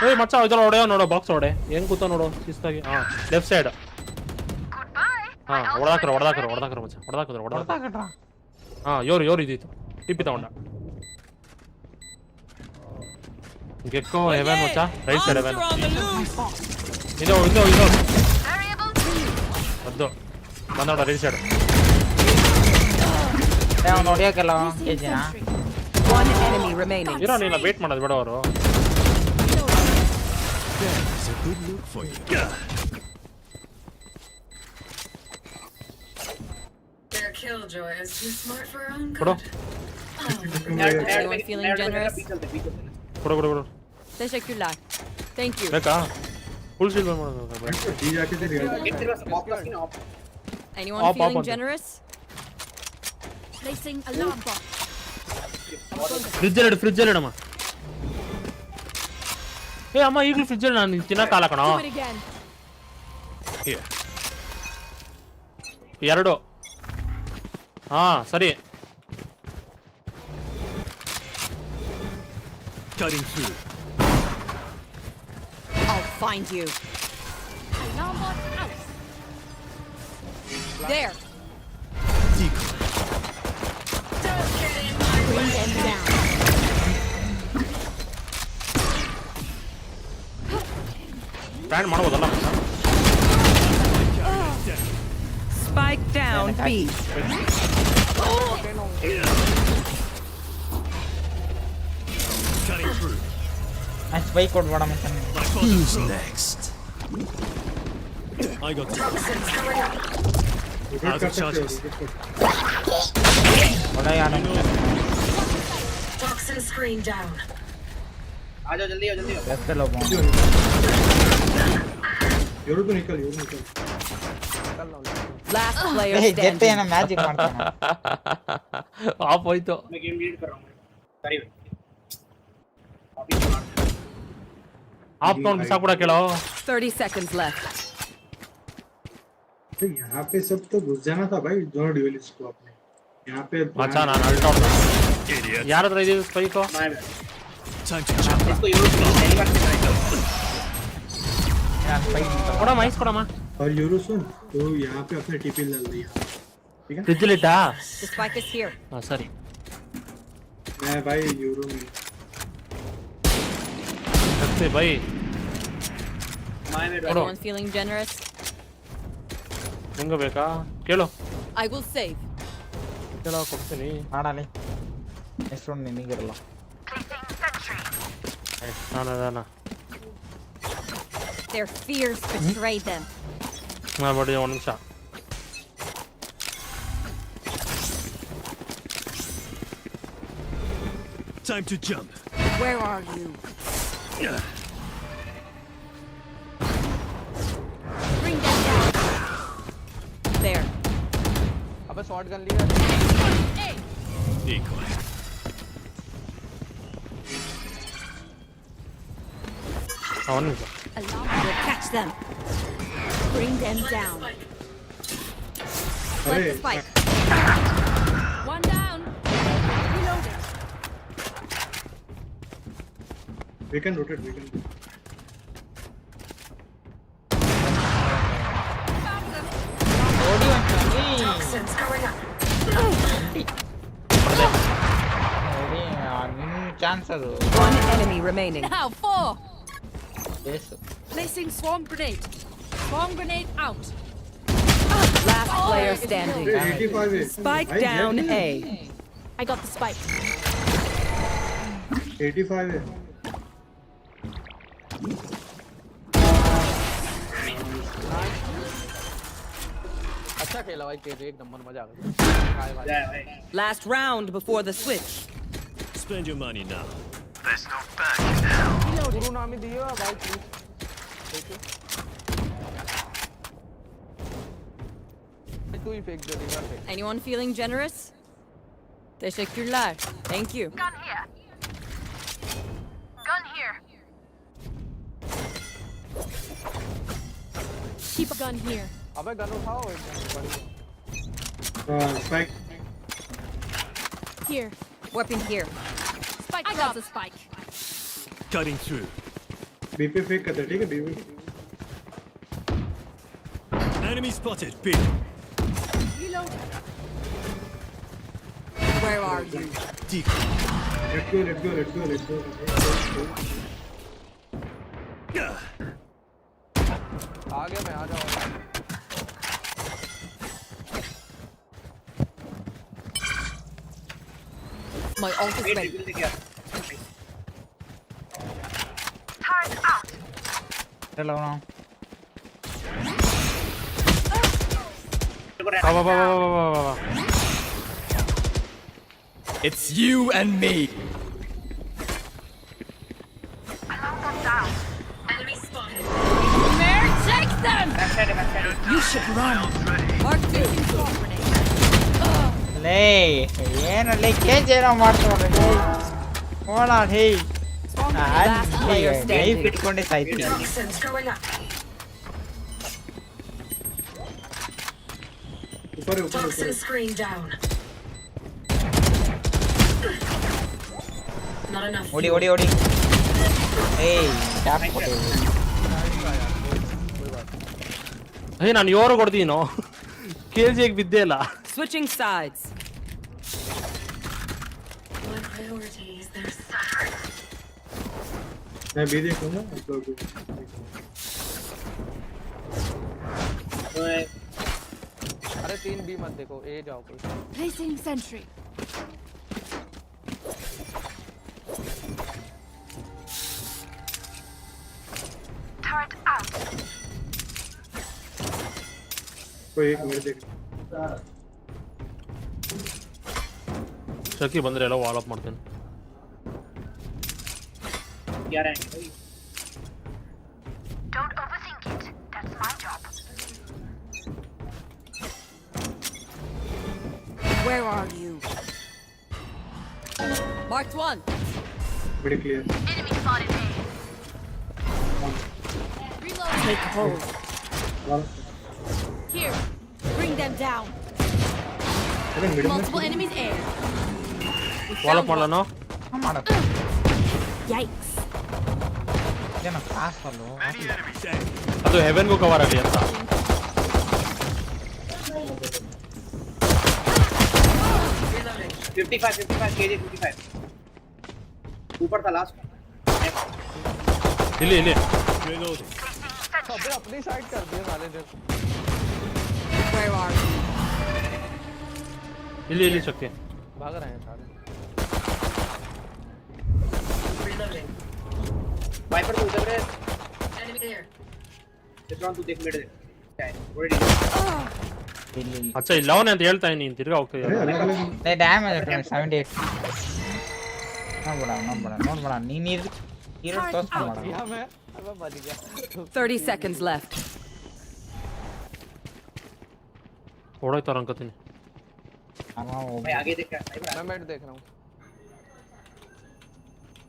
ಏಯ್ ಮಚ್ಚ ಇದರ ಹೊಡೆಯ ನೋಡೋ ಬಾಕ್ಸ್ ಹೊಡೆ ಹೆಂಗ್ ಕೂತ ನೋಡು ಶಿಸ್ತಾಗಿ. ಹಾ ಲೆಫ್ಟ್ ಸೈಡ್. ಹಾ ಹೊಡೆದಾಕ್ರ ಮಚ್ಚ ಹೊಡೆದಾಕ್ರ. ಹಾ ಯೋರು ಇದಿತ್ತು ಟಿಪ್ಪಿ ತಗೊಂಡ. ಗೆಕ್ಕೋ ಹೆವೆನ್ ಮಚ್ಚ ರೈಟ್ ಸೈಡ್ ಹೆವೆನ್. ಇದು ಅದು ಬಂದೋಡ ರೈಟ್ ಸೈಡ್. ನೋಡಿಯಾಕಲ್ಲ ಕೇಜಿನ. One enemy remaining. ಇರೋ ನೀನು ವೇಟ್ ಮಾಡೋದು ಬೇಡ ಅವರು. There's a good look for you. Their killjoy is too smart for her own ಕೊಡು. Anyone feeling generous? ಕೊಡು. Teşekkürler. Thank you. ಬೇಕಾ ಫುಲ್ ಶೀಲ್ಡ್ ಮಾಡೋದು. जी जाके तेरी Anyone Up, feeling up. generous? Placing alarm bot. Fridge ಅಲ್ಲಿ ಅಮ್ಮ. ಏ ಅಮ್ಮ ಈಗಲೂ ಫ್ರಿಜ್ ಅಲ್ಲಿ ನಾನು ತಿನ್ನಕ್ಕಾಗಲ್ಲ ಕಣೋ. Do it again. Here. 2. ಹಾ ಸರಿ. Cutting through. I'll find you. Nanba out. There. Bring them down. Brand ಮಾಡಬಹುದಲ್ಲ Spike down B. Cutting through. Nice spike ಕೊಡ್ಬೇಡ ಮತ್ತೆ. Who's next? I got out of charges. Toxin screen down. आ जाओ जल्दी आओ जल्दी आओ. Let's go. Yoru तो निकल Yoru निकल. Last player Hey, standing. जट्टे ना मैजिक ಮಾಡ್ತಾನೆ. ಆಫ್ ಹೋಯ್ತು. मैं गेम लीड कर रहा हूँ. सॉरी. ಆಫ್ ತಗೊಂಡು ಬಿಸಾಕ್ ಕೂಡ ಕೇಳೋ. 30 seconds left. तो यहाँ पे सब तो घुस जाना था भाई दोनों ड्यूलिस्ट को अपने. यहाँ पे. अच्छा ना अल्ट आउट. यार हत्र ಇದೆ ಸ್ಪೈಕ್. इसको यूरो पहली बार ट्राई करो. ಕೊಡ ಮೈಸ್ ಕೊಡಮ್ಮ. और यूरो सुन तो यहाँ पे अपने टीपी डाल दिया. ठीक है. ಫ್ರಿಜ್ಲಿಟಾ? The spike is here. हां सरी. मैं भाई यूरो में. अच्छे भाई. Anyone feeling generous? ನಿಂಗೆ ಬೇಕಾ? ಕೇಳು. I will save. ಕೇಳೋ ಕೊಡ್ತೀನಿ. ಮಾಡಲಿ. ನೆಕ್ಸ್ಟ್ ರೌಂಡ್ ನಿನಗಿರಲ್ಲ. ನಾನದಾನ. Their fears betray them. ಮಾಡಿ ಒಂದು ನಿಮಿಷ. Time to jump. Where are you? Bring them down. There. अबे शॉट गन लिया. Decoy. ಒಂದು ನಿಮಿಷ. Allow me to catch them. Bring them down. Let the spike. One down. Reloading. We can rotate. We can. Toxins going up. Chance ಅದು. One enemy remaining. Now 4. Yes. Placing swarm grenade. Swarm grenade out. Last player standing. 85 is. Spike down A. I got the spike. 85 is. अच्छा खेला भाई तेज एक number मजा आ गया. Last round before the switch. Spend your money now. There's no backing now. गुरु नाम ही दियो भाई please. तू ही फेंक दे रिवर पे. Anyone feeling generous? Teşekkürler. Thank you. Gun here. Gun here. Keep a gun here. अबे गन उठाओ एकदम. Spike. Here. Weapon here. Spike. I got the spike. Cutting through. BP फेंक करते ठीक है BP. Enemy spotted. B. Reloading. Where are you? Decoy. Let's go. Let's go. Let's go. Let's go. आगे मैं आ जाओ. My ult is ready. Turret out. Hello now. Va. It's you and me. Alarm bot down. Enemy spotted. Mare, take them! You should run. Mark 2 swarm grenade. ಲೇ ಏನಲ್ಲಿ ಕೇಜೇನೋ ಮಾಡ್ತಾರೆ ಲೇ ಓಡ ಹೇ life ಇಟ್ಕೊಂಡೆ ಸಾಯ್ತೀನಿ. Toxins going up. Toxin screen down. Not enough. ಓಡಿ ಓಡಿ ಓಡಿ ಏಯ್ ಟ್ಯಾಪ್ ಕೊಡು. ಅಯ್ಯ ನಾನು ಯೋರು ಕೊಡ್ತೀನೋ ಕೆಜಿಗೆ ಬಿದ್ದೇ ಇಲ್ಲ. Switching sides. मैं भी देखूंगा आप लोग अरे 3 बी मत देखो, ए जाओ कोई. Placing sentry. Turret out. कोई एक मिनट देख. ಶಕಿ ಬಂದ್ರೆ ಎಲ್ಲ ವಾಲ್ ಅಪ್ ಮಾಡ್ತೇನೆ. यार Don't overthink it. That's my job. Where are you? Marked one. Pretty clear. Enemy spotted A. Reload. Take hold. Here. Bring them down. Multiple enemies A. Wall up ಮಾಡಲನೋ? Yikes. ಏನು class ಅಲ್ಲೋ ಅದು ಹೆವೆನ್ಗೂ cover ಆಗಲಿ ಅಂತ. $55 KG 55 ऊपर था last. ಇಲ್ಲಿ अबे अपनी साइड कर दिया साले ने. Where are you? ಇಲ್ಲಿ ಶಕ್ತಿ भाग रहे हैं सारे. वाइपर तो उधर है. Enemy there. चित्रण तू देख मिड दे. क्या है ऑलरेडी. ಅಚ್ಚ ಇಲ್ಲ ಅವನೇ ಅಂತ ಹೇಳ್ತಾ ನೀನು ತಿರ್ಗಾ ಹೋಗ್ತಿದ್ಯಾ. ಡ್ಯಾಮೇಜ್ 78 ನೋಡ್ಬೇಡ ನೀನು ಇರೋ ತೋರಿಸ್ಬೇಡ. 30 seconds left. ಓಡೋಯ್ತಾರ ಅನ್ಕೋತೀನಿ. मैं आगे देख रहा हूं. मैं मिड देख रहा हूं.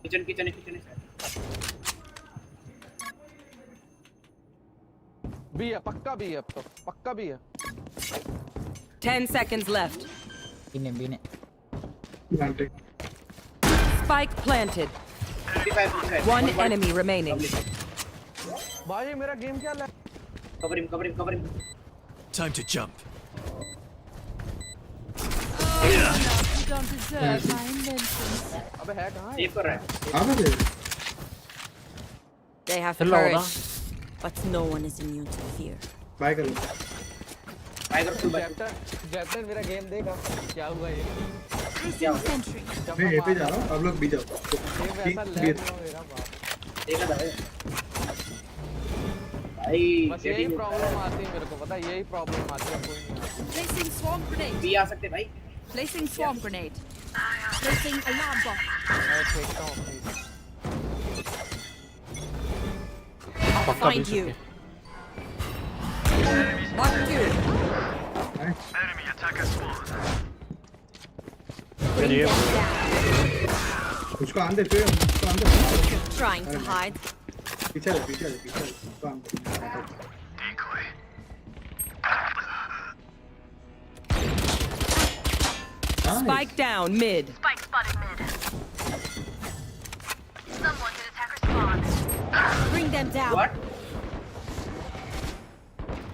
किचन है. बी है, पक्का बी है, अब तो पक्का बी है. 10 seconds left. बीने Spike planted. 55. One enemy remaining. भाई मेरा गेम क्या lag. Cover him. Time to jump. You don't deserve my inventions. अबे है कहां? सेव कर रहा है. They have Hello, courage, but no one is immune to fear. Buy कर लो. कैप्टन मेरा गेम देखा क्या हुआ ये. Placing sentry. मैं ए पे जा रहा हूं, आप लोग बी जाओ. गेम ऐसा लैग हो मेरा बाप. देखा था भाई. बस यही प्रॉब्लम आती है मेरे को, पता है यही प्रॉब्लम आती है. कोई नहीं आती. Placing swarm grenade. भी आ सकते भाई. Placing swarm grenade. Placing alarm bomb. मैं फेंकता हूं अपनी. I'll find you. Mark you. Enemy attacker spawn. उसको आंदे पे उसको आंदे. Trying to hide. पीछे उसको आंदे. Decoy. Spike down mid. Spike spotted mid. Someone hit attacker spawn. Bring them down. What?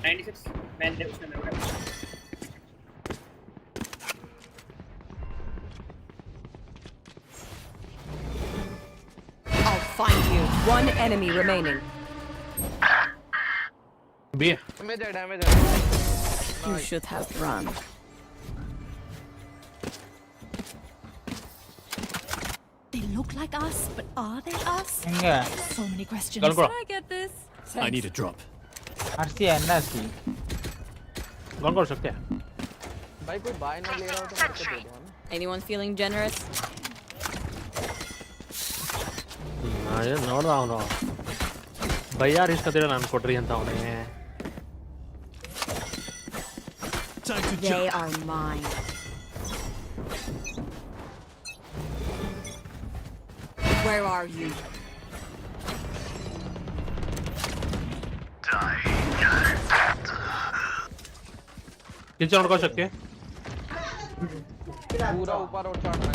96. मैंने उसने मेरे को. I'll find you. One enemy remaining. B damage You should have run. They look like us, but are they us? ಹೆಂಗೆ So many questions. Galgo. Can I get this? I need a drop. RC NRC ಗಂಗೋಳ್ ಶಕ್ತಿ. भाई कोई bye ना ले रहा हो तो मेरे को दे दो ना. Anyone feeling generous? ನೋಡ್ದ ಅವನು ಬೈಯಾರು ಇಷ್ಟದಿಲ್ಲ ನಾನು ಕೊಡ್ರಿ ಅಂತ ಅವನೇ. They are mine. Where are you? Kitchen ನೋಡ್ಕೋ ಶಕ್ತಿ. पूरा ऊपर और चढ़ रहा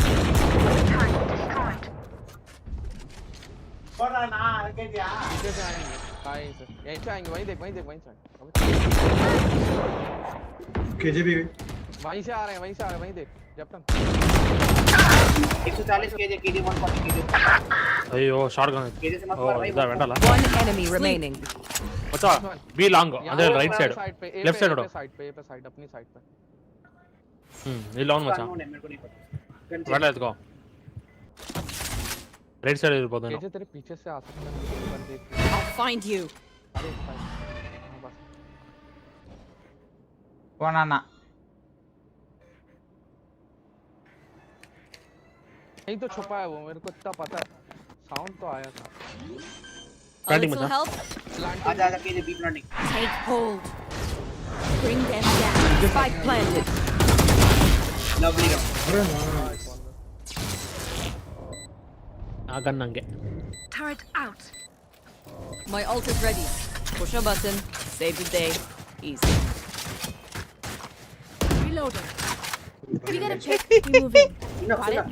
है. पीछे से आएंगे. नाइस यहीं से आएंगे वहीं देख से केजे भी वहीं से आ रहे हैं वहीं देख कैप्टन 140 केजे केजे 140 केजे अयो शॉटगन केजे से मत मार भाई One enemy remaining. अच्छा B long other right side left side पे साइड अपनी साइड पे ये लॉन्ग मचा मेरे को नहीं पता right let's go right side इरಬಹುದು केजे तेरे पीछे से आ सकता है देख I'll find you. अरे बस बनाना नहीं तो छुपा है वो मेरे को इतना पता है साउंड तो आया था A little help. आजा KJ B planting Take hold. Bring them down. Spike planted. Lovely रहा आगन नंगे Turret out. My ult is ready. Push a button. Save the day. Easy. Reloading. We gotta pick. We moving. Got it?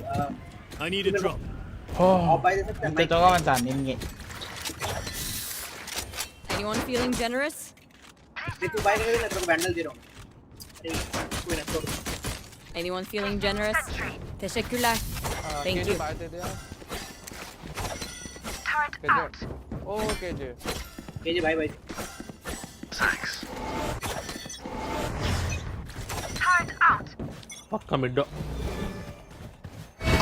I need a drop. Off buy दे सकते हैं इतने जगह में जाने नहीं Anyone feeling generous? मैं तू बाय करेगा ना तेरे को बैंडल दे रहा हूं अरे कोई ना छोड़ Anyone feeling generous? Teşekkürler. Thank you. Buy दे दे यार केजे केजे भाई पक्का मिड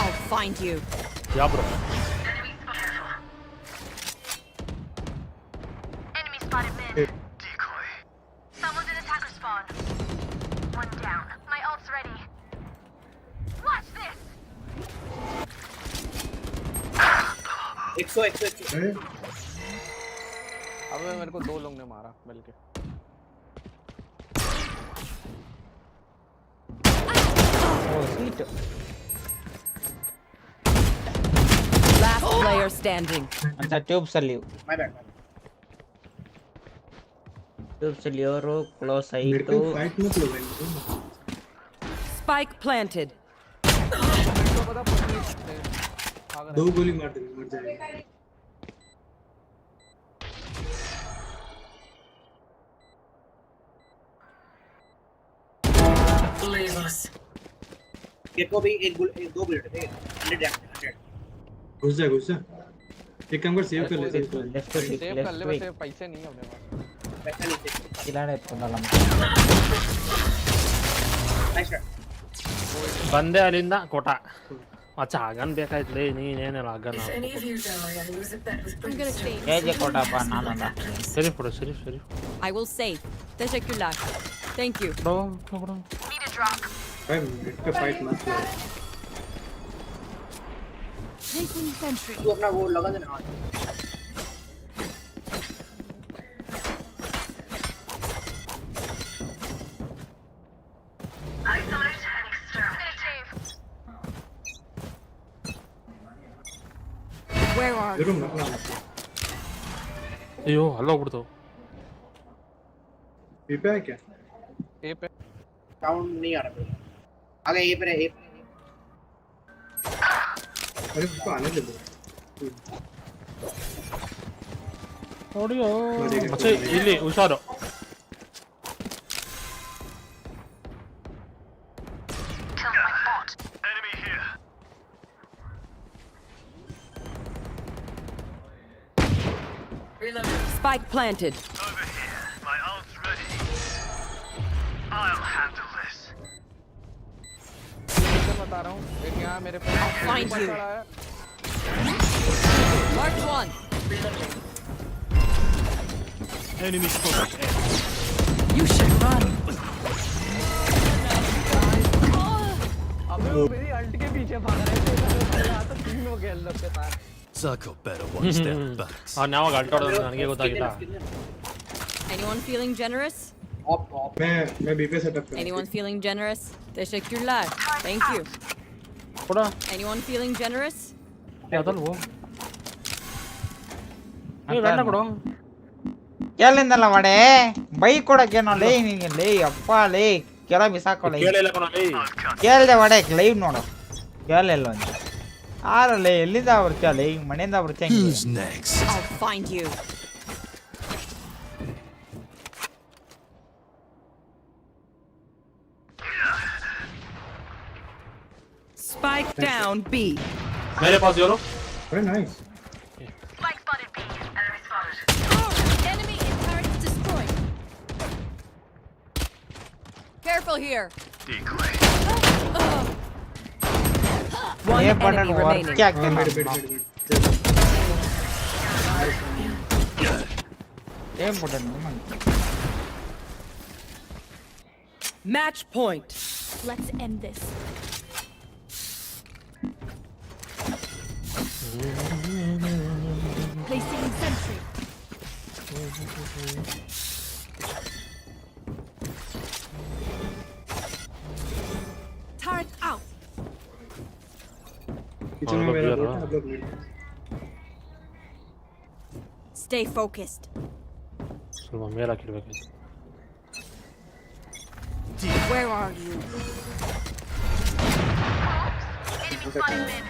I'll find you. या bro Enemy spotted mid. Decoy. Someone's in attacker spawn. One down. My ult's ready. Watch this. 100 अबे मेरे को दो लोग ने मारा मिलके Last player standing. अच्छा ट्यूब से लियो माय बैड ट्यूब से लियो रो क्लोज आई तो फाइट मत लो भाई Spike planted. दो गोली मार दे मर जाएगा Leave us. को भी एक दो बुलेट है 100 डैमेज घुस जा एक काम कर सेव कर ले सेव कर ले वैसे पैसे नहीं है अपने पास पैसा नहीं चिल्लाने पड़ला नाइस ಬಂದೆ ಅಲ್ಲಿಂದ ಕೋಟ ಮಚ್ಚ ಆಗನ್ ಬೇಕಾಯ್ತಲೇ ನೀನೇನಲ್ಲ ಆಗನ್ If any of you die, I lose a bet with brimstone. KJ कोटापा नानंदा ಸರಿ ಸರಿ I will save. Teşekkürler. Thank you. Bro Need a drop. भाई मिड पे फाइट मत लो Taking sentry. तू अपना वो लगा देना Isolate and exterminate. Where are जरूर you? मरना ಅಯ್ಯೋ ಅಲ್ಲೋಗ್ಬಿಡ್ತು बी पे है क्या ए पे साउंड नहीं आ रहा आगे ए पे ए अरे उसको आने दे दो ನೋಡಿಯೋ ಮಚ್ಚ ಇಲ್ಲಿ ಹುಷಾರು Kill my bot. Enemy here. Reloading. Spike planted. Over here. My ult's ready. I'll handle this. मैं बता रहा हूँ एक यहाँ मेरे पे Find you. पड़ा है Mark one. Enemy spotted. You should run. अबे वो मेरी अल्ट के पीछे भाग रहे थे तो तीन हो गए लोग के साथ Zucker better watch their backs. ಅವ್ನು ಯಾವಾಗ ಅಲ್ಟೋಡೋದು ನನಗೆ ಗೊತ್ತಾಗಿಲ್ಲ Anyone feeling generous? मैं बी पे सेटअप कर Anyone feeling generous? Teşekkürler. Thank you. ಕೂಡ Anyone feeling generous? ಅದಲ್ವೋ ಏ ಬೇಡ ಕೊಡು ಕೇಳಿಂದಲ್ಲ ವಡೆ ಬೈ ಕೊಡಕ್ಕೇನೋ ಲೇ ನಿನಗೆ ಲೇ ಅಪ್ಪ ಲೇ ಕೆಳ ಬಿಸಾಕೋ ಲೇ ಕೇಳಿಲ್ಲ ಕಣ ಲೇ ಕೇಳ್ದೆ ವಡೆ ಲೈವ್ ನೋಡು ಕೇಳಿಲ್ಲ ಒಂದು ಆರಲ್ಲೇ ಎಲ್ಲಿಂದ ಬರ್ತೀಯ ಲೇ ಮನೆಯಿಂದ ಬರ್ತೀಯ Who's next? I'll find you. Spike down B. मेरे पास योरो. Very nice. Spike spotted B. Enemy spotted. Enemy in turret destroyed. Careful here. Decoy. One ये enemy बटन वर्क remaining. क्या हाँ करना? ये बटन नहीं. Match point. Let's end this. Placing sentry. Turret out. Kitchen में मेरा boat है, आप लोग वेट. Stay focused. चलो मेरा kill back. Where are you?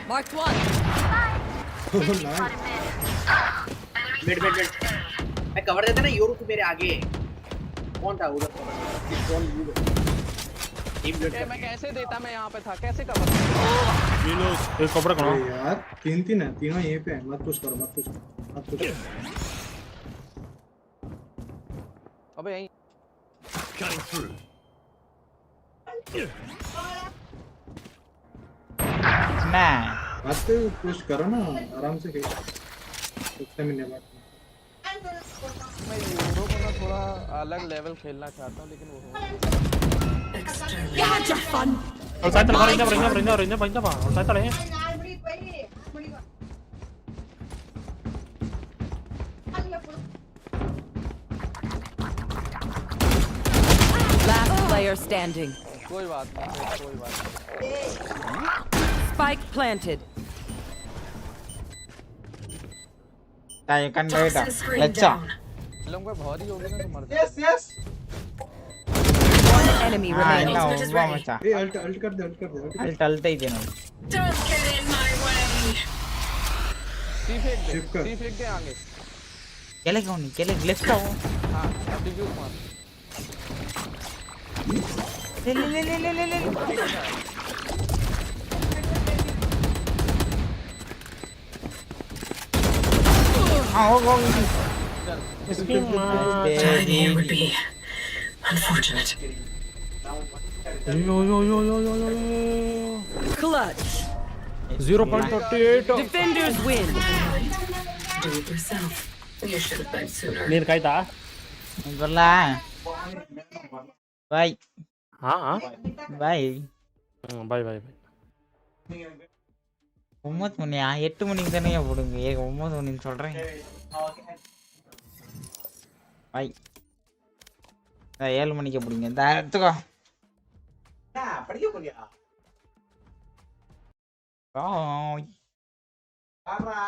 Marked one. Mid mid mid मैं कवर देता ना योरू को मेरे आगे कौन था उधर कौन यूरो टीम ब्लड मैं कैसे देता मैं यहां पे था कैसे कवर ये कपड़ा कौन यार 3-3 है तीनों यहीं पे हैं मत पुश करो मत पुश करो अबे यहीं Cutting through. Nah. मत पुश करो ना आराम से खेलो. कितने मिनट बाद मैं यूरो को ना थोड़ा अलग लेवल खेलना चाहता हूं लेकिन वो You had your fun. और साइड चल रहा है और साइड चल है. Last player standing. कोई बात नहीं. Spike planted. You can wait. Let's go. लोग को भारी हो गए ना तो मर जाए. Yes. One enemy remaining. No, वो मचा. ए अल्ट कर दे अल्ट ही देना. Don't get in my way. सी फेंक दे आगे. केले कौन नहीं केले लेफ्ट आओ. हां डिफ्यूज मार. ले. Oh. Dying would be unfortunate. Yo. Clutch. 0.38. Defenders win. Do it yourself. You should have died sooner. नीर काय था? बोला. Bye. हाँ. Bye. Bye. ஒம்பது மணியா 8 மணிக்கு தானே போடுங்க 9 மணின்னு சொல்றேன். பை 7 மணிக்கு போடுங்க. இந்த எடுத்துக்கோ. படிக்க போறியா? பாய். ஆறா